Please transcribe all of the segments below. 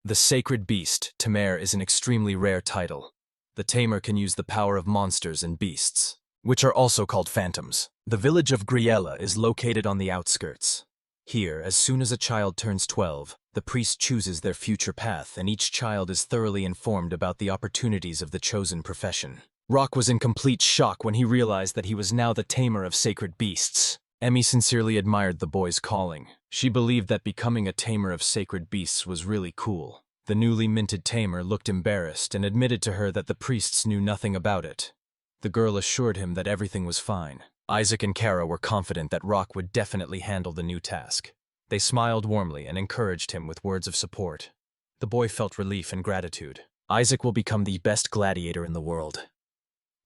The Sacred Beast, Tamer, is an extremely rare title. The tamer can use the power of monsters and beasts, which are also called phantoms. The village of Griz is located on the outskirts. Here, as soon as a child turns 12, the priest chooses their future path, and each child is thoroughly informed about the opportunities of the chosen profession. Rock was in complete shock when he realized that he was now the tamer of sacred beasts. Emmy sincerely admired the boy's calling. She believed that becoming a tamer of sacred beasts was really cool. The newly minted tamer looked embarrassed and admitted to her that the priests knew nothing about it. The girl assured him that everything was fine. Isaac and Kara were confident that Rock would definitely handle the new task. They smiled warmly and encouraged him with words of support. The boy felt relief and gratitude. Isaac will become the best gladiator in the world.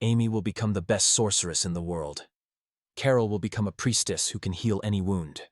Amy will become the best sorceress in the world. Carol will become a priestess who can heal any wound.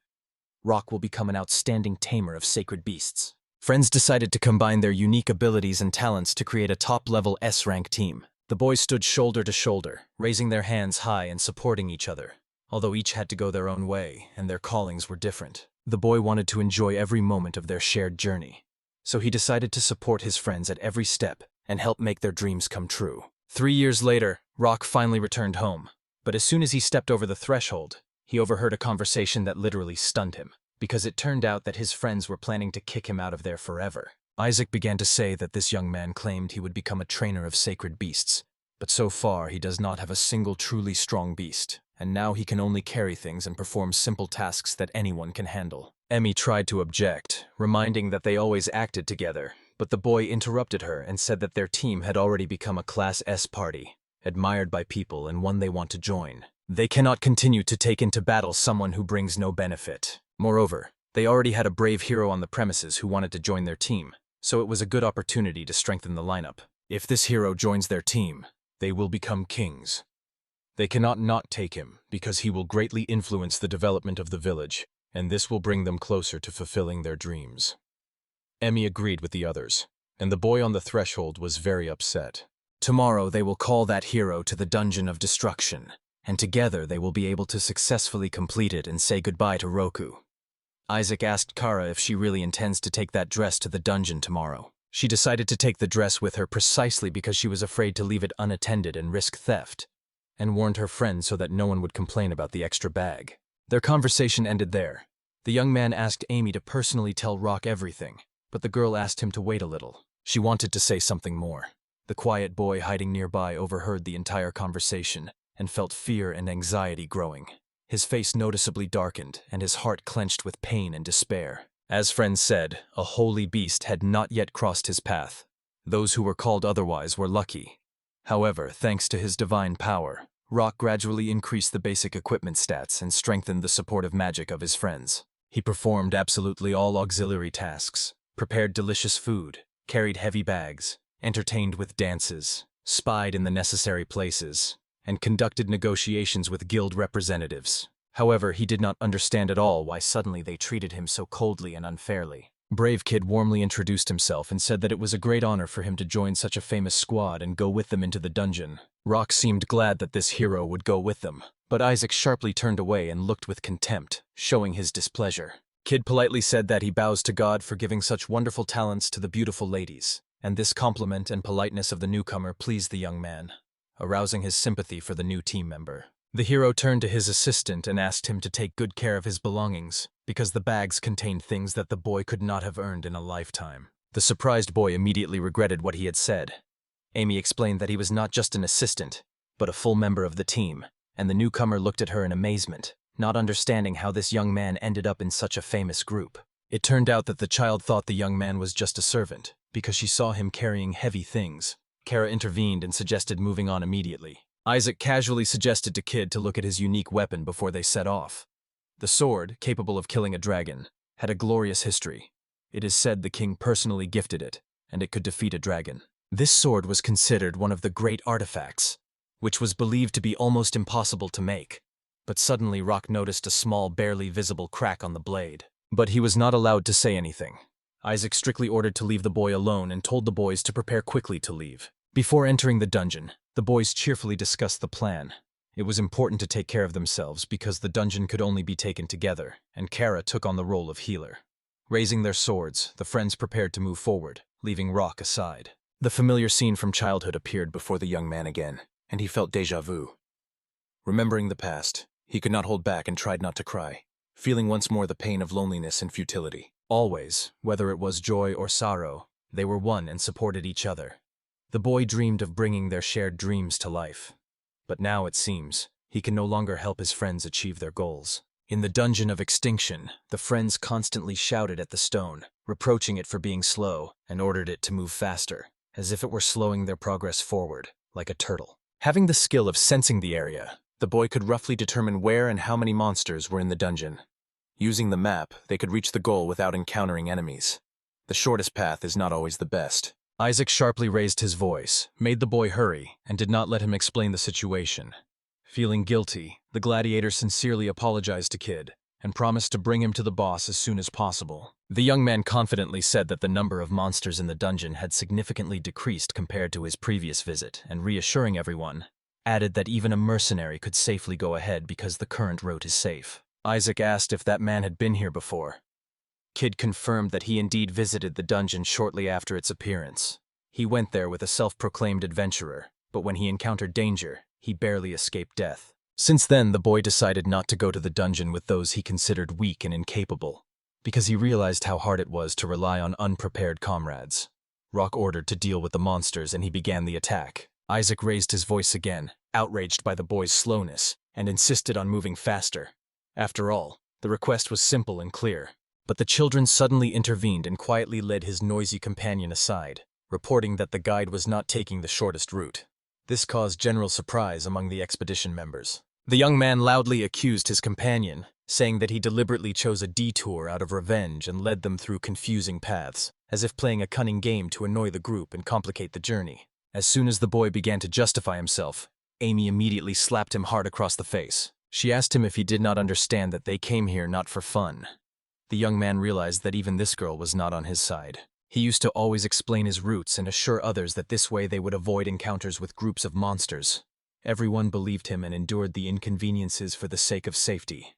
Rock will become an outstanding tamer of sacred beasts. Friends decided to combine their unique abilities and talents to create a top-level S-rank team. The boys stood shoulder to shoulder, raising their hands high and supporting each other. Although each had to go their own way, and their callings were different, the boy wanted to enjoy every moment of their shared journey. So he decided to support his friends at every step and help make their dreams come true. 3 years later, Rock finally returned home. But as soon as he stepped over the threshold, he overheard a conversation that literally stunned him, because it turned out that his friends were planning to kick him out of there forever. Isaac began to say that this young man claimed he would become a trainer of sacred beasts, but so far he does not have a single truly strong beast, and now he can only carry things and perform simple tasks that anyone can handle. Emmy tried to object, reminding that they always acted together, but the boy interrupted her and said that their team had already become a Class S party, admired by people and one they want to join. They cannot continue to take into battle someone who brings no benefit. Moreover, they already had a brave hero on the premises who wanted to join their team, so it was a good opportunity to strengthen the lineup. If this hero joins their team, they will become kings. They cannot not take him, because he will greatly influence the development of the village, and this will bring them closer to fulfilling their dreams. Emmy agreed with the others, and the boy on the threshold was very upset. Tomorrow they will call that hero to the Dungeon of Destruction, and together they will be able to successfully complete it and say goodbye to Roku. Isaac asked Kara if she really intends to take that dress to the dungeon tomorrow. She decided to take the dress with her precisely because she was afraid to leave it unattended and risk theft, and warned her friend so that no one would complain about the extra bag. Their conversation ended there. The young man asked Amy to personally tell Rock everything, but the girl asked him to wait a little. She wanted to say something more. The quiet boy hiding nearby overheard the entire conversation and felt fear and anxiety growing. His face noticeably darkened and his heart clenched with pain and despair. As friends said, a holy beast had not yet crossed his path. Those who were called otherwise were lucky. However, thanks to his divine power, Rock gradually increased the basic equipment stats and strengthened the supportive magic of his friends. He performed absolutely all auxiliary tasks, prepared delicious food, carried heavy bags, entertained with dances, spied in the necessary places, and conducted negotiations with guild representatives. However, he did not understand at all why suddenly they treated him so coldly and unfairly. Brave Kid warmly introduced himself and said that it was a great honor for him to join such a famous squad and go with them into the dungeon. Rock seemed glad that this hero would go with them, but Isaac sharply turned away and looked with contempt, showing his displeasure. Kid politely said that he bows to God for giving such wonderful talents to the beautiful ladies, and this compliment and politeness of the newcomer pleased the young man, arousing his sympathy for the new team member. The hero turned to his assistant and asked him to take good care of his belongings, because the bags contained things that the boy could not have earned in a lifetime. The surprised boy immediately regretted what he had said. Amy explained that he was not just an assistant, but a full member of the team, and the newcomer looked at her in amazement, not understanding how this young man ended up in such a famous group. It turned out that the child thought the young man was just a servant, because she saw him carrying heavy things. Kara intervened and suggested moving on immediately. Isaac casually suggested to Kid to look at his unique weapon before they set off. The sword, capable of killing a dragon, had a glorious history. It is said the king personally gifted it, and it could defeat a dragon. This sword was considered one of the great artifacts, which was believed to be almost impossible to make. But suddenly Rock noticed a small, barely visible crack on the blade. But he was not allowed to say anything. Isaac strictly ordered to leave the boy alone and told the boys to prepare quickly to leave. Before entering the dungeon, the boys cheerfully discussed the plan. It was important to take care of themselves because the dungeon could only be taken together, and Kara took on the role of healer. Raising their swords, the friends prepared to move forward, leaving Rock aside. The familiar scene from childhood appeared before the young man again, and he felt déjà vu. Remembering the past, he could not hold back and tried not to cry, feeling once more the pain of loneliness and futility. Always, whether it was joy or sorrow, they were one and supported each other. The boy dreamed of bringing their shared dreams to life. But now, it seems, he can no longer help his friends achieve their goals. In the dungeon of extinction, the friends constantly shouted at the stone, reproaching it for being slow, and ordered it to move faster, as if it were slowing their progress forward, like a turtle. Having the skill of sensing the area, the boy could roughly determine where and how many monsters were in the dungeon. Using the map, they could reach the goal without encountering enemies. The shortest path is not always the best. Isaac sharply raised his voice, made the boy hurry, and did not let him explain the situation. Feeling guilty, the gladiator sincerely apologized to Kid and promised to bring him to the boss as soon as possible. The young man confidently said that the number of monsters in the dungeon had significantly decreased compared to his previous visit, and reassuring everyone, added that even a mercenary could safely go ahead because the current route is safe. Isaac asked if that man had been here before. Kid confirmed that he indeed visited the dungeon shortly after its appearance. He went there with a self-proclaimed adventurer, but when he encountered danger, he barely escaped death. Since then, the boy decided not to go to the dungeon with those he considered weak and incapable, because he realized how hard it was to rely on unprepared comrades. Rock ordered to deal with the monsters, and he began the attack. Isaac raised his voice again, outraged by the boy's slowness, and insisted on moving faster. After all, the request was simple and clear. But the children suddenly intervened and quietly led his noisy companion aside, reporting that the guide was not taking the shortest route. This caused general surprise among the expedition members. The young man loudly accused his companion, saying that he deliberately chose a detour out of revenge and led them through confusing paths, as if playing a cunning game to annoy the group and complicate the journey. As soon as the boy began to justify himself, Amy immediately slapped him hard across the face. She asked him if he did not understand that they came here not for fun. The young man realized that even this girl was not on his side. He used to always explain his routes and assure others that this way they would avoid encounters with groups of monsters. Everyone believed him and endured the inconveniences for the sake of safety.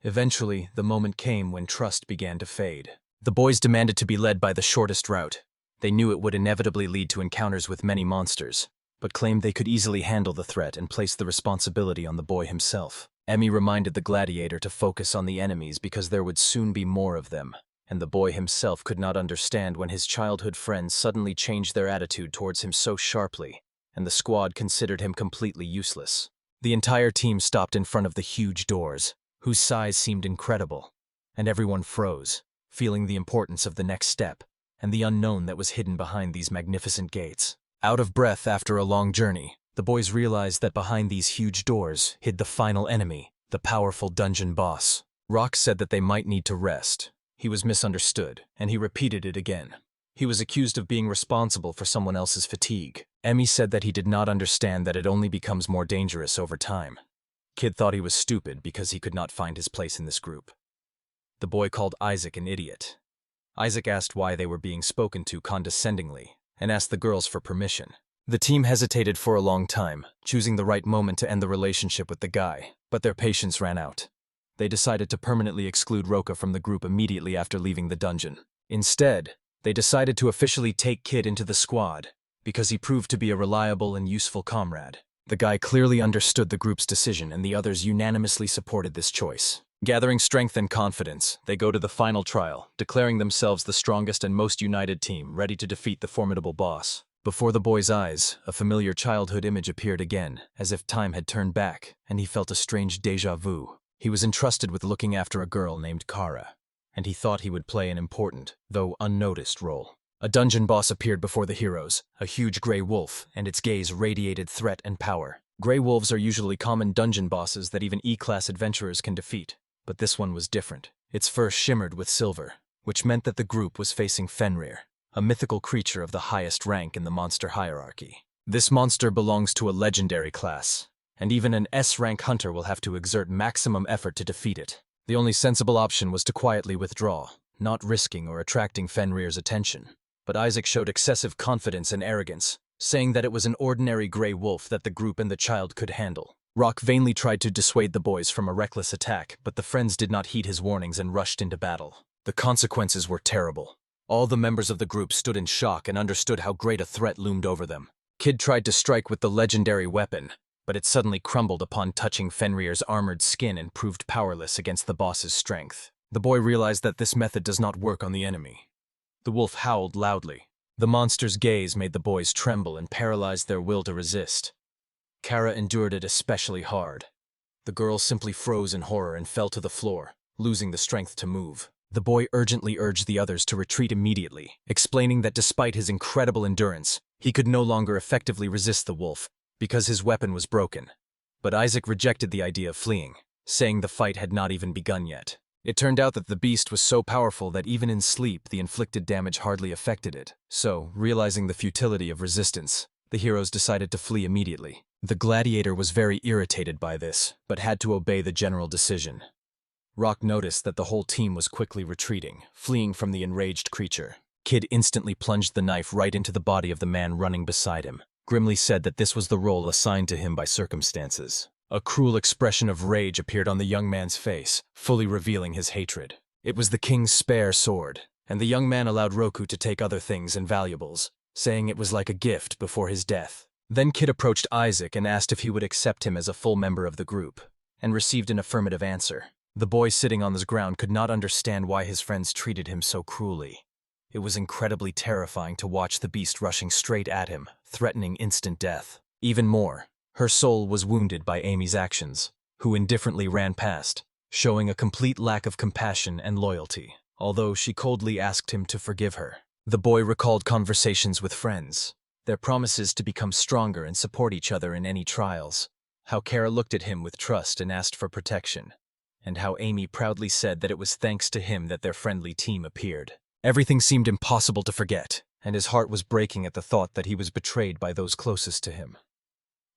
Eventually, the moment came when trust began to fade. The boys demanded to be led by the shortest route. They knew it would inevitably lead to encounters with many monsters, but claimed they could easily handle the threat and placed the responsibility on the boy himself. Emmy reminded the gladiator to focus on the enemies because there would soon be more of them, and the boy himself could not understand when his childhood friends suddenly changed their attitude towards him so sharply, and the squad considered him completely useless. The entire team stopped in front of the huge doors, whose size seemed incredible, and everyone froze, feeling the importance of the next step and the unknown that was hidden behind these magnificent gates. Out of breath after a long journey, the boys realized that behind these huge doors hid the final enemy, the powerful dungeon boss. Rock said that they might need to rest. He was misunderstood, and he repeated it again. He was accused of being responsible for someone else's fatigue. Emmy said that he did not understand that it only becomes more dangerous over time. Kid thought he was stupid because he could not find his place in this group. The boy called Isaac an idiot. Isaac asked why they were being spoken to condescendingly, and asked the girls for permission. The team hesitated for a long time, choosing the right moment to end the relationship with the guy, but their patience ran out. They decided to permanently exclude Roka from the group immediately after leaving the dungeon. Instead, they decided to officially take Kid into the squad, because he proved to be a reliable and useful comrade. The guy clearly understood the group's decision, and the others unanimously supported this choice. Gathering strength and confidence, they go to the final trial, declaring themselves the strongest and most united team, ready to defeat the formidable boss. Before the boy's eyes, a familiar childhood image appeared again, as if time had turned back, and he felt a strange déjà vu. He was entrusted with looking after a girl named Kara, and he thought he would play an important, though unnoticed, role. A dungeon boss appeared before the heroes, a huge gray wolf, and its gaze radiated threat and power. Gray wolves are usually common dungeon bosses that even E-class adventurers can defeat, but this one was different. Its fur shimmered with silver, which meant that the group was facing Fenrir, a mythical creature of the highest rank in the monster hierarchy. This monster belongs to a legendary class, and even an S-rank hunter will have to exert maximum effort to defeat it. The only sensible option was to quietly withdraw, not risking or attracting Fenrir's attention. But Isaac showed excessive confidence and arrogance, saying that it was an ordinary gray wolf that the group and the child could handle. Rock vainly tried to dissuade the boys from a reckless attack, but the friends did not heed his warnings and rushed into battle. The consequences were terrible. All the members of the group stood in shock and understood how great a threat loomed over them. Kid tried to strike with the legendary weapon, but it suddenly crumbled upon touching Fenrir's armored skin and proved powerless against the boss's strength. The boy realized that this method does not work on the enemy. The wolf howled loudly. The monster's gaze made the boys tremble and paralyzed their will to resist. Kara endured it especially hard. The girl simply froze in horror and fell to the floor, losing the strength to move. The boy urgently urged the others to retreat immediately, explaining that despite his incredible endurance, he could no longer effectively resist the wolf because his weapon was broken. But Isaac rejected the idea of fleeing, saying the fight had not even begun yet. It turned out that the beast was so powerful that even in sleep the inflicted damage hardly affected it. So, realizing the futility of resistance, the heroes decided to flee immediately. The gladiator was very irritated by this, but had to obey the general decision. Rock noticed that the whole team was quickly retreating, fleeing from the enraged creature. Kid instantly plunged the knife right into the body of the man running beside him. Grimly said that this was the role assigned to him by circumstances. A cruel expression of rage appeared on the young man's face, fully revealing his hatred. It was the king's spare sword, and the young man allowed Roku to take other things and valuables, saying it was like a gift before his death. Then Kid approached Isaac and asked if he would accept him as a full member of the group, and received an affirmative answer. The boy sitting on the ground could not understand why his friends treated him so cruelly. It was incredibly terrifying to watch the beast rushing straight at him, threatening instant death. Even more, her soul was wounded by Amy's actions, who indifferently ran past, showing a complete lack of compassion and loyalty, although she coldly asked him to forgive her. The boy recalled conversations with friends, their promises to become stronger and support each other in any trials, how Kara looked at him with trust and asked for protection, and how Amy proudly said that it was thanks to him that their friendly team appeared. Everything seemed impossible to forget, and his heart was breaking at the thought that he was betrayed by those closest to him.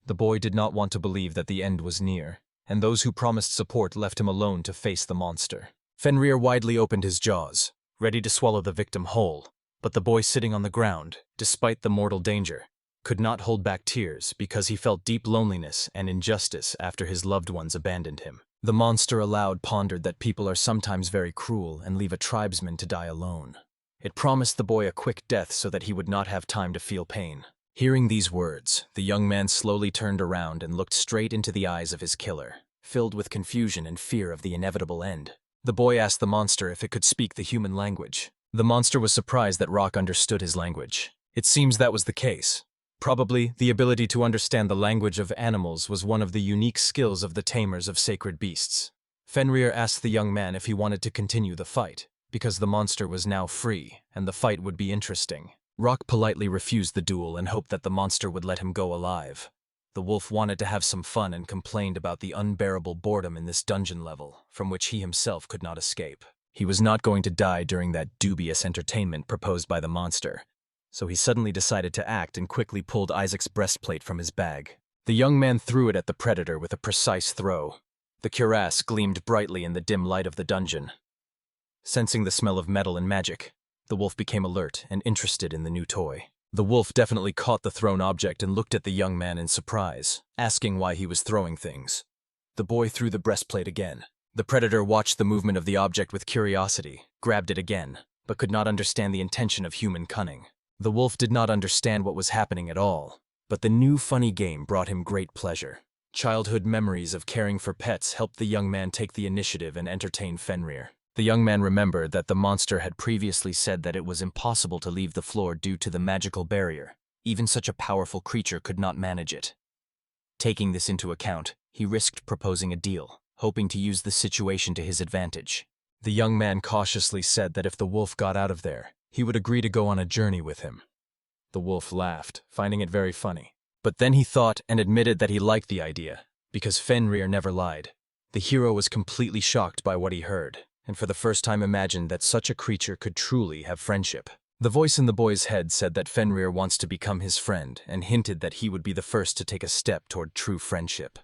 The boy did not want to believe that the end was near, and those who promised support left him alone to face the monster. Fenrir widely opened his jaws, ready to swallow the victim whole, but the boy sitting on the ground, despite the mortal danger, could not hold back tears because he felt deep loneliness and injustice after his loved ones abandoned him. The monster aloud pondered that people are sometimes very cruel and leave a tribesman to die alone. It promised the boy a quick death so that he would not have time to feel pain. Hearing these words, the young man slowly turned around and looked straight into the eyes of his killer, filled with confusion and fear of the inevitable end. The boy asked the monster if it could speak the human language. The monster was surprised that Rock understood his language. It seems that was the case. Probably, the ability to understand the language of animals was one of the unique skills of the tamers of sacred beasts. Fenrir asked the young man if he wanted to continue the fight, because the monster was now free, and the fight would be interesting. Rock politely refused the duel and hoped that the monster would let him go alive. The wolf wanted to have some fun and complained about the unbearable boredom in this dungeon level, from which he himself could not escape. He was not going to die during that dubious entertainment proposed by the monster, so he suddenly decided to act and quickly pulled Isaac's breastplate from his bag. The young man threw it at the predator with a precise throw. The cuirass gleamed brightly in the dim light of the dungeon. Sensing the smell of metal and magic, the wolf became alert and interested in the new toy. The wolf definitely caught the thrown object and looked at the young man in surprise, asking why he was throwing things. The boy threw the breastplate again. The predator watched the movement of the object with curiosity, grabbed it again, but could not understand the intention of human cunning. The wolf did not understand what was happening at all, but the new funny game brought him great pleasure. Childhood memories of caring for pets helped the young man take the initiative and entertain Fenrir. The young man remembered that the monster had previously said that it was impossible to leave the floor due to the magical barrier. Even such a powerful creature could not manage it. Taking this into account, he risked proposing a deal, hoping to use the situation to his advantage. The young man cautiously said that if the wolf got out of there, he would agree to go on a journey with him. The wolf laughed, finding it very funny. But then he thought and admitted that he liked the idea, because Fenrir never lied. The hero was completely shocked by what he heard, and for the first time imagined that such a creature could truly have friendship. The voice in the boy's head said that Fenrir wants to become his friend and hinted that he would be the first to take a step toward true friendship.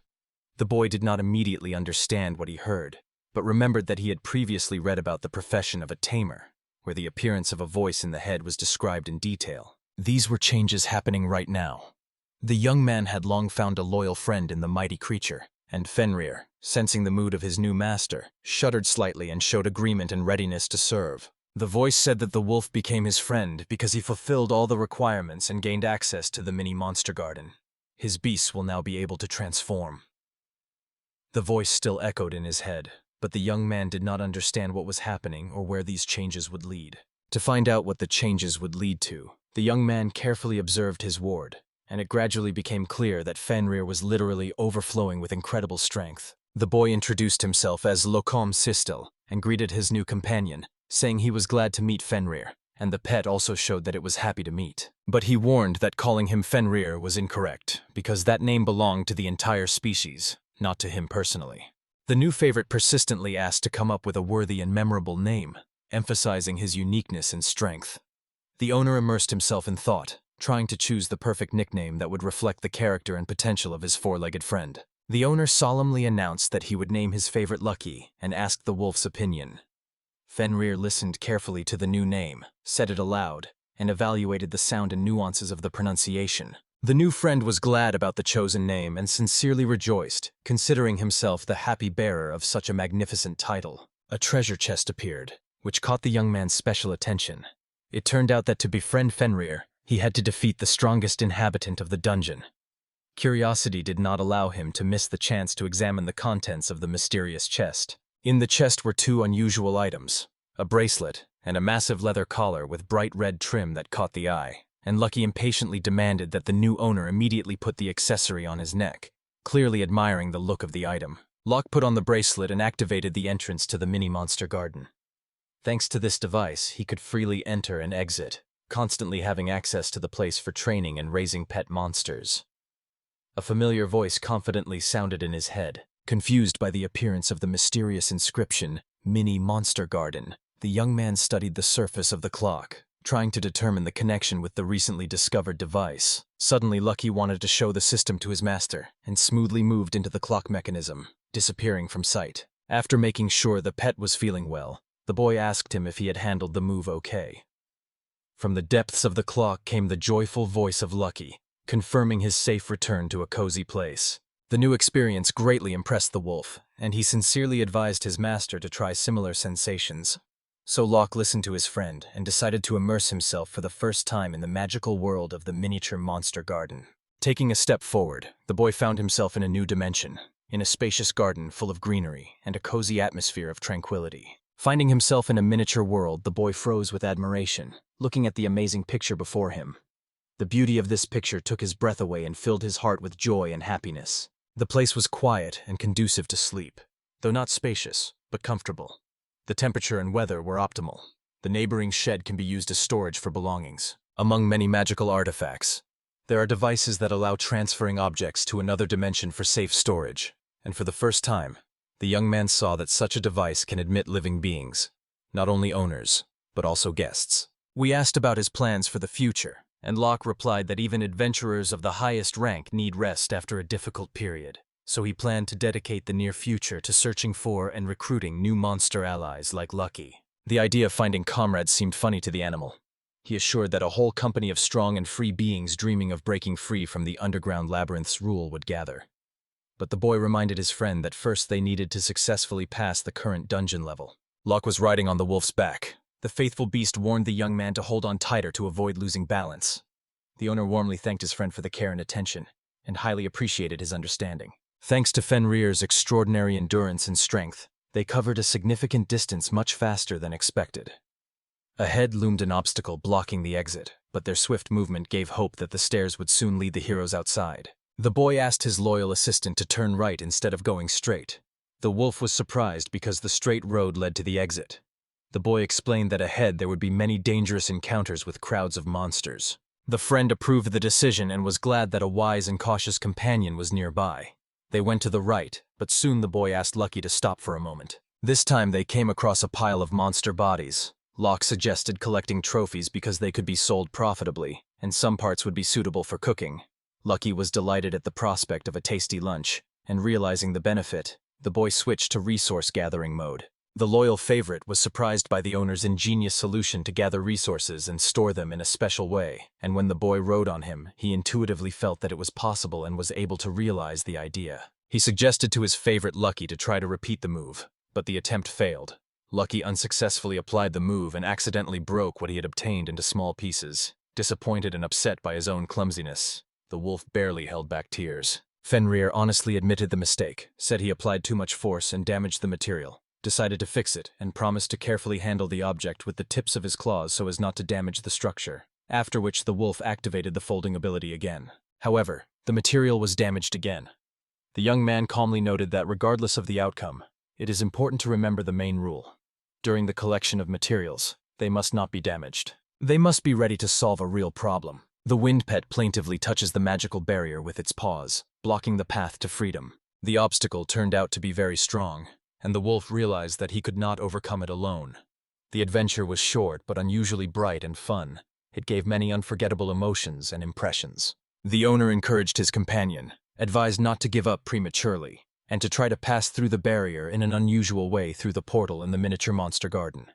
The boy did not immediately understand what he heard, but remembered that he had previously read about the profession of a tamer, where the appearance of a voice in the head was described in detail. These were changes happening right now. The young man had long found a loyal friend in the mighty creature, and Fenrir, sensing the mood of his new master, shuddered slightly and showed agreement and readiness to serve. The voice said that the wolf became his friend because he fulfilled all the requirements and gained access to the mini monster garden. His beasts will now be able to transform. The voice still echoed in his head, but the young man did not understand what was happening or where these changes would lead. To find out what the changes would lead to, the young man carefully observed his ward, and it gradually became clear that Fenrir was literally overflowing with incredible strength. The boy introduced himself as Locom Sistel and greeted his new companion, saying he was glad to meet Fenrir, and the pet also showed that it was happy to meet. But he warned that calling him Fenrir was incorrect, because that name belonged to the entire species, not to him personally. The new favorite persistently asked to come up with a worthy and memorable name, emphasizing his uniqueness and strength. The owner immersed himself in thought, trying to choose the perfect nickname that would reflect the character and potential of his four-legged friend. The owner solemnly announced that he would name his favorite Lucky and asked the wolf's opinion. Fenrir listened carefully to the new name, said it aloud, and evaluated the sound and nuances of the pronunciation. The new friend was glad about the chosen name and sincerely rejoiced, considering himself the happy bearer of such a magnificent title. A treasure chest appeared, which caught the young man's special attention. It turned out that to befriend Fenrir, he had to defeat the strongest inhabitant of the dungeon. Curiosity did not allow him to miss the chance to examine the contents of the mysterious chest. In the chest were two unusual items, a bracelet and a massive leather collar with bright red trim that caught the eye, and Lucky impatiently demanded that the new owner immediately put the accessory on his neck, clearly admiring the look of the item. Locke put on the bracelet and activated the entrance to the mini-monster garden. Thanks to this device, he could freely enter and exit, constantly having access to the place for training and raising pet monsters. A familiar voice confidently sounded in his head. Confused by the appearance of the mysterious inscription, Mini Monster Garden, the young man studied the surface of the clock, trying to determine the connection with the recently discovered device. Suddenly, Lucky wanted to show the system to his master, and smoothly moved into the clock mechanism, disappearing from sight. After making sure the pet was feeling well, the boy asked him if he had handled the move okay. From the depths of the clock came the joyful voice of Lucky, confirming his safe return to a cozy place. The new experience greatly impressed the wolf, and he sincerely advised his master to try similar sensations. So Locke listened to his friend and decided to immerse himself for the first time in the magical world of the miniature monster garden. Taking a step forward, the boy found himself in a new dimension, in a spacious garden full of greenery and a cozy atmosphere of tranquility. Finding himself in a miniature world, the boy froze with admiration, looking at the amazing picture before him. The beauty of this picture took his breath away and filled his heart with joy and happiness. The place was quiet and conducive to sleep, though not spacious, but comfortable. The temperature and weather were optimal. The neighboring shed can be used as storage for belongings. Among many magical artifacts, there are devices that allow transferring objects to another dimension for safe storage, and for the first time, the young man saw that such a device can admit living beings, not only owners, but also guests. We asked about his plans for the future, and Locke replied that even adventurers of the highest rank need rest after a difficult period, so he planned to dedicate the near future to searching for and recruiting new monster allies like Lucky. The idea of finding comrades seemed funny to the animal. He assured that a whole company of strong and free beings dreaming of breaking free from the underground labyrinth's rule would gather. But the boy reminded his friend that first they needed to successfully pass the current dungeon level. Locke was riding on the wolf's back. The faithful beast warned the young man to hold on tighter to avoid losing balance. The owner warmly thanked his friend for the care and attention, and highly appreciated his understanding. Thanks to Fenrir's extraordinary endurance and strength, they covered a significant distance much faster than expected. Ahead loomed an obstacle blocking the exit, but their swift movement gave hope that the stairs would soon lead the heroes outside. The boy asked his loyal assistant to turn right instead of going straight. The wolf was surprised because the straight road led to the exit. The boy explained that ahead there would be many dangerous encounters with crowds of monsters. The friend approved the decision and was glad that a wise and cautious companion was nearby. They went to the right, but soon the boy asked Lucky to stop for a moment. This time they came across a pile of monster bodies. Locke suggested collecting trophies because they could be sold profitably, and some parts would be suitable for cooking. Lucky was delighted at the prospect of a tasty lunch, and realizing the benefit, the boy switched to resource gathering mode. The loyal favorite was surprised by the owner's ingenious solution to gather resources and store them in a special way, and when the boy rode on him, he intuitively felt that it was possible and was able to realize the idea. He suggested to his favorite Lucky to try to repeat the move, but the attempt failed. Lucky unsuccessfully applied the move and accidentally broke what he had obtained into small pieces. Disappointed and upset by his own clumsiness, the wolf barely held back tears. Fenrir honestly admitted the mistake, said he applied too much force and damaged the material, decided to fix it, and promised to carefully handle the object with the tips of his claws so as not to damage the structure, after which the wolf activated the folding ability again. However, the material was damaged again. The young man calmly noted that regardless of the outcome, it is important to remember the main rule. During the collection of materials, they must not be damaged. They must be ready to solve a real problem. The wind pet plaintively touches the magical barrier with its paws, blocking the path to freedom. The obstacle turned out to be very strong, and the wolf realized that he could not overcome it alone. The adventure was short but unusually bright and fun. It gave many unforgettable emotions and impressions. The owner encouraged his companion, advised not to give up prematurely, and to try to pass through the barrier in an unusual way through the portal in the miniature monster garden.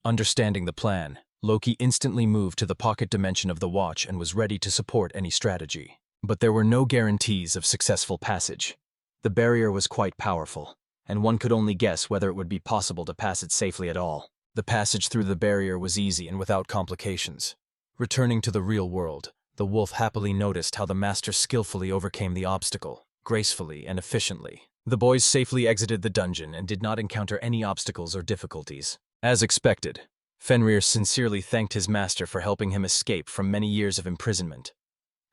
Understanding the plan, Loki instantly moved to the pocket dimension of the watch and was ready to support any strategy. But there were no guarantees of successful passage. The barrier was quite powerful, and one could only guess whether it would be possible to pass it safely at all. The passage through the barrier was easy and without complications. Returning to the real world, the wolf happily noticed how the master skillfully overcame the obstacle, gracefully and efficiently. The boys safely exited the dungeon and did not encounter any obstacles or difficulties. As expected, Fenrir sincerely thanked his master for helping him escape from many years of imprisonment.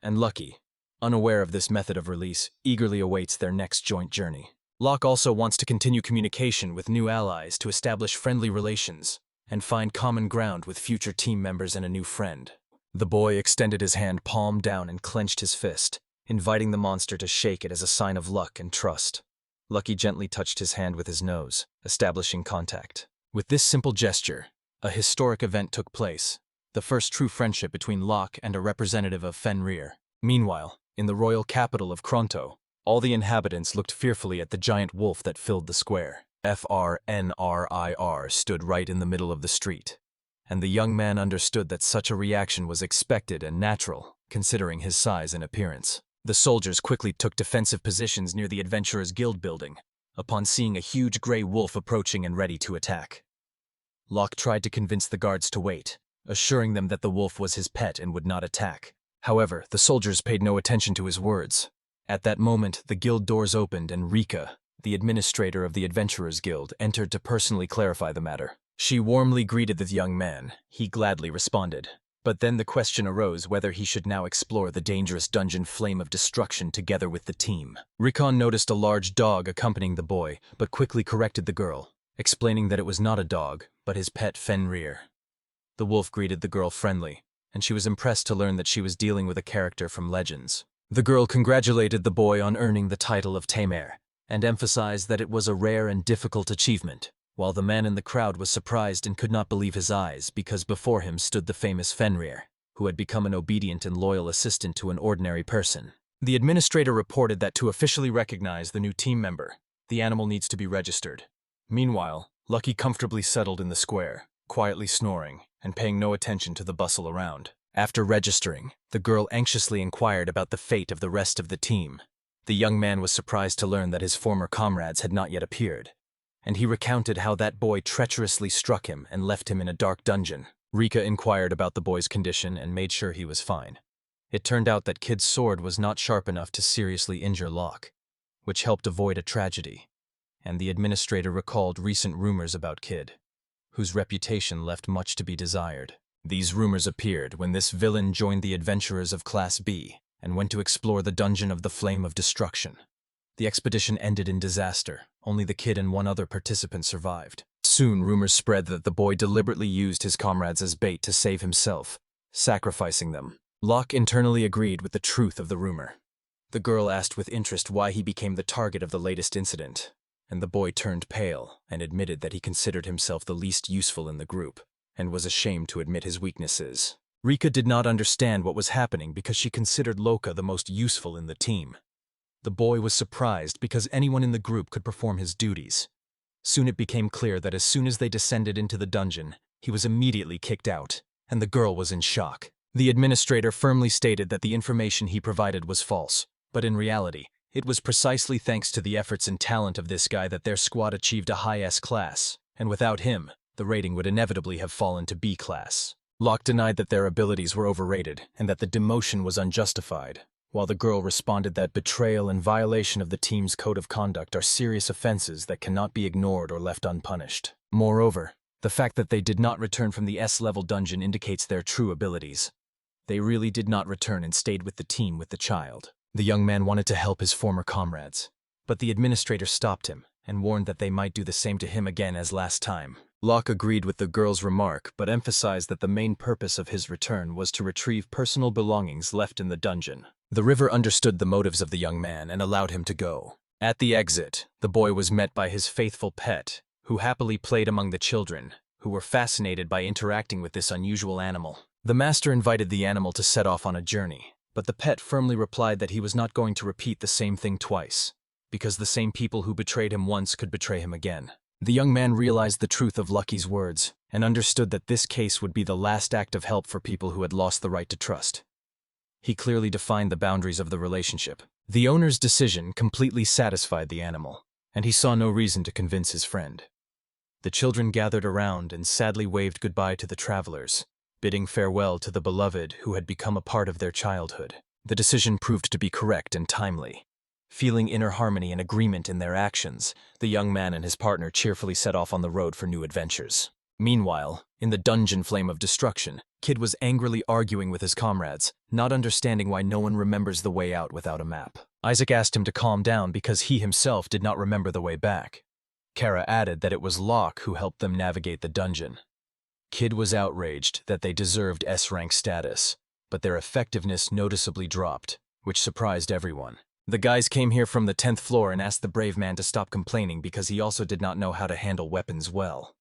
And Lucky, unaware of this method of release, eagerly awaits their next joint journey. Locke also wants to continue communication with new allies to establish friendly relations and find common ground with future team members and a new friend. The boy extended his hand palm down and clenched his fist, inviting the monster to shake it as a sign of luck and trust. Lucky gently touched his hand with his nose, establishing contact. With this simple gesture, a historic event took place, the first true friendship between Locke and a representative of Fenrir. Meanwhile, in the royal capital of Kronto, all the inhabitants looked fearfully at the giant wolf that filled the square. Fenrir stood right in the middle of the street, and the young man understood that such a reaction was expected and natural, considering his size and appearance. The soldiers quickly took defensive positions near the Adventurers Guild building, upon seeing a huge gray wolf approaching and ready to attack. Locke tried to convince the guards to wait, assuring them that the wolf was his pet and would not attack. However, the soldiers paid no attention to his words. At that moment, the guild doors opened and Rika, the administrator of the Adventurers Guild, entered to personally clarify the matter. She warmly greeted the young man. He gladly responded. But then the question arose whether he should now explore the dangerous dungeon Flame of Destruction together with the team. Rickon noticed a large dog accompanying the boy, but quickly corrected the girl, explaining that it was not a dog, but his pet Fenrir. The wolf greeted the girl friendly, and she was impressed to learn that she was dealing with a character from Legends. The girl congratulated the boy on earning the title of Tamer, and emphasized that it was a rare and difficult achievement, while the man in the crowd was surprised and could not believe his eyes because before him stood the famous Fenrir, who had become an obedient and loyal assistant to an ordinary person. The administrator reported that to officially recognize the new team member, the animal needs to be registered. Meanwhile, Lucky comfortably settled in the square, quietly snoring and paying no attention to the bustle around. After registering, the girl anxiously inquired about the fate of the rest of the team. The young man was surprised to learn that his former comrades had not yet appeared, and he recounted how that boy treacherously struck him and left him in a dark dungeon. Rika inquired about the boy's condition and made sure he was fine. It turned out that Kid's sword was not sharp enough to seriously injure Locke, which helped avoid a tragedy, and the administrator recalled recent rumors about Kid, whose reputation left much to be desired. These rumors appeared when this villain joined the adventurers of Class B and went to explore the dungeon of the Flame of Destruction. The expedition ended in disaster. Only the Kid and one other participant survived. Soon, rumors spread that the boy deliberately used his comrades as bait to save himself, sacrificing them. Locke internally agreed with the truth of the rumor. The girl asked with interest why he became the target of the latest incident, and the boy turned pale and admitted that he considered himself the least useful in the group, and was ashamed to admit his weaknesses. Rika did not understand what was happening because she considered Loka the most useful in the team. The boy was surprised because anyone in the group could perform his duties. Soon it became clear that as soon as they descended into the dungeon, he was immediately kicked out, and the girl was in shock. The administrator firmly stated that the information he provided was false, but in reality, It was precisely thanks to the efforts and talent of this guy that their squad achieved a high S class, and without him, the rating would inevitably have fallen to B class. Locke denied that their abilities were overrated and that the demotion was unjustified, while the girl responded that betrayal and violation of the team's code of conduct are serious offenses that cannot be ignored or left unpunished. Moreover, the fact that they did not return from the S-level dungeon indicates their true abilities. They really did not return and stayed with the team with the child. The young man wanted to help his former comrades, but the administrator stopped him and warned that they might do the same to him again as last time. Locke agreed with the girl's remark, but emphasized that the main purpose of his return was to retrieve personal belongings left in the dungeon. The river understood the motives of the young man and allowed him to go. At the exit, the boy was met by his faithful pet, who happily played among the children, who were fascinated by interacting with this unusual animal. The master invited the animal to set off on a journey, but the pet firmly replied that he was not going to repeat the same thing twice, because the same people who betrayed him once could betray him again. The young man realized the truth of Lucky's words and understood that this case would be the last act of help for people who had lost the right to trust. He clearly defined the boundaries of the relationship. The owner's decision completely satisfied the animal, and he saw no reason to convince his friend. The children gathered around and sadly waved goodbye to the travelers, bidding farewell to the beloved who had become a part of their childhood. The decision proved to be correct and timely. Feeling inner harmony and agreement in their actions, the young man and his partner cheerfully set off on the road for new adventures. Meanwhile, in the dungeon flame of destruction, Kid was angrily arguing with his comrades, not understanding why no one remembers the way out without a map. Isaac asked him to calm down because he himself did not remember the way back. Kara added that it was Locke who helped them navigate the dungeon. Kid was outraged that they deserved S-rank status, but their effectiveness noticeably dropped, which surprised everyone. The guys came here from the 10th floor and asked the brave man to stop complaining because he also did not know how to handle weapons well.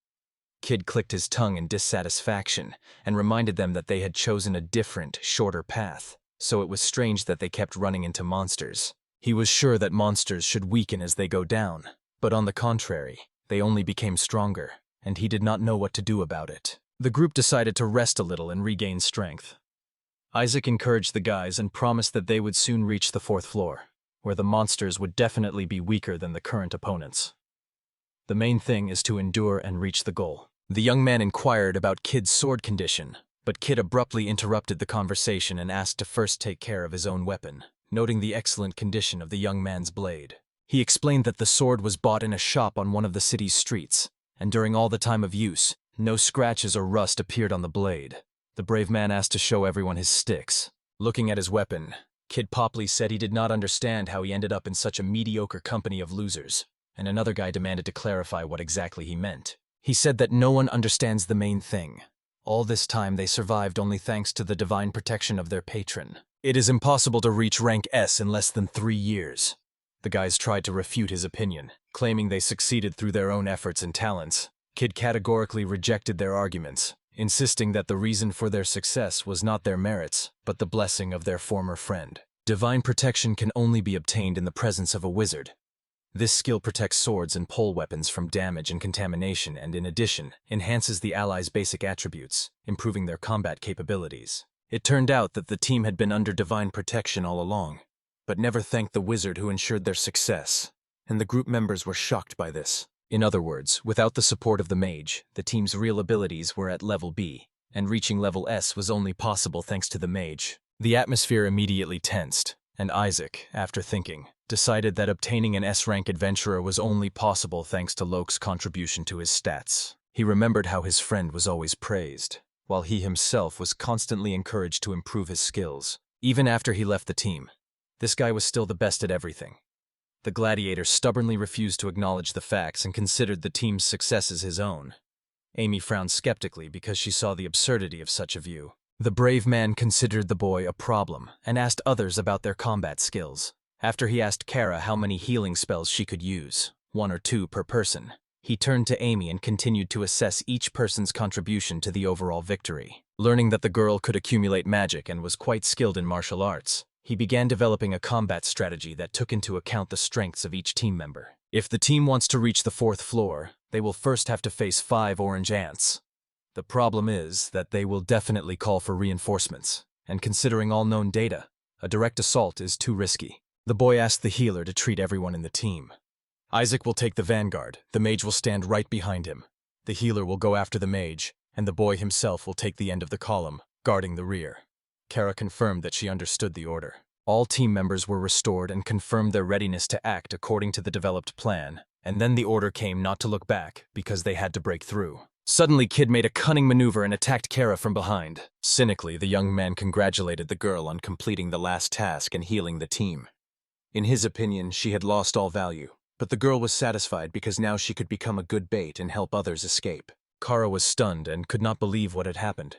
Kid clicked his tongue in dissatisfaction and reminded them that they had chosen a different, shorter path, so it was strange that they kept running into monsters. He was sure that monsters should weaken as they go down, but on the contrary, they only became stronger, and he did not know what to do about it. The group decided to rest a little and regain strength. Isaac encouraged the guys and promised that they would soon reach the 4th floor, where the monsters would definitely be weaker than the current opponents. The main thing is to endure and reach the goal. The young man inquired about Kid's sword condition, but Kid abruptly interrupted the conversation and asked to first take care of his own weapon, noting the excellent condition of the young man's blade. He explained that the sword was bought in a shop on one of the city's streets, and during all the time of use, no scratches or rust appeared on the blade. The brave man asked to show everyone his sticks. Looking at his weapon, Kid Popley said he did not understand how he ended up in such a mediocre company of losers, and another guy demanded to clarify what exactly he meant. He said that no one understands the main thing. All this time they survived only thanks to the divine protection of their patron. It is impossible to reach rank S in less than 3 years. The guys tried to refute his opinion, claiming they succeeded through their own efforts and talents. Kid categorically rejected their arguments, insisting that the reason for their success was not their merits, but the blessing of their former friend. Divine protection can only be obtained in the presence of a wizard. This skill protects swords and pole weapons from damage and contamination and, in addition, enhances the allies' basic attributes, improving their combat capabilities. It turned out that the team had been under divine protection all along, but never thanked the wizard who ensured their success, and the group members were shocked by this. In other words, without the support of the mage, the team's real abilities were at level B, and reaching level S was only possible thanks to the mage. The atmosphere immediately tensed, and Isaac, after thinking, decided that obtaining an S-rank adventurer was only possible thanks to Locke's contribution to his stats. He remembered how his friend was always praised, while he himself was constantly encouraged to improve his skills. Even after he left the team, this guy was still the best at everything. The gladiator stubbornly refused to acknowledge the facts and considered the team's successes his own. Amy frowned skeptically because she saw the absurdity of such a view. The brave man considered the boy a problem and asked others about their combat skills. After he asked Kara how many healing spells she could use, 1 or 2 per person, he turned to Amy and continued to assess each person's contribution to the overall victory. Learning that the girl could accumulate magic and was quite skilled in martial arts, he began developing a combat strategy that took into account the strengths of each team member. If the team wants to reach the 4th floor, they will first have to face 5 orange ants. The problem is that they will definitely call for reinforcements, and considering all known data, a direct assault is too risky. The boy asked the healer to treat everyone in the team. Isaac will take the vanguard, the mage will stand right behind him. The healer will go after the mage, and the boy himself will take the end of the column, guarding the rear. Kara confirmed that she understood the order. All team members were restored and confirmed their readiness to act according to the developed plan, and then the order came not to look back because they had to break through. Suddenly, Kid made a cunning maneuver and attacked Kara from behind. Cynically, the young man congratulated the girl on completing the last task and healing the team. In his opinion, she had lost all value, but the girl was satisfied because now she could become a good bait and help others escape. Kara was stunned and could not believe what had happened.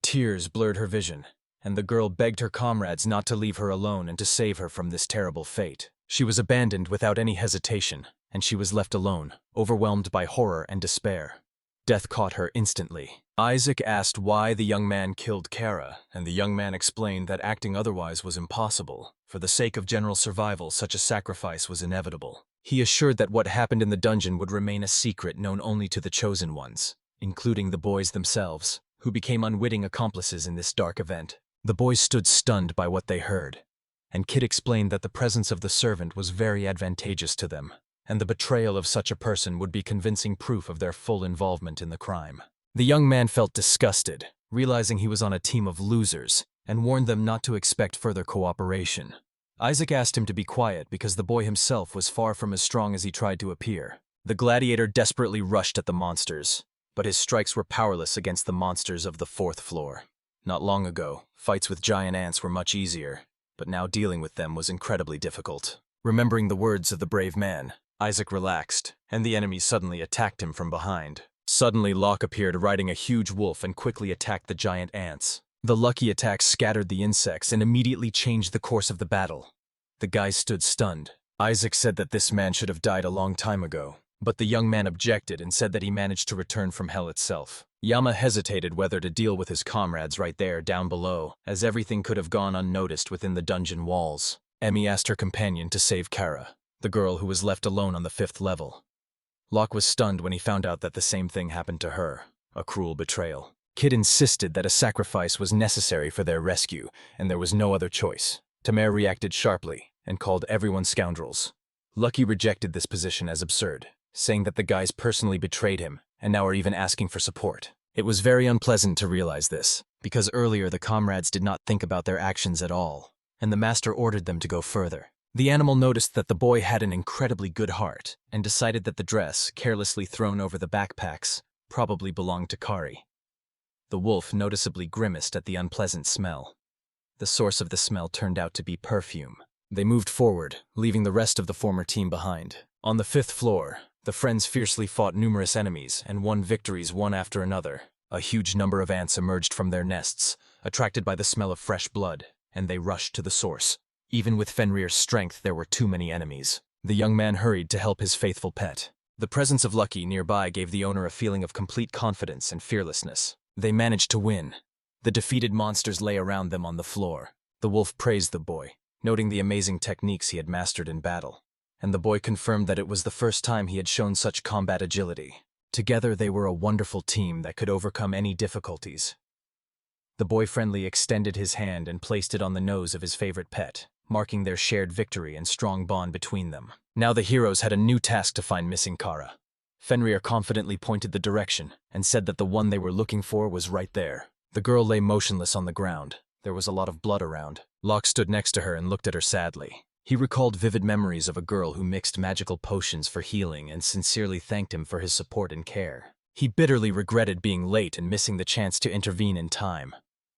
Tears blurred her vision, and the girl begged her comrades not to leave her alone and to save her from this terrible fate. She was abandoned without any hesitation, and she was left alone, overwhelmed by horror and despair. Death caught her instantly. Isaac asked why the young man killed Kara, and the young man explained that acting otherwise was impossible. For the sake of general survival, such a sacrifice was inevitable. He assured that what happened in the dungeon would remain a secret known only to the chosen ones, including the boys themselves, who became unwitting accomplices in this dark event. The boys stood stunned by what they heard, and Kid explained that the presence of the servant was very advantageous to them, and the betrayal of such a person would be convincing proof of their full involvement in the crime. The young man felt disgusted, realizing he was on a team of losers, and warned them not to expect further cooperation. Isaac asked him to be quiet because the boy himself was far from as strong as he tried to appear. The gladiator desperately rushed at the monsters, but his strikes were powerless against the monsters of the 4th floor. Not long ago, fights with giant ants were much easier, but now dealing with them was incredibly difficult. Remembering the words of the brave man, Isaac relaxed, and the enemy suddenly attacked him from behind. Suddenly, Locke appeared riding a huge wolf and quickly attacked the giant ants. The lucky attack scattered the insects and immediately changed the course of the battle. The guys stood stunned. Isaac said that this man should have died a long time ago, but the young man objected and said that he managed to return from hell itself. Yama hesitated whether to deal with his comrades right there down below, as everything could have gone unnoticed within the dungeon walls. Emmy asked her companion to save Kara, the girl who was left alone on the 5th level. Locke was stunned when he found out that the same thing happened to her, a cruel betrayal. Kid insisted that a sacrifice was necessary for their rescue, and there was no other choice. Tamer reacted sharply and called everyone scoundrels. Lucky rejected this position as absurd, saying that the guys personally betrayed him and now are even asking for support. It was very unpleasant to realize this, because earlier the comrades did not think about their actions at all, and the master ordered them to go further. The animal noticed that the boy had an incredibly good heart and decided that the dress, carelessly thrown over the backpacks, probably belonged to Kari. The wolf noticeably grimaced at the unpleasant smell. The source of the smell turned out to be perfume. They moved forward, leaving the rest of the former team behind. On the 5th floor, the friends fiercely fought numerous enemies and won victories one after another. A huge number of ants emerged from their nests, attracted by the smell of fresh blood, and they rushed to the source. Even with Fenrir's strength, there were too many enemies. The young man hurried to help his faithful pet. The presence of Lucky nearby gave the owner a feeling of complete confidence and fearlessness. They managed to win. The defeated monsters lay around them on the floor. The wolf praised the boy, noting the amazing techniques he had mastered in battle, and the boy confirmed that it was the first time he had shown such combat agility. Together they were a wonderful team that could overcome any difficulties. The boy friendly extended his hand and placed it on the nose of his favorite pet, marking their shared victory and strong bond between them. Now the heroes had a new task to find missing Kara. Fenrir confidently pointed the direction and said that the one they were looking for was right there. The girl lay motionless on the ground. There was a lot of blood around. Locke stood next to her and looked at her sadly. He recalled vivid memories of a girl who mixed magical potions for healing and sincerely thanked him for his support and care. He bitterly regretted being late and missing the chance to intervene in time.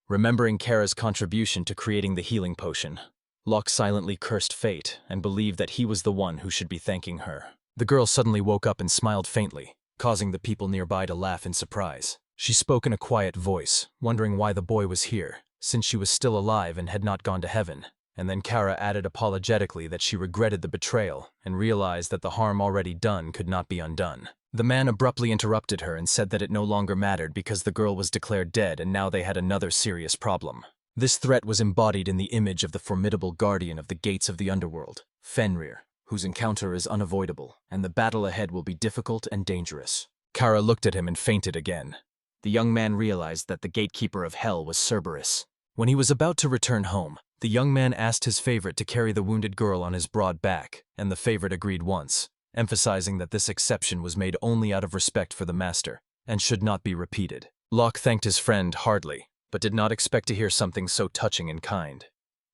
Remembering Kara's contribution to creating the healing potion, Locke silently cursed fate and believed that he was the one who should be thanking her. The girl suddenly woke up and smiled faintly, causing the people nearby to laugh in surprise. She spoke in a quiet voice, wondering why the boy was here, since she was still alive and had not gone to heaven. And then Kara added apologetically that she regretted the betrayal and realized that the harm already done could not be undone. The man abruptly interrupted her and said that it no longer mattered because the girl was declared dead and now they had another serious problem. This threat was embodied in the image of the formidable guardian of the gates of the underworld, Fenrir, whose encounter is unavoidable, and the battle ahead will be difficult and dangerous. Kara looked at him and fainted again. The young man realized that the gatekeeper of hell was Cerberus. When he was about to return home, the The young man asked his favorite to carry the wounded girl on his broad back, and the favorite agreed once, emphasizing that this exception was made only out of respect for the master, and should not be repeated. Locke thanked his friend heartily, but did not expect to hear something so touching and kind.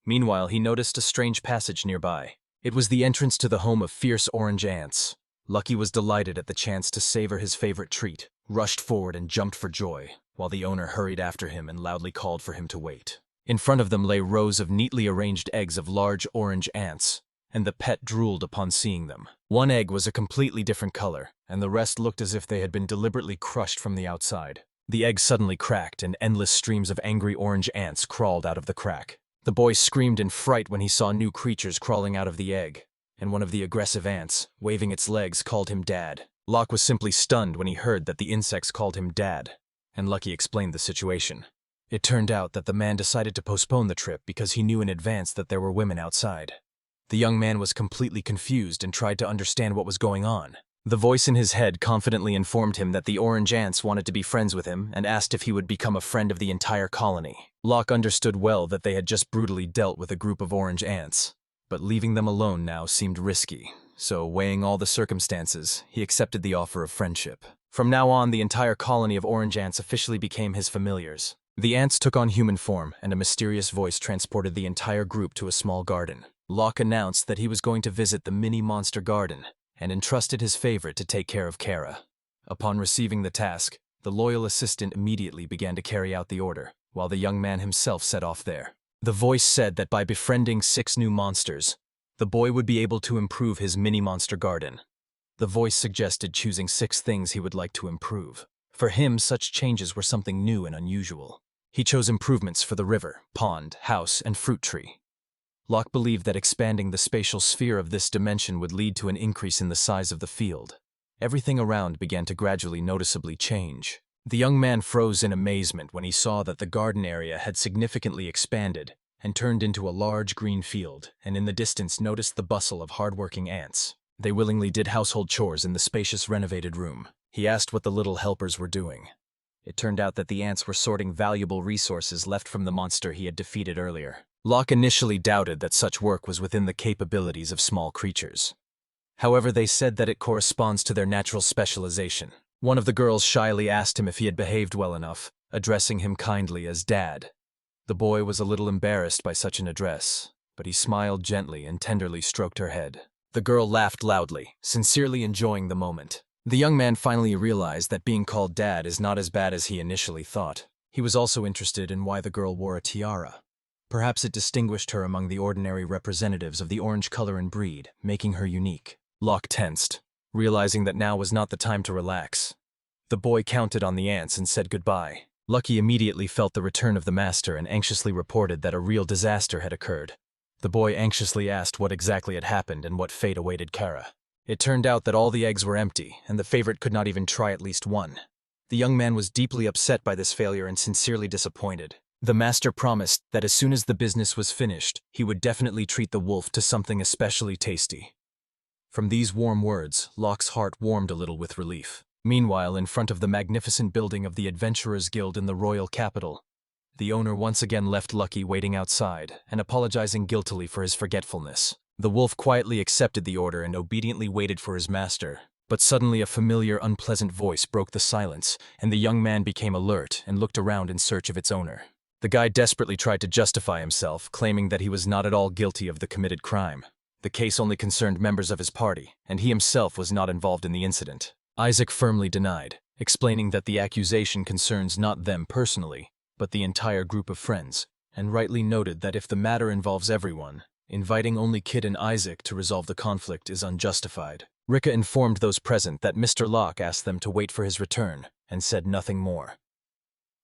Meanwhile, he noticed a strange passage nearby. It was the entrance to the home of fierce orange ants. Lucky was delighted at the chance to savor his favorite treat, rushed forward and jumped for joy, while the owner hurried after him and loudly called for him to wait. In front of them lay rows of neatly arranged eggs of large orange ants, and the pet drooled upon seeing them. One egg was a completely different color, and the rest looked as if they had been deliberately crushed from the outside. The egg suddenly cracked, and endless streams of angry orange ants crawled out of the crack. The boy screamed in fright when he saw new creatures crawling out of the egg, and one of the aggressive ants, waving its legs, called him Dad. Locke was simply stunned when he heard that the insects called him Dad, and Lucky explained the situation. It turned out that the man decided to postpone the trip because he knew in advance that there were women outside. The young man was completely confused and tried to understand what was going on. The voice in his head confidently informed him that the orange ants wanted to be friends with him and asked if he would become a friend of the entire colony. Locke understood well that they had just brutally dealt with a group of orange ants, but leaving them alone now seemed risky, so weighing all the circumstances, he accepted the offer of friendship. From now on, the entire colony of orange ants officially became his familiars. The ants took on human form, and a mysterious voice transported the entire group to a small garden. Locke announced that he was going to visit the mini-monster garden, and entrusted his favorite to take care of Kara. Upon receiving the task, the loyal assistant immediately began to carry out the order, while the young man himself set off there. The voice said that by befriending 6 new monsters, the boy would be able to improve his mini-monster garden. The voice suggested choosing 6 things he would like to improve. For him, such changes were something new and unusual. He chose improvements for the river, pond, house, and fruit tree. Locke believed that expanding the spatial sphere of this dimension would lead to an increase in the size of the field. Everything around began to gradually noticeably change. The young man froze in amazement when he saw that the garden area had significantly expanded and turned into a large green field, and in the distance noticed the bustle of hard-working ants. They willingly did household chores in the spacious renovated room. He asked what the little helpers were doing. It turned out that the ants were sorting valuable resources left from the monster he had defeated earlier. Locke initially doubted that such work was within the capabilities of small creatures. However, they said that it corresponds to their natural specialization. One of the girls shyly asked him if he had behaved well enough, addressing him kindly as Dad. The boy was a little embarrassed by such an address, but he smiled gently and tenderly stroked her head. The girl laughed loudly, sincerely enjoying the moment. The young man finally realized that being called Dad is not as bad as he initially thought. He was also interested in why the girl wore a tiara. Perhaps it distinguished her among the ordinary representatives of the orange color and breed, making her unique. Locke tensed, realizing that now was not the time to relax. The boy counted on the ants and said goodbye. Lucky immediately felt the return of the master and anxiously reported that a real disaster had occurred. The boy anxiously asked what exactly had happened and what fate awaited Kara. It turned out that all the eggs were empty, and the favorite could not even try at least one. The young man was deeply upset by this failure and sincerely disappointed. The master promised that as soon as the business was finished, he would definitely treat the wolf to something especially tasty. From these warm words, Locke's heart warmed a little with relief. Meanwhile, in front of the magnificent building of the Adventurers Guild in the royal capital, the owner once again left Lucky waiting outside and apologizing guiltily for his forgetfulness. The wolf quietly accepted the order and obediently waited for his master. But suddenly a familiar, unpleasant voice broke the silence, and the young man became alert and looked around in search of its owner. The guy desperately tried to justify himself, claiming that he was not at all guilty of the committed crime. The case only concerned members of his party, and he himself was not involved in the incident. Isaac firmly denied, explaining that the accusation concerns not them personally, but the entire group of friends, and rightly noted that if the matter involves everyone, inviting only Kid and Isaac to resolve the conflict is unjustified. Rika informed those present that Mr. Locke asked them to wait for his return, and said nothing more.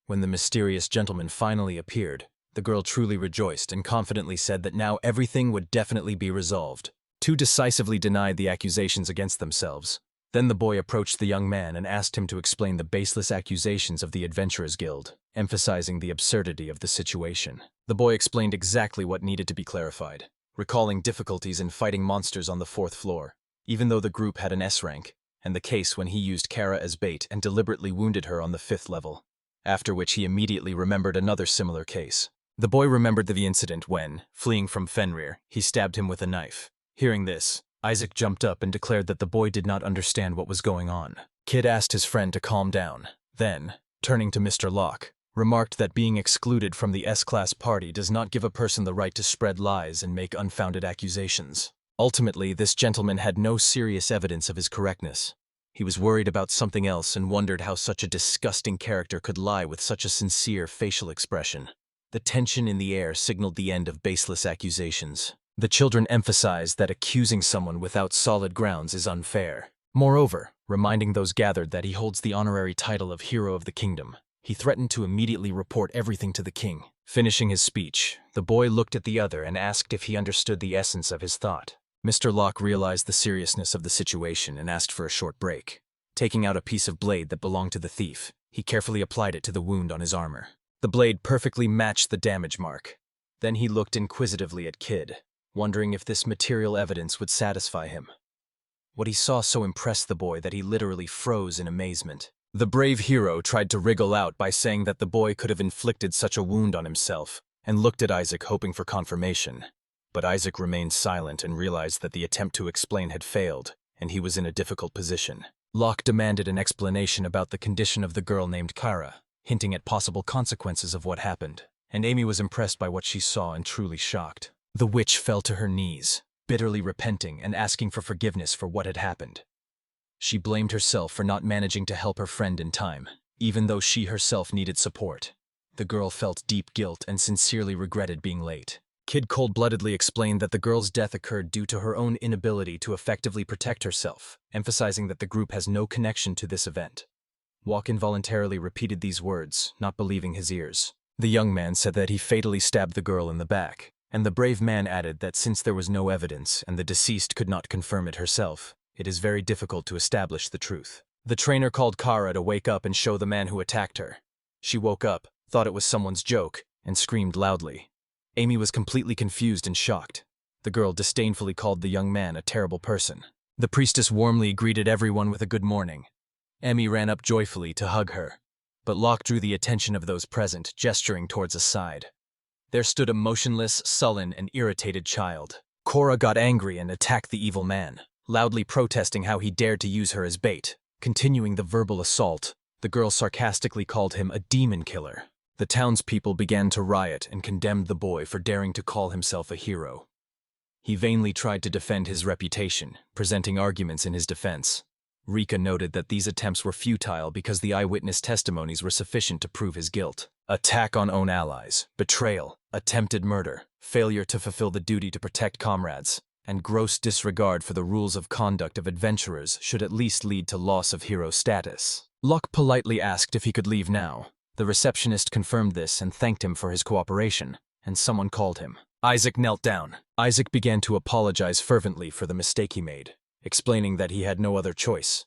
When the mysterious gentleman finally appeared, the girl truly rejoiced and confidently said that now everything would definitely be resolved. Two decisively denied the accusations against themselves. Then the boy approached the young man and asked him to explain the baseless accusations of the Adventurers Guild, emphasizing the absurdity of the situation. The boy explained exactly what needed to be clarified, recalling difficulties in fighting monsters on the 4th floor, even though the group had an S rank, and the case when he used Kara as bait and deliberately wounded her on the 5th level, after which he immediately remembered another similar case. The boy remembered the incident when, fleeing from Fenrir, he stabbed him with a knife. Hearing this, Isaac jumped up and declared that the boy did not understand what was going on. Kid asked his friend to calm down. Then, turning to Mr. Locke, remarked that being excluded from the S-class party does not give a person the right to spread lies and make unfounded accusations. Ultimately, this gentleman had no serious evidence of his correctness. He was worried about something else and wondered how such a disgusting character could lie with such a sincere facial expression. The tension in the air signaled the end of baseless accusations. The children emphasized that accusing someone without solid grounds is unfair. Moreover, reminding those gathered that he holds the honorary title of Hero of the Kingdom, he threatened to immediately report everything to the king. Finishing his speech, the boy looked at the other and asked if he understood the essence of his thought. Mr. Locke realized the seriousness of the situation and asked for a short break. Taking out a piece of blade that belonged to the thief, he carefully applied it to the wound on his armor. The blade perfectly matched the damage mark. Then he looked inquisitively at Kid, wondering if this material evidence would satisfy him. What he saw so impressed the boy that he literally froze in amazement. The brave hero tried to wriggle out by saying that the boy could have inflicted such a wound on himself, and looked at Isaac hoping for confirmation. But Isaac remained silent and realized that the attempt to explain had failed, and he was in a difficult position. Locke demanded an explanation about the condition of the girl named Kara, hinting at possible consequences of what happened, and Amy was impressed by what she saw and truly shocked. The witch fell to her knees, bitterly repenting and asking for forgiveness for what had happened. She blamed herself for not managing to help her friend in time, even though she herself needed support. The girl felt deep guilt and sincerely regretted being late. Kid cold-bloodedly explained that the girl's death occurred due to her own inability to effectively protect herself, emphasizing that the group has no connection to this event. Walk involuntarily repeated these words, not believing his ears. The young man said that he fatally stabbed the girl in the back, and the brave man added that since there was no evidence and the deceased could not confirm it herself, it is very difficult to establish the truth. The trainer called Kara to wake up and show the man who attacked her. She woke up, thought it was someone's joke, and screamed loudly. Amy was completely confused and shocked. The girl disdainfully called the young man a terrible person. The priestess warmly greeted everyone with a good morning. Amy ran up joyfully to hug her, but Locke drew the attention of those present, gesturing towards a side. There stood a motionless, sullen, and irritated child. Cora got angry and attacked the evil man, loudly protesting how he dared to use her as bait. Continuing the verbal assault, the girl sarcastically called him a demon killer. The townspeople began to riot and condemned the boy for daring to call himself a hero. He vainly tried to defend his reputation, presenting arguments in his defense. Rika noted that these attempts were futile because the eyewitness testimonies were sufficient to prove his guilt. Attack on own allies, betrayal, attempted murder, failure to fulfill the duty to protect comrades, and gross disregard for the rules of conduct of adventurers should at least lead to loss of hero status. Locke politely asked if he could leave now. The receptionist confirmed this and thanked him for his cooperation, and someone called him. Isaac knelt down. Isaac began to apologize fervently for the mistake he made, explaining that he had no other choice.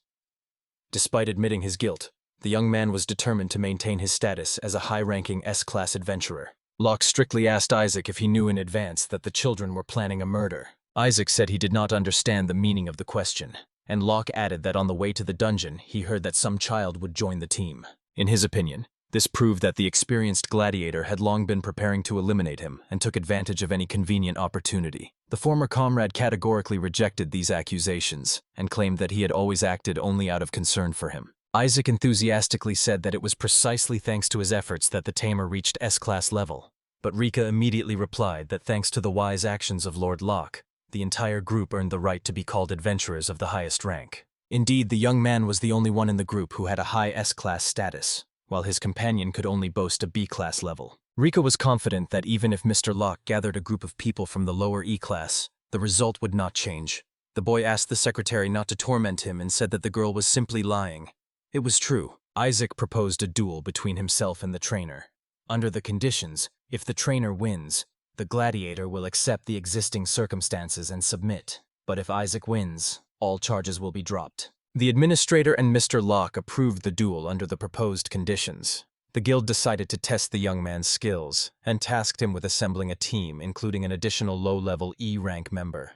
Despite admitting his guilt, the young man was determined to maintain his status as a high-ranking S-class adventurer. Locke strictly asked Isaac if he knew in advance that the children were planning a murder. Isaac said he did not understand the meaning of the question, and Locke added that on the way to the dungeon he heard that some child would join the team. In his opinion, this proved that the experienced gladiator had long been preparing to eliminate him and took advantage of any convenient opportunity. The former comrade categorically rejected these accusations and claimed that he had always acted only out of concern for him. Isaac enthusiastically said that it was precisely thanks to his efforts that the tamer reached S-class level, but Rika immediately replied that thanks to the wise actions of Lord Locke, the entire group earned the right to be called adventurers of the highest rank. Indeed, the young man was the only one in the group who had a high S-class status, while his companion could only boast a B-class level. Rika was confident that even if Mr. Locke gathered a group of people from the lower E-class, the result would not change. The boy asked the secretary not to torment him and said that the girl was simply lying. It was true. Isaac proposed a duel between himself and the trainer. Under the conditions, if the trainer wins, the gladiator will accept the existing circumstances and submit. But if Isaac wins, all charges will be dropped. The administrator and Mr. Locke approved the duel under the proposed conditions. The guild decided to test the young man's skills and tasked him with assembling a team, including an additional low-level E-rank member.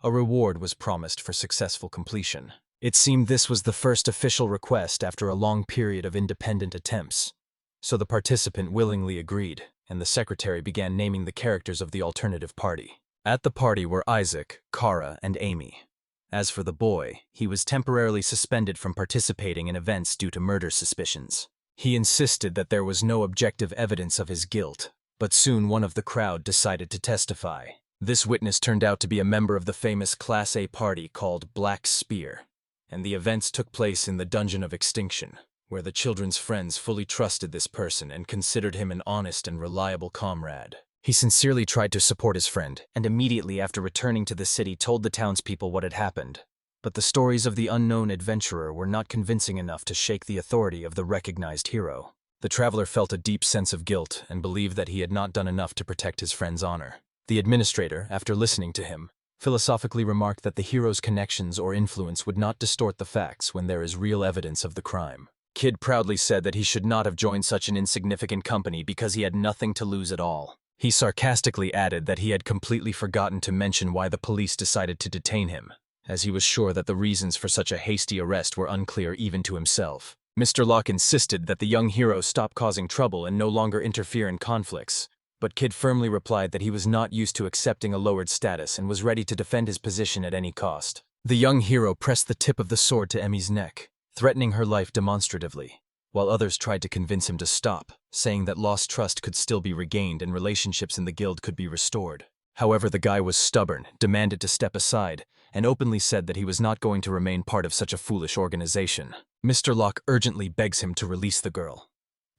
A reward was promised for successful completion. It seemed this was the first official request after a long period of independent attempts, so the participant willingly agreed. and the secretary began naming the characters of the alternative party. At the party were Isaac, Kara, and Amy. As for the boy, he was temporarily suspended from participating in events due to murder suspicions. He insisted that there was no objective evidence of his guilt, but soon one of the crowd decided to testify. This witness turned out to be a member of the famous Class A party called Black Spear, and the events took place in the Dungeon of Extinction, where the children's friends fully trusted this person and considered him an honest and reliable comrade. He sincerely tried to support his friend, and immediately after returning to the city told the townspeople what had happened. But the stories of the unknown adventurer were not convincing enough to shake the authority of the recognized hero. The traveler felt a deep sense of guilt and believed that he had not done enough to protect his friend's honor. The administrator, after listening to him, philosophically remarked that the hero's connections or influence would not distort the facts when there is real evidence of the crime. Kid proudly said that he should not have joined such an insignificant company because he had nothing to lose at all. He sarcastically added that he had completely forgotten to mention why the police decided to detain him, as he was sure that the reasons for such a hasty arrest were unclear even to himself. Mr. Locke insisted that the young hero stop causing trouble and no longer interfere in conflicts, but Kid firmly replied that he was not used to accepting a lowered status and was ready to defend his position at any cost. The young hero pressed the tip of the sword to Emmy's neck, threatening her life demonstratively, while others tried to convince him to stop, saying that lost trust could still be regained and relationships in the guild could be restored. However, the guy was stubborn, demanded to step aside, and openly said that he was not going to remain part of such a foolish organization. Mr. Locke urgently begs him to release the girl,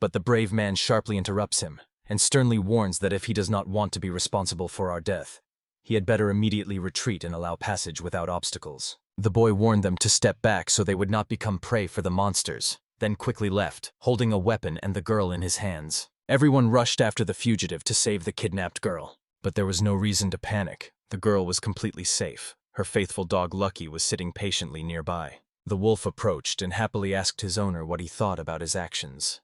but the brave man sharply interrupts him and sternly warns that if he does not want to be responsible for our death, he had better immediately retreat and allow passage without obstacles. The boy warned them to step back so they would not become prey for the monsters, then quickly left, holding a weapon and the girl in his hands. Everyone rushed after the fugitive to save the kidnapped girl, but there was no reason to panic. The girl was completely safe. Her faithful dog Lucky was sitting patiently nearby. The wolf approached and happily asked his owner what he thought about his actions.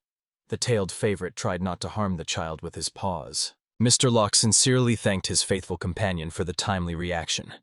The tailed favorite tried not to harm the child with his paws. Mr. Locke sincerely thanked his faithful companion for the timely reaction.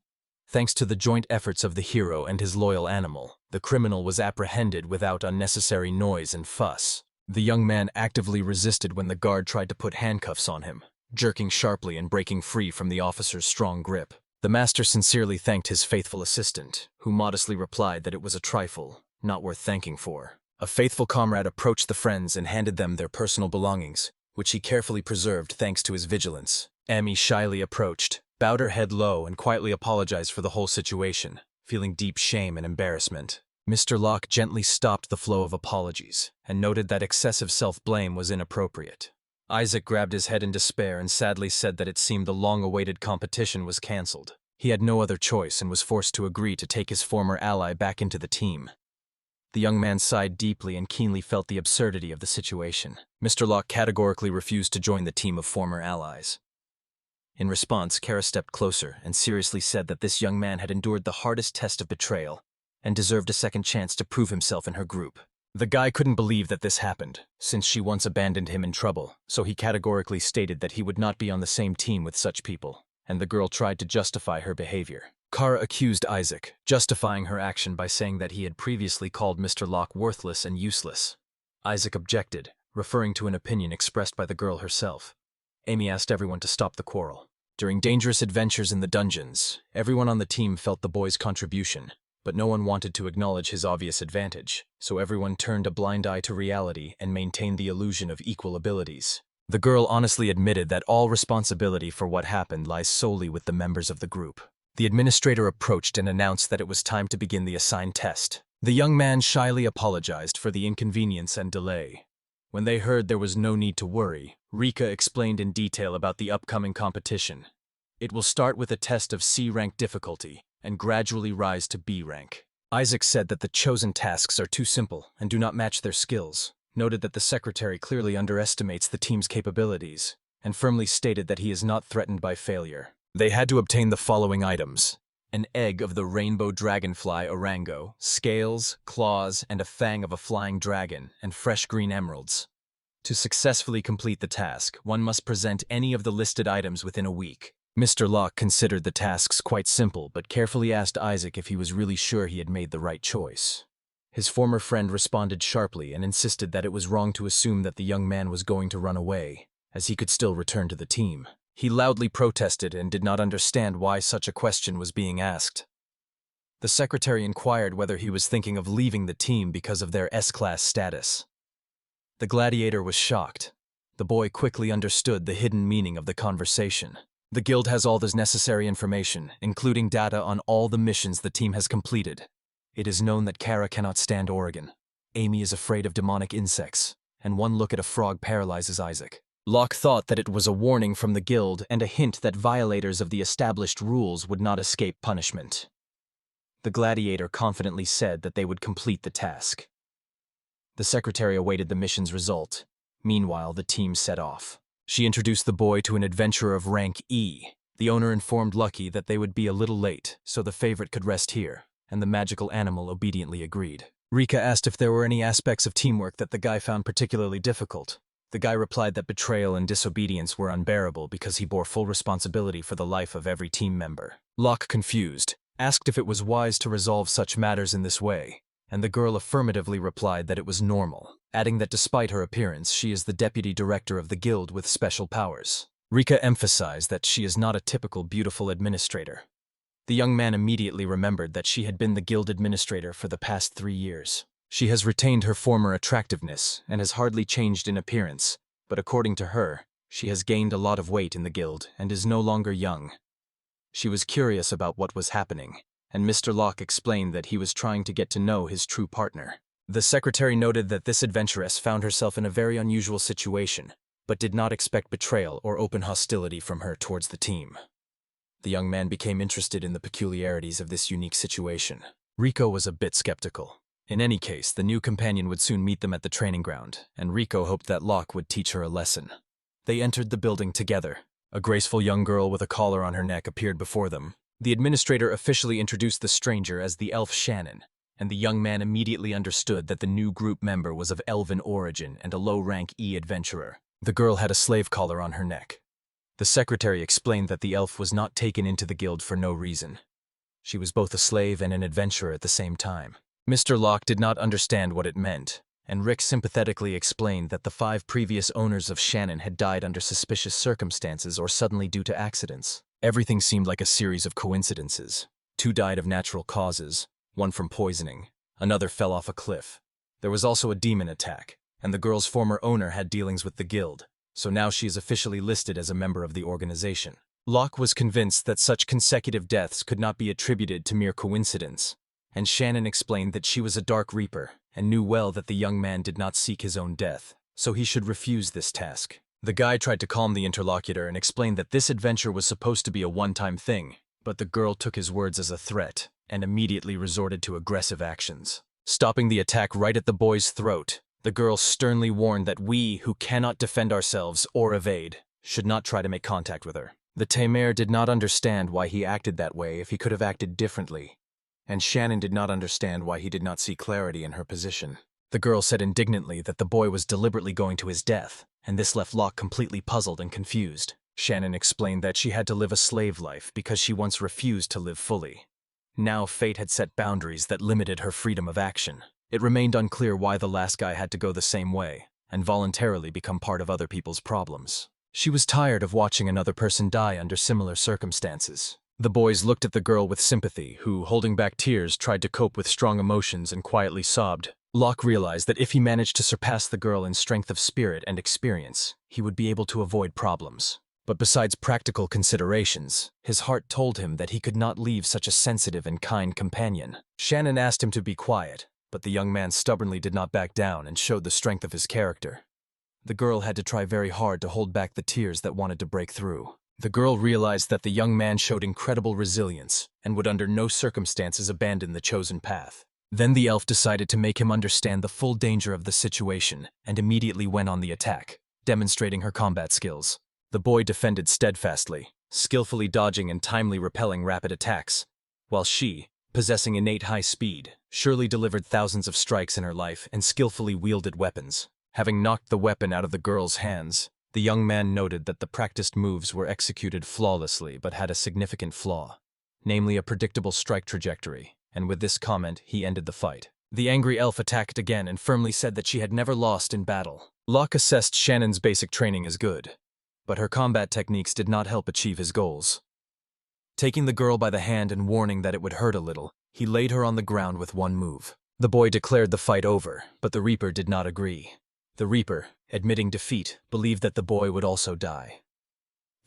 Thanks to the joint efforts of the hero and his loyal animal, the criminal was apprehended without unnecessary noise and fuss. The young man actively resisted when the guard tried to put handcuffs on him, jerking sharply and breaking free from the officer's strong grip. The master sincerely thanked his faithful assistant, who modestly replied that it was a trifle, not worth thanking for. A faithful comrade approached the friends and handed them their personal belongings, which he carefully preserved thanks to his vigilance. Amy shyly approached, bowed her head low, and quietly apologized for the whole situation, feeling deep shame and embarrassment. Mr. Locke gently stopped the flow of apologies and noted that excessive self-blame was inappropriate. Isaac grabbed his head in despair and sadly said that it seemed the long-awaited competition was cancelled. He had no other choice and was forced to agree to take his former ally back into the team. The young man sighed deeply and keenly felt the absurdity of the situation. Mr. Locke categorically refused to join the team of former allies. In response, Kara stepped closer and seriously said that this young man had endured the hardest test of betrayal and deserved a second chance to prove himself in her group. The guy couldn't believe that this happened, since she once abandoned him in trouble, so he categorically stated that he would not be on the same team with such people, and the girl tried to justify her behavior. Kara accused Isaac, justifying her action by saying that he had previously called Mr. Locke worthless and useless. Isaac objected, referring to an opinion expressed by the girl herself. Amy asked everyone to stop the quarrel. During dangerous adventures in the dungeons, everyone on the team felt the boy's contribution, but no one wanted to acknowledge his obvious advantage, so everyone turned a blind eye to reality and maintained the illusion of equal abilities. The girl honestly admitted that all responsibility for what happened lies solely with the members of the group. The administrator approached and announced that it was time to begin the assigned test. The young man shyly apologized for the inconvenience and delay. When they heard there was no need to worry, Rika explained in detail about the upcoming competition. It will start with a test of C rank difficulty and gradually rise to B rank. Isaac said that the chosen tasks are too simple and do not match their skills, noted that the secretary clearly underestimates the team's capabilities, and firmly stated that he is not threatened by failure. They had to obtain the following items: an egg of the rainbow dragonfly orango, scales, claws, and a fang of a flying dragon, and fresh green emeralds. To successfully complete the task, one must present any of the listed items within a week. Mr. Locke considered the tasks quite simple, but carefully asked Isaac if he was really sure he had made the right choice. His former friend responded sharply and insisted that it was wrong to assume that the young man was going to run away. as he could still return to the team. He loudly protested and did not understand why such a question was being asked. The secretary inquired whether he was thinking of leaving the team because of their S-class status. The gladiator was shocked. The boy quickly understood the hidden meaning of the conversation. The guild has all this necessary information, including data on all the missions the team has completed. It is known that Kara cannot stand Oregon. Amy is afraid of demonic insects, and one look at a frog paralyzes Isaac. Locke thought that it was a warning from the guild and a hint that violators of the established rules would not escape punishment. The gladiator confidently said that they would complete the task. The secretary awaited the mission's result. Meanwhile, the team set off. She introduced the boy to an adventurer of rank E. The owner informed Lucky that they would be a little late, so the favorite could rest here, and the magical animal obediently agreed. Rika asked if there were any aspects of teamwork that the guy found particularly difficult. The guy replied that betrayal and disobedience were unbearable because he bore full responsibility for the life of every team member. Locke, confused, asked if it was wise to resolve such matters in this way, and the girl affirmatively replied that it was normal, adding that despite her appearance, she is the deputy director of the guild with special powers. Rika emphasized that she is not a typical beautiful administrator. The young man immediately remembered that she had been the guild administrator for the past 3 years. She has retained her former attractiveness and has hardly changed in appearance, but according to her, she has gained a lot of weight in the guild and is no longer young. She was curious about what was happening, and Mr. Locke explained that he was trying to get to know his true partner. The secretary noted that this adventuress found herself in a very unusual situation, but did not expect betrayal or open hostility from her towards the team. The young man became interested in the peculiarities of this unique situation. Rico was a bit skeptical. In any case, the new companion would soon meet them at the training ground, and Rico hoped that Locke would teach her a lesson. They entered the building together. A graceful young girl with a collar on her neck appeared before them. The administrator officially introduced the stranger as the elf Shannon, and the young man immediately understood that the new group member was of elven origin and a low-rank E adventurer. The girl had a slave collar on her neck. The secretary explained that the elf was not taken into the guild for no reason. She was both a slave and an adventurer at the same time. Mr. Locke did not understand what it meant, and Rick sympathetically explained that the 5 previous owners of Shannon had died under suspicious circumstances or suddenly due to accidents. Everything seemed like a series of coincidences. 2 died of natural causes, 1 from poisoning, another fell off a cliff. There was also a demon attack, and the girl's former owner had dealings with the guild, so now she is officially listed as a member of the organization. Locke was convinced that such consecutive deaths could not be attributed to mere coincidence, and Shannon explained that she was a Dark Reaper and knew well that the young man did not seek his own death, so he should refuse this task. The guy tried to calm the interlocutor and explained that this adventure was supposed to be a one-time thing, but the girl took his words as a threat and immediately resorted to aggressive actions. Stopping the attack right at the boy's throat, the girl sternly warned that we, who cannot defend ourselves or evade, should not try to make contact with her. The Tamer did not understand why he acted that way if he could have acted differently, and Shannon did not understand why he did not see clarity in her position. The girl said indignantly that the boy was deliberately going to his death, and this left Locke completely puzzled and confused. Shannon explained that she had to live a slave life because she once refused to live fully. Now fate had set boundaries that limited her freedom of action. It remained unclear why the last guy had to go the same way and voluntarily become part of other people's problems. She was tired of watching another person die under similar circumstances. The boys looked at the girl with sympathy, who, holding back tears, tried to cope with strong emotions and quietly sobbed. Locke realized that if he managed to surpass the girl in strength of spirit and experience, he would be able to avoid problems. But besides practical considerations, his heart told him that he could not leave such a sensitive and kind companion. Shannon asked him to be quiet, but the young man stubbornly did not back down and showed the strength of his character. The girl had to try very hard to hold back the tears that wanted to break through. The girl realized that the young man showed incredible resilience and would under no circumstances abandon the chosen path. Then the elf decided to make him understand the full danger of the situation and immediately went on the attack, demonstrating her combat skills. The boy defended steadfastly, skillfully dodging and timely repelling rapid attacks, while she, possessing innate high speed, surely delivered thousands of strikes in her life and skillfully wielded weapons. Having knocked the weapon out of the girl's hands, the young man noted that the practiced moves were executed flawlessly but had a significant flaw, namely a predictable strike trajectory, and with this comment he ended the fight. The angry elf attacked again and firmly said that she had never lost in battle. Locke assessed Shannon's basic training as good, but her combat techniques did not help achieve his goals. Taking the girl by the hand and warning that it would hurt a little, he laid her on the ground with one move. The boy declared the fight over, but the Reaper did not agree. The Reaper, admitting defeat, believed that the boy would also die.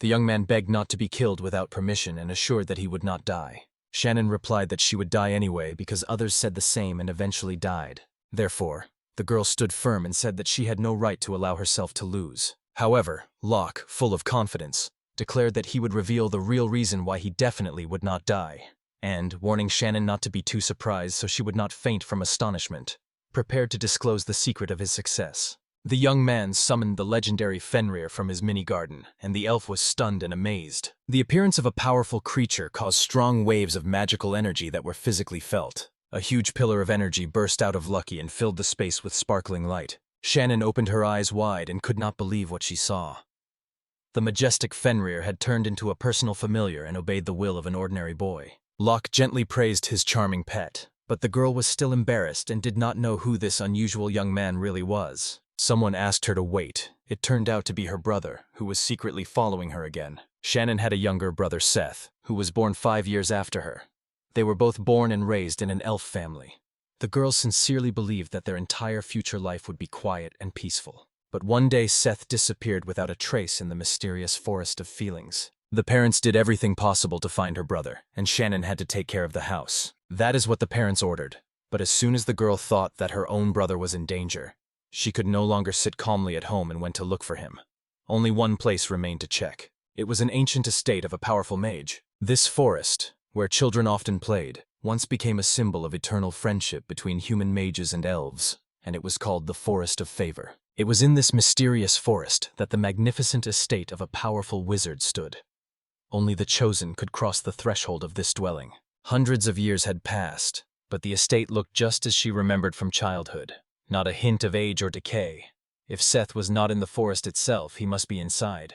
The young man begged not to be killed without permission and assured that he would not die. Shannon replied that she would die anyway because others said the same and eventually died. Therefore, the girl stood firm and said that she had no right to allow herself to lose. However, Locke, full of confidence, declared that he would reveal the real reason why he definitely would not die, and, warning Shannon not to be too surprised so she would not faint from astonishment, prepared to disclose the secret of his success. The young man summoned the legendary Fenrir from his mini-garden, and the elf was stunned and amazed. The appearance of a powerful creature caused strong waves of magical energy that were physically felt. A huge pillar of energy burst out of Lucky and filled the space with sparkling light. Shannon opened her eyes wide and could not believe what she saw. The majestic Fenrir had turned into a personal familiar and obeyed the will of an ordinary boy. Locke gently praised his charming pet, but the girl was still embarrassed and did not know who this unusual young man really was. Someone asked her to wait. It turned out to be her brother, who was secretly following her again. Shannon had a younger brother, Seth, who was born 5 years after her. They were both born and raised in an elf family. The girls sincerely believed that their entire future life would be quiet and peaceful. But one day Seth disappeared without a trace in the mysterious forest of feelings. The parents did everything possible to find her brother, and Shannon had to take care of the house. That is what the parents ordered. But as soon as the girl thought that her own brother was in danger, she could no longer sit calmly at home and went to look for him. Only one place remained to check. It was an ancient estate of a powerful mage. This forest, where children often played, once became a symbol of eternal friendship between human mages and elves, and it was called the Forest of Favor. It was in this mysterious forest that the magnificent estate of a powerful wizard stood. Only the chosen could cross the threshold of this dwelling. Hundreds of years had passed, but the estate looked just as she remembered from childhood. Not a hint of age or decay. If Seth was not in the forest itself, he must be inside.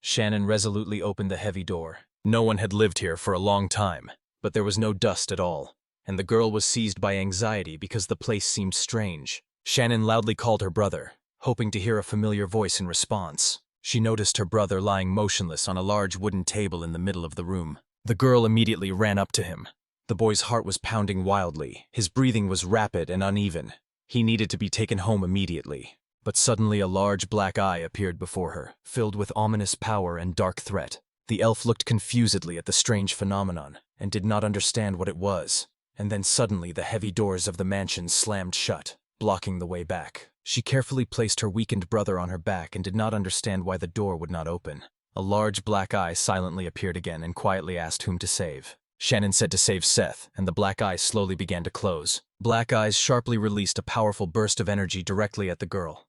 Shannon resolutely opened the heavy door. No one had lived here for a long time, but there was no dust at all, and the girl was seized by anxiety because the place seemed strange. Shannon loudly called her brother, hoping to hear a familiar voice in response. She noticed her brother lying motionless on a large wooden table in the middle of the room. The girl immediately ran up to him. The boy's heart was pounding wildly. His breathing was rapid and uneven. He needed to be taken home immediately. But suddenly a large black eye appeared before her, filled with ominous power and dark threat. The elf looked confusedly at the strange phenomenon and did not understand what it was. And then suddenly the heavy doors of the mansion slammed shut, blocking the way back. She carefully placed her weakened brother on her back and did not understand why the door would not open. A large black eye silently appeared again and quietly asked whom to save. Shannon said to save Seth, and the black eye slowly began to close. Black eyes sharply released a powerful burst of energy directly at the girl.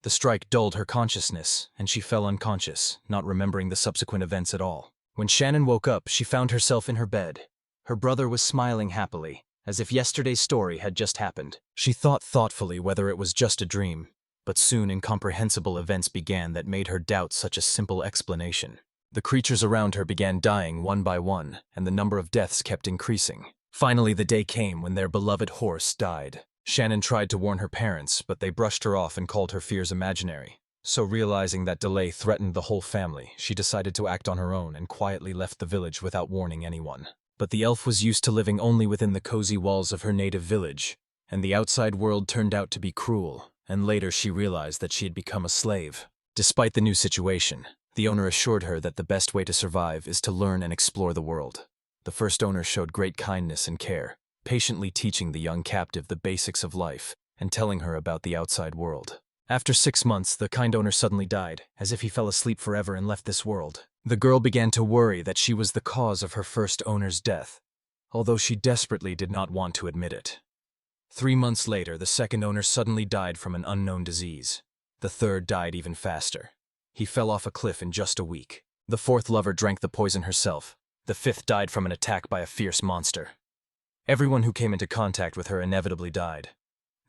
The strike dulled her consciousness, and she fell unconscious, not remembering the subsequent events at all. When Shannon woke up, she found herself in her bed. Her brother was smiling happily, as if yesterday's story had just happened. She thought thoughtfully whether it was just a dream, but soon incomprehensible events began that made her doubt such a simple explanation. The creatures around her began dying one by one, and the number of deaths kept increasing. Finally, the day came when their beloved horse died. Shannon tried to warn her parents, but they brushed her off and called her fears imaginary. So realizing that delay threatened the whole family, she decided to act on her own and quietly left the village without warning anyone. But the elf was used to living only within the cozy walls of her native village, and the outside world turned out to be cruel, and later she realized that she had become a slave. Despite the new situation, the owner assured her that the best way to survive is to learn and explore the world. The first owner showed great kindness and care, patiently teaching the young captive the basics of life and telling her about the outside world. After 6 months, the kind owner suddenly died, as if he fell asleep forever and left this world. The girl began to worry that she was the cause of her first owner's death, although she desperately did not want to admit it. 3 months later, the second owner suddenly died from an unknown disease. The third died even faster. He fell off a cliff in just a week. The fourth lover drank the poison herself. The fifth died from an attack by a fierce monster. Everyone who came into contact with her inevitably died.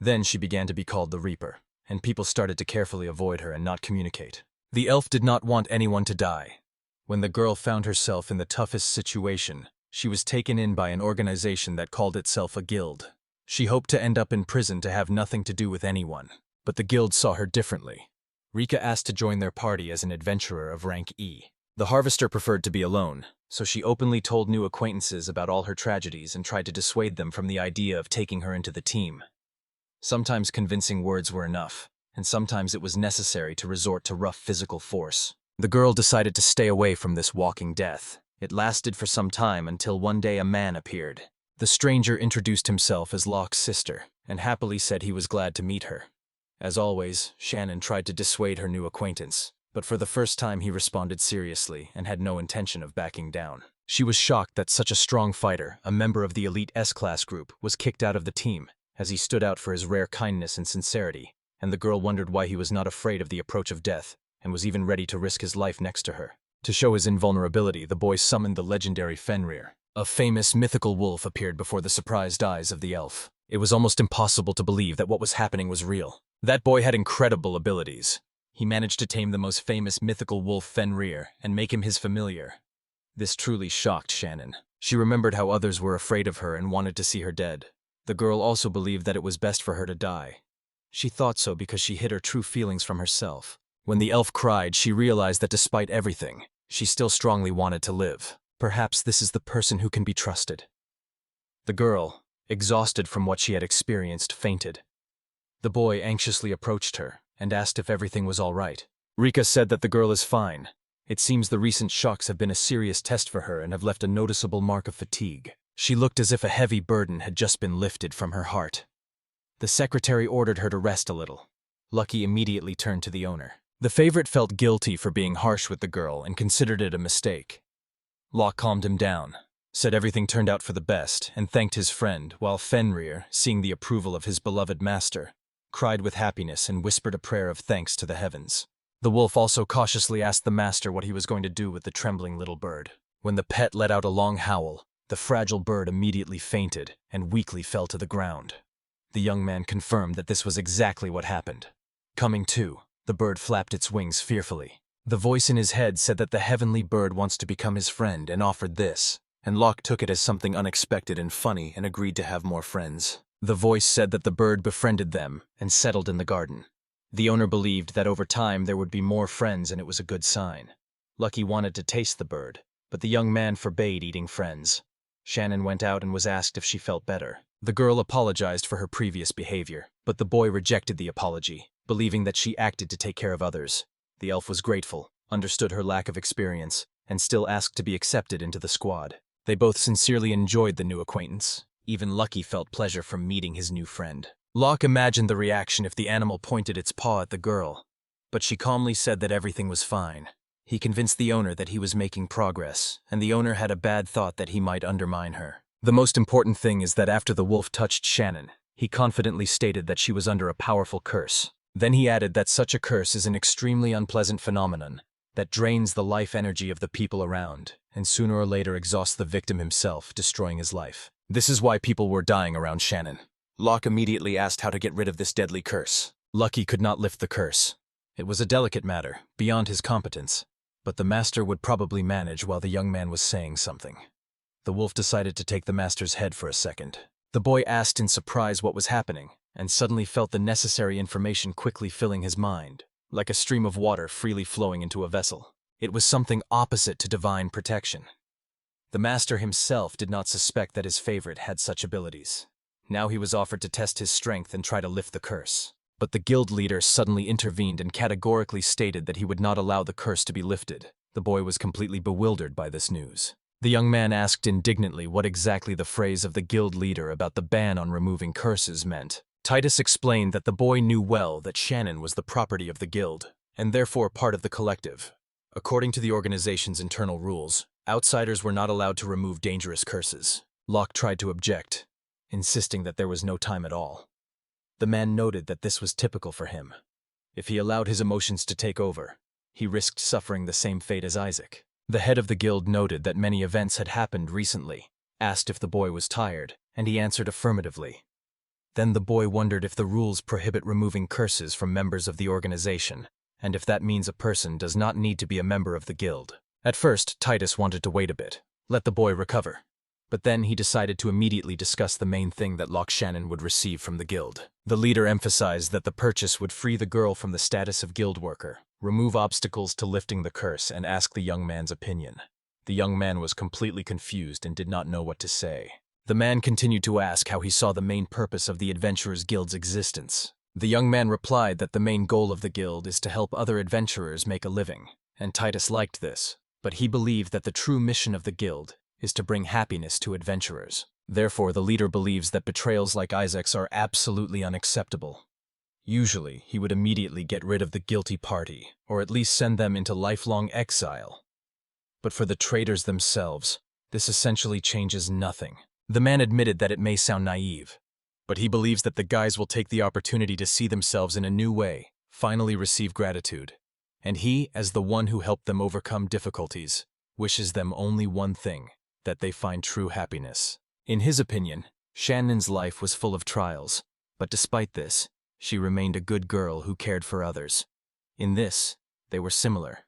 Then she began to be called the Reaper, and people started to carefully avoid her and not communicate. The elf did not want anyone to die. When the girl found herself in the toughest situation, she was taken in by an organization that called itself a guild. She hoped to end up in prison to have nothing to do with anyone, but the guild saw her differently. Rika asked to join their party as an adventurer of rank E. The harvester preferred to be alone, so she openly told new acquaintances about all her tragedies and tried to dissuade them from the idea of taking her into the team. Sometimes convincing words were enough, and sometimes it was necessary to resort to rough physical force. The girl decided to stay away from this walking death. It lasted for some time until one day a man appeared. The stranger introduced himself as Locke's sister, and happily said he was glad to meet her. As always, Shannon tried to dissuade her new acquaintance, but for the first time he responded seriously and had no intention of backing down. She was shocked that such a strong fighter, a member of the elite S-class group, was kicked out of the team, as he stood out for his rare kindness and sincerity, and the girl wondered why he was not afraid of the approach of death, and was even ready to risk his life next to her. To show his invulnerability, the boy summoned the legendary Fenrir. A famous mythical wolf appeared before the surprised eyes of the elf. It was almost impossible to believe that what was happening was real. That boy had incredible abilities. He managed to tame the most famous mythical wolf Fenrir and make him his familiar. This truly shocked Shannon. She remembered how others were afraid of her and wanted to see her dead. The girl also believed that it was best for her to die. She thought so because she hid her true feelings from herself. When the elf cried, she realized that despite everything, she still strongly wanted to live. Perhaps this is the person who can be trusted. The girl, exhausted from what she had experienced, fainted. The boy anxiously approached her and asked if everything was all right. Rika said that the girl is fine. It seems the recent shocks have been a serious test for her and have left a noticeable mark of fatigue. She looked as if a heavy burden had just been lifted from her heart. The secretary ordered her to rest a little. Lucky immediately turned to the owner. The favorite felt guilty for being harsh with the girl and considered it a mistake. Locke calmed him down, said everything turned out for the best, and thanked his friend, while Fenrir, seeing the approval of his beloved master, cried with happiness and whispered a prayer of thanks to the heavens. The wolf also cautiously asked the master what he was going to do with the trembling little bird. When the pet let out a long howl, the fragile bird immediately fainted and weakly fell to the ground. The young man confirmed that this was exactly what happened. Coming to, the bird flapped its wings fearfully. The voice in his head said that the heavenly bird wants to become his friend and offered this, and Locke took it as something unexpected and funny and agreed to have more friends. The voice said that the bird befriended them and settled in the garden. The owner believed that over time there would be more friends and it was a good sign. Lucky wanted to taste the bird, but the young man forbade eating friends. Shannon went out and was asked if she felt better. The girl apologized for her previous behavior, but the boy rejected the apology, believing that she acted to take care of others. The elf was grateful, understood her lack of experience, and still asked to be accepted into the squad. They both sincerely enjoyed the new acquaintance. Even Lucky felt pleasure from meeting his new friend. Locke imagined the reaction if the animal pointed its paw at the girl, but she calmly said that everything was fine. He convinced the owner that he was making progress, and the owner had a bad thought that he might undermine her. The most important thing is that after the wolf touched Shannon, he confidently stated that she was under a powerful curse. Then he added that such a curse is an extremely unpleasant phenomenon that drains the life energy of the people around, and sooner or later exhausts the victim himself, destroying his life. This is why people were dying around Shannon. Locke immediately asked how to get rid of this deadly curse. Lucky could not lift the curse. It was a delicate matter, beyond his competence, but the master would probably manage while the young man was saying something. The wolf decided to take the master's head for a second. The boy asked in surprise what was happening, and suddenly felt the necessary information quickly filling his mind, like a stream of water freely flowing into a vessel. It was something opposite to divine protection. The master himself did not suspect that his favorite had such abilities. Now he was offered to test his strength and try to lift the curse. But the guild leader suddenly intervened and categorically stated that he would not allow the curse to be lifted. The boy was completely bewildered by this news. The young man asked indignantly what exactly the phrase of the guild leader about the ban on removing curses meant. Titus explained that the boy knew well that Shannon was the property of the guild, and therefore part of the collective. According to the organization's internal rules, outsiders were not allowed to remove dangerous curses. Locke tried to object, insisting that there was no time at all. The man noted that this was typical for him. If he allowed his emotions to take over, he risked suffering the same fate as Isaac. The head of the guild noted that many events had happened recently, asked if the boy was tired, and he answered affirmatively. Then the boy wondered if the rules prohibit removing curses from members of the organization, and if that means a person does not need to be a member of the guild. At first, Titus wanted to wait a bit, let the boy recover. But then he decided to immediately discuss the main thing that Lok Shannon would receive from the guild. The leader emphasized that the purchase would free the girl from the status of guild worker, remove obstacles to lifting the curse, and ask the young man's opinion. The young man was completely confused and did not know what to say. The man continued to ask how he saw the main purpose of the Adventurers Guild's existence. The young man replied that the main goal of the guild is to help other adventurers make a living, and Titus liked this, but he believed that the true mission of the guild is to bring happiness to adventurers. Therefore, the leader believes that betrayals like Isaac's are absolutely unacceptable. Usually, he would immediately get rid of the guilty party, or at least send them into lifelong exile. But for the traitors themselves, this essentially changes nothing. The man admitted that it may sound naive, but he believes that the guys will take the opportunity to see themselves in a new way, finally receive gratitude. And he, as the one who helped them overcome difficulties, wishes them only one thing, that they find true happiness. In his opinion, Shannon's life was full of trials, but despite this, she remained a good girl who cared for others. In this, they were similar.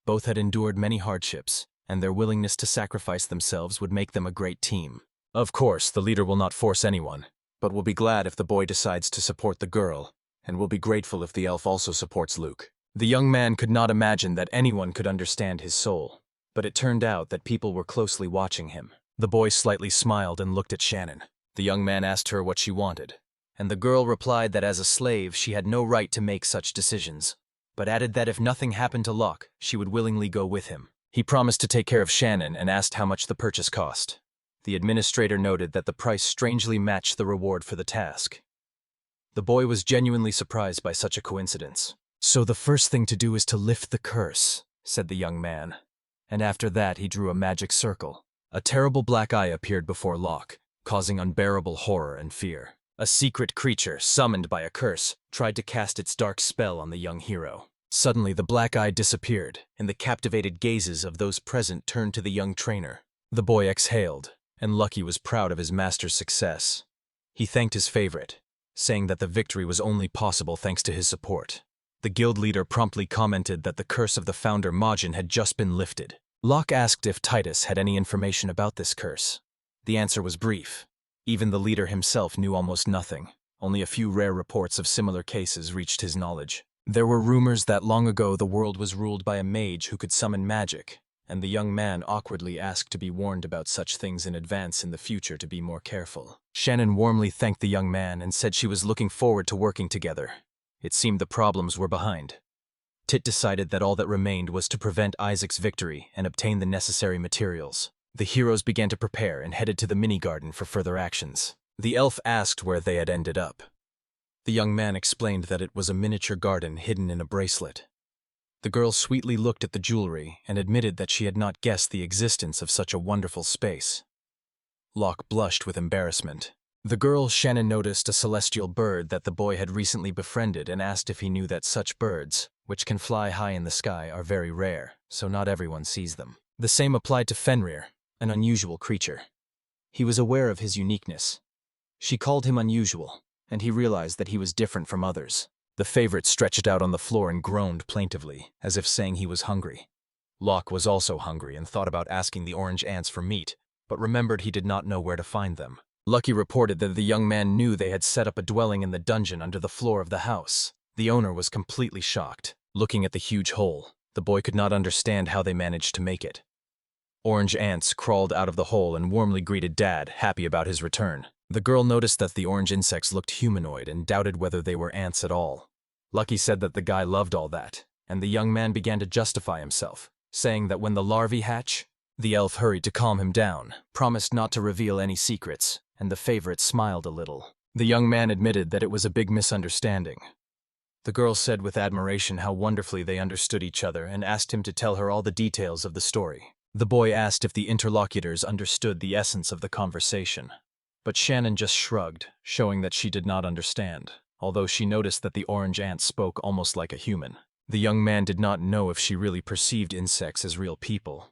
Both had endured many hardships, and their willingness to sacrifice themselves would make them a great team. Of course, the leader will not force anyone, but will be glad if the boy decides to support the girl, and will be grateful if the elf also supports Luke. The young man could not imagine that anyone could understand his soul, but it turned out that people were closely watching him. The boy slightly smiled and looked at Shannon. The young man asked her what she wanted, and the girl replied that as a slave she had no right to make such decisions, but added that if nothing happened to Locke, she would willingly go with him. He promised to take care of Shannon and asked how much the purchase cost. The administrator noted that the price strangely matched the reward for the task. The boy was genuinely surprised by such a coincidence. "So the first thing to do is to lift the curse," said the young man. And after that he drew a magic circle. A terrible black eye appeared before Locke, causing unbearable horror and fear. A secret creature, summoned by a curse, tried to cast its dark spell on the young hero. Suddenly the black eye disappeared, and the captivated gazes of those present turned to the young trainer. The boy exhaled, and Lucky was proud of his master's success. He thanked his favorite, saying that the victory was only possible thanks to his support. The guild leader promptly commented that the curse of the founder Majin had just been lifted. Locke asked if Titus had any information about this curse. The answer was brief. Even the leader himself knew almost nothing. Only a few rare reports of similar cases reached his knowledge. There were rumors that long ago the world was ruled by a mage who could summon magic, and the young man awkwardly asked to be warned about such things in advance in the future to be more careful. Shannon warmly thanked the young man and said she was looking forward to working together. It seemed the problems were behind. Tit decided that all that remained was to prevent Isaac's victory and obtain the necessary materials. The heroes began to prepare and headed to the mini-garden for further actions. The elf asked where they had ended up. The young man explained that it was a miniature garden hidden in a bracelet. The girl sweetly looked at the jewelry and admitted that she had not guessed the existence of such a wonderful space. Locke blushed with embarrassment. The girl Shannon noticed a celestial bird that the boy had recently befriended and asked if he knew that such birds, which can fly high in the sky, are very rare, so not everyone sees them. The same applied to Fenrir, an unusual creature. He was aware of his uniqueness. She called him unusual, and he realized that he was different from others. The favorite stretched out on the floor and groaned plaintively, as if saying he was hungry. Locke was also hungry and thought about asking the orange ants for meat, but remembered he did not know where to find them. Lucky reported that the young man knew they had set up a dwelling in the dungeon under the floor of the house. The owner was completely shocked. Looking at the huge hole, the boy could not understand how they managed to make it. Orange ants crawled out of the hole and warmly greeted Dad, happy about his return. The girl noticed that the orange insects looked humanoid and doubted whether they were ants at all. Lucky said that the guy loved all that, and the young man began to justify himself, saying that when the larvae hatch, the elf hurried to calm him down, promised not to reveal any secrets, and the favorite smiled a little. The young man admitted that it was a big misunderstanding. The girl said with admiration how wonderfully they understood each other and asked him to tell her all the details of the story. The boy asked if the interlocutors understood the essence of the conversation. But Shannon just shrugged, showing that she did not understand, although she noticed that the orange ant spoke almost like a human. The young man did not know if she really perceived insects as real people.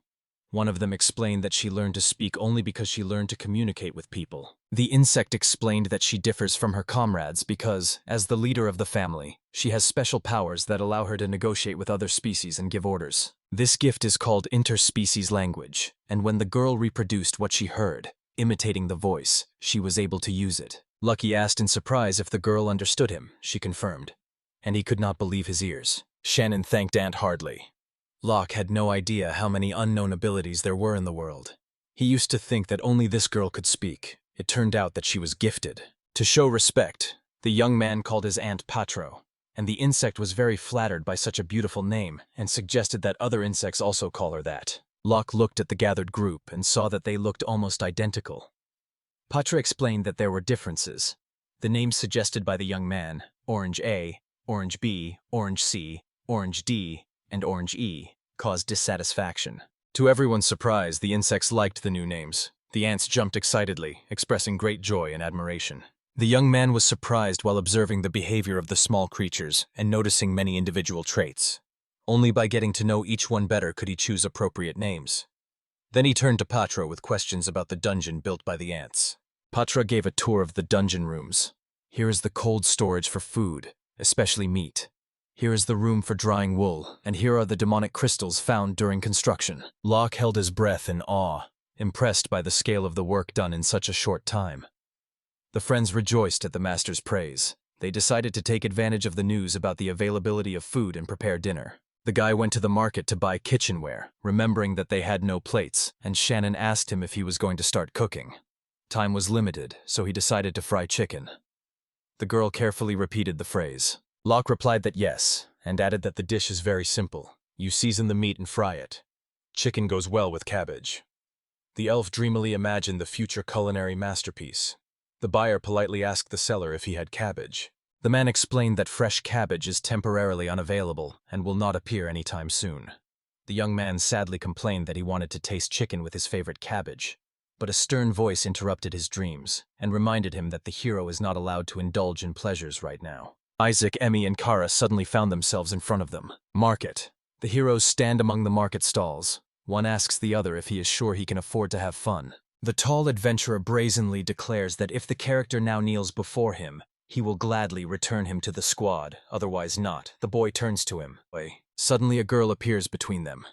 One of them explained that she learned to speak only because she learned to communicate with people. The insect explained that she differs from her comrades because, as the leader of the family, she has special powers that allow her to negotiate with other species and give orders. This gift is called interspecies language, and when the girl reproduced what she heard, Imitating the voice, she was able to use it. Lucky asked in surprise if the girl understood him. She confirmed. And he could not believe his ears. Shannon thanked Aunt heartily. Locke had no idea how many unknown abilities there were in the world. He used to think that only this girl could speak. It turned out that she was gifted. To show respect, the young man called his aunt Patro, and the insect was very flattered by such a beautiful name and suggested that other insects also call her that. Locke looked at the gathered group and saw that they looked almost identical. Patra explained that there were differences. The names suggested by the young man, Orange A, Orange B, Orange C, Orange D, and Orange E, caused dissatisfaction. To everyone's surprise, the insects liked the new names. The ants jumped excitedly, expressing great joy and admiration. The young man was surprised while observing the behavior of the small creatures and noticing many individual traits. Only by getting to know each one better could he choose appropriate names. Then he turned to Patra with questions about the dungeon built by the ants. Patra gave a tour of the dungeon rooms. Here is the cold storage for food, especially meat. Here is the room for drying wool, and here are the demonic crystals found during construction. Locke held his breath in awe, impressed by the scale of the work done in such a short time. The friends rejoiced at the master's praise. They decided to take advantage of the news about the availability of food and prepare dinner. The guy went to the market to buy kitchenware, remembering that they had no plates, and Shannon asked him if he was going to start cooking. Time was limited, so he decided to fry chicken. The girl carefully repeated the phrase. Locke replied that yes, and added that the dish is very simple. You season the meat and fry it. Chicken goes well with cabbage. The elf dreamily imagined the future culinary masterpiece. The buyer politely asked the seller if he had cabbage. The man explained that fresh cabbage is temporarily unavailable and will not appear anytime soon. The young man sadly complained that he wanted to taste chicken with his favorite cabbage. But a stern voice interrupted his dreams and reminded him that the hero is not allowed to indulge in pleasures right now. Isaac, Emmy, and Kara suddenly found themselves in front of them. Market. The heroes stand among the market stalls. One asks the other if he is sure he can afford to have fun. The tall adventurer brazenly declares that if the character now kneels before him, he will gladly return him to the squad, otherwise not. The boy turns to him. Suddenly a girl appears between them.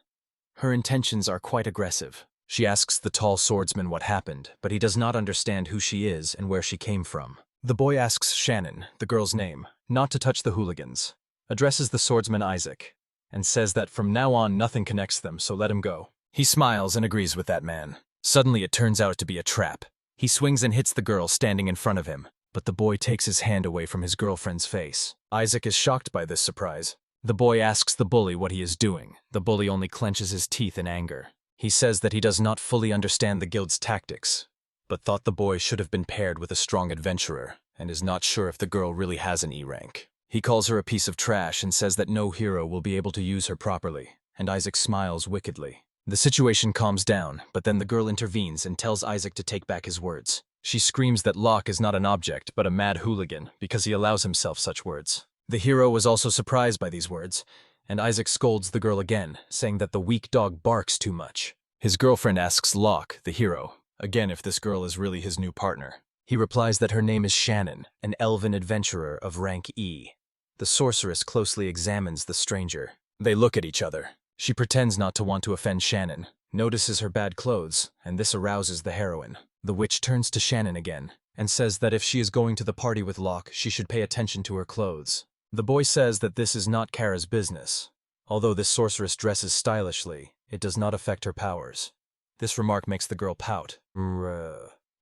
Her intentions are quite aggressive. She asks the tall swordsman what happened, but he does not understand who she is and where she came from. The boy asks Shannon, the girl's name, not to touch the hooligans, addresses the swordsman Isaac, and says that from now on nothing connects them, so let him go. He smiles and agrees with that man. Suddenly it turns out to be a trap. He swings and hits the girl standing in front of him, but the boy takes his hand away from his girlfriend's face. Isaac is shocked by this surprise. The boy asks the bully what he is doing. The bully only clenches his teeth in anger. He says that he does not fully understand the guild's tactics, but thought the boy should have been paired with a strong adventurer, and is not sure if the girl really has an E rank. He calls her a piece of trash and says that no hero will be able to use her properly, and Isaac smiles wickedly. The situation calms down, but then the girl intervenes and tells Isaac to take back his words. She screams that Locke is not an object, but a mad hooligan, because he allows himself such words. The hero was also surprised by these words, and Isaac scolds the girl again, saying that the weak dog barks too much. His girlfriend asks Locke, the hero, again if this girl is really his new partner. He replies that her name is Shannon, an elven adventurer of rank E. The sorceress closely examines the stranger. They look at each other. She pretends not to want to offend Shannon, notices her bad clothes, and this arouses the heroine. The witch turns to Shannon again, and says that if she is going to the party with Locke, she should pay attention to her clothes. The boy says that this is not Kara's business. Although this sorceress dresses stylishly, it does not affect her powers. This remark makes the girl pout.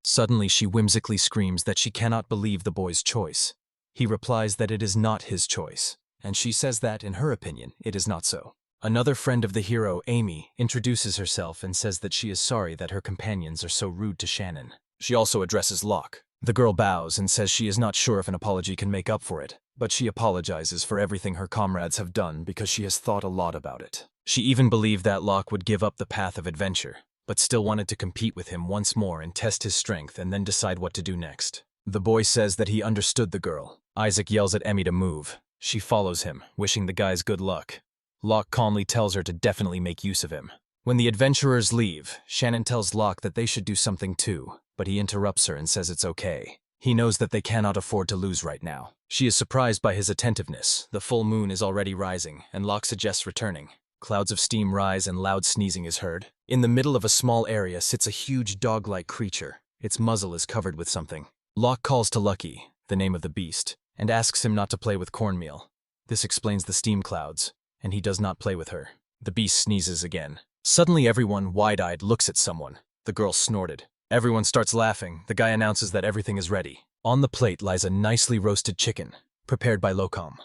Suddenly she whimsically screams that she cannot believe the boy's choice. He replies that it is not his choice, and she says that, in her opinion, it is not so. Another friend of the hero, Amy, introduces herself and says that she is sorry that her companions are so rude to Shannon. She also addresses Locke. The girl bows and says she is not sure if an apology can make up for it, but she apologizes for everything her comrades have done because she has thought a lot about it. She even believed that Locke would give up the path of adventure, but still wanted to compete with him once more and test his strength and then decide what to do next. The boy says that he understood the girl. Isaac yells at Emmy to move. She follows him, wishing the guys good luck. Locke calmly tells her to definitely make use of him. When the adventurers leave, Shannon tells Locke that they should do something too, but he interrupts her and says it's okay. He knows that they cannot afford to lose right now. She is surprised by his attentiveness. The full moon is already rising, and Locke suggests returning. Clouds of steam rise and loud sneezing is heard. In the middle of a small area sits a huge dog-like creature. Its muzzle is covered with something. Locke calls to Lucky, the name of the beast, and asks him not to play with cornmeal. This explains the steam clouds, and he does not play with her. The beast sneezes again. Suddenly everyone, wide-eyed, looks at someone. The girl snorted. Everyone starts laughing. The guy announces that everything is ready. On the plate lies a nicely roasted chicken, prepared by Locom.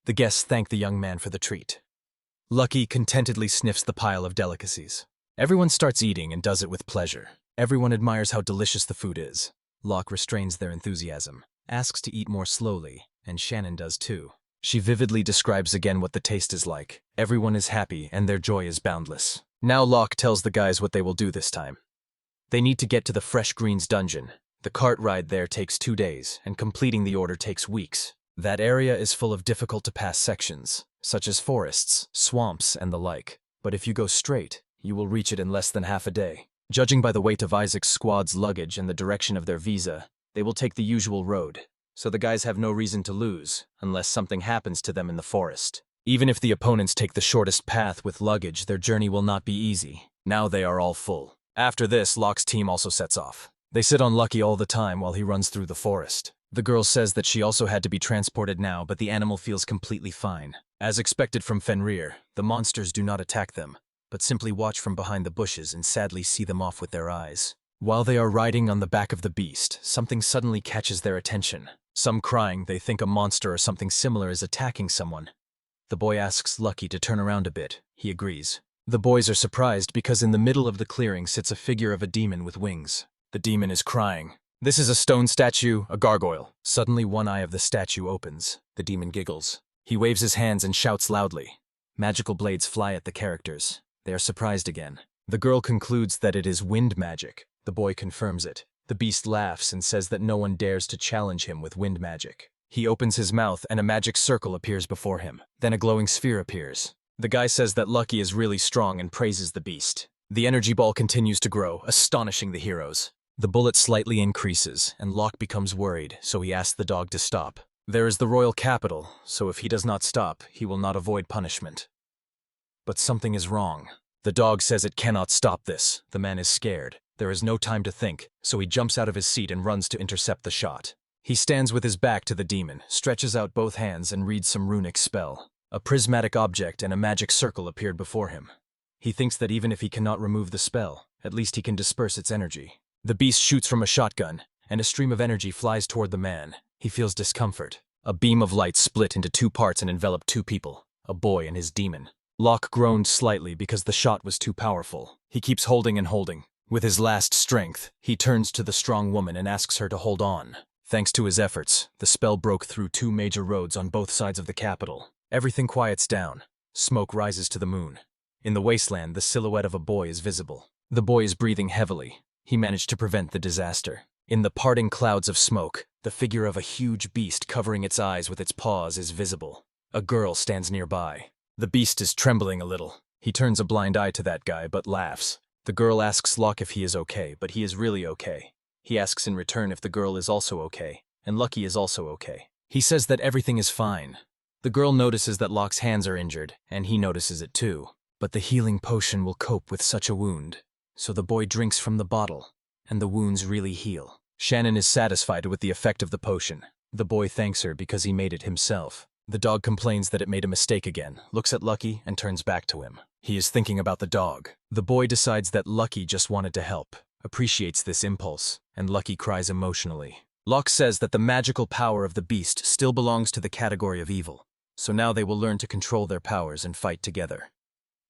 The guests thank the young man for the treat. Lucky contentedly sniffs the pile of delicacies. Everyone starts eating and does it with pleasure. Everyone admires how delicious the food is. Locke restrains their enthusiasm, asks to eat more slowly, and Shannon does too. She vividly describes again what the taste is like. Everyone is happy and their joy is boundless. Now Locke tells the guys what they will do this time. They need to get to the Fresh Greens dungeon. The cart ride there takes 2 days, and completing the order takes weeks. That area is full of difficult-to-pass sections, such as forests, swamps, and the like. But if you go straight, you will reach it in less than half a day. Judging by the weight of Isaac's squad's luggage and the direction of their visa, they will take the usual road. So the guys have no reason to lose, unless something happens to them in the forest. Even if the opponents take the shortest path with luggage, their journey will not be easy. Now they are all full. After this, Locke's team also sets off. They sit on Lucky all the time while he runs through the forest. The girl says that she also had to be transported now, but the animal feels completely fine. As expected from Fenrir, the monsters do not attack them, but simply watch from behind the bushes and sadly see them off with their eyes. While they are riding on the back of the beast, something suddenly catches their attention. Some crying, they think a monster or something similar is attacking someone. The boy asks Lucky to turn around a bit. He agrees. The boys are surprised because in the middle of the clearing sits a figure of a demon with wings. The demon is crying. This is a stone statue, a gargoyle. Suddenly one eye of the statue opens. The demon giggles. He waves his hands and shouts loudly. Magical blades fly at the characters. They are surprised again. The girl concludes that it is wind magic. The boy confirms it. The beast laughs and says that no one dares to challenge him with wind magic. He opens his mouth and a magic circle appears before him. Then a glowing sphere appears. The guy says that Lucky is really strong and praises the beast. The energy ball continues to grow, astonishing the heroes. The bullet slightly increases, and Locke becomes worried, so he asks the dog to stop. There is the royal capital, so if he does not stop, he will not avoid punishment. But something is wrong. The dog says it cannot stop this. The man is scared. There is no time to think, so he jumps out of his seat and runs to intercept the shot. He stands with his back to the demon, stretches out both hands and reads some runic spell. A prismatic object and a magic circle appeared before him. He thinks that even if he cannot remove the spell, at least he can disperse its energy. The beast shoots from a shotgun, and a stream of energy flies toward the man. He feels discomfort. A beam of light split into 2 parts and enveloped 2 people, a boy and his demon. Locke groaned slightly because the shot was too powerful. He keeps holding and holding. With his last strength, he turns to the strong woman and asks her to hold on. Thanks to his efforts, the spell broke through 2 major roads on both sides of the capital. Everything quiets down. Smoke rises to the moon. In the wasteland, the silhouette of a boy is visible. The boy is breathing heavily. He managed to prevent the disaster. In the parting clouds of smoke, the figure of a huge beast covering its eyes with its paws is visible. A girl stands nearby. The beast is trembling a little. He turns a blind eye to that guy, but laughs. The girl asks Locke if he is okay, but he is really okay. He asks in return if the girl is also okay, and Lucky is also okay. He says that everything is fine. The girl notices that Locke's hands are injured, and he notices it too. But the healing potion will cope with such a wound. So the boy drinks from the bottle, and the wounds really heal. Shannon is satisfied with the effect of the potion. The boy thanks her because he made it himself. The dog complains that it made a mistake again, looks at Lucky, and turns back to him. He is thinking about the dog. The boy decides that Lucky just wanted to help, appreciates this impulse, and Lucky cries emotionally. Locke says that the magical power of the beast still belongs to the category of evil, so now they will learn to control their powers and fight together.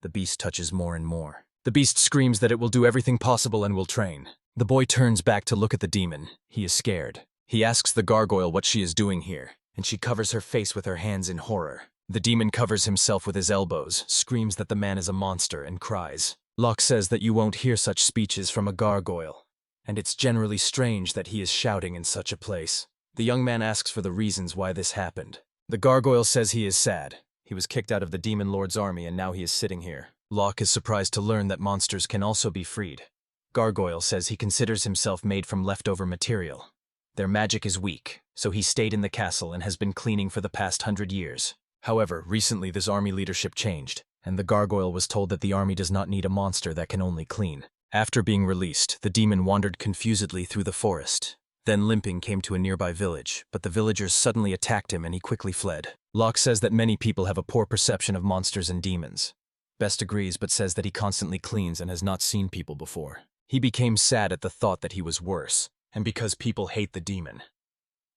The beast touches more and more. The beast screams that it will do everything possible and will train. The boy turns back to look at the demon. He is scared. He asks the gargoyle what she is doing here, and she covers her face with her hands in horror. The demon covers himself with his elbows, screams that the man is a monster, and cries. Locke says that you won't hear such speeches from a gargoyle, and it's generally strange that he is shouting in such a place. The young man asks for the reasons why this happened. The gargoyle says he is sad. He was kicked out of the demon lord's army and now he is sitting here. Locke is surprised to learn that monsters can also be freed. Gargoyle says he considers himself made from leftover material. Their magic is weak, so he stayed in the castle and has been cleaning for the past 100 years. However, recently this army leadership changed, and the gargoyle was told that the army does not need a monster that can only clean. After being released, the demon wandered confusedly through the forest. Then limping came to a nearby village, but the villagers suddenly attacked him and he quickly fled. Locke says that many people have a poor perception of monsters and demons. Best agrees but says that he constantly cleans and has not seen people before. He became sad at the thought that he was worse, and because people hate the demon.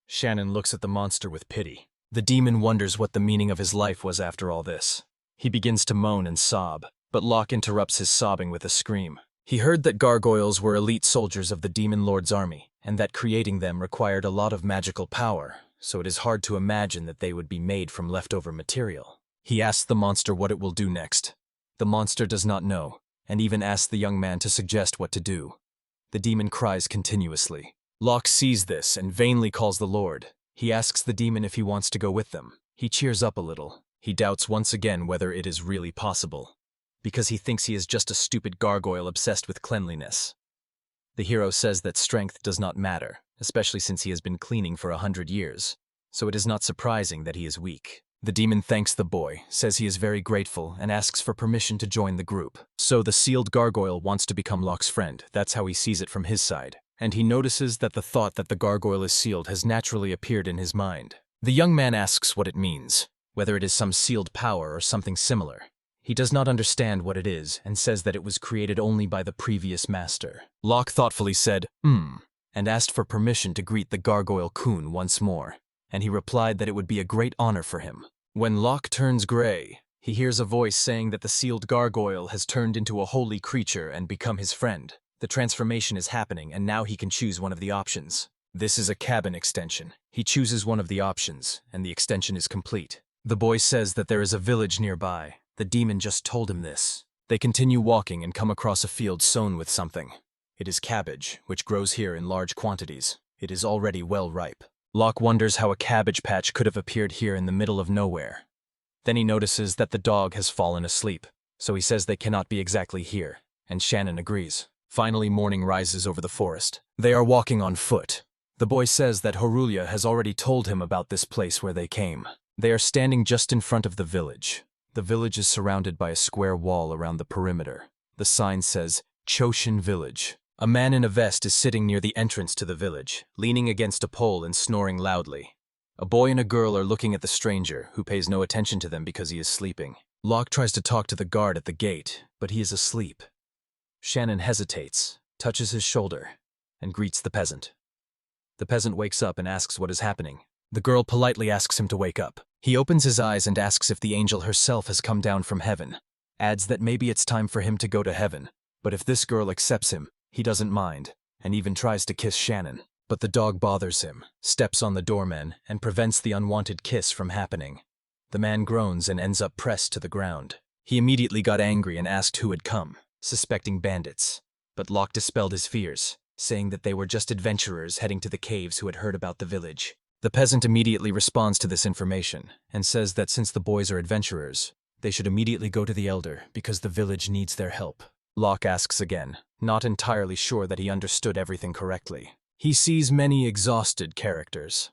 Shannon looks at the monster with pity. The demon wonders what the meaning of his life was after all this. He begins to moan and sob, but Locke interrupts his sobbing with a scream. He heard that gargoyles were elite soldiers of the Demon Lord's army, and that creating them required a lot of magical power, so it is hard to imagine that they would be made from leftover material. He asks the monster what it will do next. The monster does not know, and even asks the young man to suggest what to do. The demon cries continuously. Locke sees this and vainly calls the Lord. He asks the demon if he wants to go with them. He cheers up a little. He doubts once again whether it is really possible, because he thinks he is just a stupid gargoyle obsessed with cleanliness. The hero says that strength does not matter, especially since he has been cleaning for 100 years, so it is not surprising that he is weak. The demon thanks the boy, says he is very grateful, and asks for permission to join the group. So the sealed gargoyle wants to become Locke's friend. That's how he sees it from his side. And he notices that the thought that the gargoyle is sealed has naturally appeared in his mind. The young man asks what it means, whether it is some sealed power or something similar. He does not understand what it is and says that it was created only by the previous master. Locke thoughtfully said, and asked for permission to greet the gargoyle-kun once more, and he replied that it would be a great honor for him. When Locke turns gray, he hears a voice saying that the sealed gargoyle has turned into a holy creature and become his friend. The transformation is happening, and now he can choose one of the options. This is a cabin extension. He chooses one of the options, and the extension is complete. The boy says that there is a village nearby. The demon just told him this. They continue walking and come across a field sown with something. It is cabbage, which grows here in large quantities. It is already well ripe. Locke wonders how a cabbage patch could have appeared here in the middle of nowhere. Then he notices that the dog has fallen asleep, so he says they cannot be exactly here, and Shannon agrees. Finally, morning rises over the forest. They are walking on foot. The boy says that Horulia has already told him about this place where they came. They are standing just in front of the village. The village is surrounded by a square wall around the perimeter. The sign says, Choshin Village. A man in a vest is sitting near the entrance to the village, leaning against a pole and snoring loudly. A boy and a girl are looking at the stranger, who pays no attention to them because he is sleeping. Locke tries to talk to the guard at the gate, but he is asleep. Shannon hesitates, touches his shoulder, and greets the peasant. The peasant wakes up and asks what is happening. The girl politely asks him to wake up. He opens his eyes and asks if the angel herself has come down from heaven, adds that maybe it's time for him to go to heaven, but if this girl accepts him, he doesn't mind, and even tries to kiss Shannon. But the dog bothers him, steps on the doorman, and prevents the unwanted kiss from happening. The man groans and ends up pressed to the ground. He immediately got angry and asked who had come, suspecting bandits. But Locke dispelled his fears, saying that they were just adventurers heading to the caves who had heard about the village. The peasant immediately responds to this information, and says that since the boys are adventurers, they should immediately go to the elder because the village needs their help. Locke asks again, not entirely sure that he understood everything correctly. He sees many exhausted characters.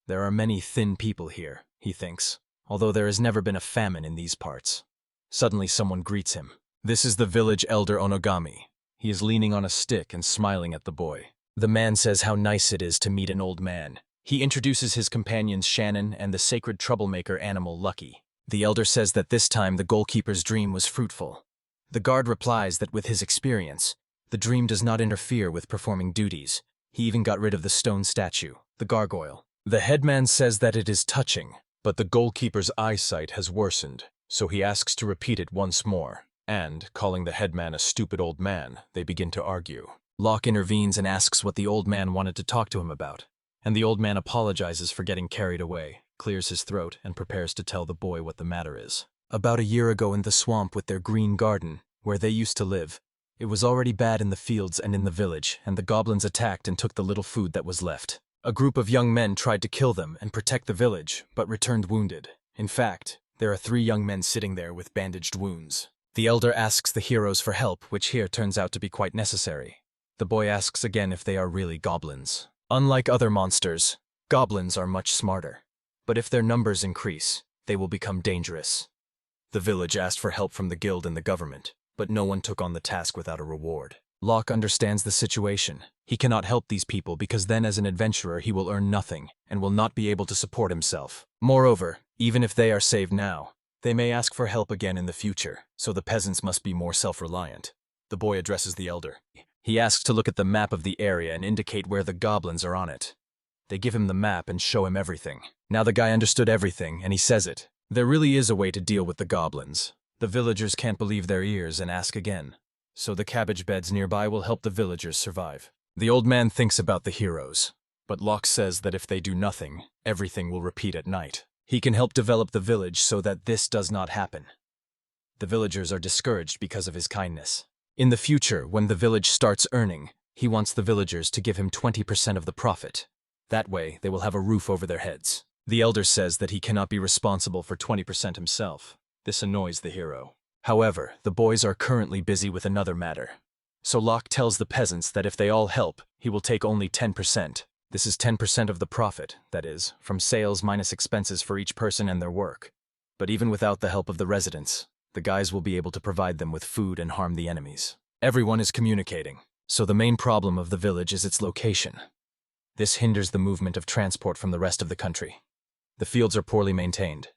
There are many thin people here, he thinks, although there has never been a famine in these parts. Suddenly someone greets him. This is the village elder Onogami. He is leaning on a stick and smiling at the boy. The man says how nice it is to meet an old man. He introduces his companions Shannon and the sacred troublemaker animal Lucky. The elder says that this time the goalkeeper's dream was fruitful. The guard replies that with his experience, the dream does not interfere with performing duties. He even got rid of the stone statue, the gargoyle. The headman says that it is touching, but the goalkeeper's eyesight has worsened, so he asks to repeat it once more. And, calling the headman a stupid old man, they begin to argue. Locke intervenes and asks what the old man wanted to talk to him about. And the old man apologizes for getting carried away, clears his throat, and prepares to tell the boy what the matter is. About a year ago in the swamp with their green garden, where they used to live, it was already bad in the fields and in the village, and the goblins attacked and took the little food that was left. A group of young men tried to kill them and protect the village, but returned wounded. In fact, there are 3 young men sitting there with bandaged wounds. The elder asks the heroes for help, which here turns out to be quite necessary. The boy asks again if they are really goblins. Unlike other monsters, goblins are much smarter. But if their numbers increase, they will become dangerous. The village asked for help from the guild and the government, but no one took on the task without a reward. Locke understands the situation. He cannot help these people because then as an adventurer he will earn nothing and will not be able to support himself. Moreover, even if they are saved now, they may ask for help again in the future, so the peasants must be more self-reliant. The boy addresses the elder. He asks to look at the map of the area and indicate where the goblins are on it. They give him the map and show him everything. Now the guy understood everything, and he says it. There really is a way to deal with the goblins. The villagers can't believe their ears and ask again. So the cabbage beds nearby will help the villagers survive. The old man thinks about the heroes, but Locke says that if they do nothing, everything will repeat at night. He can help develop the village so that this does not happen. The villagers are discouraged because of his kindness. In the future, when the village starts earning, he wants the villagers to give him 20% of the profit. That way, they will have a roof over their heads. The elder says that he cannot be responsible for 20% himself. This annoys the hero. However, the boys are currently busy with another matter. So Locke tells the peasants that if they all help, he will take only 10%. This is 10% of the profit, that is, from sales minus expenses for each person and their work. But even without the help of the residents, the guys will be able to provide them with food and harm the enemies. Everyone is communicating, so the main problem of the village is its location. This hinders the movement of transport from the rest of the country. The fields are poorly maintained.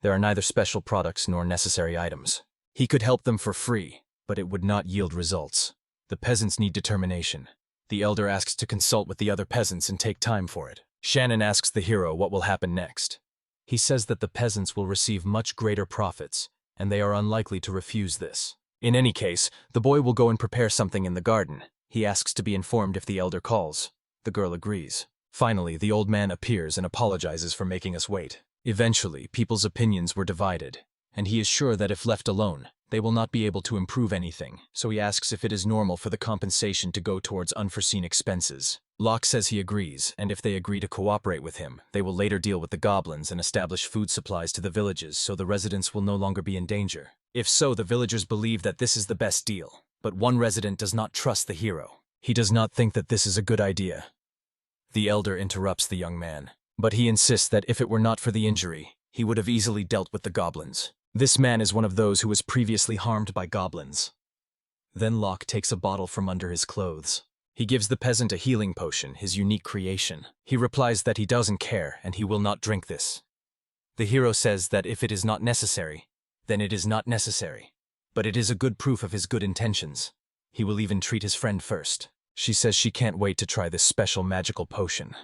There are neither special products nor necessary items. He could help them for free, but it would not yield results. The peasants need determination. The elder asks to consult with the other peasants and take time for it. Shannon asks the hero what will happen next. He says that the peasants will receive much greater profits, and they are unlikely to refuse this. In any case, the boy will go and prepare something in the garden. He asks to be informed if the elder calls. The girl agrees. Finally, the old man appears and apologizes for making us wait. Eventually, people's opinions were divided, and he is sure that if left alone, they will not be able to improve anything, so he asks if it is normal for the compensation to go towards unforeseen expenses. Locke says he agrees, and if they agree to cooperate with him, they will later deal with the goblins and establish food supplies to the villages so the residents will no longer be in danger. If so, the villagers believe that this is the best deal. But one resident does not trust the hero. He does not think that this is a good idea. The elder interrupts the young man, but he insists that if it were not for the injury, he would have easily dealt with the goblins. This man is one of those who was previously harmed by goblins. Then Locke takes a bottle from under his clothes. He gives the peasant a healing potion, his unique creation. He replies that he doesn't care and he will not drink this. The hero says that if it is not necessary, then it is not necessary. But it is a good proof of his good intentions. He will even treat his friend first. She says she can't wait to try this special magical potion.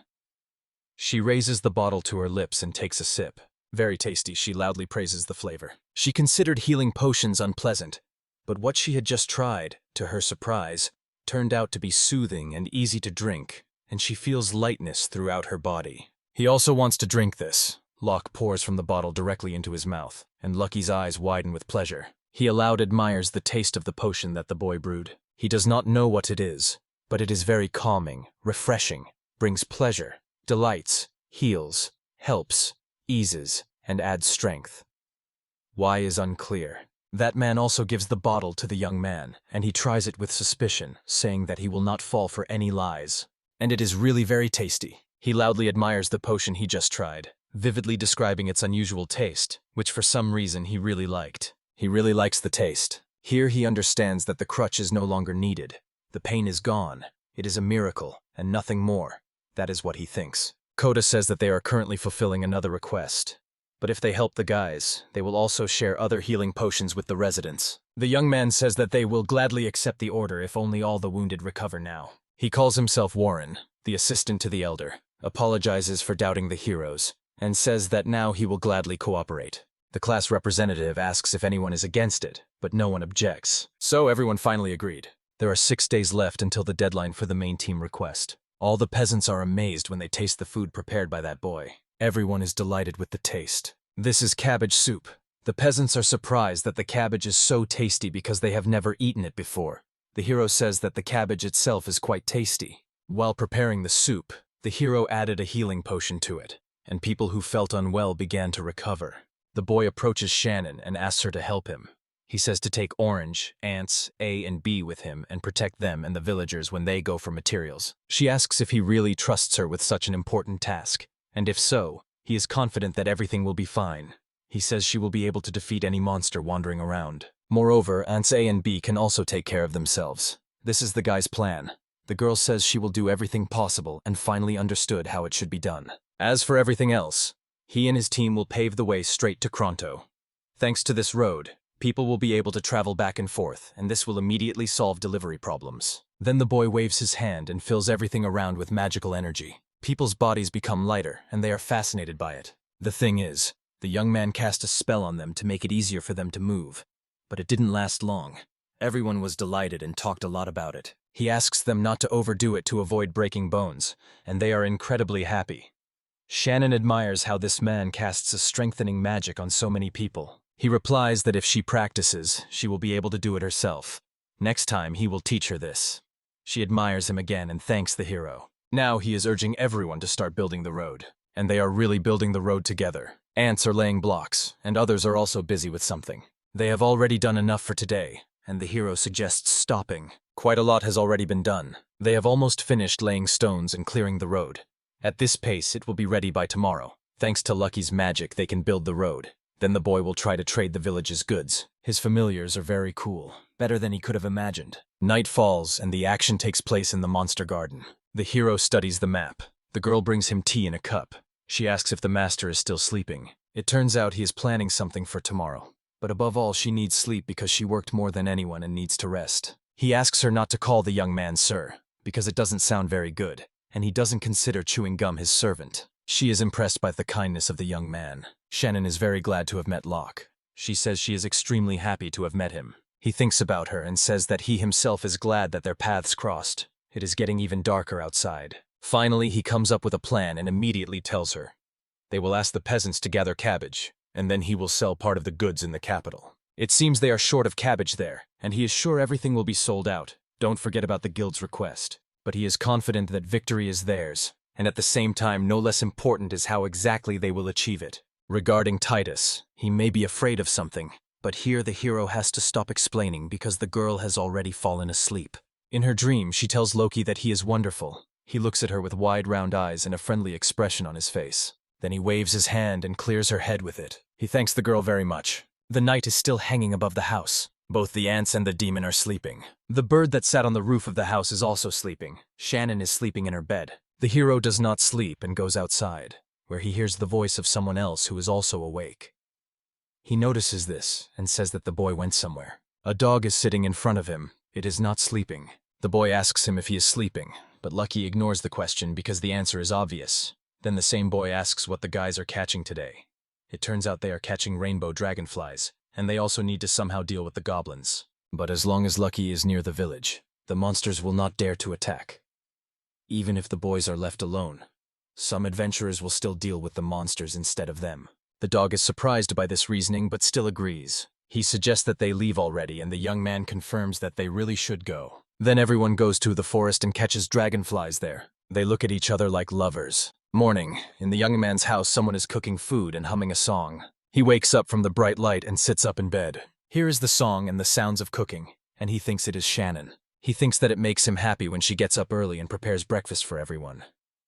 She raises the bottle to her lips and takes a sip. Very tasty, she loudly praises the flavor. She considered healing potions unpleasant, but what she had just tried, to her surprise, turned out to be soothing and easy to drink, and she feels lightness throughout her body. He also wants to drink this. Locke pours from the bottle directly into his mouth, and Lucky's eyes widen with pleasure. He aloud admires the taste of the potion that the boy brewed. He does not know what it is, but it is very calming, refreshing, brings pleasure, delights, heals, helps, eases, and adds strength. Why is unclear. That man also gives the bottle to the young man, and he tries it with suspicion, saying that he will not fall for any lies. And it is really very tasty. He loudly admires the potion he just tried, vividly describing its unusual taste, which for some reason he really liked. He really likes the taste. Here he understands that the crutch is no longer needed. The pain is gone. It is a miracle, and nothing more. That is what he thinks. Coda says that they are currently fulfilling another request. But if they help the guys, they will also share other healing potions with the residents. The young man says that they will gladly accept the order if only all the wounded recover now. He calls himself Warren, the assistant to the elder, apologizes for doubting the heroes, and says that now he will gladly cooperate. The class representative asks if anyone is against it, but no one objects. So everyone finally agreed. There are 6 days left until the deadline for the main team request. All the peasants are amazed when they taste the food prepared by that boy. Everyone is delighted with the taste. This is cabbage soup. The peasants are surprised that the cabbage is so tasty because they have never eaten it before. The hero says that the cabbage itself is quite tasty. While preparing the soup, the hero added a healing potion to it, and people who felt unwell began to recover. The boy approaches Shannon and asks her to help him. He says to take Orange, Ants, A, and B with him and protect them and the villagers when they go for materials. She asks if he really trusts her with such an important task, and if so, he is confident that everything will be fine. He says she will be able to defeat any monster wandering around. Moreover, Ants A and B can also take care of themselves. This is the guy's plan. The girl says she will do everything possible and finally understood how it should be done. As for everything else, he and his team will pave the way straight to Kronto. Thanks to this road, people will be able to travel back and forth, and this will immediately solve delivery problems. Then the boy waves his hand and fills everything around with magical energy. People's bodies become lighter, and they are fascinated by it. The thing is, the young man cast a spell on them to make it easier for them to move. But it didn't last long. Everyone was delighted and talked a lot about it. He asks them not to overdo it to avoid breaking bones, and they are incredibly happy. Shannon admires how this man casts a strengthening magic on so many people. He replies that if she practices, she will be able to do it herself. Next time, he will teach her this. She admires him again and thanks the hero. Now he is urging everyone to start building the road. And they are really building the road together. Ants are laying blocks, and others are also busy with something. They have already done enough for today, and the hero suggests stopping. Quite a lot has already been done. They have almost finished laying stones and clearing the road. At this pace, it will be ready by tomorrow. Thanks to Lucky's magic, they can build the road. Then the boy will try to trade the village's goods. His familiars are very cool, better than he could have imagined. Night falls, and the action takes place in the monster garden. The hero studies the map. The girl brings him tea in a cup. She asks if the master is still sleeping. It turns out he is planning something for tomorrow. But above all, she needs sleep because she worked more than anyone and needs to rest. He asks her not to call the young man sir, because it doesn't sound very good, and he doesn't consider chewing gum his servant. She is impressed by the kindness of the young man. Shannon is very glad to have met Locke. She says she is extremely happy to have met him. He thinks about her and says that he himself is glad that their paths crossed. It is getting even darker outside. Finally, he comes up with a plan and immediately tells her. They will ask the peasants to gather cabbage, and then he will sell part of the goods in the capital. It seems they are short of cabbage there, and he is sure everything will be sold out. Don't forget about the guild's request. But he is confident that victory is theirs, and at the same time no less important is how exactly they will achieve it. Regarding Titus, he may be afraid of something, but here the hero has to stop explaining because the girl has already fallen asleep. In her dream, she tells Loki that he is wonderful. He looks at her with wide round eyes and a friendly expression on his face. Then he waves his hand and clears her head with it. He thanks the girl very much. The night is still hanging above the house. Both the ants and the demon are sleeping. The bird that sat on the roof of the house is also sleeping. Shannon is sleeping in her bed. The hero does not sleep and goes outside, where he hears the voice of someone else who is also awake. He notices this and says that the boy went somewhere. A dog is sitting in front of him. It is not sleeping. The boy asks him if he is sleeping, but Lucky ignores the question because the answer is obvious. Then the same boy asks what the guys are catching today. It turns out they are catching rainbow dragonflies, and they also need to somehow deal with the goblins. But as long as Lucky is near the village, the monsters will not dare to attack. Even if the boys are left alone, some adventurers will still deal with the monsters instead of them. The dog is surprised by this reasoning but still agrees. He suggests that they leave already, and the young man confirms that they really should go. Then everyone goes to the forest and catches dragonflies there. They look at each other like lovers. Morning. In the young man's house, someone is cooking food and humming a song. He wakes up from the bright light and sits up in bed. Here is the song and the sounds of cooking, and he thinks it is Shannon. He thinks that it makes him happy when she gets up early and prepares breakfast for everyone.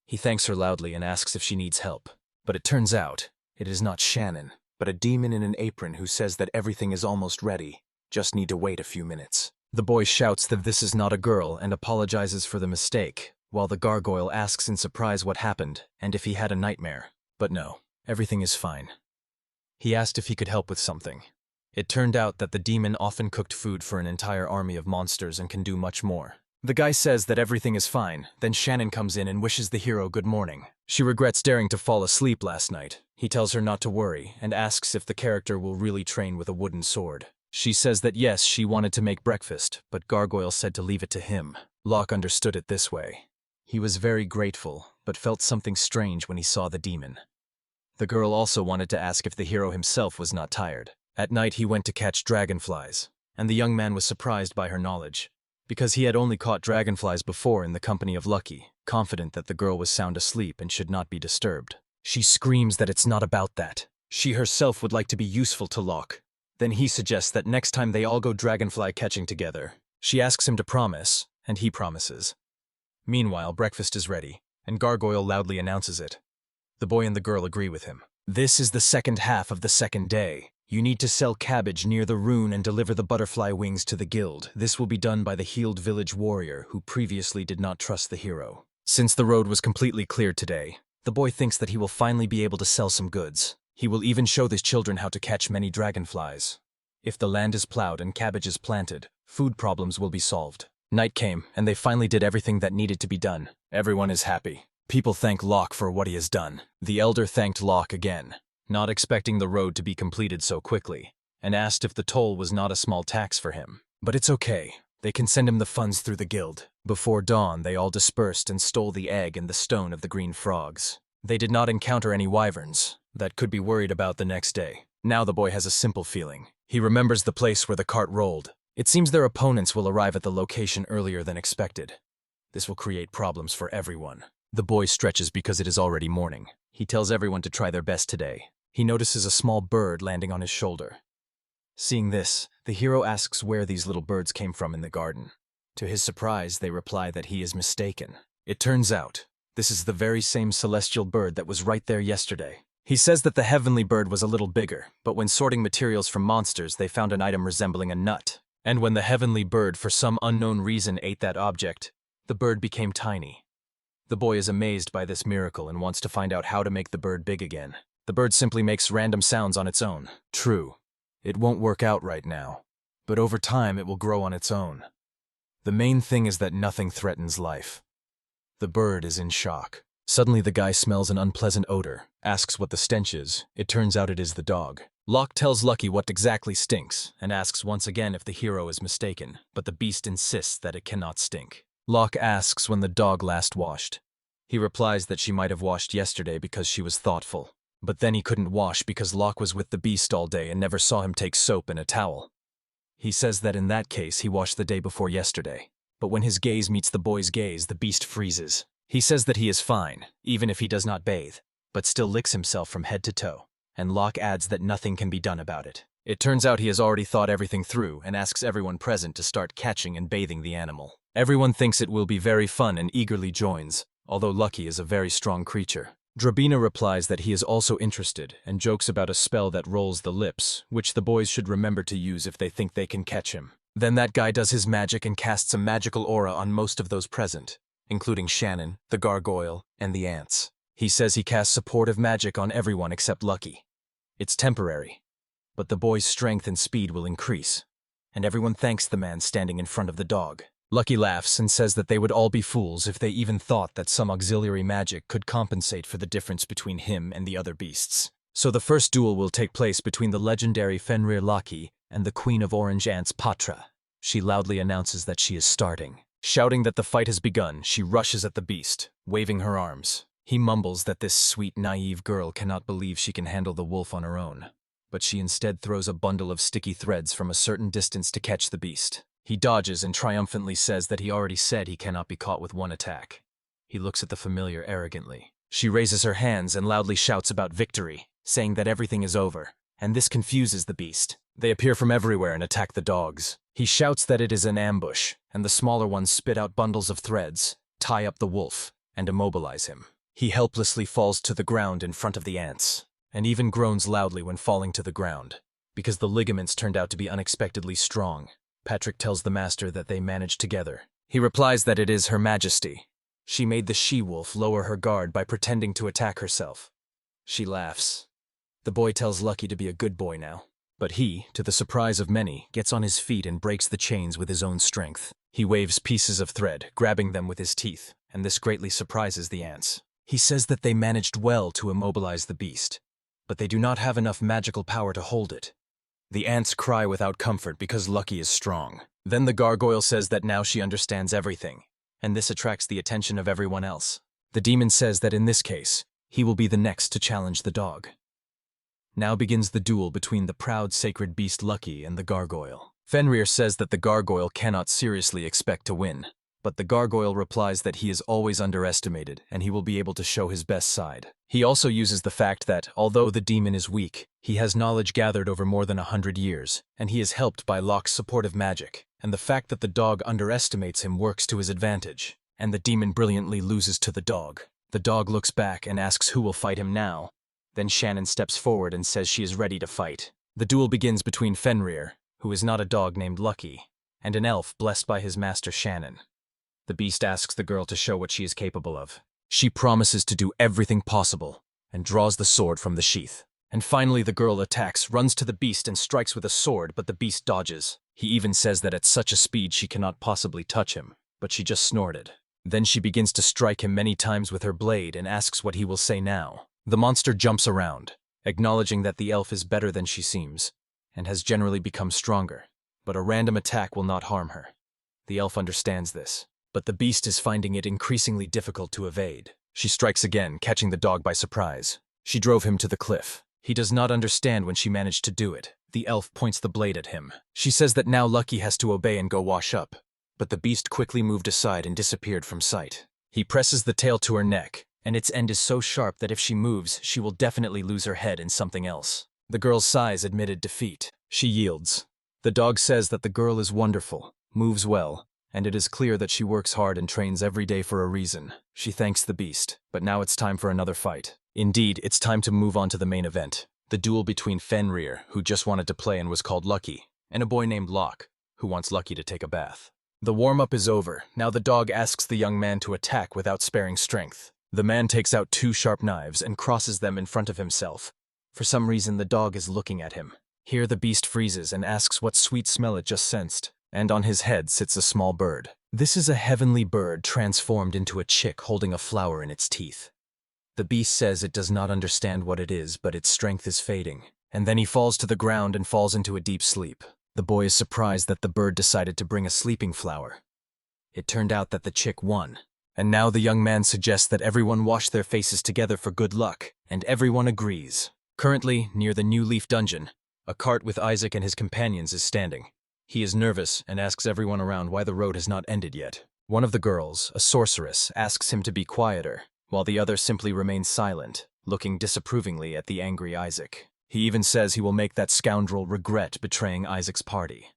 He thanks her loudly and asks if she needs help. But it turns out, it is not Shannon, but a demon in an apron who says that everything is almost ready. Just need to wait a few minutes. The boy shouts that this is not a girl and apologizes for the mistake, while the gargoyle asks in surprise what happened and if he had a nightmare. But no, everything is fine. He asked if he could help with something. It turned out that the demon often cooked food for an entire army of monsters and can do much more. The guy says that everything is fine, then Shannon comes in and wishes the hero good morning. She regrets daring to fall asleep last night. He tells her not to worry and asks if the character will really train with a wooden sword. She says that yes, she wanted to make breakfast, but Gargoyle said to leave it to him. Locke understood it this way. He was very grateful, but felt something strange when he saw the demon. The girl also wanted to ask if the hero himself was not tired. At night he went to catch dragonflies, and the young man was surprised by her knowledge, because he had only caught dragonflies before in the company of Lucky, confident that the girl was sound asleep and should not be disturbed. She screams that it's not about that. She herself would like to be useful to Locke. Then he suggests that next time they all go dragonfly catching together. She asks him to promise, and he promises. Meanwhile, breakfast is ready, and Gargoyle loudly announces it. The boy and the girl agree with him. This is the second half of the second day. You need to sell cabbage near the rune and deliver the butterfly wings to the guild. This will be done by the healed village warrior who previously did not trust the hero. Since the road was completely cleared today, the boy thinks that he will finally be able to sell some goods. He will even show his children how to catch many dragonflies. If the land is plowed and cabbage is planted, food problems will be solved. Night came, and they finally did everything that needed to be done. Everyone is happy. People thank Locke for what he has done. The elder thanked Locke again, not expecting the road to be completed so quickly, and asked if the toll was not a small tax for him. But it's okay. They can send him the funds through the guild. Before dawn, they all dispersed and stole the egg and the stone of the green frogs. They did not encounter any wyverns that could be worried about the next day. Now the boy has a simple feeling. He remembers the place where the cart rolled. It seems their opponents will arrive at the location earlier than expected. This will create problems for everyone. The boy stretches because it is already morning. He tells everyone to try their best today. He notices a small bird landing on his shoulder. Seeing this, the hero asks where these little birds came from in the garden. To his surprise, they reply that he is mistaken. It turns out, this is the very same celestial bird that was right there yesterday. He says that the heavenly bird was a little bigger, but when sorting materials from monsters, they found an item resembling a nut. And when the heavenly bird, for some unknown reason, ate that object, the bird became tiny. The boy is amazed by this miracle and wants to find out how to make the bird big again. The bird simply makes random sounds on its own. True, it won't work out right now, but over time it will grow on its own. The main thing is that nothing threatens life. The bird is in shock. Suddenly the guy smells an unpleasant odor, asks what the stench is. It turns out it is the dog. Locke tells Lucky what exactly stinks, and asks once again if the hero is mistaken, but the beast insists that it cannot stink. Locke asks when the dog last washed. He replies that she might have washed yesterday because she was thoughtful. But then he couldn't wash because Locke was with the beast all day and never saw him take soap and a towel. He says that in that case he washed the day before yesterday. But when his gaze meets the boy's gaze, the beast freezes. He says that he is fine, even if he does not bathe, but still licks himself from head to toe. And Locke adds that nothing can be done about it. It turns out he has already thought everything through and asks everyone present to start catching and bathing the animal. Everyone thinks it will be very fun and eagerly joins, although Lucky is a very strong creature. Drabina replies that he is also interested and jokes about a spell that rolls the lips, which the boys should remember to use if they think they can catch him. Then that guy does his magic and casts a magical aura on most of those present, including Shannon, the gargoyle, and the ants. He says he casts supportive magic on everyone except Lucky. It's temporary, but the boy's strength and speed will increase, and everyone thanks the man standing in front of the dog. Lucky laughs and says that they would all be fools if they even thought that some auxiliary magic could compensate for the difference between him and the other beasts. So the first duel will take place between the legendary Fenrir Lucky and the Queen of Orange Ants Patra. She loudly announces that she is starting. Shouting that the fight has begun, she rushes at the beast, waving her arms. He mumbles that this sweet, naive girl cannot believe she can handle the wolf on her own, but she instead throws a bundle of sticky threads from a certain distance to catch the beast. He dodges and triumphantly says that he already said he cannot be caught with one attack. He looks at the familiar arrogantly. She raises her hands and loudly shouts about victory, saying that everything is over, and this confuses the beast. They appear from everywhere and attack the dogs. He shouts that it is an ambush, and the smaller ones spit out bundles of threads, tie up the wolf, and immobilize him. He helplessly falls to the ground in front of the ants, and even groans loudly when falling to the ground, because the ligaments turned out to be unexpectedly strong. Patrick tells the master that they managed together. He replies that it is Her Majesty. She made the she-wolf lower her guard by pretending to attack herself. She laughs. The boy tells Lucky to be a good boy now. But he, to the surprise of many, gets on his feet and breaks the chains with his own strength. He waves pieces of thread, grabbing them with his teeth, and this greatly surprises the ants. He says that they managed well to immobilize the beast, but they do not have enough magical power to hold it. The ants cry without comfort because Lucky is strong. Then the gargoyle says that now she understands everything, and this attracts the attention of everyone else. The demon says that in this case, he will be the next to challenge the dog. Now begins the duel between the proud sacred beast Lucky and the gargoyle. Fenrir says that the gargoyle cannot seriously expect to win, but the gargoyle replies that he is always underestimated and he will be able to show his best side. He also uses the fact that, although the demon is weak, he has knowledge gathered over more than 100 years, and he is helped by Locke's supportive magic, and the fact that the dog underestimates him works to his advantage, and the demon brilliantly loses to the dog. The dog looks back and asks who will fight him now. Then Shannon steps forward and says she is ready to fight. The duel begins between Fenrir, who is not a dog named Lucky, and an elf blessed by his master Shannon. The beast asks the girl to show what she is capable of. She promises to do everything possible, and draws the sword from the sheath. And finally the girl attacks, runs to the beast and strikes with a sword, but the beast dodges. He even says that at such a speed she cannot possibly touch him, but she just snorted. Then she begins to strike him many times with her blade and asks what he will say now. The monster jumps around, acknowledging that the elf is better than she seems, and has generally become stronger, but a random attack will not harm her. The elf understands this, but the beast is finding it increasingly difficult to evade. She strikes again, catching the dog by surprise. She drove him to the cliff. He does not understand when she managed to do it. The elf points the blade at him. She says that now Lucky has to obey and go wash up, but the beast quickly moved aside and disappeared from sight. He presses the tail to her neck, and its end is so sharp that if she moves, she will definitely lose her head in something else. The girl's sighs admitted defeat. She yields. The dog says that the girl is wonderful, moves well, and it is clear that she works hard and trains every day for a reason. She thanks the beast, but now it's time for another fight. Indeed, it's time to move on to the main event. The duel between Fenrir, who just wanted to play and was called Lucky, and a boy named Locke, who wants Lucky to take a bath. The warm-up is over. Now the dog asks the young man to attack without sparing strength. The man takes out 2 sharp knives and crosses them in front of himself. For some reason, the dog is looking at him. Here the beast freezes and asks what sweet smell it just sensed, and on his head sits a small bird. This is a heavenly bird transformed into a chick holding a flower in its teeth. The beast says it does not understand what it is, but its strength is fading, and then he falls to the ground and falls into a deep sleep. The boy is surprised that the bird decided to bring a sleeping flower. It turned out that the chick won, and now the young man suggests that everyone wash their faces together for good luck, and everyone agrees. Currently, near the New Leaf dungeon, a cart with Isaac and his companions is standing. He is nervous and asks everyone around why the road has not ended yet. One of the girls, a sorceress, asks him to be quieter, while the other simply remains silent, looking disapprovingly at the angry Isaac. He even says he will make that scoundrel regret betraying Isaac's party.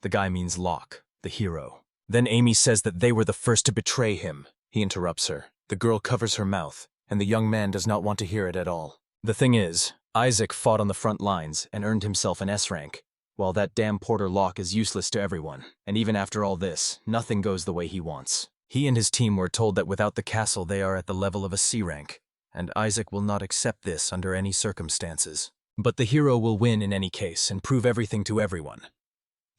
The guy means Locke, the hero. Then Amy says that they were the first to betray him. He interrupts her. The girl covers her mouth, and the young man does not want to hear it at all. The thing is, Isaac fought on the front lines and earned himself an S rank, while that damn Porter Locke is useless to everyone. And even after all this, nothing goes the way he wants. He and his team were told that without the castle they are at the level of a C rank, and Isaac will not accept this under any circumstances. But the hero will win in any case and prove everything to everyone.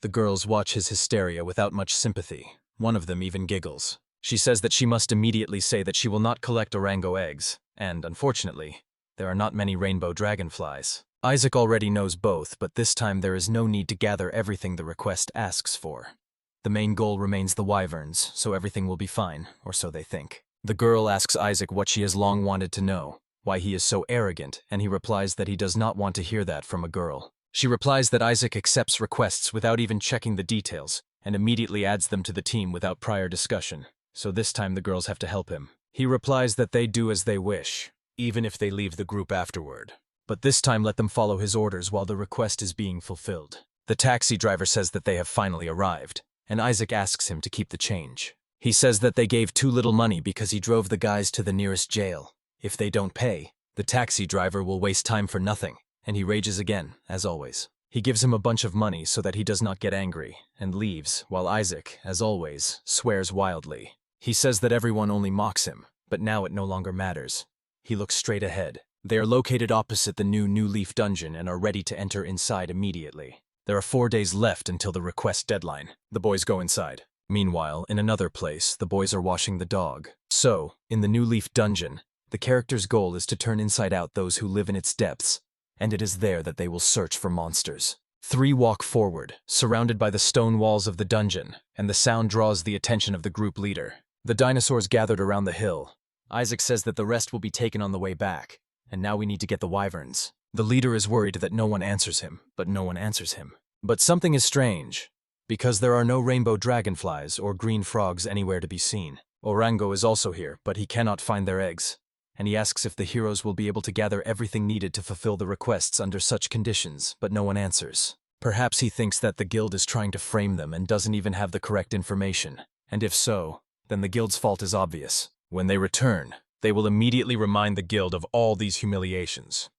The girls watch his hysteria without much sympathy. One of them even giggles. She says that she must immediately say that she will not collect orango eggs, and, unfortunately, there are not many rainbow dragonflies. Isaac already knows both, but this time there is no need to gather everything the request asks for. The main goal remains the wyverns, so everything will be fine, or so they think. The girl asks Isaac what she has long wanted to know, why he is so arrogant, and he replies that he does not want to hear that from a girl. She replies that Isaac accepts requests without even checking the details, and immediately adds them to the team without prior discussion. So this time the girls have to help him. He replies that they do as they wish, even if they leave the group afterward. But this time let them follow his orders while the request is being fulfilled. The taxi driver says that they have finally arrived, and Isaac asks him to keep the change. He says that they gave too little money because he drove the guys to the nearest jail. If they don't pay, the taxi driver will waste time for nothing, and he rages again, as always. He gives him a bunch of money so that he does not get angry, and leaves, while Isaac, as always, swears wildly. He says that everyone only mocks him, but now it no longer matters. He looks straight ahead. They are located opposite the New Leaf dungeon and are ready to enter inside immediately. There are 4 days left until the request deadline. The boys go inside. Meanwhile, in another place, the boys are washing the dog. So, in the New Leaf dungeon, the character's goal is to turn inside out those who live in its depths, and it is there that they will search for monsters. 3 walk forward, surrounded by the stone walls of the dungeon, and the sound draws the attention of the group leader. The dinosaurs gathered around the hill. Isaac says that the rest will be taken on the way back, and now we need to get the wyverns. The leader is worried that no one answers him, but no one answers him. But something is strange, because there are no rainbow dragonflies or green frogs anywhere to be seen. Orango is also here, but he cannot find their eggs, and he asks if the heroes will be able to gather everything needed to fulfill the requests under such conditions, but no one answers. Perhaps he thinks that the guild is trying to frame them and doesn't even have the correct information, and if so, then the guild's fault is obvious. When they return, they will immediately remind the guild of all these humiliations.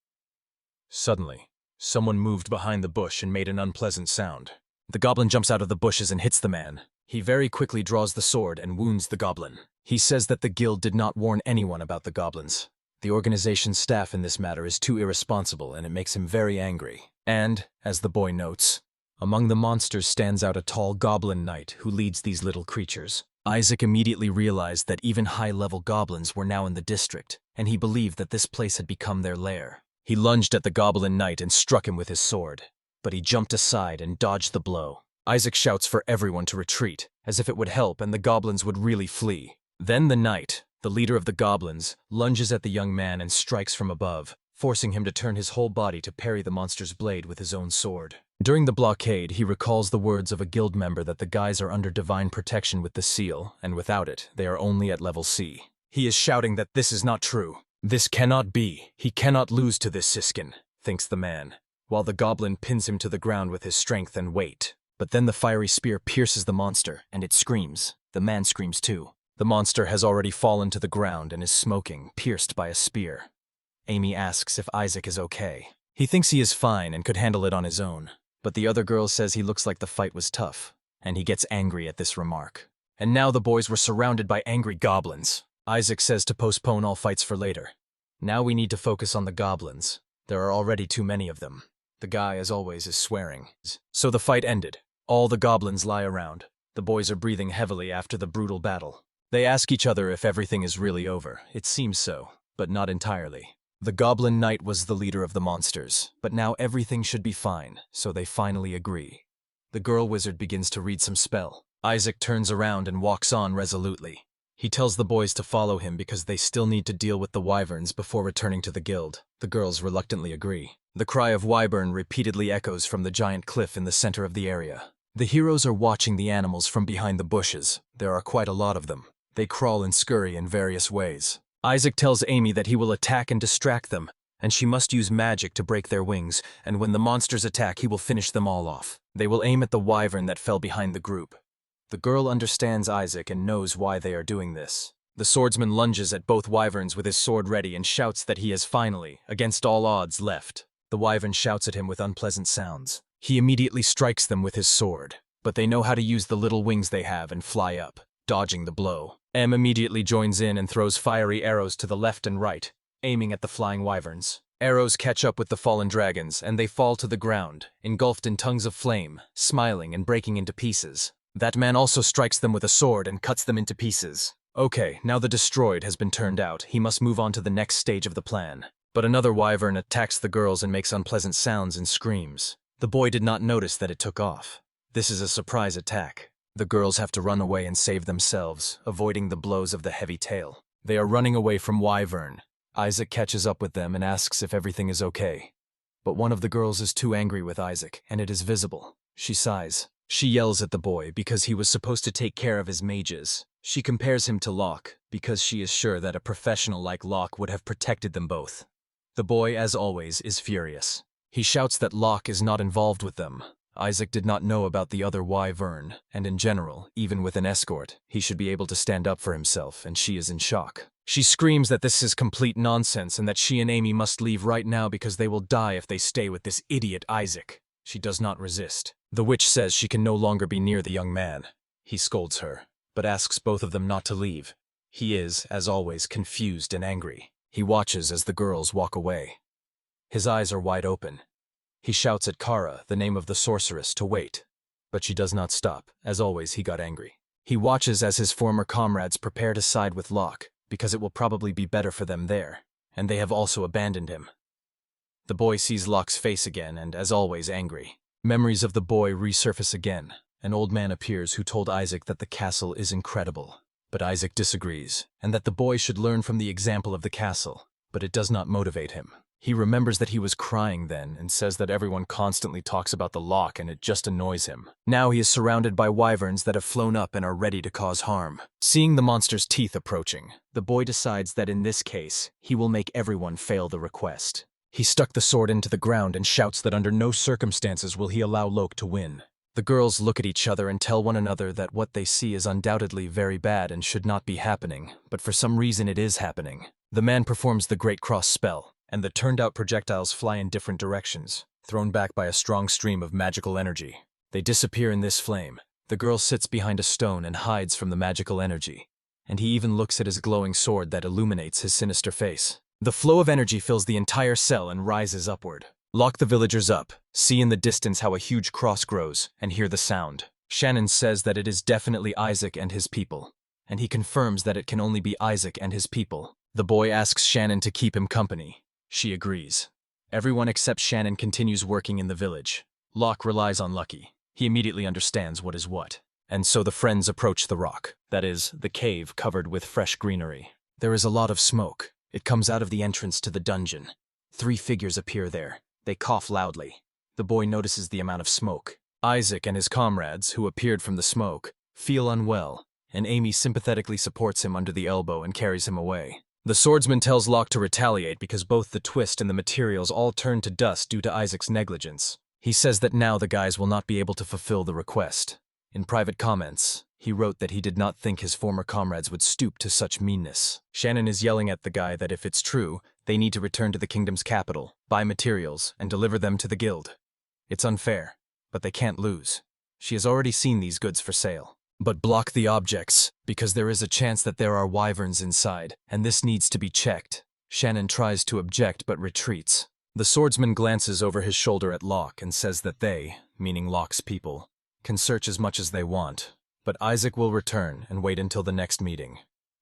Suddenly, Someone moved behind the bush and made an unpleasant sound. The goblin jumps out of the bushes and hits the man. He very quickly draws the sword and wounds the goblin. He says that the guild did not warn anyone about the goblins. The organization's staff in this matter is too irresponsible, and it makes him very angry. And, as the boy notes, among the monsters stands out a tall goblin knight who leads these little creatures. Isaac immediately realized that even high-level goblins were now in the district, and he believed that this place had become their lair. He lunged at the goblin knight and struck him with his sword, but he jumped aside and dodged the blow. Isaac shouts for everyone to retreat, as if it would help and the goblins would really flee. Then the knight, the leader of the goblins, lunges at the young man and strikes from above, forcing him to turn his whole body to parry the monster's blade with his own sword. During the blockade, he recalls the words of a guild member that the guys are under divine protection with the seal, and without it, they are only at level C. He is shouting that this is not true. This cannot be. He cannot lose to this Siskin, thinks the man, while the goblin pins him to the ground with his strength and weight. But then the fiery spear pierces the monster, and it screams. The man screams too. The monster has already fallen to the ground and is smoking, pierced by a spear. Amy asks if Isaac is okay. He thinks he is fine and could handle it on his own, but the other girl says he looks like the fight was tough, and he gets angry at this remark. And now the boys were surrounded by angry goblins. Isaac says to postpone all fights for later. Now we need to focus on the goblins. There are already too many of them. The guy, as always, is swearing. So the fight ended. All the goblins lie around. The boys are breathing heavily after the brutal battle. They ask each other if everything is really over. It seems so, but not entirely. The goblin knight was the leader of the monsters, but now everything should be fine, so they finally agree. The girl wizard begins to read some spell. Isaac turns around and walks on resolutely. He tells the boys to follow him because they still need to deal with the wyverns before returning to the guild. The girls reluctantly agree. The cry of wyvern repeatedly echoes from the giant cliff in the center of the area. The heroes are watching the animals from behind the bushes. There are quite a lot of them. They crawl and scurry in various ways. Isaac tells Amy that he will attack and distract them, and she must use magic to break their wings, and when the monsters attack, he will finish them all off. They will aim at the wyvern that fell behind the group. The girl understands Isaac and knows why they are doing this. The swordsman lunges at both wyverns with his sword ready and shouts that he has finally, against all odds, left. The wyvern shouts at him with unpleasant sounds. He immediately strikes them with his sword, but they know how to use the little wings they have and fly up, dodging the blow. M immediately joins in and throws fiery arrows to the left and right, aiming at the flying wyverns. Arrows catch up with the fallen dragons, and they fall to the ground, engulfed in tongues of flame, smiling and breaking into pieces. That man also strikes them with a sword and cuts them into pieces. Okay, now the destroyed has been turned out, he must move on to the next stage of the plan. But another wyvern attacks the girls and makes unpleasant sounds and screams. The boy did not notice that it took off. This is a surprise attack. The girls have to run away and save themselves, avoiding the blows of the heavy tail. They are running away from wyvern. Isaac catches up with them and asks if everything is okay. But one of the girls is too angry with Isaac, and it is visible. She sighs. She yells at the boy because he was supposed to take care of his mages. She compares him to Locke because she is sure that a professional like Locke would have protected them both. The boy, as always, is furious. He shouts that Locke is not involved with them. Isaac did not know about the other wyvern, and in general, even with an escort, he should be able to stand up for himself, and she is in shock. She screams that this is complete nonsense and that she and Amy must leave right now because they will die if they stay with this idiot Isaac. She does not resist. The witch says she can no longer be near the young man. He scolds her, but asks both of them not to leave. He is, as always, confused and angry. He watches as the girls walk away. His eyes are wide open. He shouts at Kara, the name of the sorceress, to wait. But she does not stop. As always, he got angry. He watches as his former comrades prepare to side with Locke, because it will probably be better for them there, and they have also abandoned him. The boy sees Locke's face again and, as always, angry. Memories of the boy resurface again. An old man appears who told Isaac that the castle is incredible. But Isaac disagrees, and that the boy should learn from the example of the castle, but it does not motivate him. He remembers that he was crying then and says that everyone constantly talks about the lock and it just annoys him. Now he is surrounded by wyverns that have flown up and are ready to cause harm. Seeing the monster's teeth approaching, the boy decides that in this case, he will make everyone fail the request. He stuck the sword into the ground and shouts that under no circumstances will he allow Locke to win. The girls look at each other and tell one another that what they see is undoubtedly very bad and should not be happening, but for some reason it is happening. The man performs the Great Cross spell, and the turned-out projectiles fly in different directions, thrown back by a strong stream of magical energy. They disappear in this flame. The girl sits behind a stone and hides from the magical energy, and he even looks at his glowing sword that illuminates his sinister face. The flow of energy fills the entire cell and rises upward. Lock the villagers up, see in the distance how a huge cross grows, and hear the sound. Shannon says that it is definitely Isaac and his people, and he confirms that it can only be Isaac and his people. The boy asks Shannon to keep him company. She agrees. Everyone except Shannon continues working in the village. Locke relies on Lucky. He immediately understands what is what. And so the friends approach the rock, that is, the cave covered with fresh greenery. There is a lot of smoke. It comes out of the entrance to the dungeon. 3 figures appear there. They cough loudly. The boy notices the amount of smoke. Isaac and his comrades, who appeared from the smoke, feel unwell, and Amy sympathetically supports him under the elbow and carries him away. The swordsman tells Locke to retaliate because both the twist and the materials all turn to dust due to Isaac's negligence. He says that now the guys will not be able to fulfill the request. In private comments, he wrote that he did not think his former comrades would stoop to such meanness. Shannon is yelling at the guy that if it's true, they need to return to the kingdom's capital, buy materials, and deliver them to the guild. It's unfair, but they can't lose. She has already seen these goods for sale. But block the objects, because there is a chance that there are wyverns inside, and this needs to be checked. Shannon tries to object but retreats. The swordsman glances over his shoulder at Locke and says that they, meaning Locke's people, can search as much as they want, but Isaac will return and wait until the next meeting,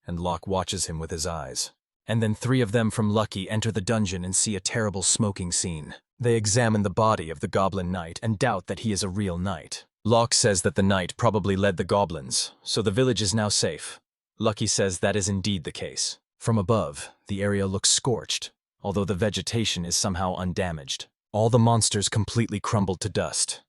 and Locke watches him with his eyes. And then 3 of them from Lucky enter the dungeon and see a terrible smoking scene. They examine the body of the goblin knight and doubt that he is a real knight. Locke says that the knight probably led the goblins, so the village is now safe. Lucky says that is indeed the case. From above, the area looks scorched, although the vegetation is somehow undamaged. All the monsters completely crumbled to dust.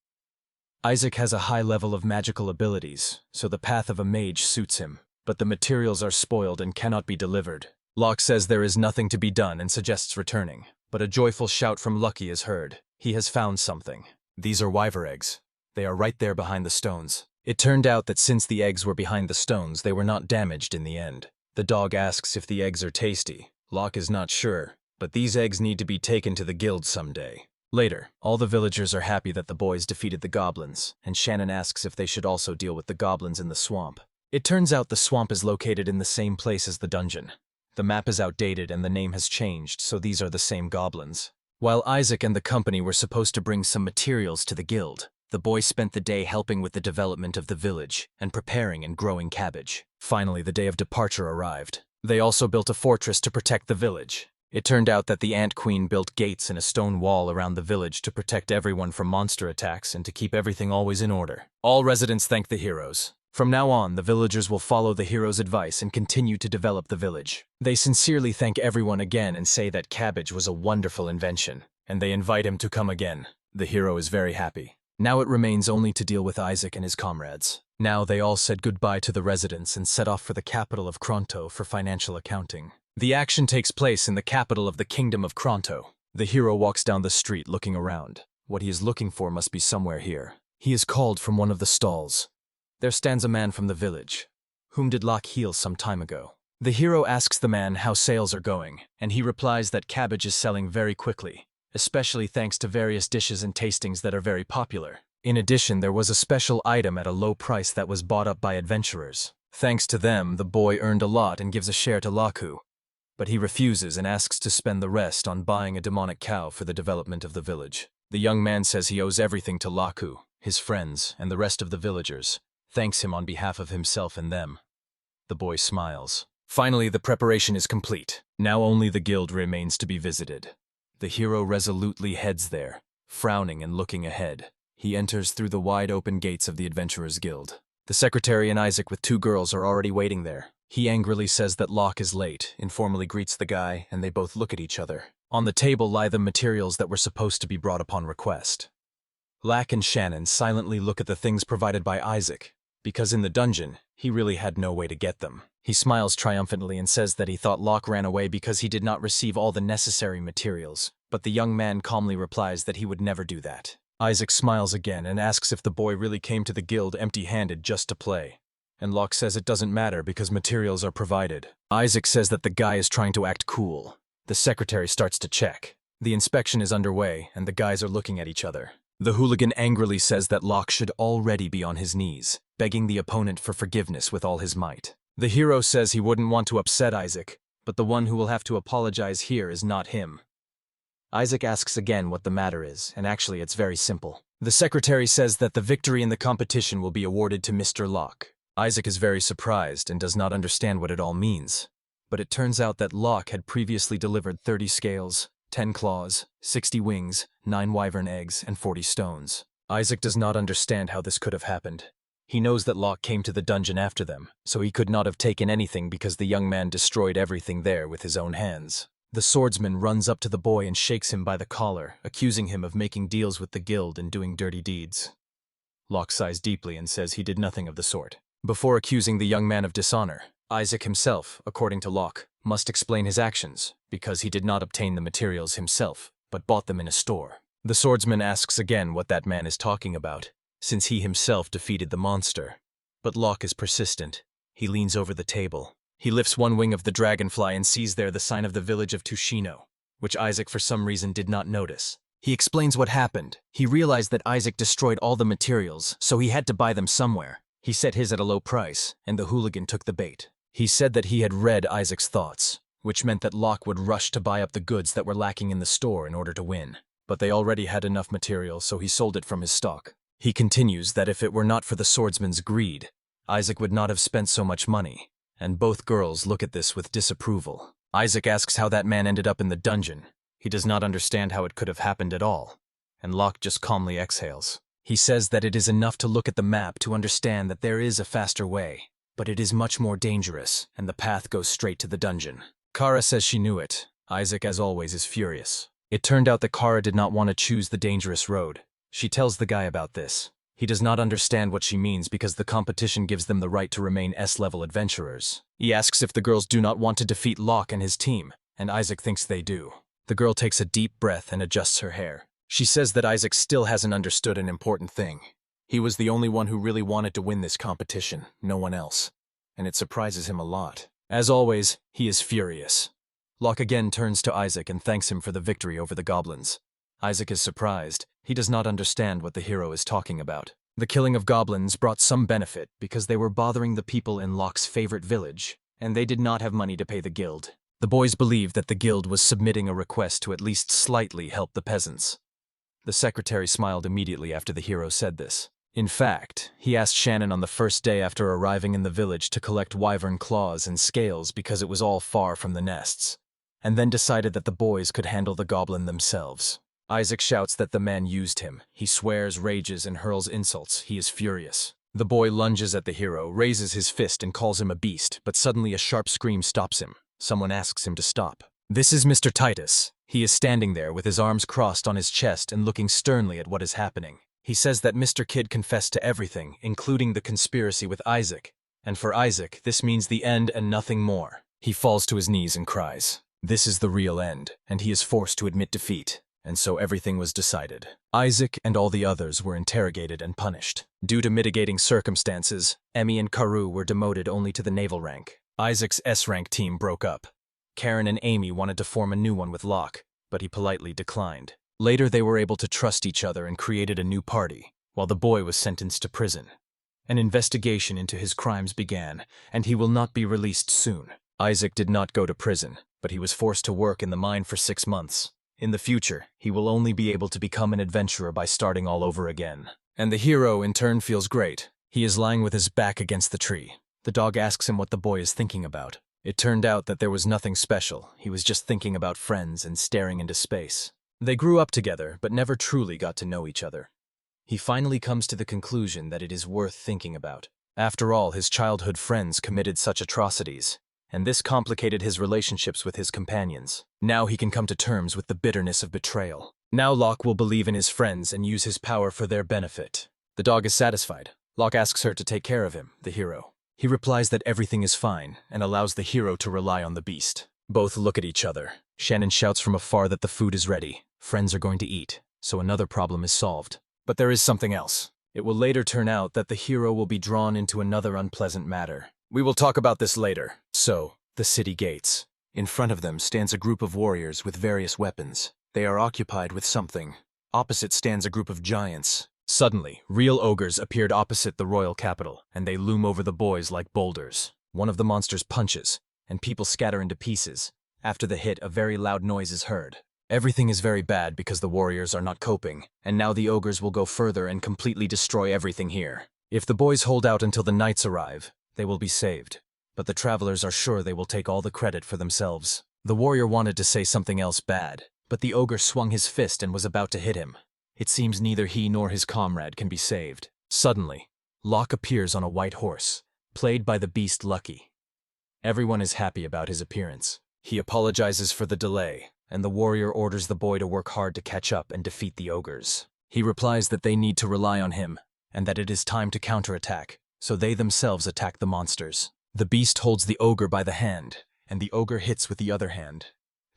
Isaac has a high level of magical abilities, so the path of a mage suits him, but the materials are spoiled and cannot be delivered. Locke says there is nothing to be done and suggests returning, but a joyful shout from Lucky is heard. He has found something. These are wyver eggs. They are right there behind the stones. It turned out that since the eggs were behind the stones, they were not damaged in the end. The dog asks if the eggs are tasty. Locke is not sure, but these eggs need to be taken to the guild someday. Later, all the villagers are happy that the boys defeated the goblins, and Shannon asks if they should also deal with the goblins in the swamp. It turns out the swamp is located in the same place as the dungeon. The map is outdated and the name has changed, so these are the same goblins. While Isaac and the company were supposed to bring some materials to the guild, the boys spent the day helping with the development of the village and preparing and growing cabbage. Finally, the day of departure arrived. They also built a fortress to protect the village. It turned out that the Ant Queen built gates and a stone wall around the village to protect everyone from monster attacks and to keep everything always in order. All residents thank the heroes. From now on, the villagers will follow the heroes' advice and continue to develop the village. They sincerely thank everyone again and say that cabbage was a wonderful invention, and they invite him to come again. The hero is very happy. Now it remains only to deal with Isaac and his comrades. Now they all said goodbye to the residents and set off for the capital of Kronto for financial accounting. The action takes place in the capital of the Kingdom of Kronto. The hero walks down the street looking around. What he is looking for must be somewhere here. He is called from one of the stalls. There stands a man from the village, whom did Locke heal some time ago. The hero asks the man how sales are going, and he replies that cabbage is selling very quickly, especially thanks to various dishes and tastings that are very popular. In addition, there was a special item at a low price that was bought up by adventurers. Thanks to them, the boy earned a lot and gives a share to Laku, but he refuses and asks to spend the rest on buying a demonic cow for the development of the village. The young man says he owes everything to Laku, his friends, and the rest of the villagers, thanks him on behalf of himself and them. The boy smiles. Finally, the preparation is complete. Now only the guild remains to be visited. The hero resolutely heads there, frowning and looking ahead. He enters through the wide-open gates of the Adventurers Guild. The secretary and Isaac with 2 girls are already waiting there. He angrily says that Locke is late, informally greets the guy, and they both look at each other. On the table lie the materials that were supposed to be brought upon request. Locke and Shannon silently look at the things provided by Isaac, because in the dungeon, he really had no way to get them. He smiles triumphantly and says that he thought Locke ran away because he did not receive all the necessary materials, but the young man calmly replies that he would never do that. Isaac smiles again and asks if the boy really came to the guild empty-handed just to play, and Locke says it doesn't matter because materials are provided. Isaac says that the guy is trying to act cool, The secretary starts to check. The inspection is underway, and the guys are looking at each other. The hooligan angrily says that Locke should already be on his knees, begging the opponent for forgiveness with all his might. The hero says he wouldn't want to upset Isaac, but the one who will have to apologize here is not him. Isaac asks again what the matter is, and actually it's very simple. The secretary says that the victory in the competition will be awarded to Mr. Locke. Isaac is very surprised and does not understand what it all means. But it turns out that Locke had previously delivered 30 scales, 10 claws, 60 wings, 9 wyvern eggs, and 40 stones. Isaac does not understand how this could have happened. He knows that Locke came to the dungeon after them, so he could not have taken anything because the young man destroyed everything there with his own hands. The swordsman runs up to the boy and shakes him by the collar, accusing him of making deals with the guild and doing dirty deeds. Locke sighs deeply and says he did nothing of the sort. Before accusing the young man of dishonor, Isaac himself, according to Locke, must explain his actions, because he did not obtain the materials himself, but bought them in a store. The swordsman asks again what that man is talking about, since he himself defeated the monster. But Locke is persistent. He leans over the table. He lifts one wing of the dragonfly and sees there the sign of the village of Tushino, which Isaac for some reason did not notice. He explains what happened. He realized that Isaac destroyed all the materials, so he had to buy them somewhere. He set his at a low price, and the hooligan took the bait. He said that he had read Isaac's thoughts, which meant that Locke would rush to buy up the goods that were lacking in the store in order to win. But they already had enough material, so he sold it from his stock. He continues that if it were not for the swordsman's greed, Isaac would not have spent so much money, and both girls look at this with disapproval. Isaac asks how that man ended up in the dungeon. He does not understand how it could have happened at all, and Locke just calmly exhales. He says that it is enough to look at the map to understand that there is a faster way, but it is much more dangerous, and the path goes straight to the dungeon. Kara says she knew it. Isaac, as always, is furious. It turned out that Kara did not want to choose the dangerous road. She tells the guy about this. He does not understand what she means because the competition gives them the right to remain S-level adventurers. He asks if the girls do not want to defeat Locke and his team, and Isaac thinks they do. The girl takes a deep breath and adjusts her hair. She says that Isaac still hasn't understood an important thing. He was the only one who really wanted to win this competition, no one else. And it surprises him a lot. As always, he is furious. Locke again turns to Isaac and thanks him for the victory over the goblins. Isaac is surprised. He does not understand what the hero is talking about. The killing of goblins brought some benefit because they were bothering the people in Locke's favorite village, and they did not have money to pay the guild. The boys believed that the guild was submitting a request to at least slightly help the peasants. The secretary smiled immediately after the hero said this. In fact, he asked Shannon on the first day after arriving in the village to collect wyvern claws and scales because it was all far from the nests, and then decided that the boys could handle the goblin themselves. Isaac shouts that the man used him. He swears, rages, and hurls insults. He is furious. The boy lunges at the hero, raises his fist, and calls him a beast, but suddenly a sharp scream stops him. Someone asks him to stop. This is Mr. Titus. He is standing there with his arms crossed on his chest and looking sternly at what is happening. He says that Mr. Kidd confessed to everything, including the conspiracy with Isaac. And for Isaac, this means the end and nothing more. He falls to his knees and cries. This is the real end, and he is forced to admit defeat. And so everything was decided. Isaac and all the others were interrogated and punished. Due to mitigating circumstances, Emmy and Karu were demoted only to the naval rank. Isaac's S-rank team broke up. Karen and Amy wanted to form a new one with Locke, but he politely declined. Later they were able to trust each other and created a new party, while the boy was sentenced to prison. An investigation into his crimes began, and he will not be released soon. Isaac did not go to prison, but he was forced to work in the mine for 6 months. In the future, he will only be able to become an adventurer by starting all over again. And the hero, in turn, feels great. He is lying with his back against the tree. The dog asks him what the boy is thinking about. It turned out that there was nothing special. He was just thinking about friends and staring into space. They grew up together, but never truly got to know each other. He finally comes to the conclusion that it is worth thinking about. After all, his childhood friends committed such atrocities, and this complicated his relationships with his companions. Now he can come to terms with the bitterness of betrayal. Now Locke will believe in his friends and use his power for their benefit. The dog is satisfied. Locke asks her to take care of him, the hero. He replies that everything is fine and allows the hero to rely on the beast. Both look at each other. Shannon shouts from afar that the food is ready. Friends are going to eat, so another problem is solved. But there is something else. It will later turn out that the hero will be drawn into another unpleasant matter. We will talk about this later. So, the city gates. In front of them stands a group of warriors with various weapons. They are occupied with something. Opposite stands a group of giants. Suddenly, real ogres appeared opposite the royal capital, and they loom over the boys like boulders. One of the monsters punches, and people scatter into pieces. After the hit, a very loud noise is heard. Everything is very bad because the warriors are not coping, and now the ogres will go further and completely destroy everything here. If the boys hold out until the knights arrive, they will be saved. But the travelers are sure they will take all the credit for themselves. The warrior wanted to say something else bad, but the ogre swung his fist and was about to hit him. It seems neither he nor his comrade can be saved. Suddenly, Locke appears on a white horse, played by the beast Lucky. Everyone is happy about his appearance. He apologizes for the delay, and the warrior orders the boy to work hard to catch up and defeat the ogres. He replies that they need to rely on him, and that it is time to counterattack, so they themselves attack the monsters. The beast holds the ogre by the hand, and the ogre hits with the other hand.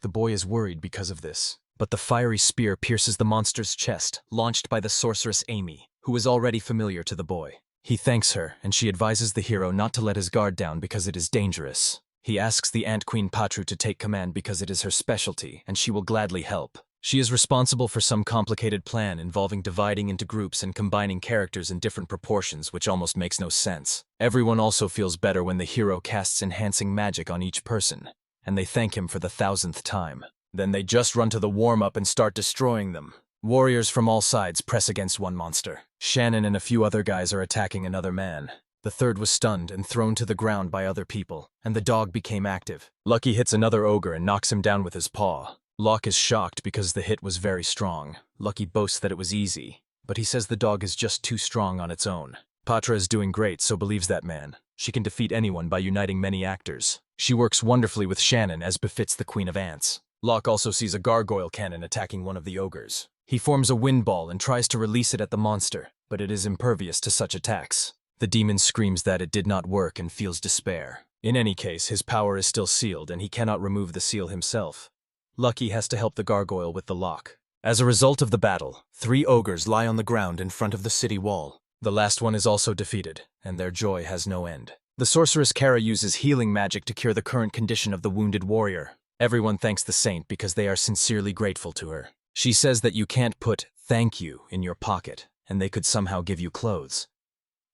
The boy is worried because of this, but the fiery spear pierces the monster's chest, launched by the sorceress Amy, who is already familiar to the boy. He thanks her, and she advises the hero not to let his guard down because it is dangerous. He asks the Ant Queen Patru to take command because it is her specialty, and she will gladly help. She is responsible for some complicated plan involving dividing into groups and combining characters in different proportions, which almost makes no sense. Everyone also feels better when the hero casts enhancing magic on each person, and they thank him for the 1,000th time. Then they just run to the warm-up and start destroying them. Warriors from all sides press against one monster. Shannon and a few other guys are attacking another man. The third was stunned and thrown to the ground by other people, and the dog became active. Lucky hits another ogre and knocks him down with his paw. Locke is shocked because the hit was very strong. Lucky boasts that it was easy, but he says the dog is just too strong on its own. Patra is doing great, so believes that man. She can defeat anyone by uniting many actors. She works wonderfully with Shannon as befits the Queen of Ants. Locke also sees a gargoyle cannon attacking one of the ogres. He forms a wind ball and tries to release it at the monster, but it is impervious to such attacks. The demon screams that it did not work and feels despair. In any case, his power is still sealed and he cannot remove the seal himself. Lucky has to help the gargoyle with the lock. As a result of the battle, 3 ogres lie on the ground in front of the city wall. The last one is also defeated, and their joy has no end. The sorceress Kara uses healing magic to cure the current condition of the wounded warrior. Everyone thanks the saint because they are sincerely grateful to her. She says that you can't put "thank you" in your pocket, and they could somehow give you clothes.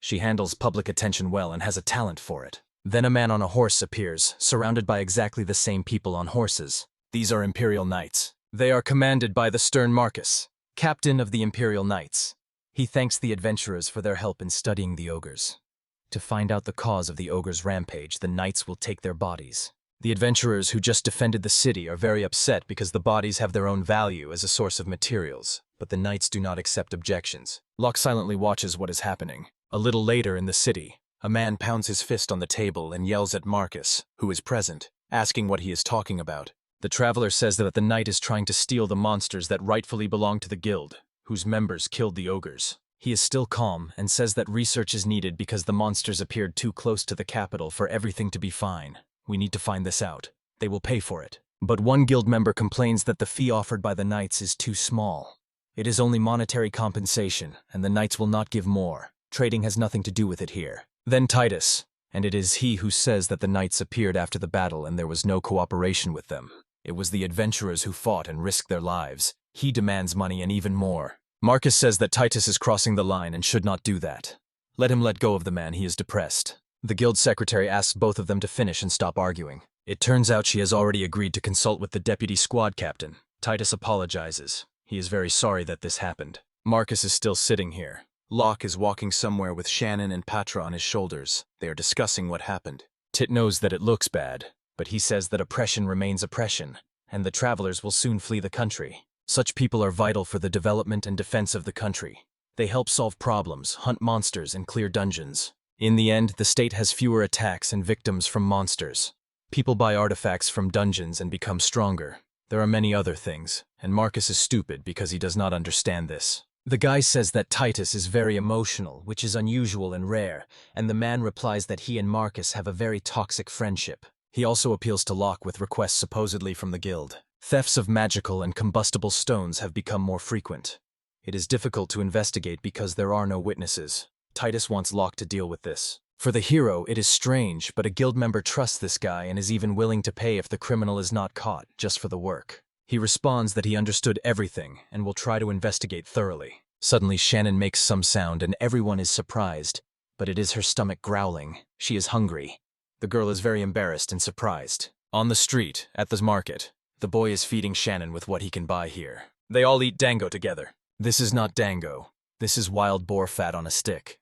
She handles public attention well and has a talent for it. Then a man on a horse appears, surrounded by exactly the same people on horses. These are Imperial Knights. They are commanded by the stern Marcus, captain of the Imperial Knights. He thanks the adventurers for their help in studying the ogres. To find out the cause of the ogres' rampage, the knights will take their bodies. The adventurers who just defended the city are very upset because the bodies have their own value as a source of materials, but the knights do not accept objections. Locke silently watches what is happening. A little later in the city, a man pounds his fist on the table and yells at Marcus, who is present, asking what he is talking about. The traveler says that the knight is trying to steal the monsters that rightfully belong to the guild, whose members killed the ogres. He is still calm and says that research is needed because the monsters appeared too close to the capital for everything to be fine. We need to find this out. They will pay for it. But one guild member complains that the fee offered by the knights is too small. It is only monetary compensation, and the knights will not give more. Trading has nothing to do with it here. Then Titus, and it is he who says that the knights appeared after the battle and there was no cooperation with them. It was the adventurers who fought and risked their lives. He demands money and even more. Marcus says that Titus is crossing the line and should not do that. Let him let go of the man, he is depressed. The guild secretary asks both of them to finish and stop arguing. It turns out she has already agreed to consult with the deputy squad captain. Titus apologizes. He is very sorry that this happened. Marcus is still sitting here. Locke is walking somewhere with Shannon and Patra on his shoulders. They are discussing what happened. Tit knows that it looks bad, but he says that oppression remains oppression, and the travelers will soon flee the country. Such people are vital for the development and defense of the country. They help solve problems, hunt monsters, and clear dungeons. In the end, the state has fewer attacks and victims from monsters. People buy artifacts from dungeons and become stronger. There are many other things, and Marcus is stupid because he does not understand this. The guy says that Titus is very emotional, which is unusual and rare, and the man replies that he and Marcus have a very toxic friendship. He also appeals to Locke with requests supposedly from the guild. Thefts of magical and combustible stones have become more frequent. It is difficult to investigate because there are no witnesses. Titus wants Locke to deal with this. For the hero, it is strange, but a guild member trusts this guy and is even willing to pay if the criminal is not caught, just for the work. He responds that he understood everything and will try to investigate thoroughly. Suddenly, Shannon makes some sound and everyone is surprised, but it is her stomach growling. She is hungry. The girl is very embarrassed and surprised. On the street, at the market, the boy is feeding Shannon with what he can buy here. They all eat dango together. This is not dango. This is wild boar fat on a stick.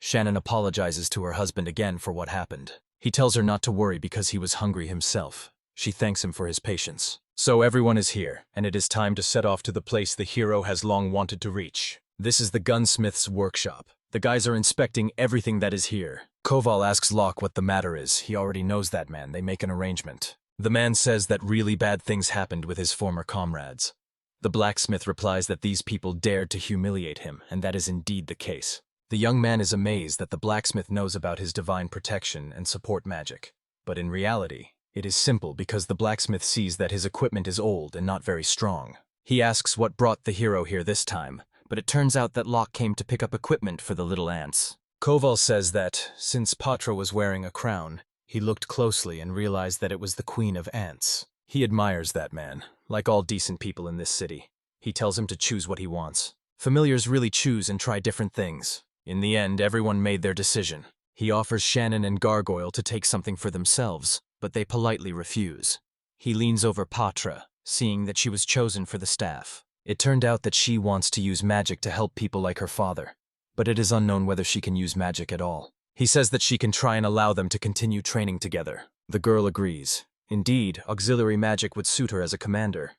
Shannon apologizes to her husband again for what happened. He tells her not to worry because he was hungry himself. She thanks him for his patience. So everyone is here, and it is time to set off to the place the hero has long wanted to reach. This is the gunsmith's workshop. The guys are inspecting everything that is here. Koval asks Locke what the matter is. He already knows that man. They make an arrangement. The man says that really bad things happened with his former comrades. The blacksmith replies that these people dared to humiliate him, and that is indeed the case. The young man is amazed that the blacksmith knows about his divine protection and support magic. But in reality, it is simple because the blacksmith sees that his equipment is old and not very strong. He asks what brought the hero here this time, but it turns out that Locke came to pick up equipment for the little ants. Koval says that, since Patra was wearing a crown, he looked closely and realized that it was the Queen of Ants. He admires that man, like all decent people in this city. He tells him to choose what he wants. Familiars really choose and try different things. In the end, everyone made their decision. He offers Shannon and Gargoyle to take something for themselves, but they politely refuse. He leans over Patra, seeing that she was chosen for the staff. It turned out that she wants to use magic to help people like her father, but it is unknown whether she can use magic at all. He says that she can try and allow them to continue training together. The girl agrees. Indeed, auxiliary magic would suit her as a commander.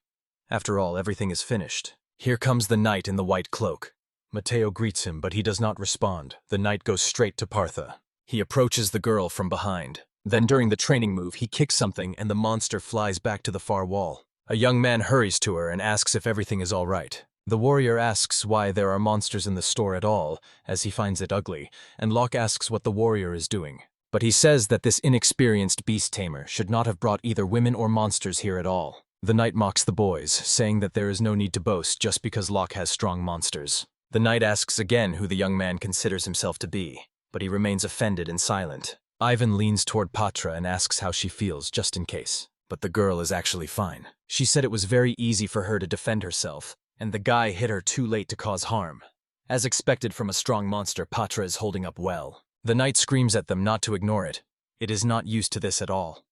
After all, everything is finished. Here comes the knight in the white cloak. Matteo greets him, but he does not respond. The knight goes straight to Partha. He approaches the girl from behind. Then during the training move, he kicks something and the monster flies back to the far wall. A young man hurries to her and asks if everything is all right. The warrior asks why there are monsters in the store at all, as he finds it ugly, and Locke asks what the warrior is doing. But he says that this inexperienced beast tamer should not have brought either women or monsters here at all. The knight mocks the boys, saying that there is no need to boast just because Locke has strong monsters. The knight asks again who the young man considers himself to be, but he remains offended and silent. Ivan leans toward Patra and asks how she feels, just in case. But the girl is actually fine. She said it was very easy for her to defend herself, and the guy hit her too late to cause harm. As expected from a strong monster, Patra is holding up well. The knight screams at them not to ignore it. It is not used to this at all.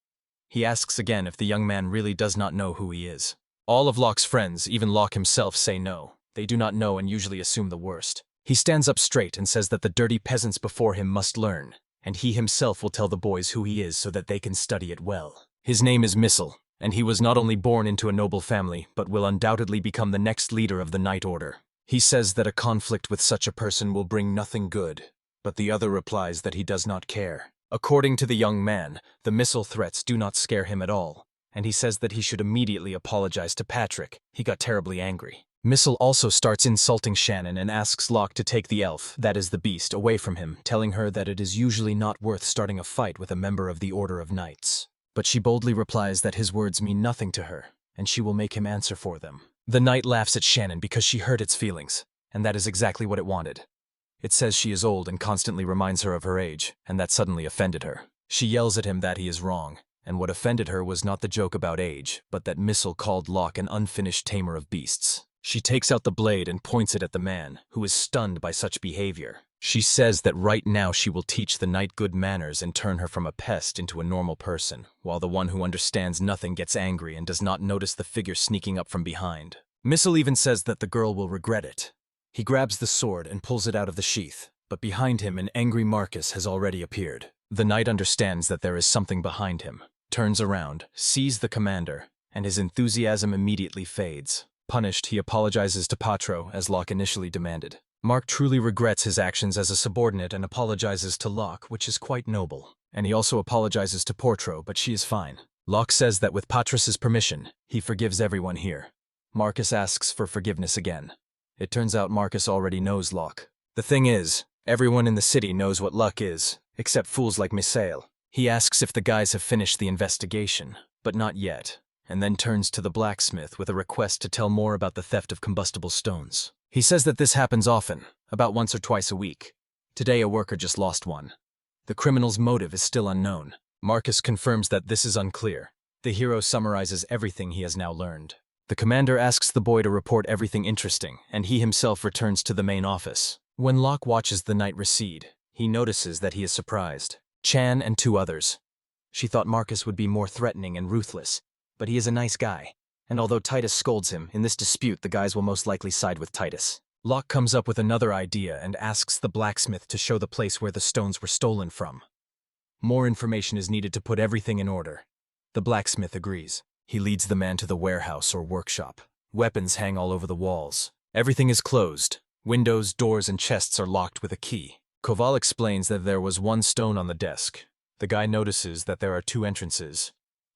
He asks again if the young man really does not know who he is. All of Locke's friends, even Locke himself, say no. They do not know and usually assume the worst. He stands up straight and says that the dirty peasants before him must learn, and he himself will tell the boys who he is so that they can study it well. His name is Missile, and he was not only born into a noble family, but will undoubtedly become the next leader of the Knight Order. He says that a conflict with such a person will bring nothing good, but the other replies that he does not care. According to the young man, the missile threats do not scare him at all, and he says that he should immediately apologize to Patrick. He got terribly angry. Missile also starts insulting Shannon and asks Locke to take the elf, that is the beast, away from him, telling her that it is usually not worth starting a fight with a member of the Order of Knights. But she boldly replies that his words mean nothing to her, and she will make him answer for them. The knight laughs at Shannon because she hurt its feelings, and that is exactly what it wanted. It says she is old and constantly reminds her of her age, and that suddenly offended her. She yells at him that he is wrong, and what offended her was not the joke about age, but that Missile called Locke an unfinished tamer of beasts. She takes out the blade and points it at the man, who is stunned by such behavior. She says that right now she will teach the knight good manners and turn her from a pest into a normal person, while the one who understands nothing gets angry and does not notice the figure sneaking up from behind. Missile even says that the girl will regret it. He grabs the sword and pulls it out of the sheath, but behind him an angry Marcus has already appeared. The knight understands that there is something behind him, turns around, sees the commander, and his enthusiasm immediately fades. Punished, he apologizes to Patro, as Locke initially demanded. Mark truly regrets his actions as a subordinate and apologizes to Locke, which is quite noble. And he also apologizes to Portro, but she is fine. Locke says that with Patris's permission, he forgives everyone here. Marcus asks for forgiveness again. It turns out Marcus already knows Locke. The thing is, everyone in the city knows what luck is, except fools like Misael. He asks if the guys have finished the investigation, but not yet, and then turns to the blacksmith with a request to tell more about the theft of combustible stones. He says that this happens often, about once or twice a week. Today a worker just lost one. The criminal's motive is still unknown. Marcus confirms that this is unclear. The hero summarizes everything he has now learned. The commander asks the boy to report everything interesting, and he himself returns to the main office. When Locke watches the night recede, he notices that he is surprised. Chan and 2 others. She thought Marcus would be more threatening and ruthless, but he is a nice guy. And although Titus scolds him, in this dispute the guys will most likely side with Titus. Locke comes up with another idea and asks the blacksmith to show the place where the stones were stolen from. More information is needed to put everything in order. The blacksmith agrees. He leads the man to the warehouse or workshop. Weapons hang all over the walls. Everything is closed. Windows, doors, and chests are locked with a key. Koval explains that there was 1 stone on the desk. The guy notices that there are 2 entrances,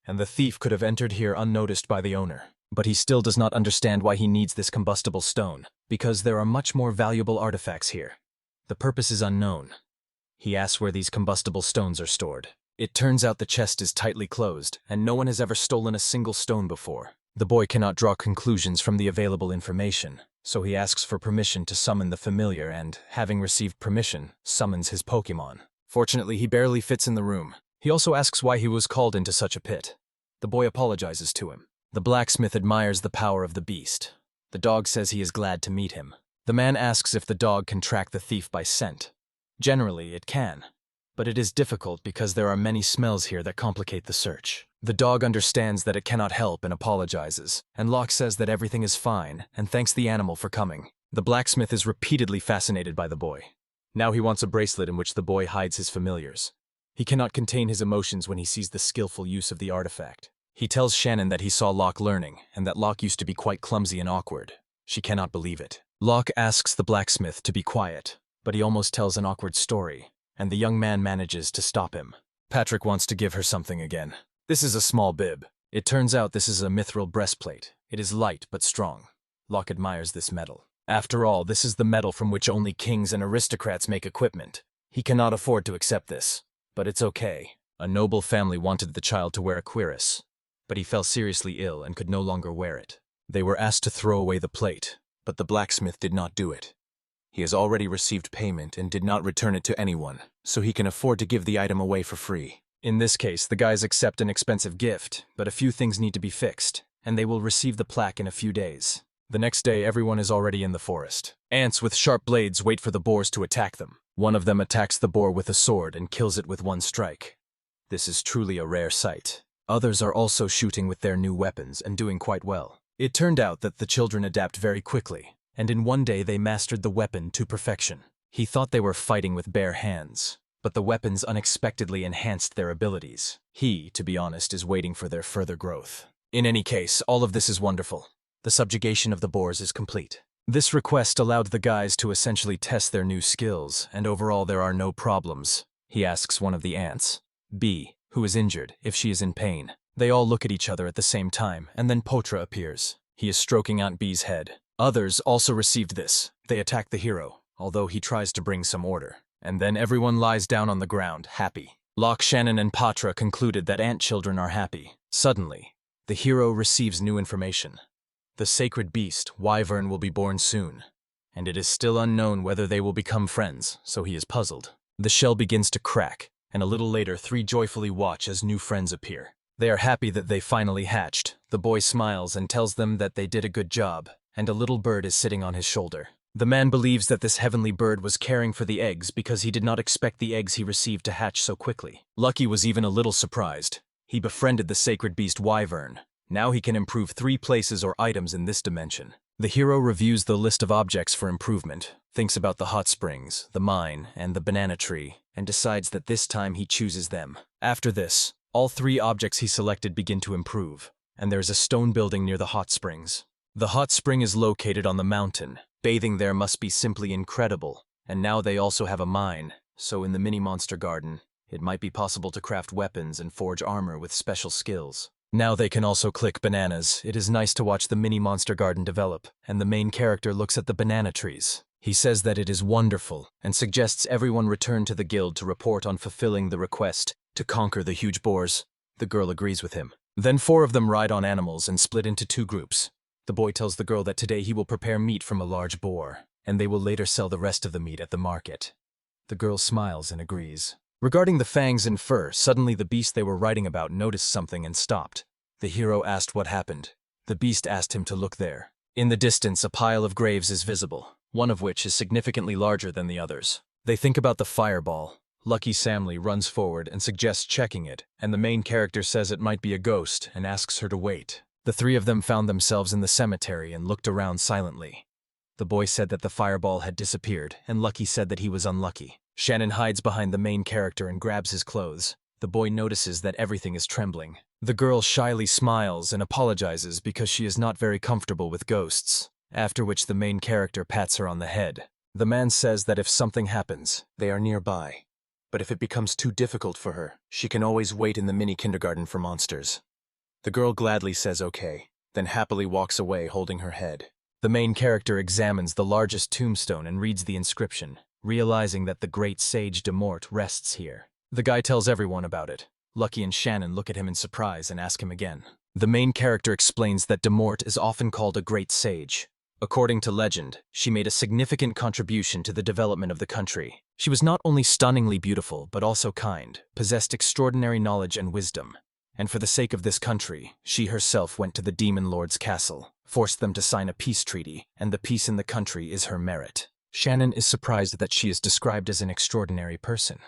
and the thief could have entered here unnoticed by the owner. But he still does not understand why he needs this combustible stone, because there are much more valuable artifacts here. The purpose is unknown. He asks where these combustible stones are stored. It turns out the chest is tightly closed, and no one has ever stolen a single stone before. The boy cannot draw conclusions from the available information, so he asks for permission to summon the familiar and, having received permission, summons his Pokémon. Fortunately, he barely fits in the room. He also asks why he was called into such a pit. The boy apologizes to him. The blacksmith admires the power of the beast. The dog says he is glad to meet him. The man asks if the dog can track the thief by scent. Generally, it can. But it is difficult because there are many smells here that complicate the search. The dog understands that it cannot help and apologizes, and Locke says that everything is fine and thanks the animal for coming. The blacksmith is repeatedly fascinated by the boy. Now he wants a bracelet in which the boy hides his familiars. He cannot contain his emotions when he sees the skillful use of the artifact. He tells Shannon that he saw Locke learning, and that Locke used to be quite clumsy and awkward. She cannot believe it. Locke asks the blacksmith to be quiet, but he almost tells an awkward story, and the young man manages to stop him. Patrick wants to give her something again. This is a small bib. It turns out this is a mithril breastplate. It is light but strong. Locke admires this metal. After all, this is the metal from which only kings and aristocrats make equipment. He cannot afford to accept this. But it's okay. A noble family wanted the child to wear a cuirass, but he fell seriously ill and could no longer wear it. They were asked to throw away the plate, but the blacksmith did not do it. He has already received payment and did not return it to anyone, so he can afford to give the item away for free. In this case, the guys accept an expensive gift, but a few things need to be fixed, and they will receive the plaque in a few days. The next day, everyone is already in the forest. Ants with sharp blades wait for the boars to attack them. One of them attacks the boar with a sword and kills it with 1 strike. This is truly a rare sight. Others are also shooting with their new weapons and doing quite well. It turned out that the children adapt very quickly, and in 1 day they mastered the weapon to perfection. He thought they were fighting with bare hands, but the weapons unexpectedly enhanced their abilities. He, to be honest, is waiting for their further growth. In any case, all of this is wonderful. The subjugation of the boars is complete. This request allowed the guys to essentially test their new skills, and overall there are no problems. He asks one of the ants, B, who is injured, if she is in pain. They all look at each other at the same time, and then Potra appears. He is stroking Aunt B's head. Others also received this. They attack the hero, although he tries to bring some order. And then everyone lies down on the ground, happy. Locke, Shannon, and Patra concluded that ant children are happy. Suddenly, the hero receives new information. The sacred beast, Wyvern, will be born soon, and it is still unknown whether they will become friends, so he is puzzled. The shell begins to crack, and a little later 3 joyfully watch as new friends appear. They are happy that they finally hatched. The boy smiles and tells them that they did a good job, and a little bird is sitting on his shoulder. The man believes that this heavenly bird was caring for the eggs because he did not expect the eggs he received to hatch so quickly. Lucky was even a little surprised. He befriended the sacred beast Wyvern. Now he can improve 3 places or items in this dimension. The hero reviews the list of objects for improvement, thinks about the hot springs, the mine, and the banana tree, and decides that this time he chooses them. After this, all 3 objects he selected begin to improve, and there is a stone building near the hot springs. The hot spring is located on the mountain. Bathing there must be simply incredible, and now they also have a mine, so in the mini-monster garden, it might be possible to craft weapons and forge armor with special skills. Now they can also click bananas. It is nice to watch the mini-monster garden develop, and the main character looks at the banana trees. He says that it is wonderful, and suggests everyone return to the guild to report on fulfilling the request to conquer the huge boars. The girl agrees with him. Then 4 of them ride on animals and split into 2 groups. The boy tells the girl that today he will prepare meat from a large boar, and they will later sell the rest of the meat at the market. The girl smiles and agrees. Regarding the fangs and fur, suddenly the beast they were writing about noticed something and stopped. The hero asked what happened. The beast asked him to look there. In the distance, a pile of graves is visible, one of which is significantly larger than the others. They think about the fireball. Lucky Samly runs forward and suggests checking it, and the main character says it might be a ghost and asks her to wait. The three of them found themselves in the cemetery and looked around silently. The boy said that the fireball had disappeared, and Lucky said that he was unlucky. Shannon hides behind the main character and grabs his clothes. The boy notices that everything is trembling. The girl shyly smiles and apologizes because she is not very comfortable with ghosts, after which the main character pats her on the head. The man says that if something happens, they are nearby. But if it becomes too difficult for her, she can always wait in the mini kindergarten for monsters. The girl gladly says okay, then happily walks away holding her head. The main character examines the largest tombstone and reads the inscription, realizing that the great sage de Mort rests here. The guy tells everyone about it. Lucky and Shannon look at him in surprise and ask him again. The main character explains that de Mort is often called a great sage. According to legend, she made a significant contribution to the development of the country. She was not only stunningly beautiful, but also kind, possessed extraordinary knowledge and wisdom. And for the sake of this country, she herself went to the Demon Lord's castle, forced them to sign a peace treaty, and the peace in the country is her merit. Shannon is surprised that she is described as an extraordinary person.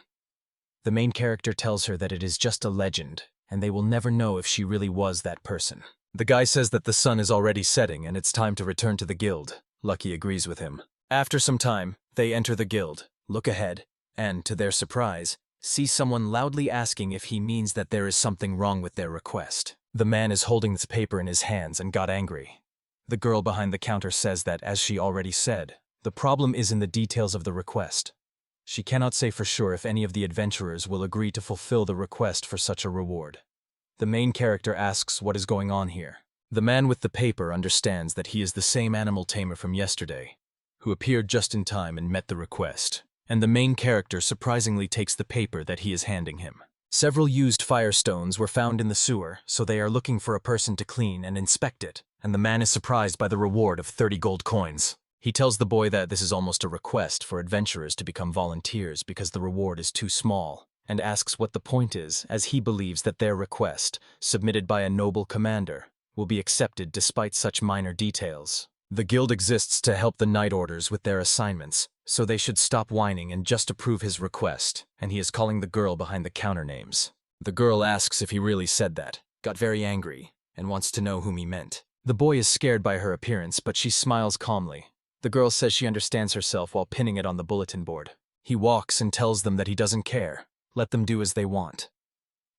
The main character tells her that it is just a legend, and they will never know if she really was that person. The guy says that the sun is already setting and it's time to return to the guild. Lucky agrees with him. After some time, they enter the guild, look ahead, and, to their surprise, see someone loudly asking if he means that there is something wrong with their request. The man is holding this paper in his hands and got angry. The girl behind the counter says that, as she already said, the problem is in the details of the request. She cannot say for sure if any of the adventurers will agree to fulfill the request for such a reward. The main character asks what is going on here. The man with the paper understands that he is the same animal tamer from yesterday, who appeared just in time and met the request, and the main character surprisingly takes the paper that he is handing him. Several used firestones were found in the sewer, so they are looking for a person to clean and inspect it, and the man is surprised by the reward of 30 gold coins. He tells the boy that this is almost a request for adventurers to become volunteers because the reward is too small, and asks what the point is, as he believes that their request, submitted by a noble commander, will be accepted despite such minor details. The guild exists to help the night orders with their assignments, so they should stop whining and just approve his request, and he is calling the girl behind the counter names. The girl asks if he really said that, got very angry, and wants to know whom he meant. The boy is scared by her appearance, but she smiles calmly. The girl says she understands herself while pinning it on the bulletin board. He walks and tells them that he doesn't care. Let them do as they want.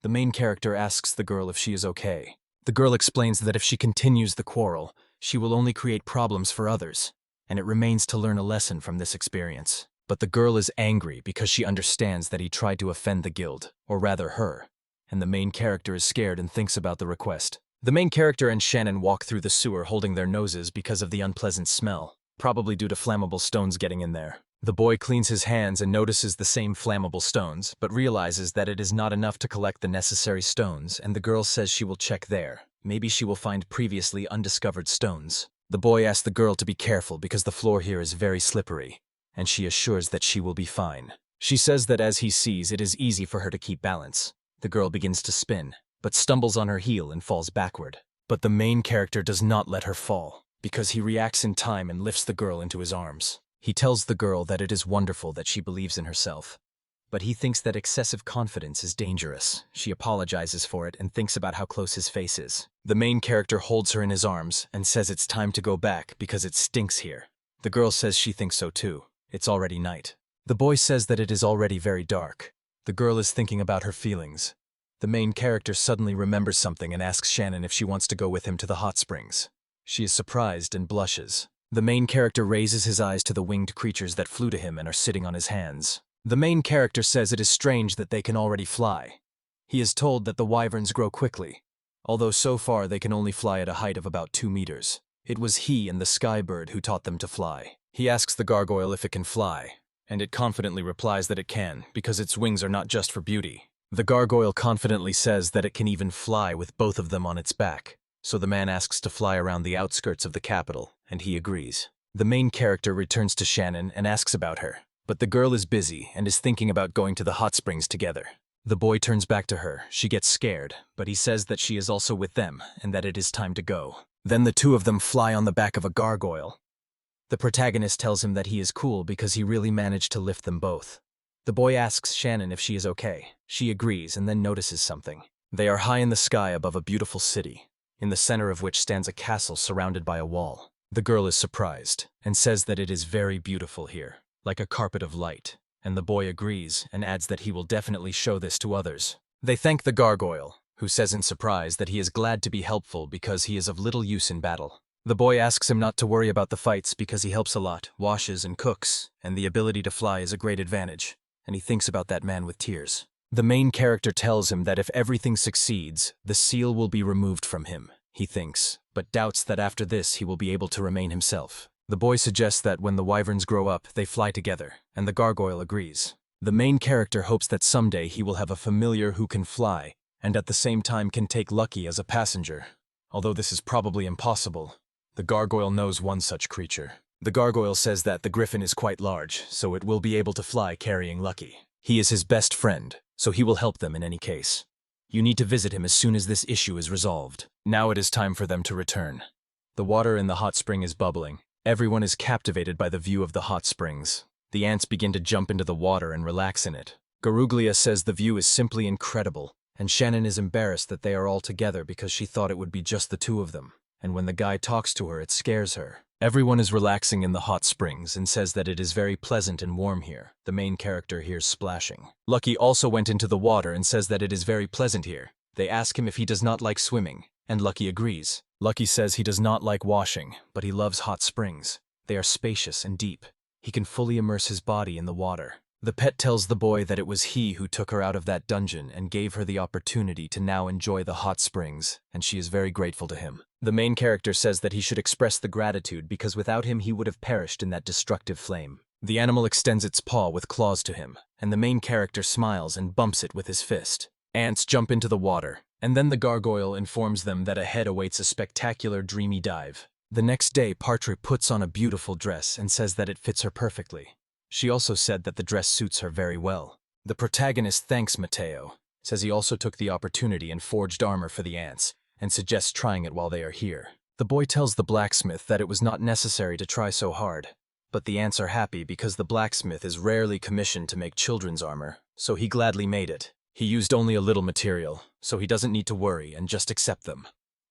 The main character asks the girl if she is okay. The girl explains that if she continues the quarrel, she will only create problems for others, and it remains to learn a lesson from this experience. But the girl is angry because she understands that he tried to offend the guild, or rather her, and the main character is scared and thinks about the request. The main character and Shannon walk through the sewer holding their noses because of the unpleasant smell, probably due to flammable stones getting in there. The boy cleans his hands and notices the same flammable stones, but realizes that it is not enough to collect the necessary stones, and the girl says she will check there. Maybe she will find previously undiscovered stones. The boy asks the girl to be careful because the floor here is very slippery, and she assures that she will be fine. She says that as he sees, it is easy for her to keep balance. The girl begins to spin, but stumbles on her heel and falls backward. But the main character does not let her fall, because he reacts in time and lifts the girl into his arms. He tells the girl that it is wonderful that she believes in herself, but he thinks that excessive confidence is dangerous. She apologizes for it and thinks about how close his face is. The main character holds her in his arms and says it's time to go back because it stinks here. The girl says she thinks so too. It's already night. The boy says that it is already very dark. The girl is thinking about her feelings. The main character suddenly remembers something and asks Shannon if she wants to go with him to the hot springs. She is surprised and blushes. The main character raises his eyes to the winged creatures that flew to him and are sitting on his hands. The main character says it is strange that they can already fly. He is told that the wyverns grow quickly, although so far they can only fly at a height of about 2 meters. It was he and the sky bird who taught them to fly. He asks the gargoyle if it can fly, and it confidently replies that it can, because its wings are not just for beauty. The gargoyle confidently says that it can even fly with both of them on its back. So the man asks to fly around the outskirts of the capital, and he agrees. The main character returns to Shannon and asks about her. But the girl is busy and is thinking about going to the hot springs together. The boy turns back to her. She gets scared, but he says that she is also with them and that it is time to go. Then the two of them fly on the back of a gargoyle. The protagonist tells him that he is cool because he really managed to lift them both. The boy asks Shannon if she is okay. She agrees and then notices something. They are high in the sky above a beautiful city, in the center of which stands a castle surrounded by a wall. The girl is surprised and says that it is very beautiful here, like a carpet of light, and the boy agrees and adds that he will definitely show this to others. They thank the gargoyle, who says in surprise that he is glad to be helpful because he is of little use in battle. The boy asks him not to worry about the fights because he helps a lot, washes and cooks, and the ability to fly is a great advantage, and he thinks about that man with tears. The main character tells him that if everything succeeds, the seal will be removed from him, he thinks, but doubts that after this he will be able to remain himself. The boy suggests that when the wyverns grow up, they fly together, and the gargoyle agrees. The main character hopes that someday he will have a familiar who can fly, and at the same time can take Lucky as a passenger. Although this is probably impossible, the gargoyle knows one such creature. The gargoyle says that the griffin is quite large, so it will be able to fly carrying Lucky. He is his best friend, so he will help them in any case. You need to visit him as soon as this issue is resolved. Now it is time for them to return. The water in the hot spring is bubbling. Everyone is captivated by the view of the hot springs. The ants begin to jump into the water and relax in it. Garuglia says the view is simply incredible, and Shannon is embarrassed that they are all together because she thought it would be just the two of them. And when the guy talks to her, it scares her. Everyone is relaxing in the hot springs and says that it is very pleasant and warm here. The main character hears splashing. Lucky also went into the water and says that it is very pleasant here. They ask him if he does not like swimming, and Lucky agrees. Lucky says he does not like washing, but he loves hot springs. They are spacious and deep. He can fully immerse his body in the water. The pet tells the boy that it was he who took her out of that dungeon and gave her the opportunity to now enjoy the hot springs, and she is very grateful to him. The main character says that he should express the gratitude because without him he would have perished in that destructive flame. The animal extends its paw with claws to him, and the main character smiles and bumps it with his fist. Ants jump into the water, and then the gargoyle informs them that ahead awaits a spectacular dreamy dive. The next day, Partridge puts on a beautiful dress and says that it fits her perfectly. She also said that the dress suits her very well. The protagonist thanks Mateo, says he also took the opportunity and forged armor for the ants, and suggests trying it while they are here. The boy tells the blacksmith that it was not necessary to try so hard, but the ants are happy because the blacksmith is rarely commissioned to make children's armor, so he gladly made it. He used only a little material, so he doesn't need to worry and just accept them.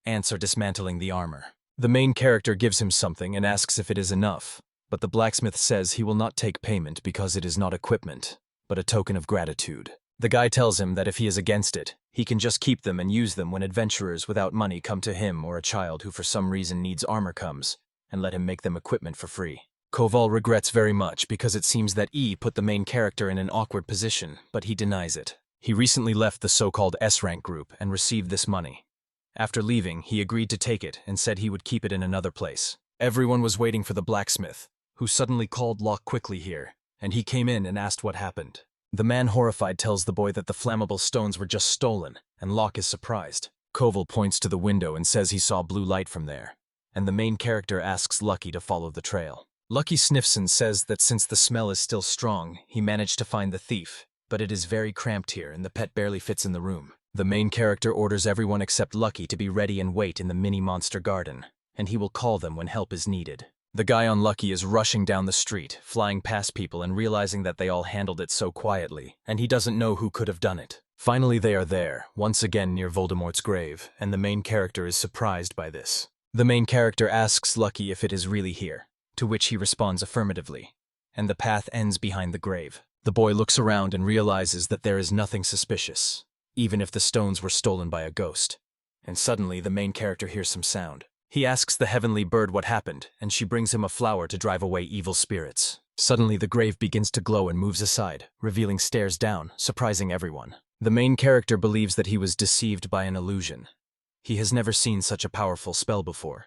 Ants are dismantling the armor. The main character gives him something and asks if it is enough, but the blacksmith says he will not take payment because it is not equipment, but a token of gratitude. The guy tells him that if he is against it, he can just keep them and use them when adventurers without money come to him or a child who for some reason needs armor comes, and let him make them equipment for free. Koval regrets very much because it seems that E put the main character in an awkward position, but he denies it. He recently left the so-called S-rank group and received this money. After leaving, he agreed to take it and said he would keep it in another place. Everyone was waiting for the blacksmith, who suddenly called Locke quickly here, and he came in and asked what happened. The man horrified tells the boy that the flammable stones were just stolen, and Locke is surprised. Koval points to the window and says he saw blue light from there, and the main character asks Lucky to follow the trail. Lucky sniffs and says that since the smell is still strong, he managed to find the thief, but it is very cramped here and the pet barely fits in the room. The main character orders everyone except Lucky to be ready and wait in the mini-monster garden, and he will call them when help is needed. The guy on Lucky is rushing down the street, flying past people and realizing that they all handled it so quietly, and he doesn't know who could have done it. Finally they are there, once again near Voldemort's grave, and the main character is surprised by this. The main character asks Lucky if it is really here, to which he responds affirmatively, and the path ends behind the grave. The boy looks around and realizes that there is nothing suspicious, even if the stones were stolen by a ghost. And suddenly the main character hears some sound. He asks the heavenly bird what happened, and she brings him a flower to drive away evil spirits. Suddenly the grave begins to glow and moves aside, revealing stairs down, surprising everyone. The main character believes that he was deceived by an illusion. He has never seen such a powerful spell before.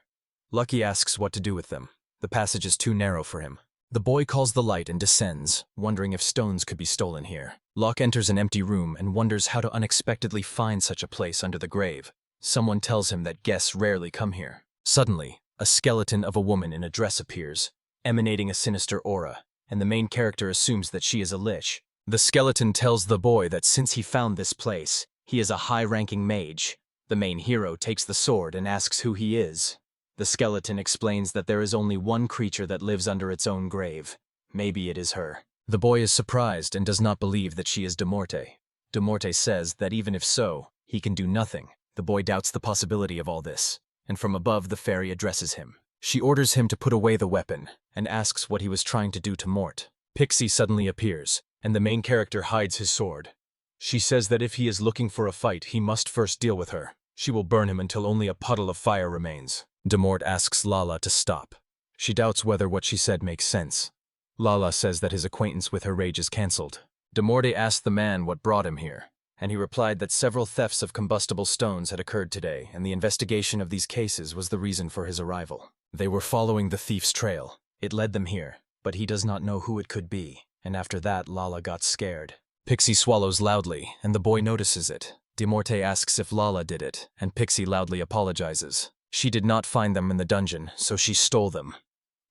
Lucky asks what to do with them. The passage is too narrow for him. The boy calls the light and descends, wondering if stones could be stolen here. Locke enters an empty room and wonders how to unexpectedly find such a place under the grave. Someone tells him that guests rarely come here. Suddenly, a skeleton of a woman in a dress appears, emanating a sinister aura. and the main character assumes that she is a lich. The skeleton tells the boy that since he found this place, he is a high-ranking mage. The main hero takes the sword and asks who he is. The skeleton explains that there is only one creature that lives under its own grave. Maybe it is her. The boy is surprised and does not believe that she is de Morte. De Morte says that even if so, he can do nothing. The boy doubts the possibility of all this, and from above the fairy addresses him. She orders him to put away the weapon, and asks what he was trying to do to Mort. Pixie suddenly appears, and the main character hides his sword. She says that if he is looking for a fight, he must first deal with her. She will burn him until only a puddle of fire remains. De Mort asks Lala to stop. She doubts whether what she said makes sense. Lala says that his acquaintance with her rage is cancelled. De Morte asked the man what brought him here, and he replied that several thefts of combustible stones had occurred today, and the investigation of these cases was the reason for his arrival. They were following the thief's trail. It led them here, but he does not know who it could be, and after that Lala got scared. Pixie swallows loudly, and the boy notices it. De Morte asks if Lala did it, and Pixie loudly apologizes. She did not find them in the dungeon, so she stole them.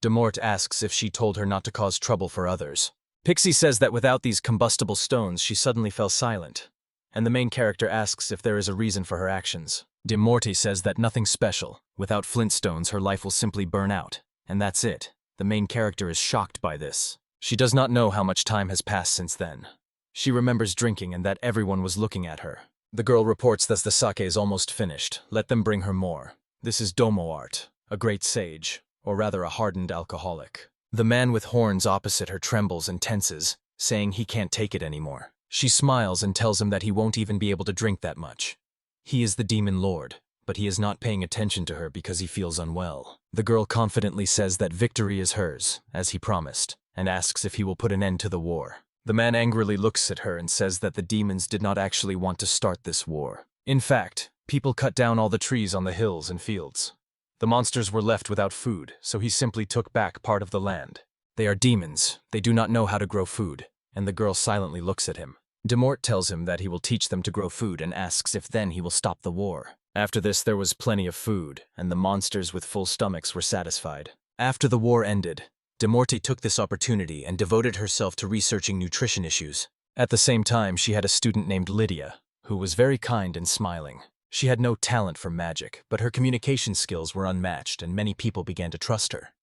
De Morte asks if she told her not to cause trouble for others. Pixie says that without these combustible stones, she suddenly fell silent, and the main character asks if there is a reason for her actions. De Morte says that nothing special. Without flintstones, her life will simply burn out, and that's it. The main character is shocked by this. She does not know how much time has passed since then. She remembers drinking and that everyone was looking at her. The girl reports that the sake is almost finished. Let them bring her more. This is Domo Art, a great sage, or rather a hardened alcoholic. The man with horns opposite her trembles and tenses, saying he can't take it anymore. She smiles and tells him that he won't even be able to drink that much. He is the demon lord, but he is not paying attention to her because he feels unwell. The girl confidently says that victory is hers, as he promised, and asks if he will put an end to the war. The man angrily looks at her and says that the demons did not actually want to start this war. In fact, people cut down all the trees on the hills and fields. The monsters were left without food, so he simply took back part of the land. They are demons. They do not know how to grow food, and the girl silently looks at him. De Morte tells him that he will teach them to grow food and asks if then he will stop the war. After this, there was plenty of food, and the monsters with full stomachs were satisfied. After the war ended, De Morte took this opportunity and devoted herself to researching nutrition issues. At the same time, she had a student named Lydia, who was very kind and smiling. She had no talent for magic, but her communication skills were unmatched and many people began to trust her.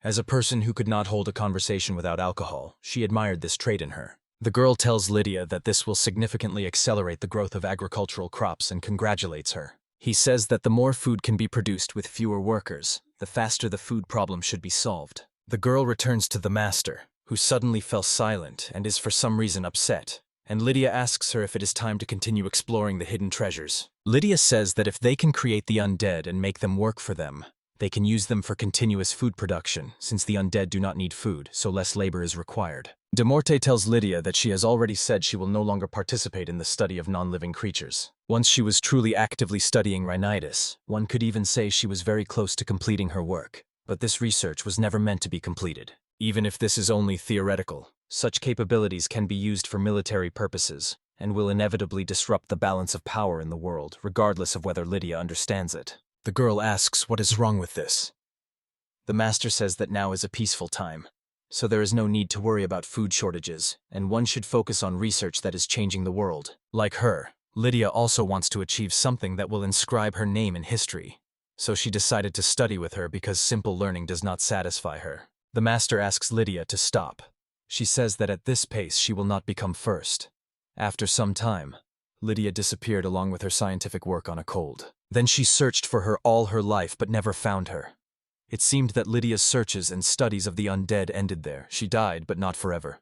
As a person who could not hold a conversation without alcohol, she admired this trait in her. The girl tells Lydia that this will significantly accelerate the growth of agricultural crops and congratulates her. He says that the more food can be produced with fewer workers, the faster the food problem should be solved. The girl returns to the master, who suddenly fell silent and is for some reason upset, and Lydia asks her if it is time to continue exploring the hidden treasures. Lydia says that if they can create the undead and make them work for them, they can use them for continuous food production, since the undead do not need food, so less labor is required. De Morte tells Lydia that she has already said she will no longer participate in the study of non-living creatures. Once she was truly actively studying rhinitis, one could even say she was very close to completing her work. But this research was never meant to be completed. Even if this is only theoretical, such capabilities can be used for military purposes, and will inevitably disrupt the balance of power in the world, regardless of whether Lydia understands it. The girl asks what is wrong with this. The master says that now is a peaceful time, so there is no need to worry about food shortages, and one should focus on research that is changing the world. Like her, Lydia also wants to achieve something that will inscribe her name in history. So she decided to study with her because simple learning does not satisfy her. The master asks Lydia to stop. She says that at this pace she will not become first. After some time, Lydia disappeared along with her scientific work on a cold. Then she searched for her all her life but never found her. It seemed that Lydia's searches and studies of the undead ended there. She died, but not forever.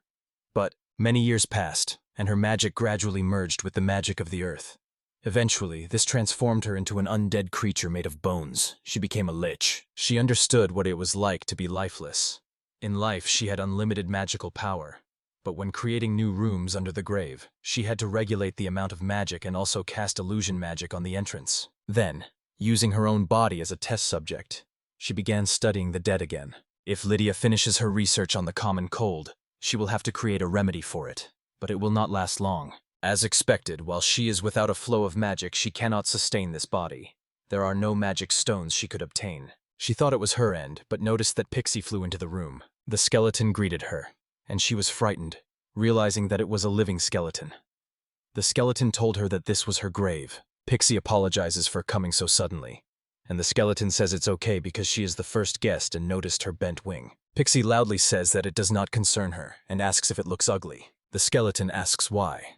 But many years passed, and her magic gradually merged with the magic of the earth. Eventually, this transformed her into an undead creature made of bones. She became a lich. She understood what it was like to be lifeless. In life, she had unlimited magical power. But when creating new rooms under the grave, she had to regulate the amount of magic and also cast illusion magic on the entrance. Then, using her own body as a test subject, she began studying the dead again. If Lydia finishes her research on the common cold, she will have to create a remedy for it. But it will not last long. As expected, while she is without a flow of magic, she cannot sustain this body. There are no magic stones she could obtain. She thought it was her end, but noticed that Pixie flew into the room. The skeleton greeted her. and she was frightened, realizing that it was a living skeleton. The skeleton told her that this was her grave. Pixie apologizes for coming so suddenly, and the skeleton says it's okay because she is the first guest and noticed her bent wing. Pixie loudly says that it does not concern her and asks if it looks ugly. The skeleton asks why.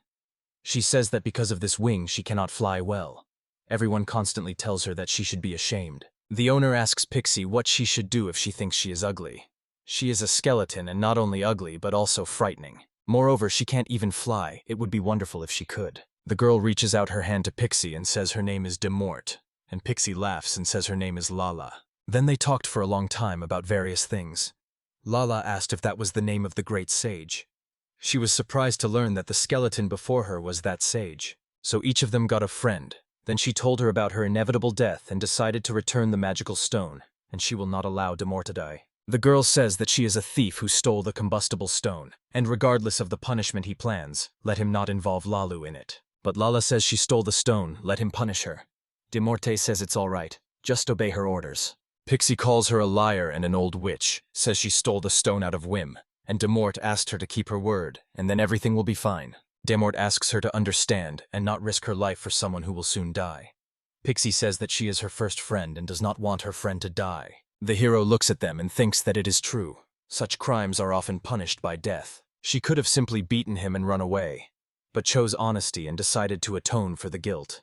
She says that because of this wing she cannot fly well. Everyone constantly tells her that she should be ashamed. The owner asks Pixie what she should do if she thinks she is ugly. She is a skeleton and not only ugly but also frightening. Moreover, she can't even fly. It would be wonderful if she could. The girl reaches out her hand to Pixie and says her name is Demort, and Pixie laughs and says her name is Lala. Then they talked for a long time about various things. Lala asked if that was the name of the great sage. She was surprised to learn that the skeleton before her was that sage. So each of them got a friend. Then she told her about her inevitable death and decided to return the magical stone, and she will not allow Demort to die. The girl says that she is a thief who stole the combustible stone, and regardless of the punishment he plans, let him not involve Lalu in it. But Lala says she stole the stone, let him punish her. Demorte says it's all right, just obey her orders. Pixie calls her a liar and an old witch, says she stole the stone out of whim, and Demort asked her to keep her word, and then everything will be fine. Demort asks her to understand and not risk her life for someone who will soon die. Pixie says that she is her first friend and does not want her friend to die. The hero looks at them and thinks that it is true. Such crimes are often punished by death. She could have simply beaten him and run away, but chose honesty and decided to atone for the guilt.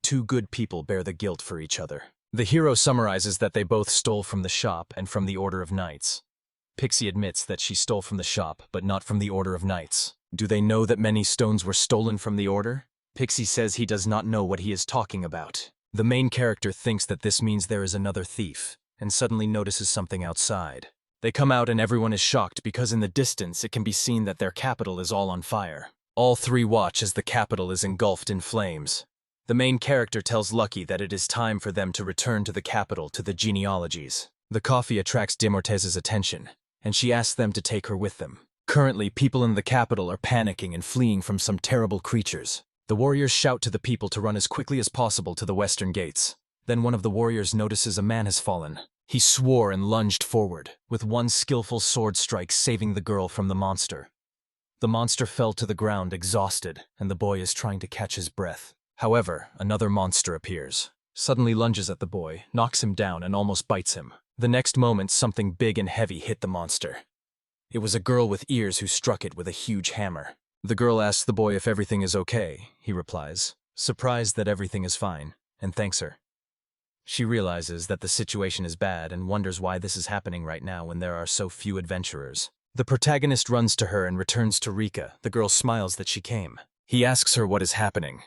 Two good people bear the guilt for each other. The hero summarizes that they both stole from the shop and from the Order of Knights. Pixie admits that she stole from the shop, but not from the Order of Knights. Do they know that many stones were stolen from the Order? Pixie says he does not know what he is talking about. The main character thinks that this means there is another thief, and suddenly notices something outside. They come out and everyone is shocked because in the distance it can be seen that their capital is all on fire. All three watch as the capital is engulfed in flames. The main character tells Lucky that it is time for them to return to the capital to the genealogies. The coffee attracts Demorte's attention, and she asks them to take her with them. Currently, people in the capital are panicking and fleeing from some terrible creatures. The warriors shout to the people to run as quickly as possible to the western gates. Then one of the warriors notices a man has fallen. He swore and lunged forward, with one skillful sword strike saving the girl from the monster. The monster fell to the ground exhausted, and the boy is trying to catch his breath. However, another monster appears, suddenly lunges at the boy, knocks him down, and almost bites him. The next moment, something big and heavy hit the monster. It was a girl with ears who struck it with a huge hammer. The girl asks the boy if everything is okay. He replies, surprised that everything is fine, and thanks her. She realizes that the situation is bad and wonders why this is happening right now when there are so few adventurers. The protagonist runs to her and returns to Rika. The girl smiles that she came. He asks her what is happening.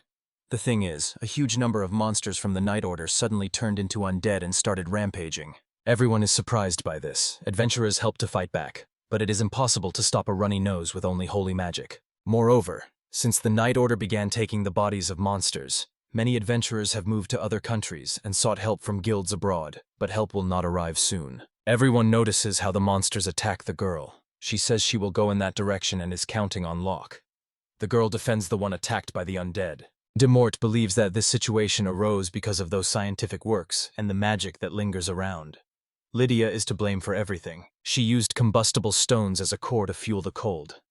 The thing is, a huge number of monsters from the Night Order suddenly turned into undead and started rampaging. Everyone is surprised by this. Adventurers help to fight back, but it is impossible to stop a runny nose with only holy magic. Moreover, since the Night Order began taking the bodies of monsters, many adventurers have moved to other countries and sought help from guilds abroad, but help will not arrive soon. Everyone notices how the monsters attack the girl. She says she will go in that direction and is counting on Locke. The girl defends the one attacked by the undead. Demort believes that this situation arose because of those scientific works and the magic that lingers around. Lydia is to blame for everything. She used combustible stones as a core to fuel the cold.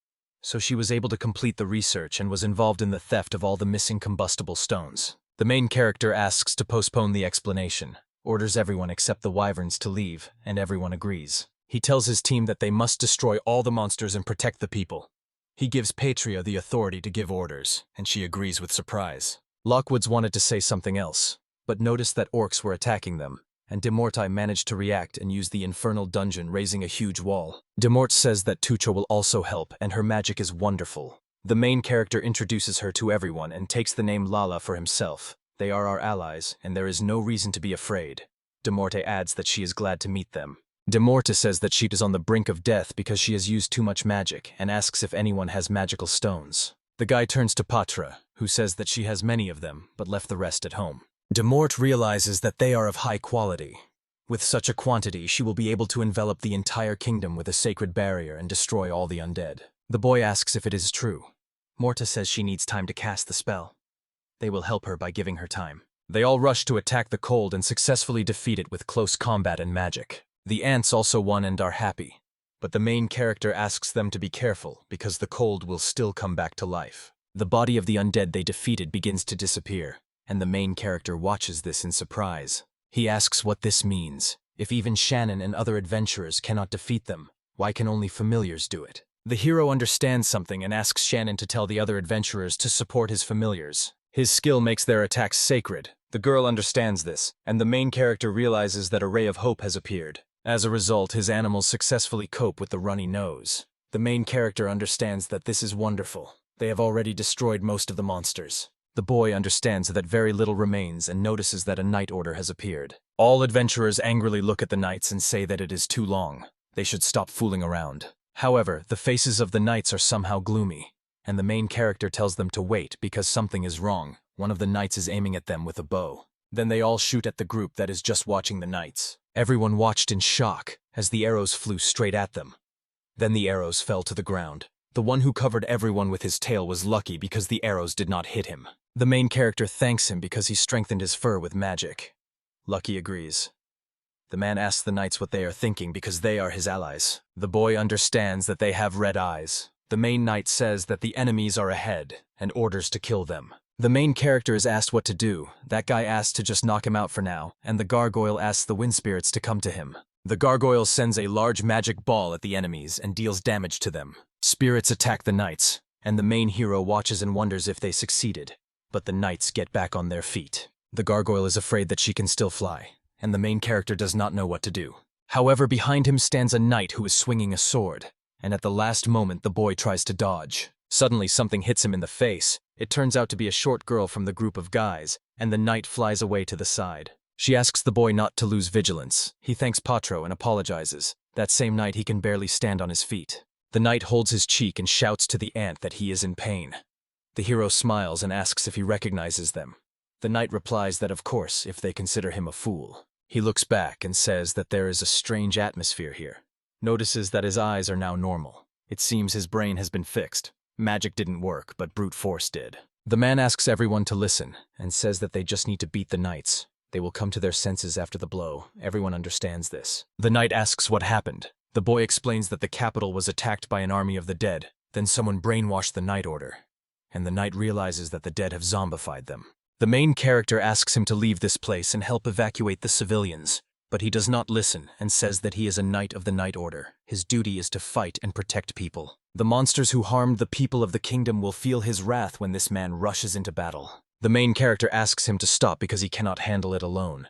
So she was able to complete the research and was involved in the theft of all the missing combustible stones. The main character asks to postpone the explanation, orders everyone except the wyverns to leave, and everyone agrees. He tells his team that they must destroy all the monsters and protect the people. He gives Patria the authority to give orders, and she agrees with surprise. Lockwoods wanted to say something else, but noticed that orcs were attacking them, and Demorte managed to react and use the infernal dungeon, raising a huge wall. Demort says that Tucha will also help, and her magic is wonderful. The main character introduces her to everyone and takes the name Lala for himself. They are our allies, and there is no reason to be afraid. Demorte adds that she is glad to meet them. Demorte says that she is on the brink of death because she has used too much magic, and asks if anyone has magical stones. The guy turns to Patra, who says that she has many of them, but left the rest at home. Demort realizes that they are of high quality. With such a quantity, she will be able to envelop the entire kingdom with a sacred barrier and destroy all the undead. The boy asks if it is true. Morta says she needs time to cast the spell. They will help her by giving her time. They all rush to attack the cold and successfully defeat it with close combat and magic. The ants also won and are happy. but the main character asks them to be careful because the cold will still come back to life. The body of the undead they defeated begins to disappear, and the main character watches this in surprise. He asks what this means. If even Shannon and other adventurers cannot defeat them, why can only familiars do it? The hero understands something and asks Shannon to tell the other adventurers to support his familiars. His skill makes their attacks sacred. The girl understands this, and the main character realizes that a ray of hope has appeared. As a result, his animals successfully cope with the runny nose. The main character understands that this is wonderful. They have already destroyed most of the monsters. The boy understands that very little remains and notices that a night order has appeared. All adventurers angrily look at the knights and say that it is too long. They should stop fooling around. However, the faces of the knights are somehow gloomy, and the main character tells them to wait because something is wrong. One of the knights is aiming at them with a bow. Then they all shoot at the group that is just watching the knights. Everyone watched in shock as the arrows flew straight at them. Then the arrows fell to the ground. The one who covered everyone with his tail was lucky because the arrows did not hit him. The main character thanks him because he strengthened his fur with magic. Lucky agrees. The man asks the knights what they are thinking because they are his allies. The boy understands that they have red eyes. The main knight says that the enemies are ahead and orders to kill them. The main character is asked what to do. That guy asks to just knock him out for now, and the gargoyle asks the wind spirits to come to him. The gargoyle sends a large magic ball at the enemies and deals damage to them. Spirits attack the knights, and the main hero watches and wonders if they succeeded. But the knights get back on their feet. The gargoyle is afraid that she can still fly, and the main character does not know what to do. However, behind him stands a knight who is swinging a sword, and at the last moment the boy tries to dodge. Suddenly something hits him in the face. It turns out to be a short girl from the group of guys, and the knight flies away to the side. She asks the boy not to lose vigilance. He thanks Patro and apologizes. That same night he can barely stand on his feet. The knight holds his cheek and shouts to the ant that he is in pain. The hero smiles and asks if he recognizes them. The knight replies that of course, if they consider him a fool. He looks back and says that there is a strange atmosphere here. Notices that his eyes are now normal. It seems his brain has been fixed. Magic didn't work, but brute force did. The man asks everyone to listen and says that they just need to beat the knights. They will come to their senses after the blow. Everyone understands this. The knight asks what happened. The boy explains that the capital was attacked by an army of the dead. Then someone brainwashed the night order, and the knight realizes that the dead have zombified them. The main character asks him to leave this place and help evacuate the civilians, but he does not listen and says that he is a knight of the night order. His duty is to fight and protect people. The monsters who harmed the people of the kingdom will feel his wrath when this man rushes into battle. The main character asks him to stop because he cannot handle it alone.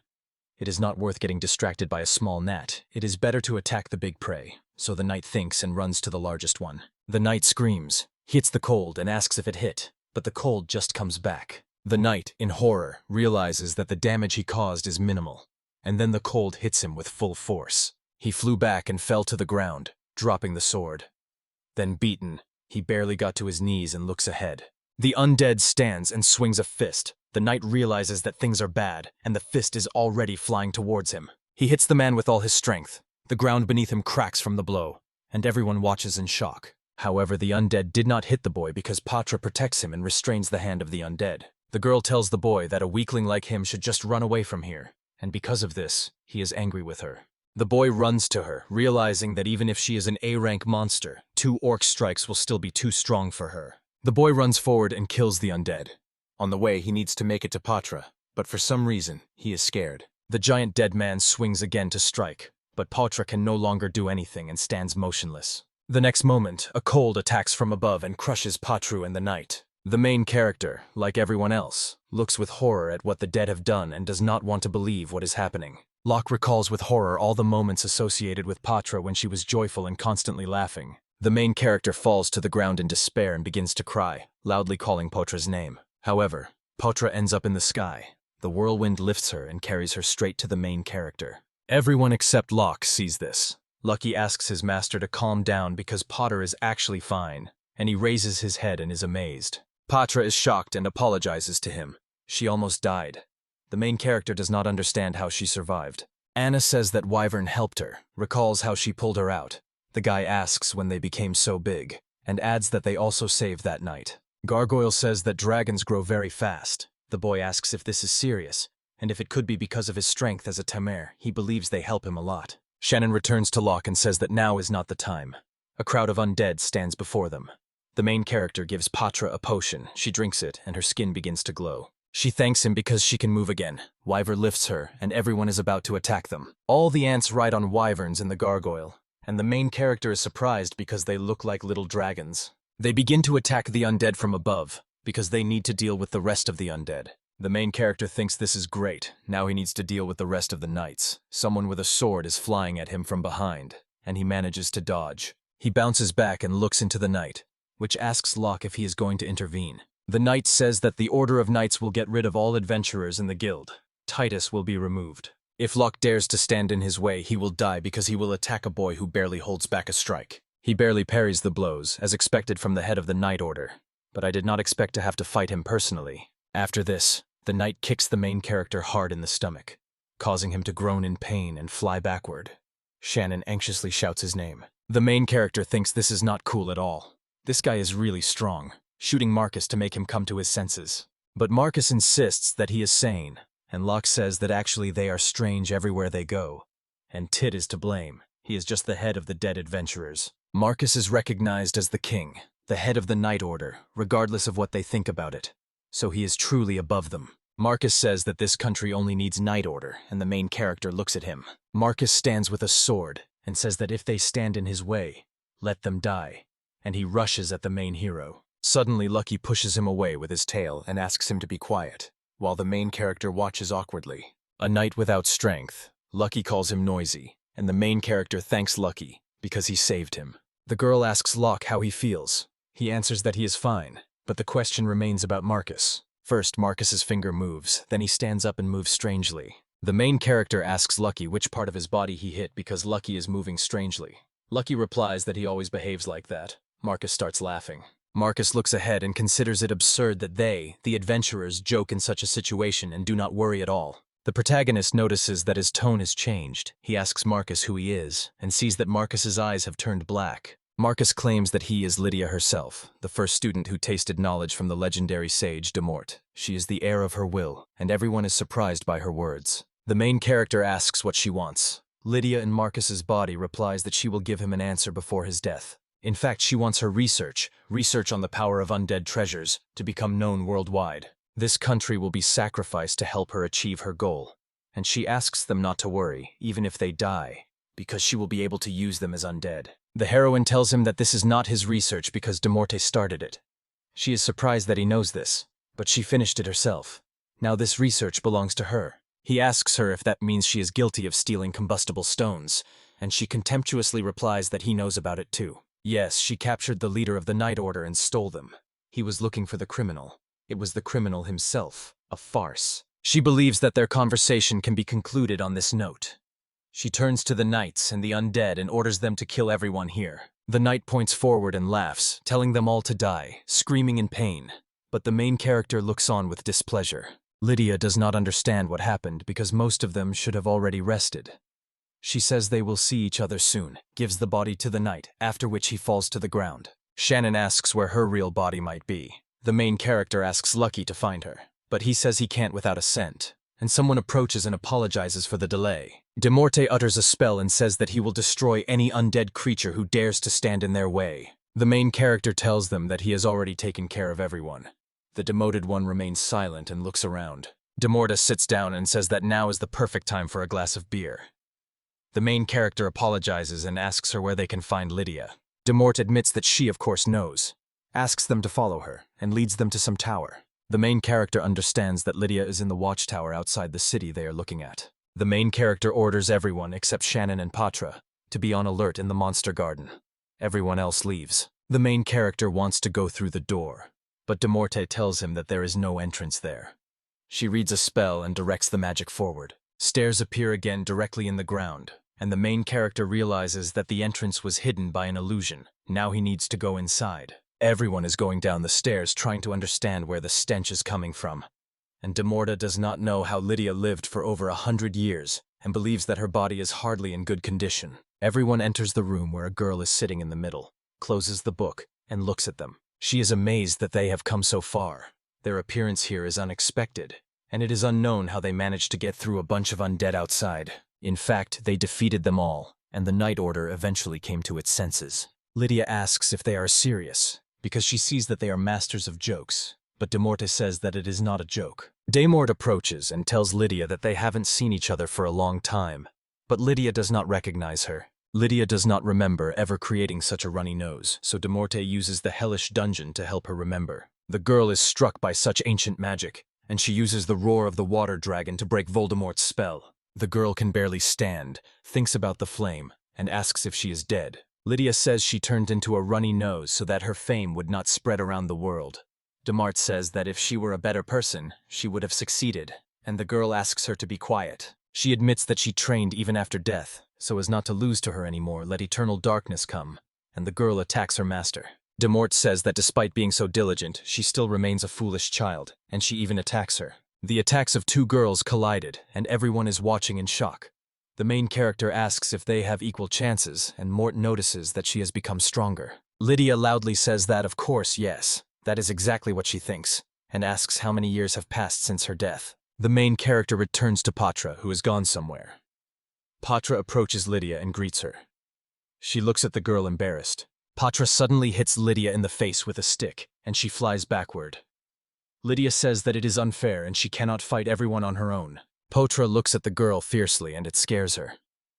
It is not worth getting distracted by a small gnat. It is better to attack the big prey. So the knight thinks and runs to the largest one. The knight screams, hits the cold and asks if it hit, but the cold just comes back. The knight, in horror, realizes that the damage he caused is minimal, and then the cold hits him with full force. He flew back and fell to the ground, dropping the sword. Then beaten, he barely got to his knees and looks ahead. The undead stands and swings a fist. The knight realizes that things are bad, and the fist is already flying towards him. He hits the man with all his strength. The ground beneath him cracks from the blow, and everyone watches in shock. However, the undead did not hit the boy because Patra protects him and restrains the hand of the undead. The girl tells the boy that a weakling like him should just run away from here, and because of this, he is angry with her. The boy runs to her, realizing that even if she is an A-rank monster, 2 orc strikes will still be too strong for her. The boy runs forward and kills the undead. On the way, he needs to make it to Patra, but for some reason, he is scared. The giant dead man swings again to strike, but Patra can no longer do anything and stands motionless. The next moment, a cold attacks from above and crushes Patru and the knight. The main character, like everyone else, looks with horror at what the dead have done and does not want to believe what is happening. Locke recalls with horror all the moments associated with Patra when she was joyful and constantly laughing. The main character falls to the ground in despair and begins to cry, loudly calling Patra's name. However, Patra ends up in the sky. The whirlwind lifts her and carries her straight to the main character. Everyone except Locke sees this. Lucky asks his master to calm down because Potter is actually fine, and he raises his head and is amazed. Patra is shocked and apologizes to him. She almost died. The main character does not understand how she survived. Anna says that Wyvern helped her, recalls how she pulled her out. The guy asks when they became so big, and adds that they also saved that night. Gargoyle says that dragons grow very fast. The boy asks if this is serious, and if it could be because of his strength as a Tamer. He believes they help him a lot. Shannon returns to Locke and says that now is not the time. A crowd of undead stands before them. The main character gives Patra a potion. She drinks it, and her skin begins to glow. She thanks him because she can move again. Wyvern lifts her, and everyone is about to attack them. All the ants ride on wyverns in the gargoyle, and the main character is surprised because they look like little dragons. They begin to attack the undead from above, because they need to deal with the rest of the undead. The main character thinks this is great. Now he needs to deal with the rest of the knights. Someone with a sword is flying at him from behind, and he manages to dodge. He bounces back and looks into the knight, which asks Locke if he is going to intervene. The knight says that the Order of Knights will get rid of all adventurers in the guild. Titus will be removed. If Locke dares to stand in his way, he will die because he will attack a boy who barely holds back a strike. He barely parries the blows, as expected from the head of the Knight Order. But I did not expect to have to fight him personally. After this, the knight kicks the main character hard in the stomach, causing him to groan in pain and fly backward. Shannon anxiously shouts his name. The main character thinks this is not cool at all. This guy is really strong, shooting Marcus to make him come to his senses. But Marcus insists that he is sane, and Locke says that actually they are strange everywhere they go. And Tit is to blame. He is just the head of the dead adventurers. Marcus is recognized as the king, the head of the Knight Order, regardless of what they think about it. So he is truly above them. Marcus says that this country only needs Knight Order, and the main character looks at him. Marcus stands with a sword and says that if they stand in his way, let them die. And he rushes at the main hero. Suddenly, Lucky pushes him away with his tail and asks him to be quiet, while the main character watches awkwardly. A knight without strength. Lucky calls him noisy, and the main character thanks Lucky because he saved him. The girl asks Locke how he feels. He answers that he is fine, but the question remains about Marcus. First, Marcus's finger moves, then he stands up and moves strangely. The main character asks Lucky which part of his body he hit because Lucky is moving strangely. Lucky replies that he always behaves like that. Marcus starts laughing. Marcus looks ahead and considers it absurd that they, the adventurers, joke in such a situation and do not worry at all. The protagonist notices that his tone has changed. He asks Marcus who he is, and sees that Marcus's eyes have turned black. Marcus claims that he is Lydia herself, the first student who tasted knowledge from the legendary sage Demort. She is the heir of her will, and everyone is surprised by her words. The main character asks what she wants. Lydia in Marcus's body replies that she will give him an answer before his death. In fact, she wants her research on the power of undead treasures, to become known worldwide. This country will be sacrificed to help her achieve her goal, and she asks them not to worry, even if they die, because she will be able to use them as undead. The heroine tells him that this is not his research because De Morte started it. She is surprised that he knows this, but she finished it herself. Now this research belongs to her. He asks her if that means she is guilty of stealing combustible stones, and she contemptuously replies that he knows about it too. Yes, she captured the leader of the Knight Order and stole them. He was looking for the criminal. It was the criminal himself, a farce. She believes that their conversation can be concluded on this note. She turns to the knights and the undead and orders them to kill everyone here. The knight points forward and laughs, telling them all to die, screaming in pain. But the main character looks on with displeasure. Lydia does not understand what happened because most of them should have already rested. She says they will see each other soon, gives the body to the knight, after which he falls to the ground. Shannon asks where her real body might be. The main character asks Lucky to find her, but he says he can't without a scent, and someone approaches and apologizes for the delay. De Morte utters a spell and says that he will destroy any undead creature who dares to stand in their way. The main character tells them that he has already taken care of everyone. The demoted one remains silent and looks around. De Morte sits down and says that now is the perfect time for a glass of beer. The main character apologizes and asks her where they can find Lydia. De Morte admits that she, of course, knows, asks them to follow her, and leads them to some tower. The main character understands that Lydia is in the watchtower outside the city they are looking at. The main character orders everyone, except Shannon and Patra, to be on alert in the monster garden. Everyone else leaves. The main character wants to go through the door, but De Morte tells him that there is no entrance there. She reads a spell and directs the magic forward. Stairs appear again directly in the ground, and the main character realizes that the entrance was hidden by an illusion. Now he needs to go inside. Everyone is going down the stairs trying to understand where the stench is coming from. And De Morte does not know how Lydia lived for over 100 years and believes that her body is hardly in good condition. Everyone enters the room where a girl is sitting in the middle, closes the book, and looks at them. She is amazed that they have come so far. Their appearance here is unexpected, and it is unknown how they managed to get through a bunch of undead outside. In fact, they defeated them all, and the Night Order eventually came to its senses. Lydia asks if they are serious, because she sees that they are masters of jokes, but De Morte says that it is not a joke. De Morte approaches and tells Lydia that they haven't seen each other for a long time, but Lydia does not recognize her. Lydia does not remember ever creating such a runny nose, so De Morte uses the hellish dungeon to help her remember. The girl is struck by such ancient magic, and she uses the roar of the water dragon to break Voldemort's spell. The girl can barely stand, thinks about the flame, and asks if she is dead. Lydia says she turned into a runny nose so that her fame would not spread around the world. De Morte says that if she were a better person, she would have succeeded, and the girl asks her to be quiet. She admits that she trained even after death, so as not to lose to her anymore, let eternal darkness come, and the girl attacks her master. De Morte says that despite being so diligent, she still remains a foolish child, and she even attacks her. The attacks of two girls collided, and everyone is watching in shock. The main character asks if they have equal chances, and Morte notices that she has become stronger. Lydia loudly says that, of course, yes, that is exactly what she thinks, and asks how many years have passed since her death. The main character returns to Patra, who has gone somewhere. Patra approaches Lydia and greets her. She looks at the girl embarrassed. Patra suddenly hits Lydia in the face with a stick, and she flies backward. Lydia says that it is unfair and she cannot fight everyone on her own. Patra looks at the girl fiercely and it scares her.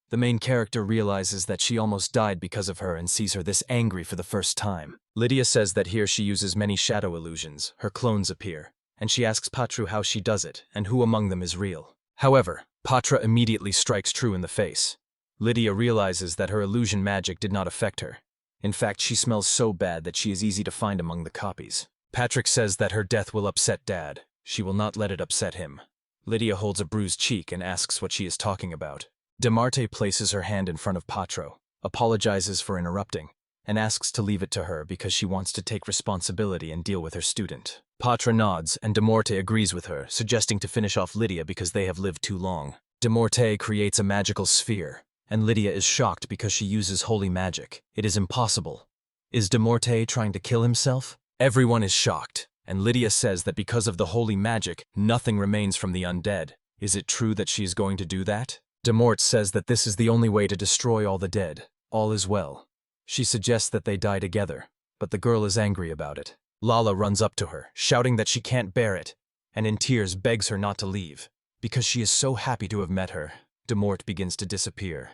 The main character realizes that she almost died because of her and sees her this angry for the first time. Lydia says that here she uses many shadow illusions, her clones appear, and she asks Patra how she does it and who among them is real. However, Patra immediately strikes true in the face. Lydia realizes that her illusion magic did not affect her. In fact, she smells so bad that she is easy to find among the copies. Patrick says that her death will upset Dad. She will not let it upset him. Lydia holds a bruised cheek and asks what she is talking about. De Morte places her hand in front of Patro, apologizes for interrupting, and asks to leave it to her because she wants to take responsibility and deal with her student. Patra nods, and De Morte agrees with her, suggesting to finish off Lydia because they have lived too long. De Morte creates a magical sphere, and Lydia is shocked because she uses holy magic. It is impossible. Is De Morte trying to kill himself? Everyone is shocked, and Lydia says that because of the holy magic, nothing remains from the undead. Is it true that she is going to do that? De Morte says that this is the only way to destroy all the dead. All is well. She suggests that they die together, but the girl is angry about it. Lala runs up to her, shouting that she can't bear it, and in tears begs her not to leave, because she is so happy to have met her. De Morte begins to disappear.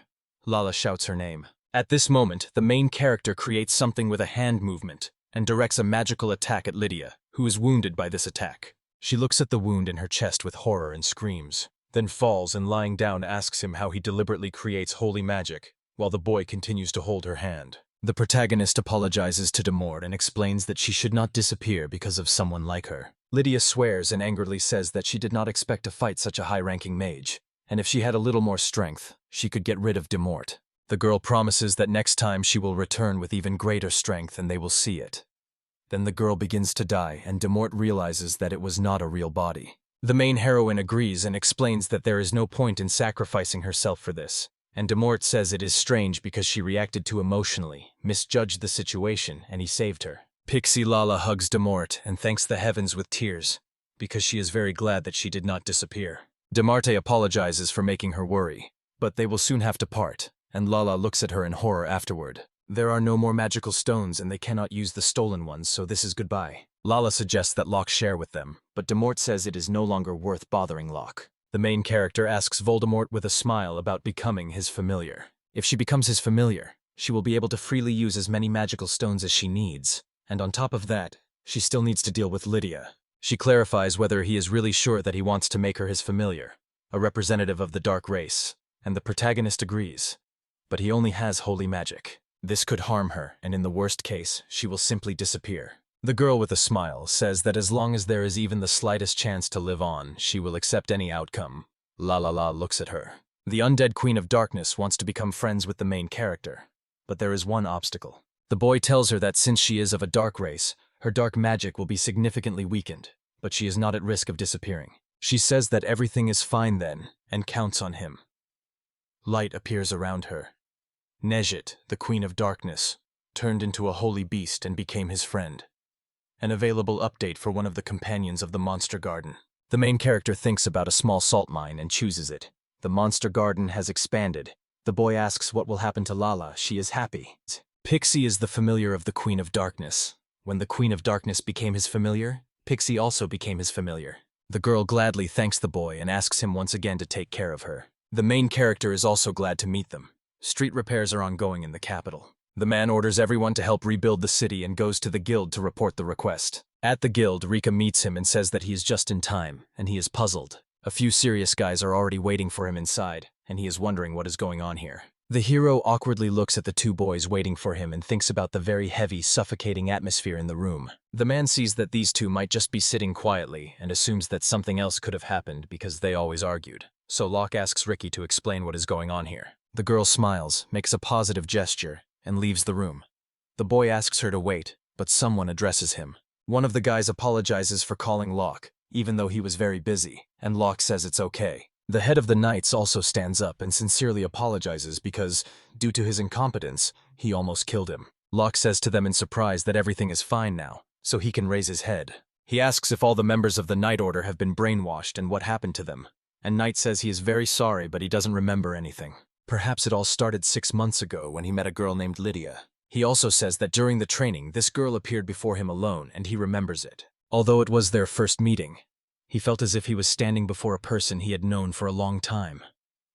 Lala shouts her name. At this moment, the main character creates something with a hand movement, and directs a magical attack at Lydia, who is wounded by this attack. She looks at the wound in her chest with horror and screams, then falls and lying down asks him how he deliberately creates holy magic, while the boy continues to hold her hand. The protagonist apologizes to De Morte and explains that she should not disappear because of someone like her. Lydia swears and angrily says that she did not expect to fight such a high-ranking mage, and if she had a little more strength, she could get rid of De Morte. The girl promises that next time she will return with even greater strength and they will see it. Then the girl begins to die and De Morte realizes that it was not a real body. The main heroine agrees and explains that there is no point in sacrificing herself for this, and De Morte says it is strange because she reacted too emotionally, misjudged the situation, and he saved her. Pixie Lala hugs De Morte and thanks the heavens with tears, because she is very glad that she did not disappear. De Morte apologizes for making her worry, but they will soon have to part, and Lala looks at her in horror afterward. There are no more magical stones and they cannot use the stolen ones, so this is goodbye. Lala suggests that Locke share with them, but De Morte says it is no longer worth bothering Locke. The main character asks Voldemort with a smile about becoming his familiar. If she becomes his familiar, she will be able to freely use as many magical stones as she needs, and on top of that, she still needs to deal with Lydia. She clarifies whether he is really sure that he wants to make her his familiar, a representative of the dark race, and the protagonist agrees. But he only has holy magic. This could harm her, and in the worst case, she will simply disappear. The girl with a smile says that as long as there is even the slightest chance to live on, she will accept any outcome. La La La looks at her. The undead Queen of Darkness wants to become friends with the main character, but there is one obstacle. The boy tells her that since she is of a dark race, her dark magic will be significantly weakened, but she is not at risk of disappearing. She says that everything is fine then, and counts on him. Light appears around her. Nejit, the Queen of Darkness, turned into a holy beast and became his friend. An available update for one of the companions of the Monster Garden. The main character thinks about a small salt mine and chooses it. The monster garden has expanded. The boy asks what will happen to Lala. She is happy. Pixie is the familiar of the Queen of Darkness. When the Queen of Darkness became his familiar, Pixie also became his familiar. The girl gladly thanks the boy and asks him once again to take care of her. The main character is also glad to meet them. Street repairs are ongoing in the capital. The man orders everyone to help rebuild the city and goes to the guild to report the request. At the guild, Rika meets him and says that he is just in time, and he is puzzled. A few serious guys are already waiting for him inside, and he is wondering what is going on here. The hero awkwardly looks at the two boys waiting for him and thinks about the very heavy, suffocating atmosphere in the room. The man sees that these two might just be sitting quietly and assumes that something else could have happened because they always argued. So Locke asks Ricky to explain what is going on here. The girl smiles, makes a positive gesture, and leaves the room. The boy asks her to wait, but someone addresses him. One of the guys apologizes for calling Locke, even though he was very busy, and Locke says it's okay. The head of the Knights also stands up and sincerely apologizes because, due to his incompetence, he almost killed him. Locke says to them in surprise that everything is fine now, so he can raise his head. He asks if all the members of the Knight Order have been brainwashed and what happened to them, and Knight says he is very sorry but he doesn't remember anything. Perhaps it all started 6 months ago when he met a girl named Lydia. He also says that during the training, this girl appeared before him alone and he remembers it. Although it was their first meeting, he felt as if he was standing before a person he had known for a long time.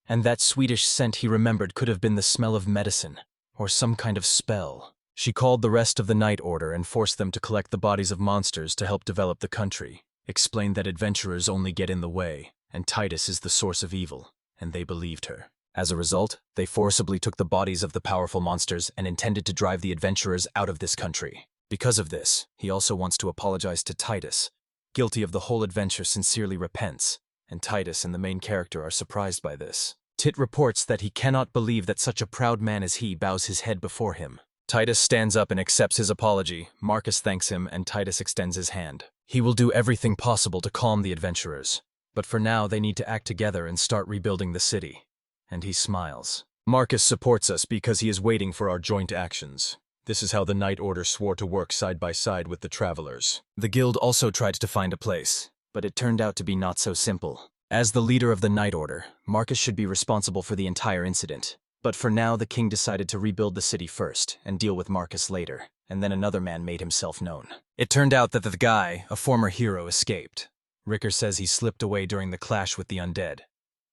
And that sweetish scent he remembered could have been the smell of medicine, or some kind of spell. She called the rest of the Knight Order and forced them to collect the bodies of monsters to help develop the country, explained that adventurers only get in the way, and Titus is the source of evil, and they believed her. As a result, they forcibly took the bodies of the powerful monsters and intended to drive the adventurers out of this country. Because of this, he also wants to apologize to Titus. Guilty of the whole adventure, sincerely repents, and Titus and the main character are surprised by this. Tit reports that he cannot believe that such a proud man as he bows his head before him. Titus stands up and accepts his apology. Marcus thanks him and Titus extends his hand. He will do everything possible to calm the adventurers, but for now they need to act together and start rebuilding the city. And he smiles. Marcus supports us because he is waiting for our joint actions. This is how the Knight Order swore to work side by side with the travelers. The guild also tried to find a place, but it turned out to be not so simple. As the leader of the Knight Order, Marcus should be responsible for the entire incident. But for now, the king decided to rebuild the city first and deal with Marcus later, and then another man made himself known. It turned out that the guy, a former hero, escaped. Ricker says he slipped away during the clash with the undead.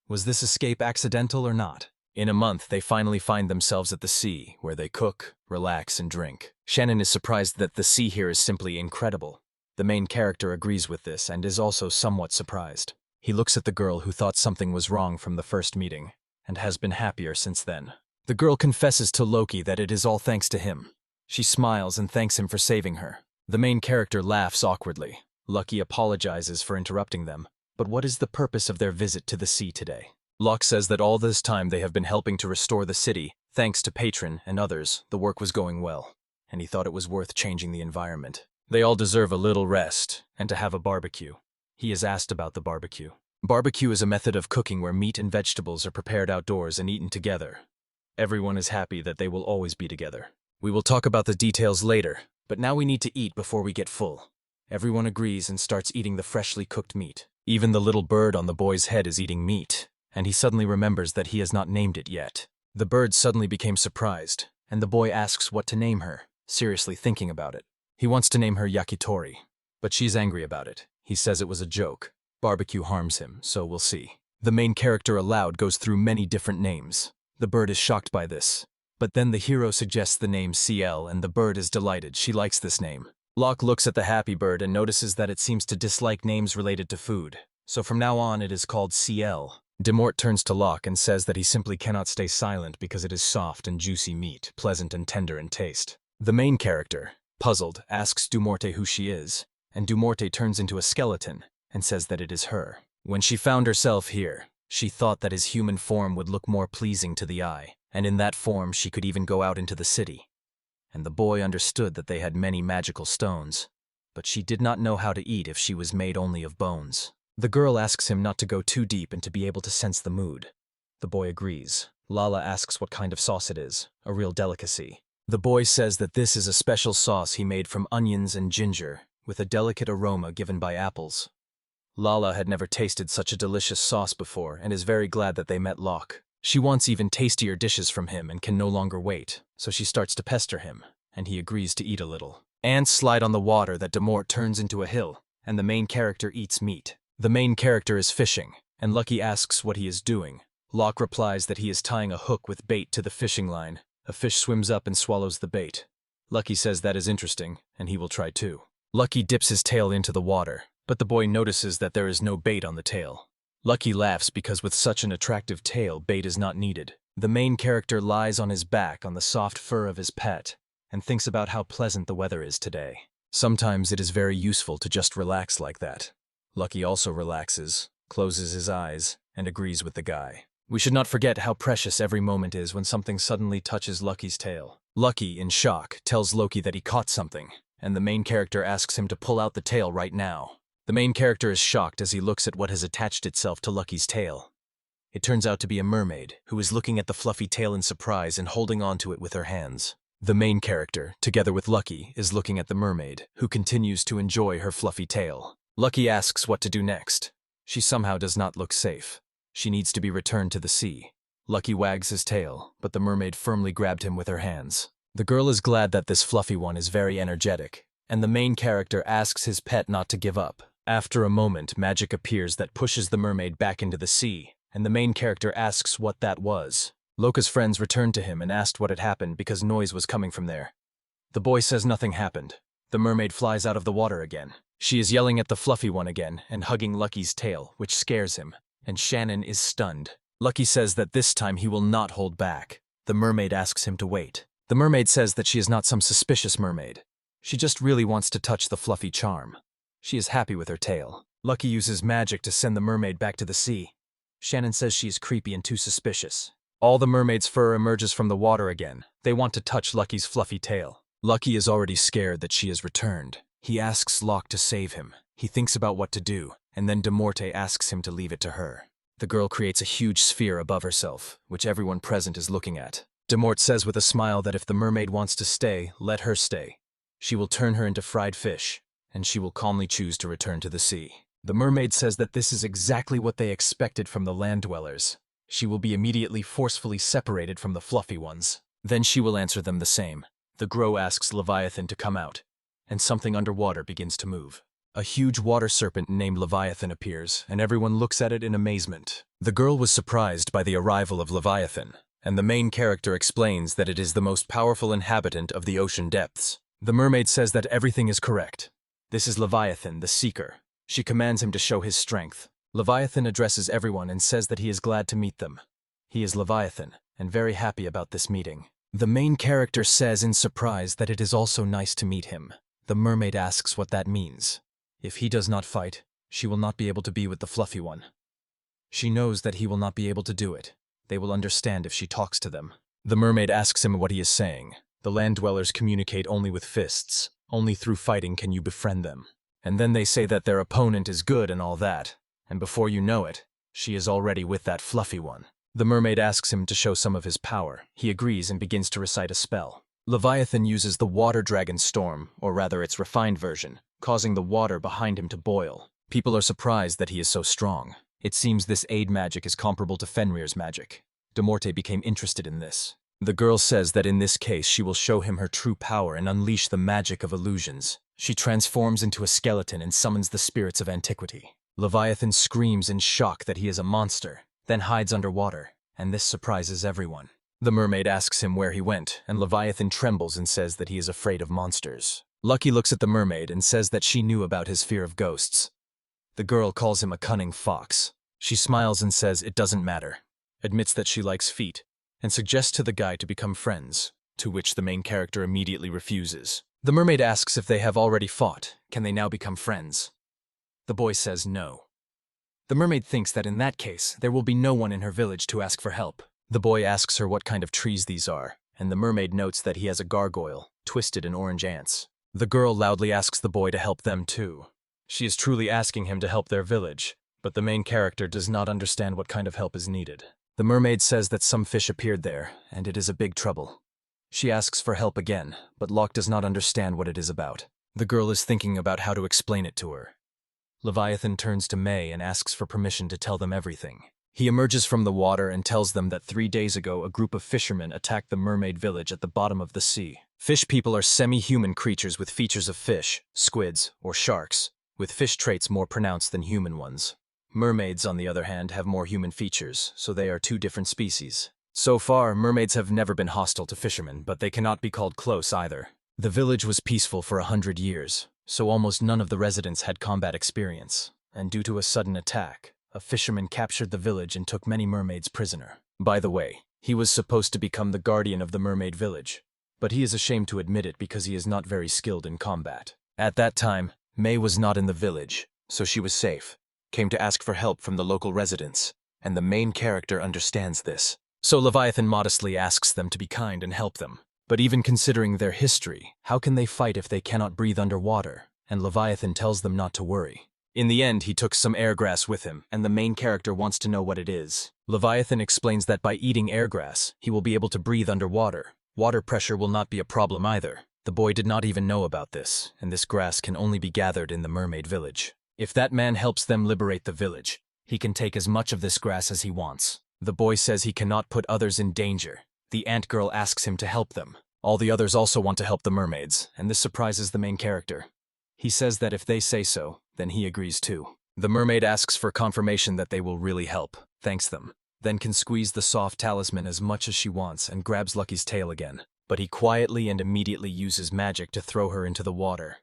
Was this escape accidental or not? In a month, they finally find themselves at the sea, where they cook, relax, and drink. Shannon is surprised that the sea here is simply incredible. The main character agrees with this and is also somewhat surprised. He looks at the girl who thought something was wrong from the first meeting, and has been happier since then. The girl confesses to Loki that it is all thanks to him. She smiles and thanks him for saving her. The main character laughs awkwardly. Lucky apologizes for interrupting them. But what is the purpose of their visit to the sea today? Locke says that all this time they have been helping to restore the city. Thanks to Patron and others, the work was going well, and he thought it was worth changing the environment. They all deserve a little rest, and to have a barbecue. He is asked about the barbecue. Barbecue is a method of cooking where meat and vegetables are prepared outdoors and eaten together. Everyone is happy that they will always be together. We will talk about the details later, but now we need to eat before we get full. Everyone agrees and starts eating the freshly cooked meat. Even the little bird on the boy's head is eating meat, and he suddenly remembers that he has not named it yet. The bird suddenly became surprised, and the boy asks what to name her, seriously thinking about it. He wants to name her Yakitori, but she's angry about it. He says it was a joke. Barbecue harms him, so we'll see. The main character aloud goes through many different names. The bird is shocked by this. But then the hero suggests the name CL, and the bird is delighted. She likes this name. Locke looks at the happy bird and notices that it seems to dislike names related to food. So from now on it is called CL. Demort turns to Locke and says that he simply cannot stay silent because it is soft and juicy meat, pleasant and tender in taste. The main character, puzzled, asks Dumorte who she is, and Dumorte turns into a skeleton and says that it is her. When she found herself here, she thought that his human form would look more pleasing to the eye, and in that form she could even go out into the city. And the boy understood that they had many magical stones, but she did not know how to eat if she was made only of bones. The girl asks him not to go too deep and to be able to sense the mood. The boy agrees. Lala asks what kind of sauce it is, a real delicacy. The boy says that this is a special sauce he made from onions and ginger, with a delicate aroma given by apples. Lala had never tasted such a delicious sauce before and is very glad that they met Locke. She wants even tastier dishes from him and can no longer wait, so she starts to pester him, and he agrees to eat a little. Ants slide on the water that Demort turns into a hill, and the main character eats meat. The main character is fishing, and Lucky asks what he is doing. Locke replies that he is tying a hook with bait to the fishing line. A fish swims up and swallows the bait. Lucky says that is interesting, and he will try too. Lucky dips his tail into the water, but the boy notices that there is no bait on the tail. Lucky laughs because with such an attractive tail, bait is not needed. The main character lies on his back on the soft fur of his pet and thinks about how pleasant the weather is today. Sometimes it is very useful to just relax like that. Lucky also relaxes, closes his eyes, and agrees with the guy. We should not forget how precious every moment is when something suddenly touches Lucky's tail. Lucky, in shock, tells Loki that he caught something, and the main character asks him to pull out the tail right now. The main character is shocked as he looks at what has attached itself to Lucky's tail. It turns out to be a mermaid, who is looking at the fluffy tail in surprise and holding onto it with her hands. The main character, together with Lucky, is looking at the mermaid, who continues to enjoy her fluffy tail. Lucky asks what to do next. She somehow does not look safe. She needs to be returned to the sea. Lucky wags his tail, but the mermaid firmly grabbed him with her hands. The girl is glad that this fluffy one is very energetic, and the main character asks his pet not to give up. After a moment, magic appears that pushes the mermaid back into the sea, and the main character asks what that was. Loka's friends returned to him and asked what had happened because noise was coming from there. The boy says nothing happened. The mermaid flies out of the water again. She is yelling at the fluffy one again and hugging Lucky's tail, which scares him, and Shannon is stunned. Lucky says that this time he will not hold back. The mermaid asks him to wait. The mermaid says that she is not some suspicious mermaid. She just really wants to touch the fluffy charm. She is happy with her tail. Lucky uses magic to send the mermaid back to the sea. Shannon says she is creepy and too suspicious. All the mermaid's fur emerges from the water again. They want to touch Lucky's fluffy tail. Lucky is already scared that she has returned. He asks Locke to save him. He thinks about what to do, and then Demorte asks him to leave it to her. The girl creates a huge sphere above herself, which everyone present is looking at. Demort says with a smile that if the mermaid wants to stay, let her stay. She will turn her into fried fish, and she will calmly choose to return to the sea. The mermaid says that this is exactly what they expected from the land dwellers. She will be immediately forcefully separated from the fluffy ones. Then she will answer them the same. The Grow asks Leviathan to come out, and something underwater begins to move. A huge water serpent named Leviathan appears, and everyone looks at it in amazement. The girl was surprised by the arrival of Leviathan, and the main character explains that it is the most powerful inhabitant of the ocean depths. The mermaid says that everything is correct. This is Leviathan, the Seeker. She commands him to show his strength. Leviathan addresses everyone and says that he is glad to meet them. He is Leviathan, and very happy about this meeting. The main character says in surprise that it is also nice to meet him. The mermaid asks what that means. If he does not fight, she will not be able to be with the fluffy one. She knows that he will not be able to do it. They will understand if she talks to them. The mermaid asks him what he is saying. The land dwellers communicate only with fists. Only through fighting can you befriend them. And then they say that their opponent is good and all that. And before you know it, she is already with that fluffy one. The mermaid asks him to show some of his power. He agrees and begins to recite a spell. Leviathan uses the water dragon storm, or rather its refined version, causing the water behind him to boil. People are surprised that he is so strong. It seems this aid magic is comparable to Fenrir's magic. Demorte became interested in this. The girl says that in this case she will show him her true power and unleash the magic of illusions. She transforms into a skeleton and summons the spirits of antiquity. Leviathan screams in shock that he is a monster, then hides underwater, and this surprises everyone. The mermaid asks him where he went, and Leviathan trembles and says that he is afraid of monsters. Lucky looks at the mermaid and says that she knew about his fear of ghosts. The girl calls him a cunning fox. She smiles and says it doesn't matter, admits that she likes feet, and suggests to the guy to become friends, to which the main character immediately refuses. The mermaid asks if they have already fought, can they now become friends? The boy says no. The mermaid thinks that in that case, there will be no one in her village to ask for help. The boy asks her what kind of trees these are, and the mermaid notes that he has a gargoyle, twisted in orange ants. The girl loudly asks the boy to help them too. She is truly asking him to help their village, but the main character does not understand what kind of help is needed. The mermaid says that some fish appeared there, and it is a big trouble. She asks for help again, but Locke does not understand what it is about. The girl is thinking about how to explain it to her. Leviathan turns to May and asks for permission to tell them everything. He emerges from the water and tells them that 3 days ago a group of fishermen attacked the mermaid village at the bottom of the sea. Fish people are semi-human creatures with features of fish, squids, or sharks, with fish traits more pronounced than human ones. Mermaids, on the other hand, have more human features, so they are 2 different species. So far, mermaids have never been hostile to fishermen, but they cannot be called close either. The village was peaceful for 100 years, so almost none of the residents had combat experience, and due to a sudden attack, a fisherman captured the village and took many mermaids prisoner. By the way, he was supposed to become the guardian of the mermaid village, but he is ashamed to admit it because he is not very skilled in combat. At that time, May was not in the village, so she was safe, came to ask for help from the local residents, and the main character understands this. So Leviathan modestly asks them to be kind and help them. But even considering their history, how can they fight if they cannot breathe underwater? And Leviathan tells them not to worry. In the end, he took some airgrass with him, and the main character wants to know what it is. Leviathan explains that by eating airgrass, he will be able to breathe underwater. Water pressure will not be a problem either. The boy did not even know about this, and this grass can only be gathered in the mermaid village. If that man helps them liberate the village, he can take as much of this grass as he wants. The boy says he cannot put others in danger. The ant girl asks him to help them. All the others also want to help the mermaids, and this surprises the main character. He says that if they say so, then he agrees too. The mermaid asks for confirmation that they will really help, thanks them, then can squeeze the soft talisman as much as she wants and grabs Lucky's tail again. But he quietly and immediately uses magic to throw her into the water.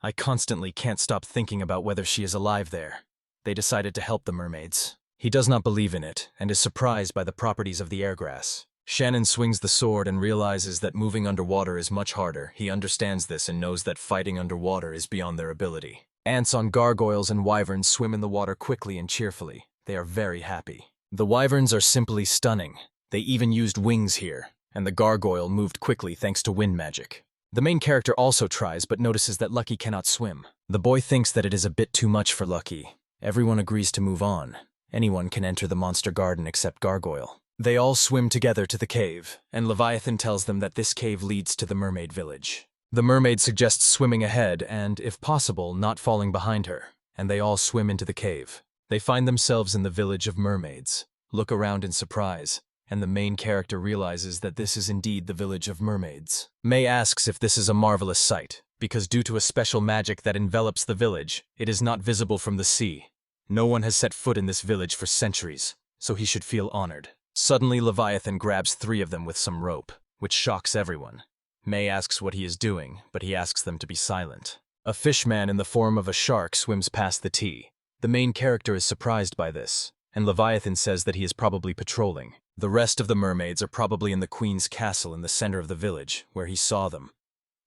I constantly can't stop thinking about whether she is alive there. They decided to help the mermaids. He does not believe in it, and is surprised by the properties of the airgrass. Shannon swings the sword and realizes that moving underwater is much harder. He understands this and knows that fighting underwater is beyond their ability. Ants on gargoyles and wyverns swim in the water quickly and cheerfully. They are very happy. The wyverns are simply stunning. They even used wings here, and the gargoyle moved quickly thanks to wind magic. The main character also tries but notices that Lucky cannot swim. The boy thinks that it is a bit too much for Lucky. Everyone agrees to move on. Anyone can enter the monster garden except Gargoyle. They all swim together to the cave, and Leviathan tells them that this cave leads to the mermaid village. The mermaid suggests swimming ahead and, if possible, not falling behind her, and they all swim into the cave. They find themselves in the village of mermaids, look around in surprise, and the main character realizes that this is indeed the village of mermaids. May asks if this is a marvelous sight, because due to a special magic that envelops the village, it is not visible from the sea. No one has set foot in this village for centuries, so he should feel honored. Suddenly, Leviathan grabs 3 of them with some rope, which shocks everyone. May asks what he is doing, but he asks them to be silent. A fishman in the form of a shark swims past the tea. The main character is surprised by this, and Leviathan says that he is probably patrolling. The rest of the mermaids are probably in the queen's castle in the center of the village, where he saw them.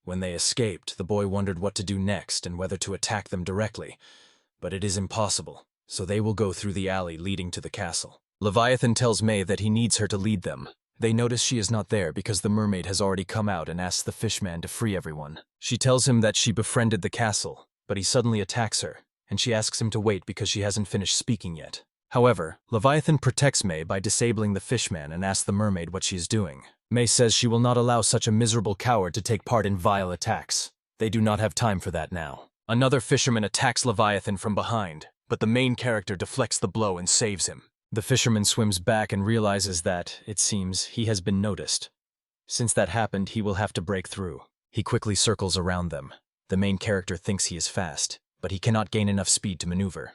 When they escaped, the boy wondered what to do next and whether to attack them directly, but it is impossible, so they will go through the alley leading to the castle. Leviathan tells May that he needs her to lead them. They notice she is not there because the mermaid has already come out and asks the fishman to free everyone. She tells him that she befriended the castle, but he suddenly attacks her, and she asks him to wait because she hasn't finished speaking yet. However, Leviathan protects May by disabling the fishman and asks the mermaid what she is doing. May says she will not allow such a miserable coward to take part in vile attacks. They do not have time for that now. Another fisherman attacks Leviathan from behind, but the main character deflects the blow and saves him. The fisherman swims back and realizes that, it seems, he has been noticed. Since that happened, he will have to break through. He quickly circles around them. The main character thinks he is fast, but he cannot gain enough speed to maneuver.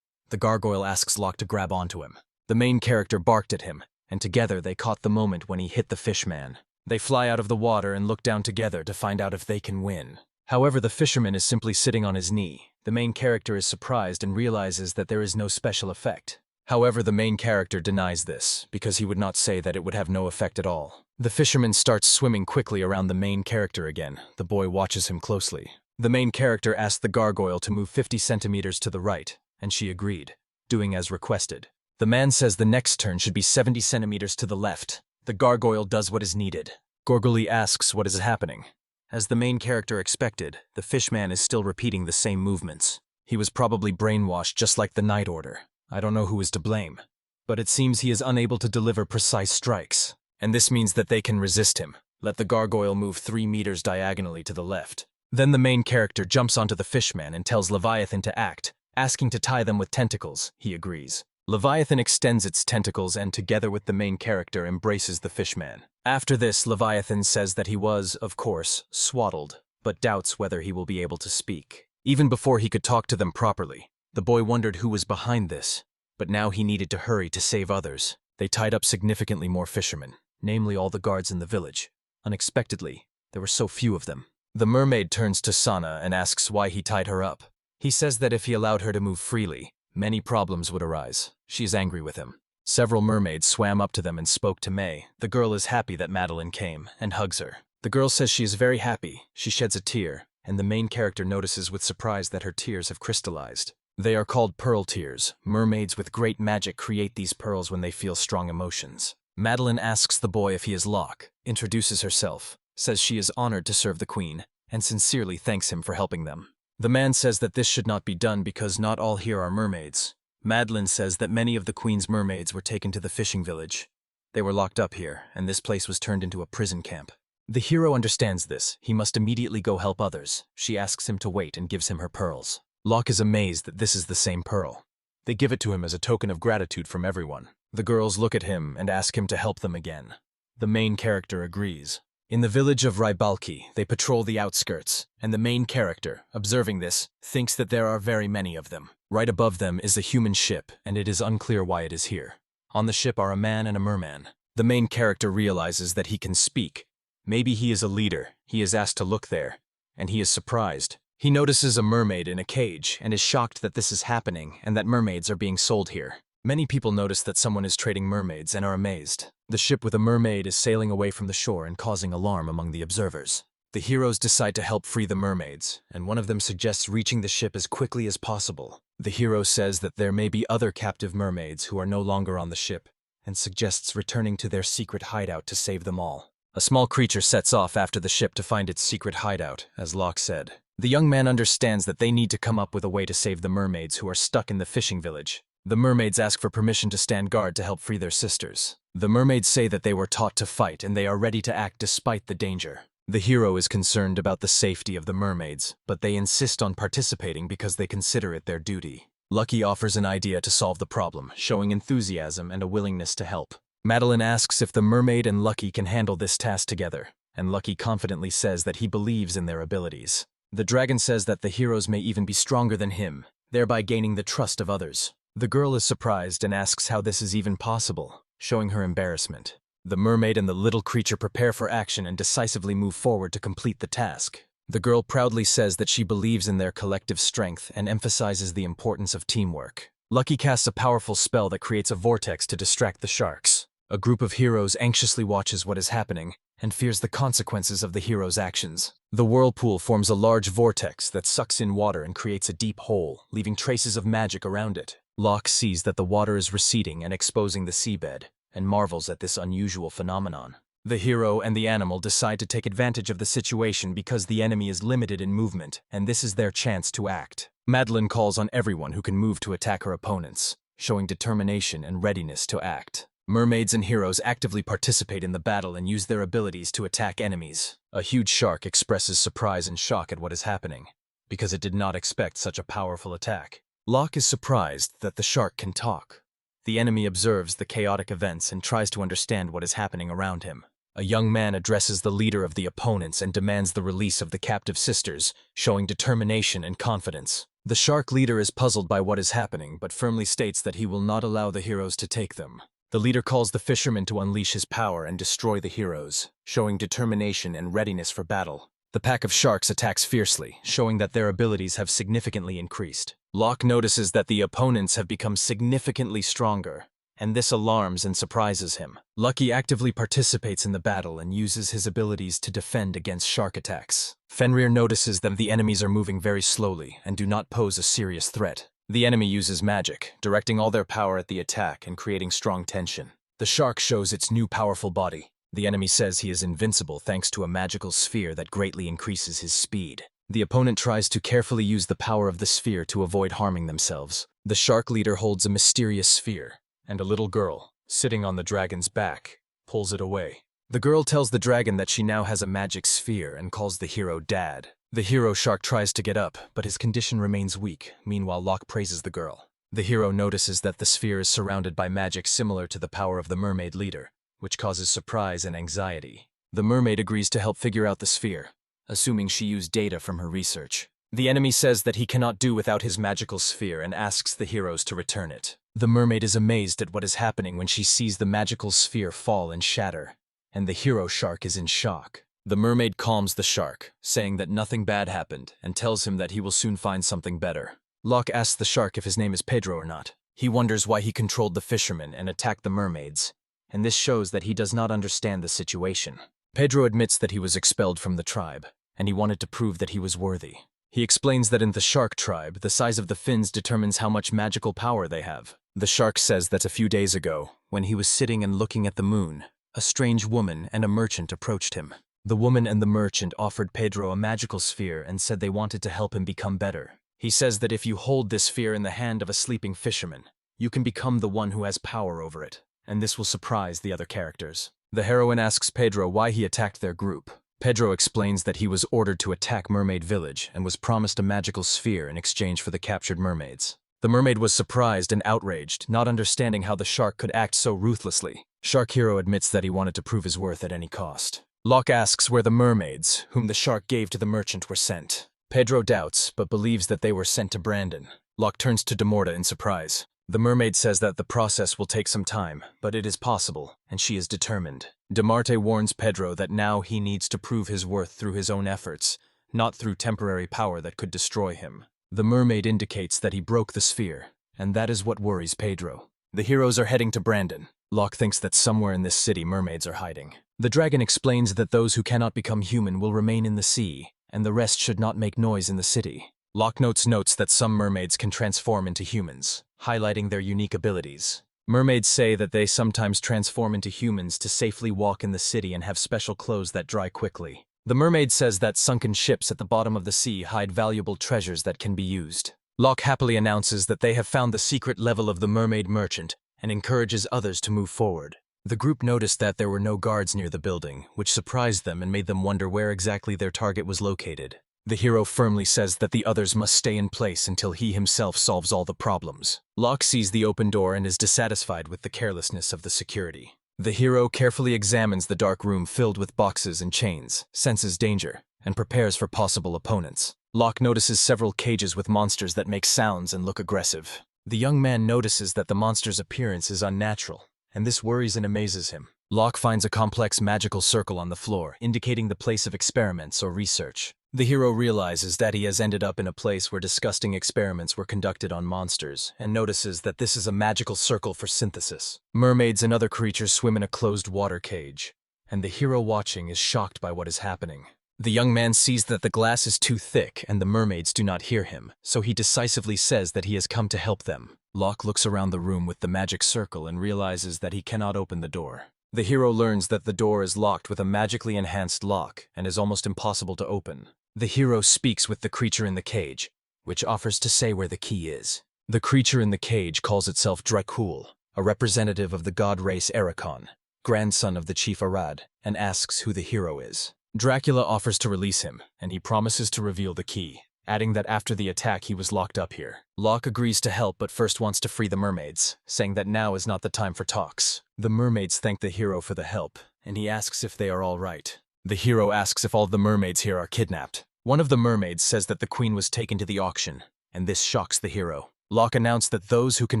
The gargoyle asks Locke to grab onto him. The main character barked at him, and together they caught the moment when he hit the fishman. They fly out of the water and look down together to find out if they can win. However, the fisherman is simply sitting on his knee. The main character is surprised and realizes that there is no special effect. However, the main character denies this, because he would not say that it would have no effect at all. The fisherman starts swimming quickly around the main character again. The boy watches him closely. The main character asks the gargoyle to move 50 centimeters to the right, and she agreed, doing as requested. The man says the next turn should be 70 centimeters to the left. The gargoyle does what is needed. Gorgoly asks what is happening. As the main character expected, the fishman is still repeating the same movements. He was probably brainwashed just like the Night Order. I don't know who is to blame, but it seems he is unable to deliver precise strikes, and this means that they can resist him. Let the gargoyle move 3 meters diagonally to the left. Then the main character jumps onto the fishman and tells Leviathan to act, asking to tie them with tentacles. He agrees. Leviathan extends its tentacles and, together with the main character, embraces the fishman. After this, Leviathan says that he was, of course, swaddled, but doubts whether he will be able to speak. Even before he could talk to them properly, the boy wondered who was behind this, but now he needed to hurry to save others. They tied up significantly more fishermen, namely all the guards in the village. Unexpectedly, there were so few of them. The mermaid turns to Sana and asks why he tied her up. He says that if he allowed her to move freely, many problems would arise. She is angry with him. Several mermaids swam up to them and spoke to May. The girl is happy that Madeline came and hugs her. The girl says she is very happy. She sheds a tear, and the main character notices with surprise that her tears have crystallized. They are called pearl tears. Mermaids with great magic create these pearls when they feel strong emotions. Madeline asks the boy if he is Locke, introduces herself, says she is honored to serve the queen, and sincerely thanks him for helping them. The man says that this should not be done because not all here are mermaids. Madeline says that many of the queen's mermaids were taken to the fishing village. They were locked up here, and this place was turned into a prison camp. The hero understands this. He must immediately go help others. She asks him to wait and gives him her pearls. Locke is amazed that this is the same pearl. They give it to him as a token of gratitude from everyone. The girls look at him and ask him to help them again. The main character agrees. In the village of Rybalki, they patrol the outskirts, and the main character, observing this, thinks that there are very many of them. Right above them is a human ship, and it is unclear why it is here. On the ship are a man and a merman. The main character realizes that he can speak. Maybe he is a leader. He is asked to look there, and he is surprised. He notices a mermaid in a cage and is shocked that this is happening and that mermaids are being sold here. Many people notice that someone is trading mermaids and are amazed. The ship with a mermaid is sailing away from the shore and causing alarm among the observers. The heroes decide to help free the mermaids, and one of them suggests reaching the ship as quickly as possible. The hero says that there may be other captive mermaids who are no longer on the ship, and suggests returning to their secret hideout to save them all. A small creature sets off after the ship to find its secret hideout, as Locke said. The young man understands that they need to come up with a way to save the mermaids who are stuck in the fishing village. The mermaids ask for permission to stand guard to help free their sisters. The mermaids say that they were taught to fight and they are ready to act despite the danger. The hero is concerned about the safety of the mermaids, but they insist on participating because they consider it their duty. Lucky offers an idea to solve the problem, showing enthusiasm and a willingness to help. Madeline asks if the mermaid and Lucky can handle this task together, and Lucky confidently says that he believes in their abilities. The dragon says that the heroes may even be stronger than him, thereby gaining the trust of others. The girl is surprised and asks how this is even possible, showing her embarrassment. The mermaid and the little creature prepare for action and decisively move forward to complete the task. The girl proudly says that she believes in their collective strength and emphasizes the importance of teamwork. Lucky casts a powerful spell that creates a vortex to distract the sharks. A group of heroes anxiously watches what is happening and fears the consequences of the hero's actions. The whirlpool forms a large vortex that sucks in water and creates a deep hole, leaving traces of magic around it. Locke sees that the water is receding and exposing the seabed, and marvels at this unusual phenomenon. The hero and the animal decide to take advantage of the situation because the enemy is limited in movement, and this is their chance to act. Madeline calls on everyone who can move to attack her opponents, showing determination and readiness to act. Mermaids and heroes actively participate in the battle and use their abilities to attack enemies. A huge shark expresses surprise and shock at what is happening, because it did not expect such a powerful attack. Locke is surprised that the shark can talk. The enemy observes the chaotic events and tries to understand what is happening around him. A young man addresses the leader of the opponents and demands the release of the captive sisters, showing determination and confidence. The shark leader is puzzled by what is happening, but firmly states that he will not allow the heroes to take them. The leader calls the fisherman to unleash his power and destroy the heroes, showing determination and readiness for battle. The pack of sharks attacks fiercely, showing that their abilities have significantly increased. Locke notices that the opponents have become significantly stronger, and this alarms and surprises him. Lucky actively participates in the battle and uses his abilities to defend against shark attacks. Fenrir notices that the enemies are moving very slowly and do not pose a serious threat. The enemy uses magic, directing all their power at the attack and creating strong tension. The shark shows its new powerful body. The enemy says he is invincible thanks to a magical sphere that greatly increases his speed. The opponent tries to carefully use the power of the sphere to avoid harming themselves. The shark leader holds a mysterious sphere, and a little girl, sitting on the dragon's back, pulls it away. The girl tells the dragon that she now has a magic sphere and calls the hero Dad. The hero shark tries to get up, but his condition remains weak. Meanwhile, Locke praises the girl. The hero notices that the sphere is surrounded by magic similar to the power of the mermaid leader, which causes surprise and anxiety. The mermaid agrees to help figure out the sphere, assuming she used data from her research. The enemy says that he cannot do without his magical sphere and asks the heroes to return it. The mermaid is amazed at what is happening when she sees the magical sphere fall and shatter, and the hero shark is in shock. The mermaid calms the shark, saying that nothing bad happened, and tells him that he will soon find something better. Locke asks the shark if his name is Pedro or not. He wonders why he controlled the fishermen and attacked the mermaids, and this shows that he does not understand the situation. Pedro admits that he was expelled from the tribe, and he wanted to prove that he was worthy. He explains that in the shark tribe, the size of the fins determines how much magical power they have. The shark says that a few days ago, when he was sitting and looking at the moon, a strange woman and a merchant approached him. The woman and the merchant offered Pedro a magical sphere and said they wanted to help him become better. He says that if you hold this sphere in the hand of a sleeping fisherman, you can become the one who has power over it, and this will surprise the other characters. The heroine asks Pedro why he attacked their group. Pedro explains that he was ordered to attack Mermaid Village and was promised a magical sphere in exchange for the captured mermaids. The mermaid was surprised and outraged, not understanding how the shark could act so ruthlessly. Shark Hero admits that he wanted to prove his worth at any cost. Locke asks where the mermaids, whom the shark gave to the merchant, were sent. Pedro doubts, but believes that they were sent to Brandon. Locke turns to Demorta in surprise. The mermaid says that the process will take some time, but it is possible, and she is determined. Demarte warns Pedro that now he needs to prove his worth through his own efforts, not through temporary power that could destroy him. The mermaid indicates that he broke the sphere, and that is what worries Pedro. The heroes are heading to Brandon. Locke thinks that somewhere in this city mermaids are hiding. The dragon explains that those who cannot become human will remain in the sea, and the rest should not make noise in the city. Locke notes that some mermaids can transform into humans, highlighting their unique abilities. Mermaids say that they sometimes transform into humans to safely walk in the city and have special clothes that dry quickly. The mermaid says that sunken ships at the bottom of the sea hide valuable treasures that can be used. Locke happily announces that they have found the secret level of the mermaid merchant and encourages others to move forward. The group noticed that there were no guards near the building, which surprised them and made them wonder where exactly their target was located. The hero firmly says that the others must stay in place until he himself solves all the problems. Locke sees the open door and is dissatisfied with the carelessness of the security. The hero carefully examines the dark room filled with boxes and chains, senses danger, and prepares for possible opponents. Locke notices several cages with monsters that make sounds and look aggressive. The young man notices that the monster's appearance is unnatural, and this worries and amazes him. Locke finds a complex magical circle on the floor, indicating the place of experiments or research. The hero realizes that he has ended up in a place where disgusting experiments were conducted on monsters, and notices that this is a magical circle for synthesis. Mermaids and other creatures swim in a closed water cage, and the hero watching is shocked by what is happening. The young man sees that the glass is too thick and the mermaids do not hear him, so he decisively says that he has come to help them. Locke looks around the room with the magic circle and realizes that he cannot open the door. The hero learns that the door is locked with a magically enhanced lock and is almost impossible to open. The hero speaks with the creature in the cage, which offers to say where the key is. The creature in the cage calls itself Dracul, a representative of the god race Ericon, grandson of the chief Arad, and asks who the hero is. Dracula offers to release him, and he promises to reveal the key, adding that after the attack he was locked up here. Locke agrees to help but first wants to free the mermaids, saying that now is not the time for talks. The mermaids thank the hero for the help, and he asks if they are all right. The hero asks if all of the mermaids here are kidnapped. One of the mermaids says that the queen was taken to the auction, and this shocks the hero. Locke announced that those who can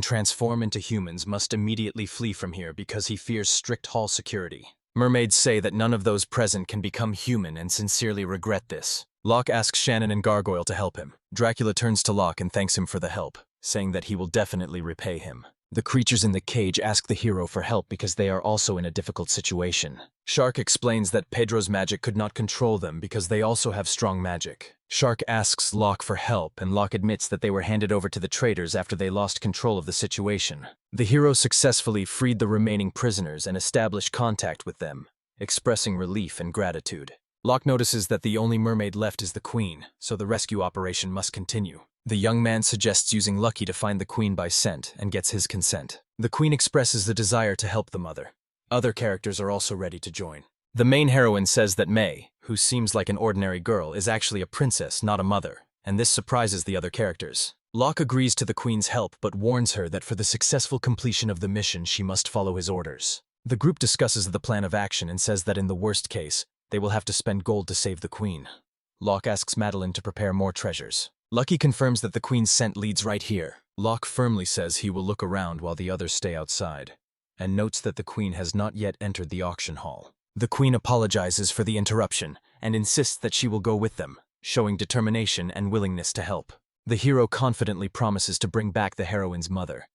transform into humans must immediately flee from here because he fears strict hall security. Mermaids say that none of those present can become human and sincerely regret this. Locke asks Shannon and Gargoyle to help him. Dracula turns to Locke and thanks him for the help, saying that he will definitely repay him. The creatures in the cage ask the hero for help because they are also in a difficult situation. Shark explains that Pedro's magic could not control them because they also have strong magic. Shark asks Locke for help, and Locke admits that they were handed over to the traders after they lost control of the situation. The hero successfully freed the remaining prisoners and established contact with them, expressing relief and gratitude. Locke notices that the only mermaid left is the queen, so the rescue operation must continue. The young man suggests using Lucky to find the queen by scent and gets his consent. The queen expresses the desire to help the mother. Other characters are also ready to join. The main heroine says that May, who seems like an ordinary girl, is actually a princess, not a mother, and this surprises the other characters. Locke agrees to the queen's help but warns her that for the successful completion of the mission she must follow his orders. The group discusses the plan of action and says that in the worst case, they will have to spend gold to save the queen. Locke asks Madeline to prepare more treasures. Lucky confirms that the queen's scent leads right here. Locke firmly says he will look around while the others stay outside, and notes that the queen has not yet entered the auction hall. The queen apologizes for the interruption and insists that she will go with them, showing determination and willingness to help. The hero confidently promises to bring back the heroine's mother,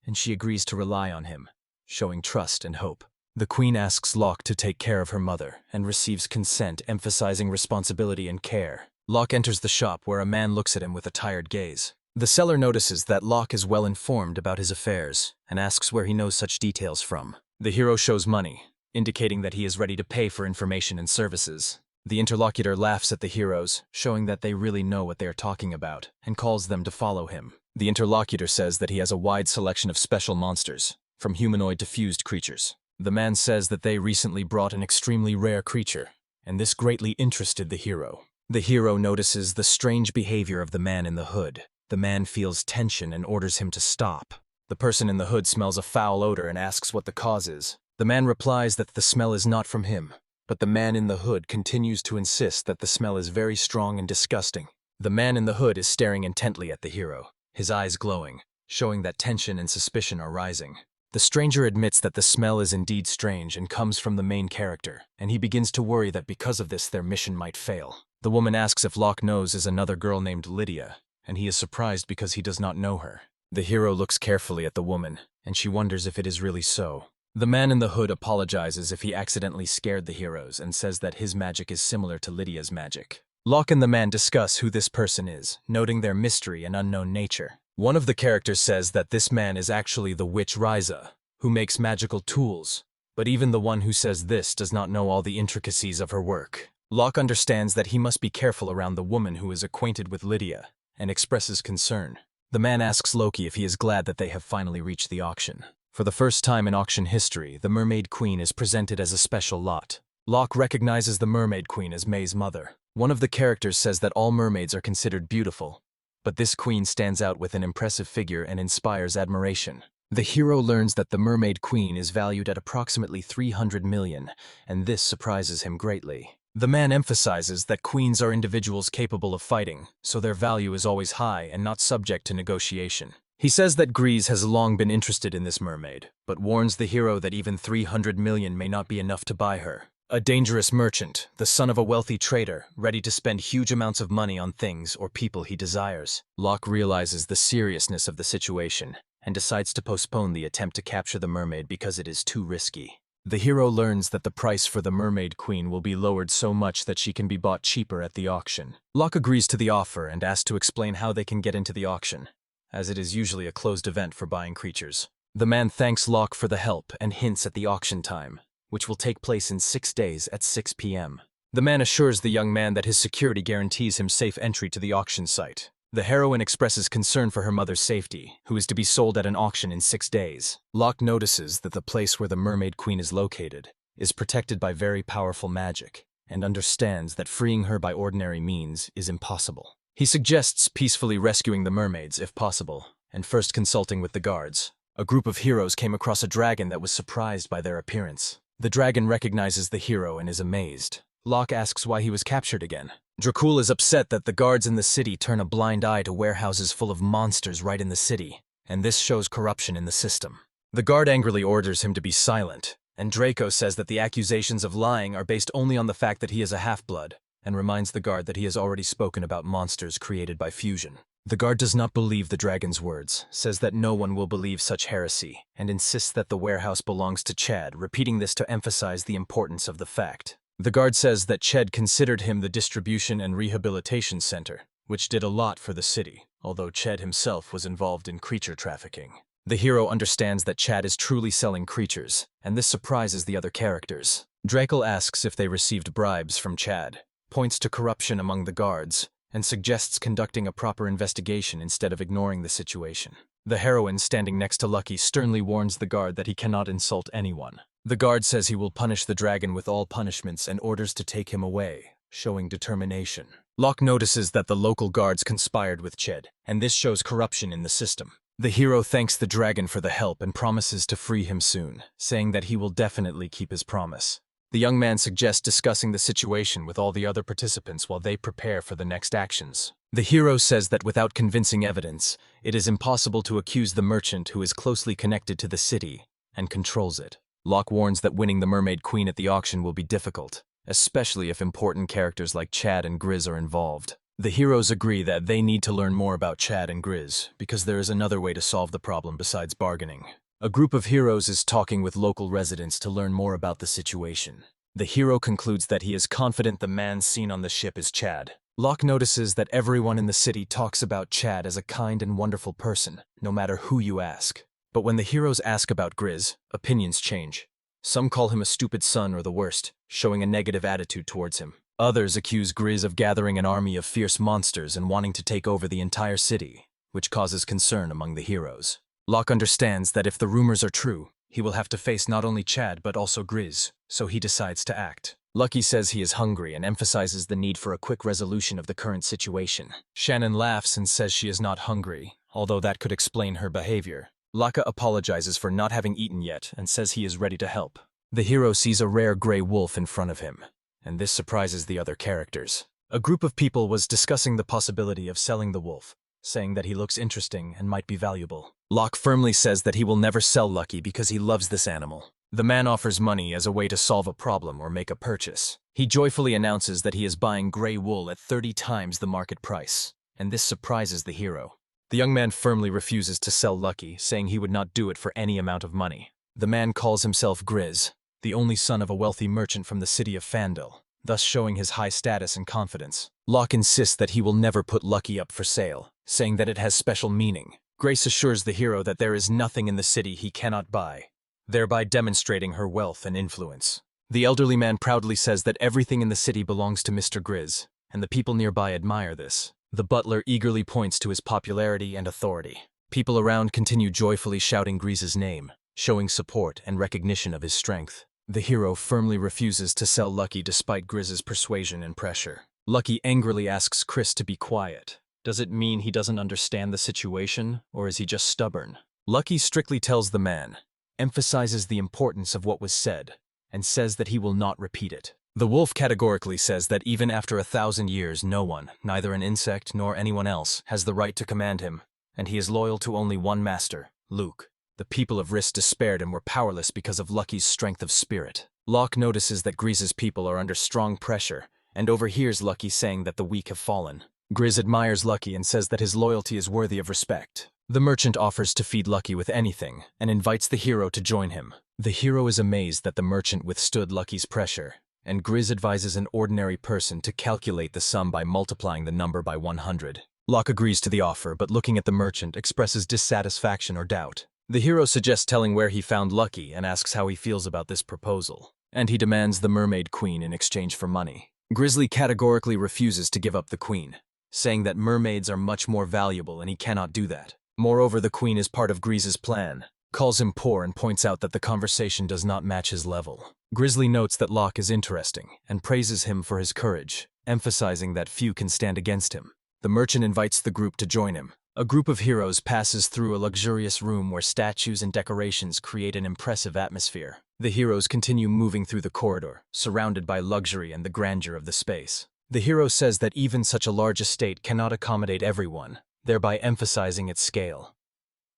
and she agrees to rely on him, showing trust and hope. The queen asks Locke to take care of her mother and receives consent, emphasizing responsibility and care. Locke enters the shop where a man looks at him with a tired gaze. The seller notices that Locke is well informed about his affairs and asks where he knows such details from. The hero shows money, indicating that he is ready to pay for information and services. The interlocutor laughs at the heroes, showing that they really know what they are talking about, and calls them to follow him. The interlocutor says that he has a wide selection of special monsters, from humanoid to fused creatures. The man says that they recently brought an extremely rare creature, and this greatly interested the hero. The hero notices the strange behavior of the man in the hood. The man feels tension and orders him to stop. The person in the hood smells a foul odor and asks what the cause is. The man replies that the smell is not from him, but the man in the hood continues to insist that the smell is very strong and disgusting. The man in the hood is staring intently at the hero, his eyes glowing, showing that tension and suspicion are rising. The stranger admits that the smell is indeed strange and comes from the main character, and he begins to worry that because of this their mission might fail. The woman asks if Locke knows is another girl named Lydia, and he is surprised because he does not know her. The hero looks carefully at the woman, and she wonders if it is really so. The man in the hood apologizes if he accidentally scared the heroes and says that his magic is similar to Lydia's magic. Locke and the man discuss who this person is, noting their mystery and unknown nature. One of the characters says that this man is actually the witch Ryza, who makes magical tools, but even the one who says this does not know all the intricacies of her work. Locke understands that he must be careful around the woman who is acquainted with Lydia, and expresses concern. The man asks Loki if he is glad that they have finally reached the auction. For the first time in auction history, the Mermaid Queen is presented as a special lot. Locke recognizes the Mermaid Queen as May's mother. One of the characters says that all mermaids are considered beautiful, but this queen stands out with an impressive figure and inspires admiration. The hero learns that the Mermaid Queen is valued at approximately 300 million, and this surprises him greatly. The man emphasizes that queens are individuals capable of fighting, so their value is always high and not subject to negotiation. He says that Griz has long been interested in this mermaid, but warns the hero that even 300 million may not be enough to buy her. A dangerous merchant, the son of a wealthy trader, ready to spend huge amounts of money on things or people he desires. Locke realizes the seriousness of the situation and decides to postpone the attempt to capture the mermaid because it is too risky. The hero learns that the price for the Mermaid Queen will be lowered so much that she can be bought cheaper at the auction. Locke agrees to the offer and asks to explain how they can get into the auction, as it is usually a closed event for buying creatures. The man thanks Locke for the help and hints at the auction time, which will take place in 6 days at 6 p.m. The man assures the young man that his security guarantees him safe entry to the auction site. The heroine expresses concern for her mother's safety, who is to be sold at an auction in 6 days. Locke notices that the place where the Mermaid Queen is located is protected by very powerful magic, and understands that freeing her by ordinary means is impossible. He suggests peacefully rescuing the mermaids if possible, and first consulting with the guards. A group of heroes came across a dragon that was surprised by their appearance. The dragon recognizes the hero and is amazed. Locke asks why he was captured again. Dracul is upset that the guards in the city turn a blind eye to warehouses full of monsters right in the city, and this shows corruption in the system. The guard angrily orders him to be silent, and Draco says that the accusations of lying are based only on the fact that he is a half-blood, and reminds the guard that he has already spoken about monsters created by fusion. The guard does not believe the dragon's words, says that no one will believe such heresy, and insists that the warehouse belongs to Chad, repeating this to emphasize the importance of the fact. The guard says that Ched considered him the distribution and rehabilitation center, which did a lot for the city, although Ched himself was involved in creature trafficking. The hero understands that Chad is truly selling creatures, and this surprises the other characters. Drakel asks if they received bribes from Chad, points to corruption among the guards, and suggests conducting a proper investigation instead of ignoring the situation. The heroine, standing next to Lucky, sternly warns the guard that he cannot insult anyone. The guard says he will punish the dragon with all punishments and orders to take him away. showing determination. Locke notices that the local guards conspired with Ched, and this shows corruption in the system. The hero thanks the dragon for the help and promises to free him soon, saying that he will definitely keep his promise. The young man suggests discussing the situation with all the other participants while they prepare for the next actions. The hero says that without convincing evidence, it is impossible to accuse the merchant who is closely connected to the city and controls it. Locke warns that winning the Mermaid Queen at the auction will be difficult, especially if important characters like Chad and Griz are involved. The heroes agree that they need to learn more about Chad and Griz, because there is another way to solve the problem besides bargaining. A group of heroes is talking with local residents to learn more about the situation. The hero concludes that he is confident the man seen on the ship is Chad. Locke notices that everyone in the city talks about Chad as a kind and wonderful person, no matter who you ask. But when the heroes ask about Griz, opinions change. Some call him a stupid son or the worst, showing a negative attitude towards him. Others accuse Griz of gathering an army of fierce monsters and wanting to take over the entire city, which causes concern among the heroes. Locke understands that if the rumors are true, he will have to face not only Chad but also Griz, so he decides to act. Lucky says he is hungry and emphasizes the need for a quick resolution of the current situation. Shannon laughs and says she is not hungry, although that could explain her behavior. Laka apologizes for not having eaten yet and says he is ready to help. The hero sees a rare gray wolf in front of him, and this surprises the other characters. A group of people was discussing the possibility of selling the wolf, saying that he looks interesting and might be valuable. Locke firmly says that he will never sell Lucky because he loves this animal. The man offers money as a way to solve a problem or make a purchase. He joyfully announces that he is buying gray wool at 30 times the market price, and this surprises the hero. The young man firmly refuses to sell Lucky, saying he would not do it for any amount of money. The man calls himself Griz, the only son of a wealthy merchant from the city of Fandel, thus showing his high status and confidence. Locke insists that he will never put Lucky up for sale, saying that it has special meaning. Grace assures the hero that there is nothing in the city he cannot buy, thereby demonstrating her wealth and influence. The elderly man proudly says that everything in the city belongs to Mr. Griz, and the people nearby admire this. The butler eagerly points to his popularity and authority. People around continue joyfully shouting Griz's name, showing support and recognition of his strength. The hero firmly refuses to sell Lucky despite Griz's persuasion and pressure. Lucky angrily asks Chris to be quiet. Does it mean he doesn't understand the situation, or is he just stubborn? Lucky strictly tells the man, emphasizes the importance of what was said, and says that he will not repeat it. The wolf categorically says that even after 1,000 years, no one, neither an insect nor anyone else, has the right to command him, and he is loyal to only one master, Luke. The people of Riss despaired and were powerless because of Lucky's strength of spirit. Locke notices that Griz's people are under strong pressure, and overhears Lucky saying that the weak have fallen. Griz admires Lucky and says that his loyalty is worthy of respect. The merchant offers to feed Lucky with anything, and invites the hero to join him. The hero is amazed that the merchant withstood Lucky's pressure, and Griz advises an ordinary person to calculate the sum by multiplying the number by 100. Locke agrees to the offer, but looking at the merchant expresses dissatisfaction or doubt. The hero suggests telling where he found Lucky and asks how he feels about this proposal, and he demands the Mermaid Queen in exchange for money. Grizzly categorically refuses to give up the queen, saying that mermaids are much more valuable and he cannot do that. Moreover, the queen is part of Griz's plan, calls him poor and points out that the conversation does not match his level. Grizzly notes that Locke is interesting and praises him for his courage, emphasizing that few can stand against him. The merchant invites the group to join him. A group of heroes passes through a luxurious room where statues and decorations create an impressive atmosphere. The heroes continue moving through the corridor, surrounded by luxury and the grandeur of the space. The hero says that even such a large estate cannot accommodate everyone, thereby emphasizing its scale.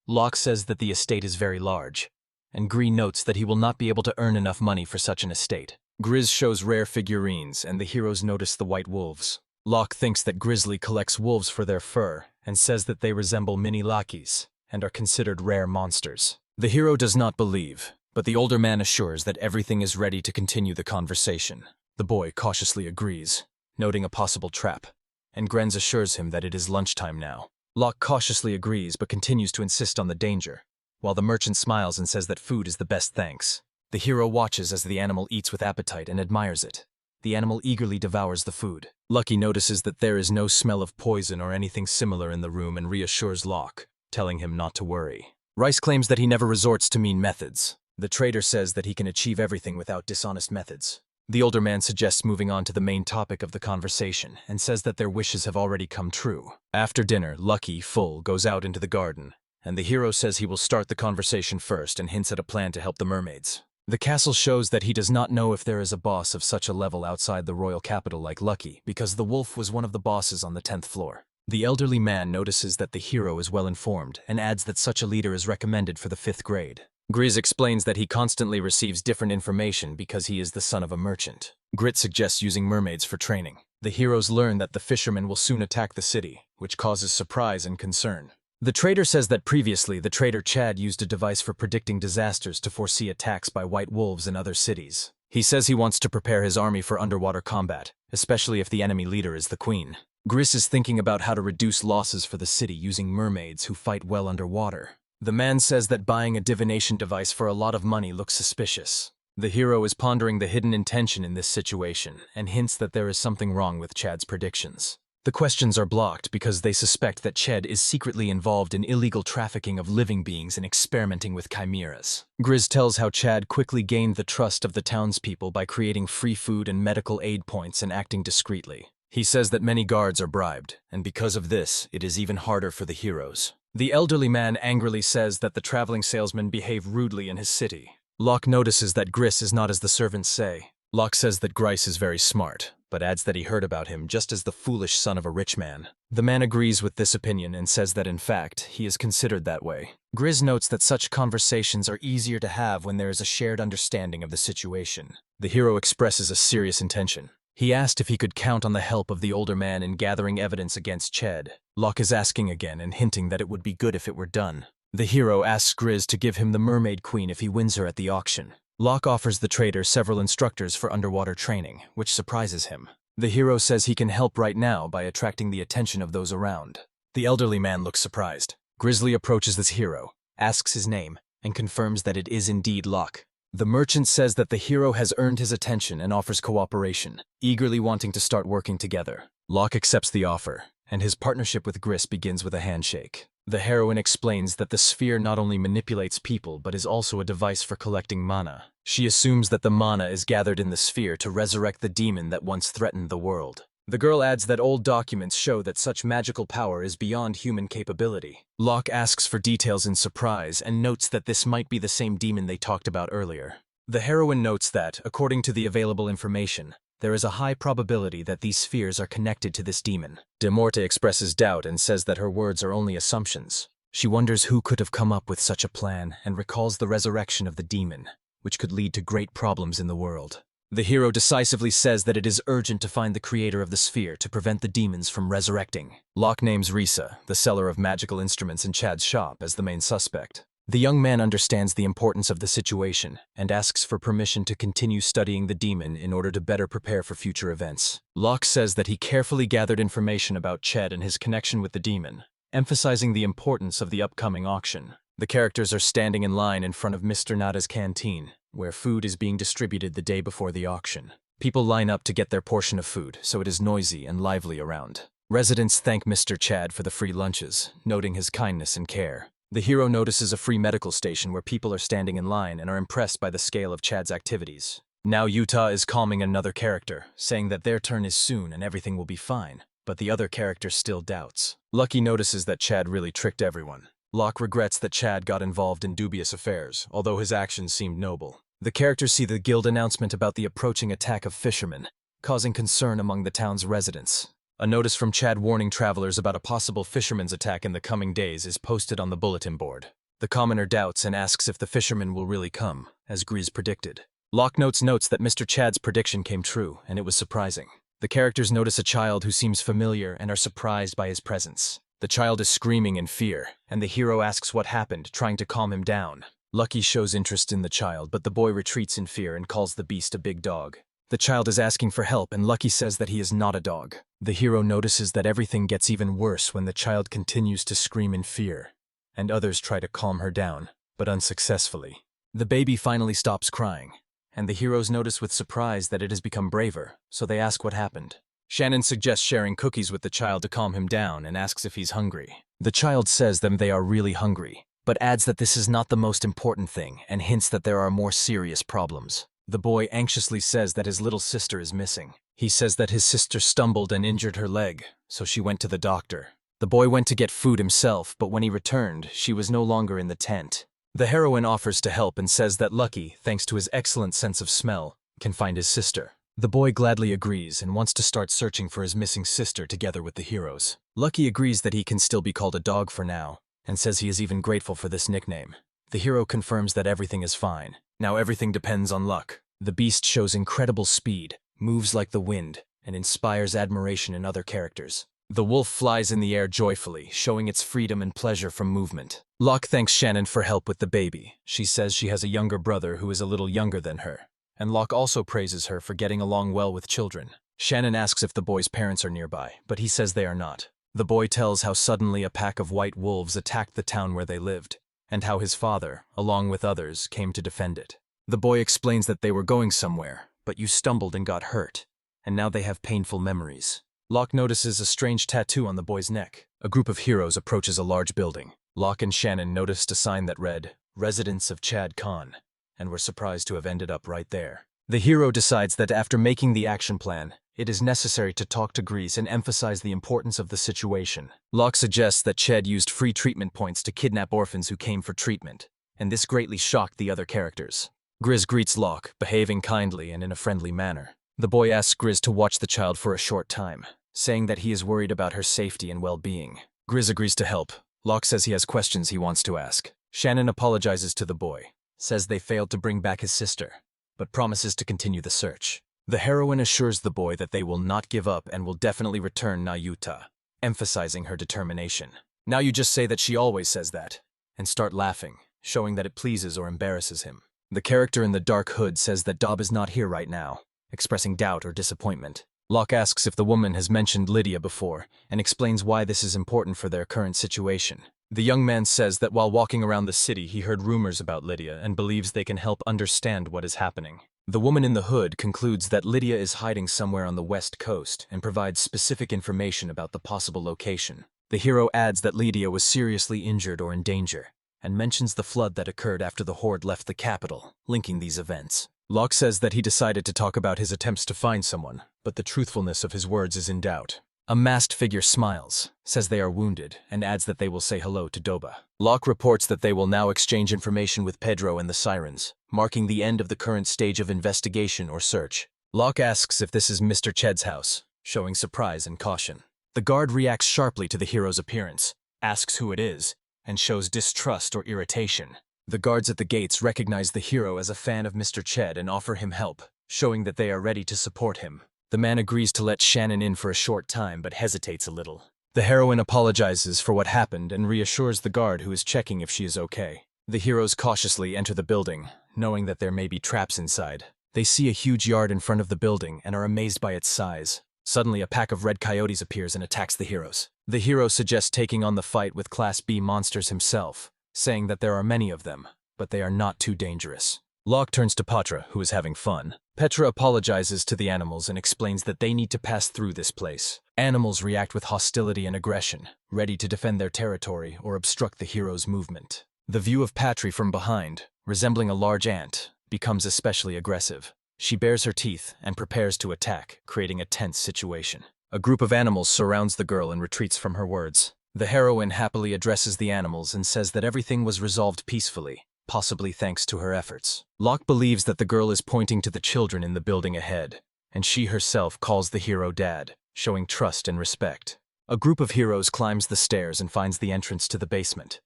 Locke says that the estate is very large, and Griz notes that he will not be able to earn enough money for such an estate. Griz shows rare figurines, and the heroes notice the white wolves. Locke thinks that Grizzly collects wolves for their fur, and says that they resemble mini Lakis, and are considered rare monsters. The hero does not believe, but the older man assures that everything is ready to continue the conversation. The boy cautiously agrees, noting a possible trap, and Grenz assures him that it is lunchtime now. Locke cautiously agrees but continues to insist on the danger, while the merchant smiles and says that food is the best thanks. The hero watches as the animal eats with appetite and admires it. The animal eagerly devours the food. Lucky notices that there is no smell of poison or anything similar in the room and reassures Locke, telling him not to worry. Rice claims that he never resorts to mean methods. The trader says that he can achieve everything without dishonest methods. The older man suggests moving on to the main topic of the conversation and says that their wishes have already come true. After dinner, Lucky, full, goes out into the garden, and the hero says he will start the conversation first and hints at a plan to help the mermaids. The castle shows that he does not know if there is a boss of such a level outside the royal capital like Lucky, because the wolf was one of the bosses on the 10th floor. The elderly man notices that the hero is well informed and adds that such a leader is recommended for the 5th grade. Griz explains that he constantly receives different information because he is the son of a merchant. Grit suggests using mermaids for training. The heroes learn that the fishermen will soon attack the city, which causes surprise and concern. The trader says that previously the trader Chad used a device for predicting disasters to foresee attacks by white wolves in other cities. He says he wants to prepare his army for underwater combat, especially if the enemy leader is the queen. Griz is thinking about how to reduce losses for the city using mermaids who fight well underwater. The man says that buying a divination device for a lot of money looks suspicious. The hero is pondering the hidden intention in this situation and hints that there is something wrong with Chad's predictions. The questions are blocked because they suspect that Ched is secretly involved in illegal trafficking of living beings and experimenting with chimeras. Griz tells how Chad quickly gained the trust of the townspeople by creating free food and medical aid points and acting discreetly. He says that many guards are bribed, and because of this, it is even harder for the heroes. The elderly man angrily says that the traveling salesmen behave rudely in his city. Locke notices that Griz is not as the servants say. Locke says that Grice is very smart, but adds that he heard about him just as the foolish son of a rich man. The man agrees with this opinion and says that in fact, he is considered that way. Griz notes that such conversations are easier to have when there is a shared understanding of the situation. The hero expresses a serious intention. He asked if he could count on the help of the older man in gathering evidence against Ched. Locke is asking again and hinting that it would be good if it were done. The hero asks Griz to give him the mermaid queen if he wins her at the auction. Locke offers the trader several instructors for underwater training, which surprises him. The hero says he can help right now by attracting the attention of those around. The elderly man looks surprised. Grizzly approaches this hero, asks his name, and confirms that it is indeed Locke. The merchant says that the hero has earned his attention and offers cooperation, eagerly wanting to start working together. Locke accepts the offer, and his partnership with Griz begins with a handshake. The heroine explains that the sphere not only manipulates people but is also a device for collecting mana. She assumes that the mana is gathered in the sphere to resurrect the demon that once threatened the world. The girl adds that old documents show that such magical power is beyond human capability. Locke asks for details in surprise and notes that this might be the same demon they talked about earlier. The heroine notes that, according to the available information, there is a high probability that these spheres are connected to this demon. De Morte expresses doubt and says that her words are only assumptions. She wonders who could have come up with such a plan and recalls the resurrection of the demon, which could lead to great problems in the world. The hero decisively says that it is urgent to find the creator of the sphere to prevent the demons from resurrecting. Locke names Risa, the seller of magical instruments in Chad's shop, as the main suspect. The young man understands the importance of the situation and asks for permission to continue studying the demon in order to better prepare for future events. Locke says that he carefully gathered information about Ched and his connection with the demon, emphasizing the importance of the upcoming auction. The characters are standing in line in front of Mr. Nada's canteen, where food is being distributed the day before the auction. People line up to get their portion of food, so it is noisy and lively around. Residents thank Mr. Chad for the free lunches, noting his kindness and care. The hero notices a free medical station where people are standing in line and are impressed by the scale of Chad's activities. Now Utah is calming another character, saying that their turn is soon and everything will be fine, but the other character still doubts. Lucky notices that Chad really tricked everyone. Locke regrets that Chad got involved in dubious affairs, although his actions seemed noble. The characters see the guild announcement about the approaching attack of fishermen, causing concern among the town's residents. A notice from Chad warning travelers about a possible fisherman's attack in the coming days is posted on the bulletin board. The commoner doubts and asks if the fishermen will really come, as Griz predicted. Locke notes that Mr. Chad's prediction came true, and it was surprising. The characters notice a child who seems familiar and are surprised by his presence. The child is screaming in fear, and the hero asks what happened, trying to calm him down. Lucky shows interest in the child, but the boy retreats in fear and calls the beast a big dog. The child is asking for help, and Lucky says that he is not a dog. The hero notices that everything gets even worse when the child continues to scream in fear, and others try to calm her down, but unsuccessfully. The baby finally stops crying, and the heroes notice with surprise that it has become braver, so they ask what happened. Shannon suggests sharing cookies with the child to calm him down and asks if he's hungry. The child says that they are really hungry, but adds that this is not the most important thing and hints that there are more serious problems. The boy anxiously says that his little sister is missing. He says that his sister stumbled and injured her leg, so she went to the doctor. The boy went to get food himself, but when he returned, she was no longer in the tent. The heroine offers to help and says that Lucky, thanks to his excellent sense of smell, can find his sister. The boy gladly agrees and wants to start searching for his missing sister together with the heroes. Lucky agrees that he can still be called a dog for now, and says he is even grateful for this nickname. The hero confirms that everything is fine. Now everything depends on luck. The beast shows incredible speed, moves like the wind, and inspires admiration in other characters. The wolf flies in the air joyfully, showing its freedom and pleasure from movement. Locke thanks Shannon for help with the baby. She says she has a younger brother who is a little younger than her. And Locke also praises her for getting along well with children. Shannon asks if the boy's parents are nearby, but he says they are not. The boy tells how suddenly a pack of white wolves attacked the town where they lived, and how his father, along with others, came to defend it. The boy explains that they were going somewhere, but you stumbled and got hurt, and now they have painful memories. Locke notices a strange tattoo on the boy's neck. A group of heroes approaches a large building. Locke and Shannon noticed a sign that read, "Residence of Chad Khan," and were surprised to have ended up right there. The hero decides that after making the action plan, it is necessary to talk to Griz and emphasize the importance of the situation. Locke suggests that Ched used free treatment points to kidnap orphans who came for treatment, and this greatly shocked the other characters. Griz greets Locke, behaving kindly and in a friendly manner. The boy asks Griz to watch the child for a short time, saying that he is worried about her safety and well-being. Griz agrees to help. Locke says he has questions he wants to ask. Shannon apologizes to the boy, says they failed to bring back his sister, but promises to continue the search. The heroine assures the boy that they will not give up and will definitely return Nayuta, emphasizing her determination. Now you just say that she always says that, and start laughing, showing that it pleases or embarrasses him. The character in the dark hood says that Dob is not here right now, expressing doubt or disappointment. Locke asks if the woman has mentioned Lydia before, and explains why this is important for their current situation. The young man says that while walking around the city he heard rumors about Lydia and believes they can help understand what is happening. The woman in the hood concludes that Lydia is hiding somewhere on the west coast and provides specific information about the possible location. The hero adds that Lydia was seriously injured or in danger, and mentions the flood that occurred after the horde left the capital, linking these events. Locke says that he decided to talk about his attempts to find someone, but the truthfulness of his words is in doubt. A masked figure smiles, says they are wounded, and adds that they will say hello to Doba. Locke reports that they will now exchange information with Pedro and the Sirens, marking the end of the current stage of investigation or search. Locke asks if this is Mr. Ched's house, showing surprise and caution. The guard reacts sharply to the hero's appearance, asks who it is, and shows distrust or irritation. The guards at the gates recognize the hero as a fan of Mr. Ched and offer him help, showing that they are ready to support him. The man agrees to let Shannon in for a short time but hesitates a little. The heroine apologizes for what happened and reassures the guard who is checking if she is okay. The heroes cautiously enter the building, knowing that there may be traps inside. They see a huge yard in front of the building and are amazed by its size. Suddenly, a pack of red coyotes appears and attacks the heroes. The hero suggests taking on the fight with Class B monsters himself, saying that there are many of them, but they are not too dangerous. Locke turns to Patra, who is having fun. Petra apologizes to the animals and explains that they need to pass through this place. Animals react with hostility and aggression, ready to defend their territory or obstruct the hero's movement. The view of Patri from behind, resembling a large ant, becomes especially aggressive. She bares her teeth and prepares to attack, creating a tense situation. A group of animals surrounds the girl and retreats from her words. The heroine happily addresses the animals and says that everything was resolved peacefully, possibly thanks to her efforts. Locke believes that the girl is pointing to the children in the building ahead, and she herself calls the hero Dad, showing trust and respect. A group of heroes climbs the stairs and finds the entrance to the basement.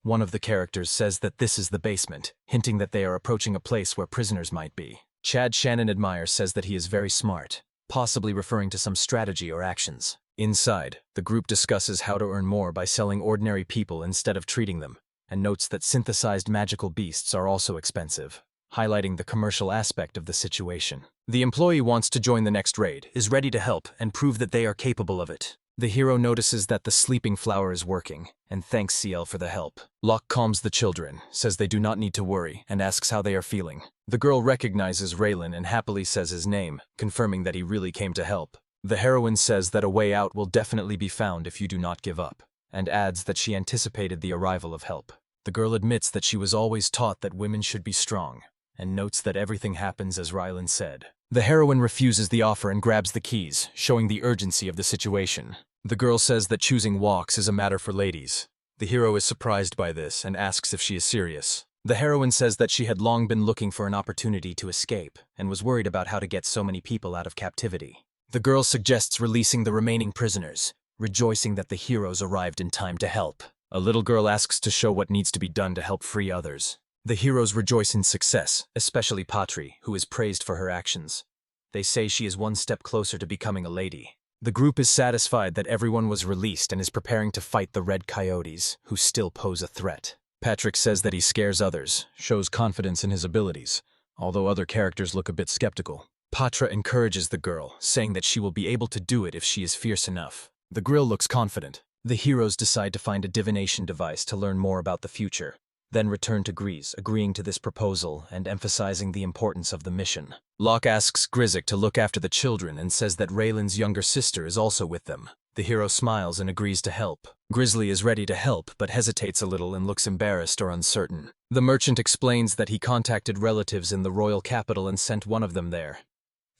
One of the characters says that this is the basement, hinting that they are approaching a place where prisoners might be. Chad Shannon Admire says that he is very smart, possibly referring to some strategy or actions. Inside, the group discusses how to earn more by selling ordinary people instead of treating them, and notes that synthesized magical beasts are also expensive, highlighting the commercial aspect of the situation. The employee wants to join the next raid, is ready to help, and prove that they are capable of it. The hero notices that the sleeping flower is working, and thanks CL for the help. Locke calms the children, says they do not need to worry, and asks how they are feeling. The girl recognizes Raylan and happily says his name, confirming that he really came to help. The heroine says that a way out will definitely be found if you do not give up, and adds that she anticipated the arrival of help. The girl admits that she was always taught that women should be strong, and notes that everything happens as Rylan said. The heroine refuses the offer and grabs the keys, showing the urgency of the situation. The girl says that choosing walks is a matter for ladies. The hero is surprised by this and asks if she is serious. The heroine says that she had long been looking for an opportunity to escape and was worried about how to get so many people out of captivity. The girl suggests releasing the remaining prisoners, rejoicing that the heroes arrived in time to help. A little girl asks to show what needs to be done to help free others. The heroes rejoice in success, especially Patri, who is praised for her actions. They say she is one step closer to becoming a lady. The group is satisfied that everyone was released and is preparing to fight the red coyotes, who still pose a threat. Patrick says that he scares others, shows confidence in his abilities, although other characters look a bit skeptical. Patra encourages the girl, saying that she will be able to do it if she is fierce enough. The girl looks confident. The heroes decide to find a divination device to learn more about the future, then return to Griz, agreeing to this proposal and emphasizing the importance of the mission. Locke asks Grizik to look after the children and says that Raylan's younger sister is also with them. The hero smiles and agrees to help. Grizzly is ready to help, but hesitates a little and looks embarrassed or uncertain. The merchant explains that he contacted relatives in the royal capital and sent one of them there.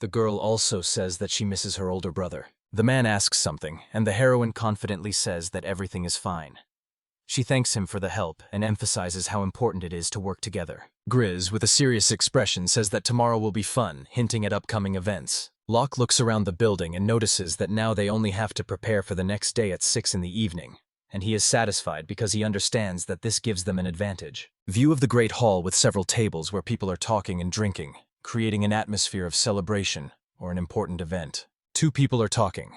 The girl also says that she misses her older brother. The man asks something, and the heroine confidently says that everything is fine. She thanks him for the help and emphasizes how important it is to work together. Griz, with a serious expression, says that tomorrow will be fun, hinting at upcoming events. Locke looks around the building and notices that now they only have to prepare for the next day at 6 in the evening, and he is satisfied because he understands that this gives them an advantage. View of the Great Hall with several tables where people are talking and drinking, creating an atmosphere of celebration or an important event. 2 people are talking.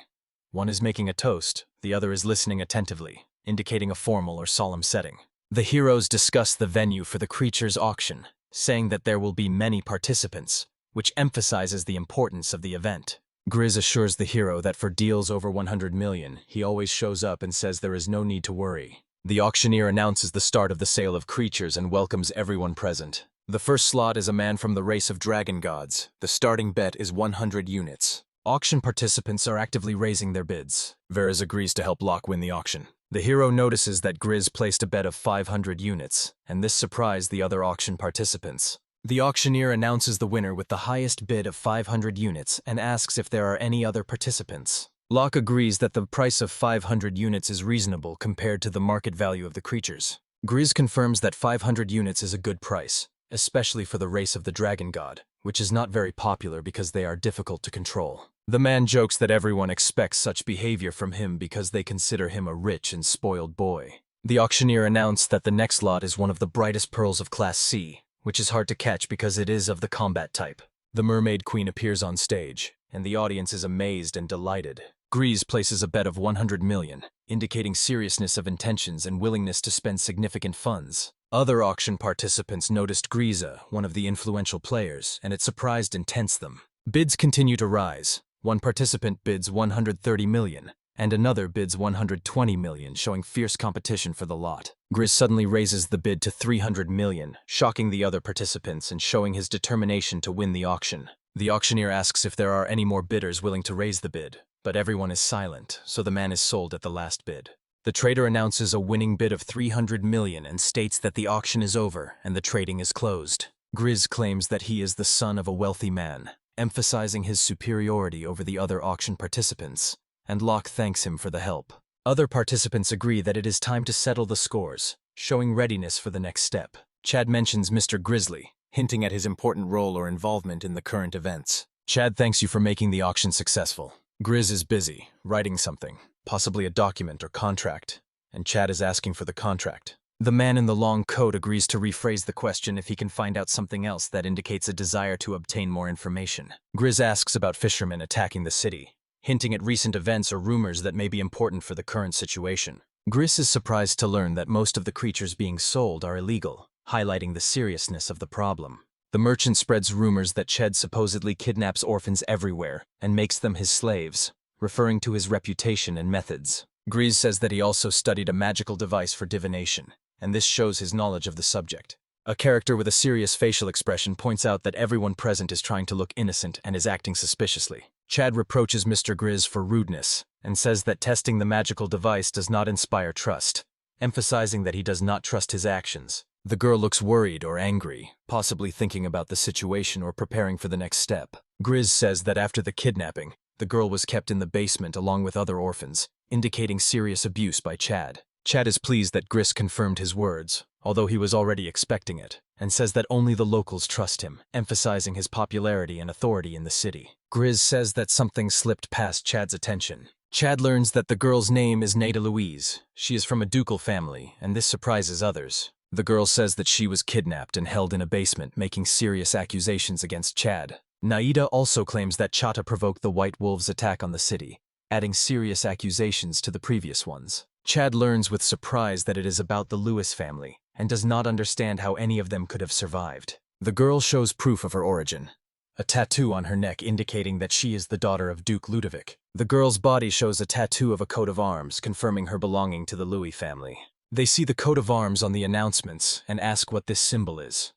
One is making a toast, the other is listening attentively, indicating a formal or solemn setting. The heroes discuss the venue for the creature's auction, saying that there will be many participants, which emphasizes the importance of the event. Griz assures the hero that for deals over 100 million, he always shows up and says there is no need to worry. The auctioneer announces the start of the sale of creatures and welcomes everyone present. The first slot is a man from the race of dragon gods. The starting bet is 100 units. Auction participants are actively raising their bids. Veras agrees to help Locke win the auction. The hero notices that Griz placed a bet of 500 units, and this surprised the other auction participants. The auctioneer announces the winner with the highest bid of 500 units and asks if there are any other participants. Locke agrees that the price of 500 units is reasonable compared to the market value of the creatures. Griz confirms that 500 units is a good price, especially for the race of the dragon god, which is not very popular because they are difficult to control. The man jokes that everyone expects such behavior from him because they consider him a rich and spoiled boy. The auctioneer announced that the next lot is one of the brightest pearls of Class C, which is hard to catch because it is of the combat type. The mermaid queen appears on stage, and the audience is amazed and delighted. Griz places a bet of 100 million, indicating seriousness of intentions and willingness to spend significant funds. Other auction participants noticed Griza, one of the influential players, and it surprised and tensed them. Bids continue to rise. One participant bids 130 million, and another bids 120 million, showing fierce competition for the lot. Griz suddenly raises the bid to 300 million, shocking the other participants and showing his determination to win the auction. The auctioneer asks if there are any more bidders willing to raise the bid, but everyone is silent, so the man is sold at the last bid. The trader announces a winning bid of 300 million and states that the auction is over and the trading is closed. Griz claims that he is the son of a wealthy man, emphasizing his superiority over the other auction participants, and Locke thanks him for the help. Other participants agree that it is time to settle the scores, showing readiness for the next step. Chad mentions Mr. Grizzly, hinting at his important role or involvement in the current events. Chad thanks you for making the auction successful. Griz is busy, writing something, possibly a document or contract, and Chad is asking for the contract. The man in the long coat agrees to rephrase the question if he can find out something else that indicates a desire to obtain more information. Griz asks about fishermen attacking the city, hinting at recent events or rumors that may be important for the current situation. Griz is surprised to learn that most of the creatures being sold are illegal, highlighting the seriousness of the problem. The merchant spreads rumors that Ched supposedly kidnaps orphans everywhere and makes them his slaves, referring to his reputation and methods. Griz says that he also studied a magical device for divination, and this shows his knowledge of the subject. A character with a serious facial expression points out that everyone present is trying to look innocent and is acting suspiciously. Chad reproaches Mr. Griz for rudeness and says that testing the magical device does not inspire trust, emphasizing that he does not trust his actions. The girl looks worried or angry, possibly thinking about the situation or preparing for the next step. Griz says that after the kidnapping, the girl was kept in the basement along with other orphans, indicating serious abuse by Chad. Chad is pleased that Griz confirmed his words, although he was already expecting it, and says that only the locals trust him, emphasizing his popularity and authority in the city. Griz says that something slipped past Chad's attention. Chad learns that the girl's name is Nada Louise. She is from a ducal family, and this surprises others. The girl says that she was kidnapped and held in a basement, making serious accusations against Chad. Naida also claims that Chata provoked the White Wolves' attack on the city, adding serious accusations to the previous ones. Chad learns with surprise that it is about the Lewis family, and does not understand how any of them could have survived. The girl shows proof of her origin, a tattoo on her neck indicating that she is the daughter of Duke Ludovic. The girl's body shows a tattoo of a coat of arms, confirming her belonging to the Louis family. They see the coat of arms on the announcements and ask what this symbol is.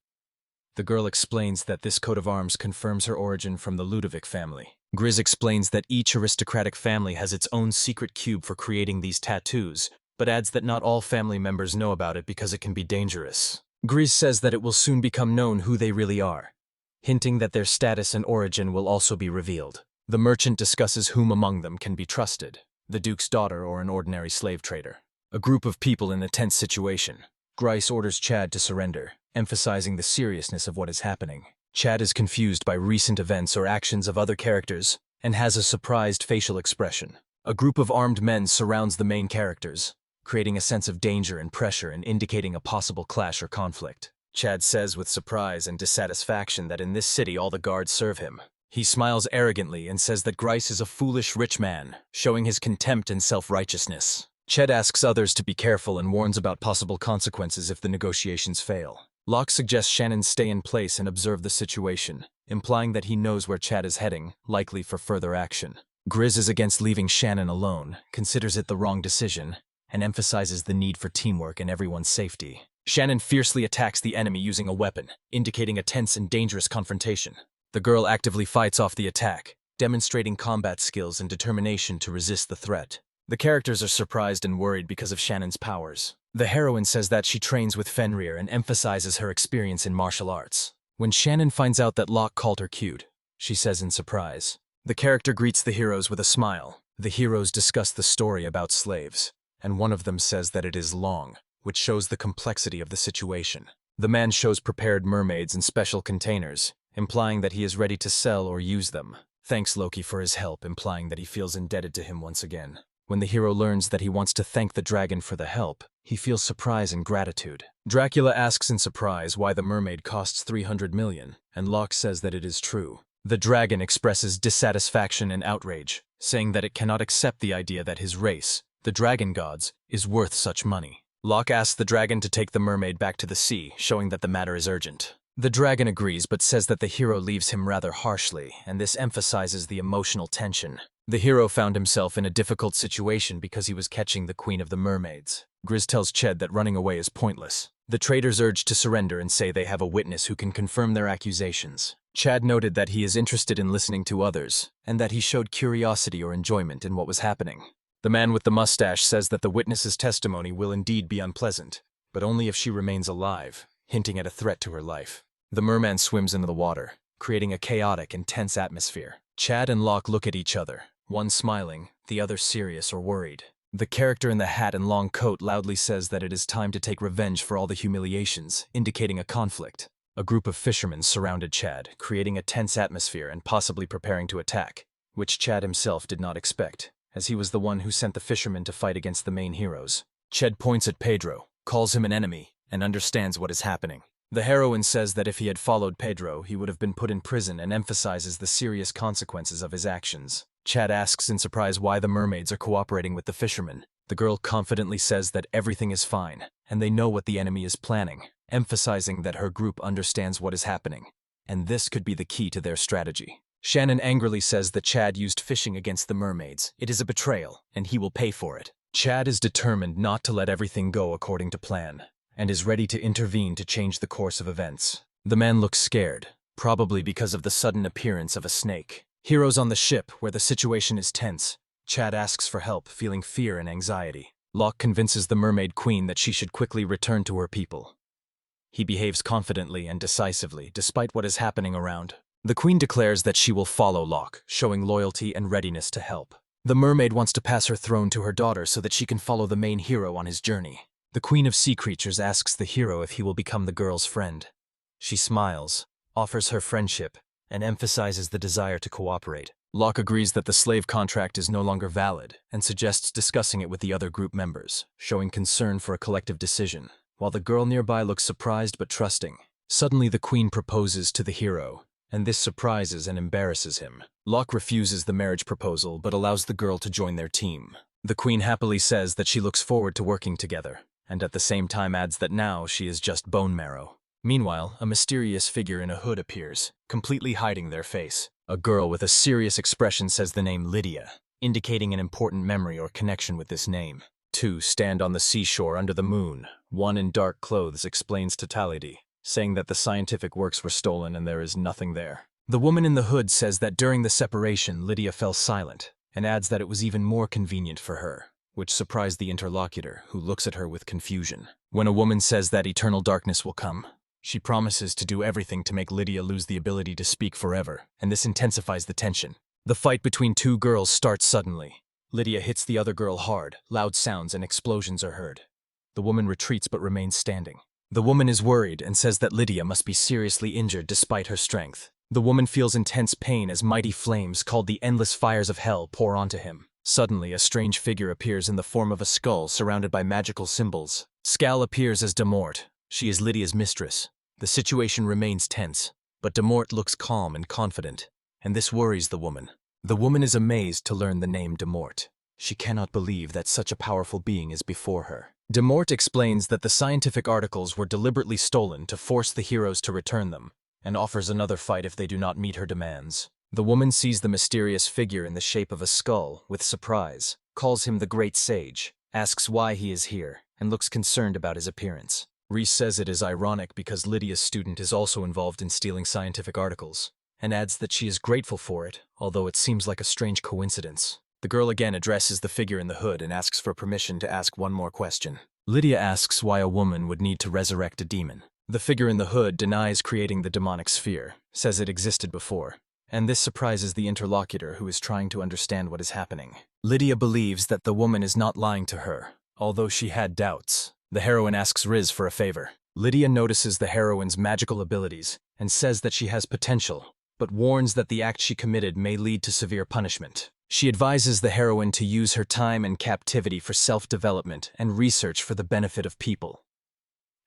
The girl explains that this coat of arms confirms her origin from the Ludovic family. Griz explains that each aristocratic family has its own secret cube for creating these tattoos, but adds that not all family members know about it because it can be dangerous. Griz says that it will soon become known who they really are, hinting that their status and origin will also be revealed. The merchant discusses whom among them can be trusted, the Duke's daughter or an ordinary slave trader. A group of people in a tense situation. Griz orders Chad to surrender, emphasizing the seriousness of what is happening. Chad is confused by recent events or actions of other characters, and has a surprised facial expression. A group of armed men surrounds the main characters, creating a sense of danger and pressure and indicating a possible clash or conflict. Chad says with surprise and dissatisfaction that in this city all the guards serve him. He smiles arrogantly and says that Griz is a foolish rich man, showing his contempt and self-righteousness. Ched asks others to be careful and warns about possible consequences if the negotiations fail. Locke suggests Shannon stay in place and observe the situation, implying that he knows where Chad is heading, likely for further action. Griz is against leaving Shannon alone, considers it the wrong decision, and emphasizes the need for teamwork and everyone's safety. Shannon fiercely attacks the enemy using a weapon, indicating a tense and dangerous confrontation. The girl actively fights off the attack, demonstrating combat skills and determination to resist the threat. The characters are surprised and worried because of Shannon's powers. The heroine says that she trains with Fenrir and emphasizes her experience in martial arts. When Shannon finds out that Locke called her cute, she says in surprise. The character greets the heroes with a smile. The heroes discuss the story about slaves, and one of them says that it is long, which shows the complexity of the situation. The man shows prepared mermaids in special containers, implying that he is ready to sell or use them. Thanks Loki for his help, implying that he feels indebted to him once again. When the hero learns that he wants to thank the dragon for the help, he feels surprise and gratitude. Dracula asks in surprise why the mermaid costs 300 million, and Locke says that it is true. The dragon expresses dissatisfaction and outrage, saying that it cannot accept the idea that his race, the dragon gods, is worth such money. Locke asks the dragon to take the mermaid back to the sea, showing that the matter is urgent. The dragon agrees but says that the hero leaves him rather harshly, and this emphasizes the emotional tension. The hero found himself in a difficult situation because he was catching the queen of the mermaids. Griz tells Ched that running away is pointless. The traders urge to surrender and say they have a witness who can confirm their accusations. Chad noted that he is interested in listening to others, and that he showed curiosity or enjoyment in what was happening. The man with the mustache says that the witness's testimony will indeed be unpleasant, but only if she remains alive, hinting at a threat to her life. The merman swims into the water, creating a chaotic and tense atmosphere. Chad and Locke look at each other, one smiling, the other serious or worried. The character in the hat and long coat loudly says that it is time to take revenge for all the humiliations, indicating a conflict. A group of fishermen surrounded Chad, creating a tense atmosphere and possibly preparing to attack, which Chad himself did not expect, as he was the one who sent the fishermen to fight against the main heroes. Ched points at Pedro, calls him an enemy, and understands what is happening. The heroine says that if he had followed Pedro, he would have been put in prison and emphasizes the serious consequences of his actions. Chad asks in surprise why the mermaids are cooperating with the fishermen. The girl confidently says that everything is fine, and they know what the enemy is planning, emphasizing that her group understands what is happening, and this could be the key to their strategy. Shannon angrily says that Chad used fishing against the mermaids. It is a betrayal, and he will pay for it. Chad is determined not to let everything go according to plan, and is ready to intervene to change the course of events. The man looks scared, probably because of the sudden appearance of a snake. Heroes on the ship, where the situation is tense. Chad asks for help, feeling fear and anxiety. Locke convinces the mermaid queen that she should quickly return to her people. He behaves confidently and decisively, despite what is happening around. The queen declares that she will follow Locke, showing loyalty and readiness to help. The mermaid wants to pass her throne to her daughter so that she can follow the main hero on his journey. The queen of sea creatures asks the hero if he will become the girl's friend. She smiles, offers her friendship, and emphasizes the desire to cooperate. Locke agrees that the slave contract is no longer valid and suggests discussing it with the other group members, showing concern for a collective decision, while the girl nearby looks surprised but trusting. Suddenly the queen proposes to the hero, and this surprises and embarrasses him. Locke refuses the marriage proposal but allows the girl to join their team. The queen happily says that she looks forward to working together, and at the same time adds that now she is just bone marrow. Meanwhile, a mysterious figure in a hood appears, completely hiding their face. A girl with a serious expression says the name Lydia, indicating an important memory or connection with this name. Two stand on the seashore under the moon. One in dark clothes explains to Talidi, saying that the scientific works were stolen and there is nothing there. The woman in the hood says that during the separation, Lydia fell silent, and adds that it was even more convenient for her, which surprised the interlocutor, who looks at her with confusion. When a woman says that eternal darkness will come, she promises to do everything to make Lydia lose the ability to speak forever, and this intensifies the tension. The fight between two girls starts suddenly. Lydia hits the other girl hard, loud sounds and explosions are heard. The woman retreats but remains standing. The woman is worried and says that Lydia must be seriously injured despite her strength. The woman feels intense pain as mighty flames called the endless fires of hell pour onto him. Suddenly, a strange figure appears in the form of a skull surrounded by magical symbols. Skal appears as Demort. She is Lydia's mistress. The situation remains tense, but Demort looks calm and confident, and this worries the woman. The woman is amazed to learn the name Demort. She cannot believe that such a powerful being is before her. Demort explains that the scientific articles were deliberately stolen to force the heroes to return them, and offers another fight if they do not meet her demands. The woman sees the mysterious figure in the shape of a skull with surprise, calls him the Great Sage, asks why he is here, and looks concerned about his appearance. Reese says it is ironic because Lydia's student is also involved in stealing scientific articles, and adds that she is grateful for it, although it seems like a strange coincidence. The girl again addresses the figure in the hood and asks for permission to ask one more question. Lydia asks why a woman would need to resurrect a demon. The figure in the hood denies creating the demonic sphere, says it existed before, and this surprises the interlocutor who is trying to understand what is happening. Lydia believes that the woman is not lying to her, although she had doubts. The heroine asks Riz for a favor. Lydia notices the heroine's magical abilities and says that she has potential, but warns that the act she committed may lead to severe punishment. She advises the heroine to use her time in captivity for self-development and research for the benefit of people.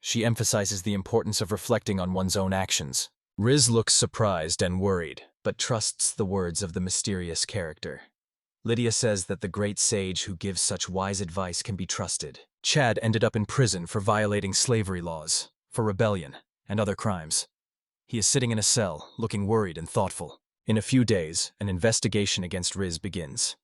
She emphasizes the importance of reflecting on one's own actions. Riz looks surprised and worried, but trusts the words of the mysterious character. Lydia says that the great sage who gives such wise advice can be trusted. Chad ended up in prison for violating slavery laws, for rebellion, and other crimes. He is sitting in a cell, looking worried and thoughtful. In a few days, an investigation against Riz begins.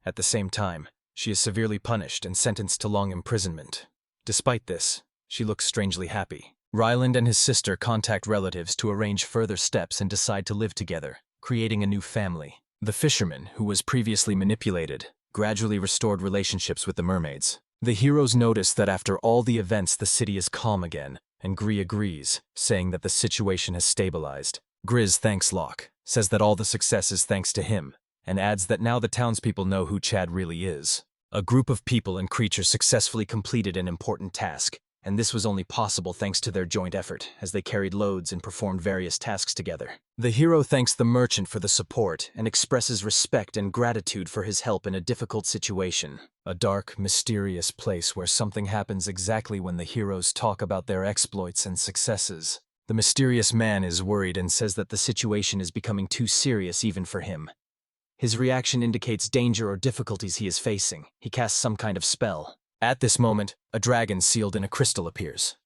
At the same time, she is severely punished and sentenced to long imprisonment. Despite this, she looks strangely happy. Ryland and his sister contact relatives to arrange further steps and decide to live together, creating a new family. The fisherman, who was previously manipulated, gradually restored relationships with the mermaids. The heroes notice that after all the events the city is calm again, and Griz agrees, saying that the situation has stabilized. Griz thanks Locke, says that all the success is thanks to him, and adds that now the townspeople know who Chad really is. A group of people and creatures successfully completed an important task, and this was only possible thanks to their joint effort, as they carried loads and performed various tasks together. The hero thanks the merchant for the support and expresses respect and gratitude for his help in a difficult situation. A dark, mysterious place where something happens exactly when the heroes talk about their exploits and successes. The mysterious man is worried and says that the situation is becoming too serious even for him. His reaction indicates danger or difficulties he is facing. He casts some kind of spell. At this moment, a dragon sealed in a crystal appears.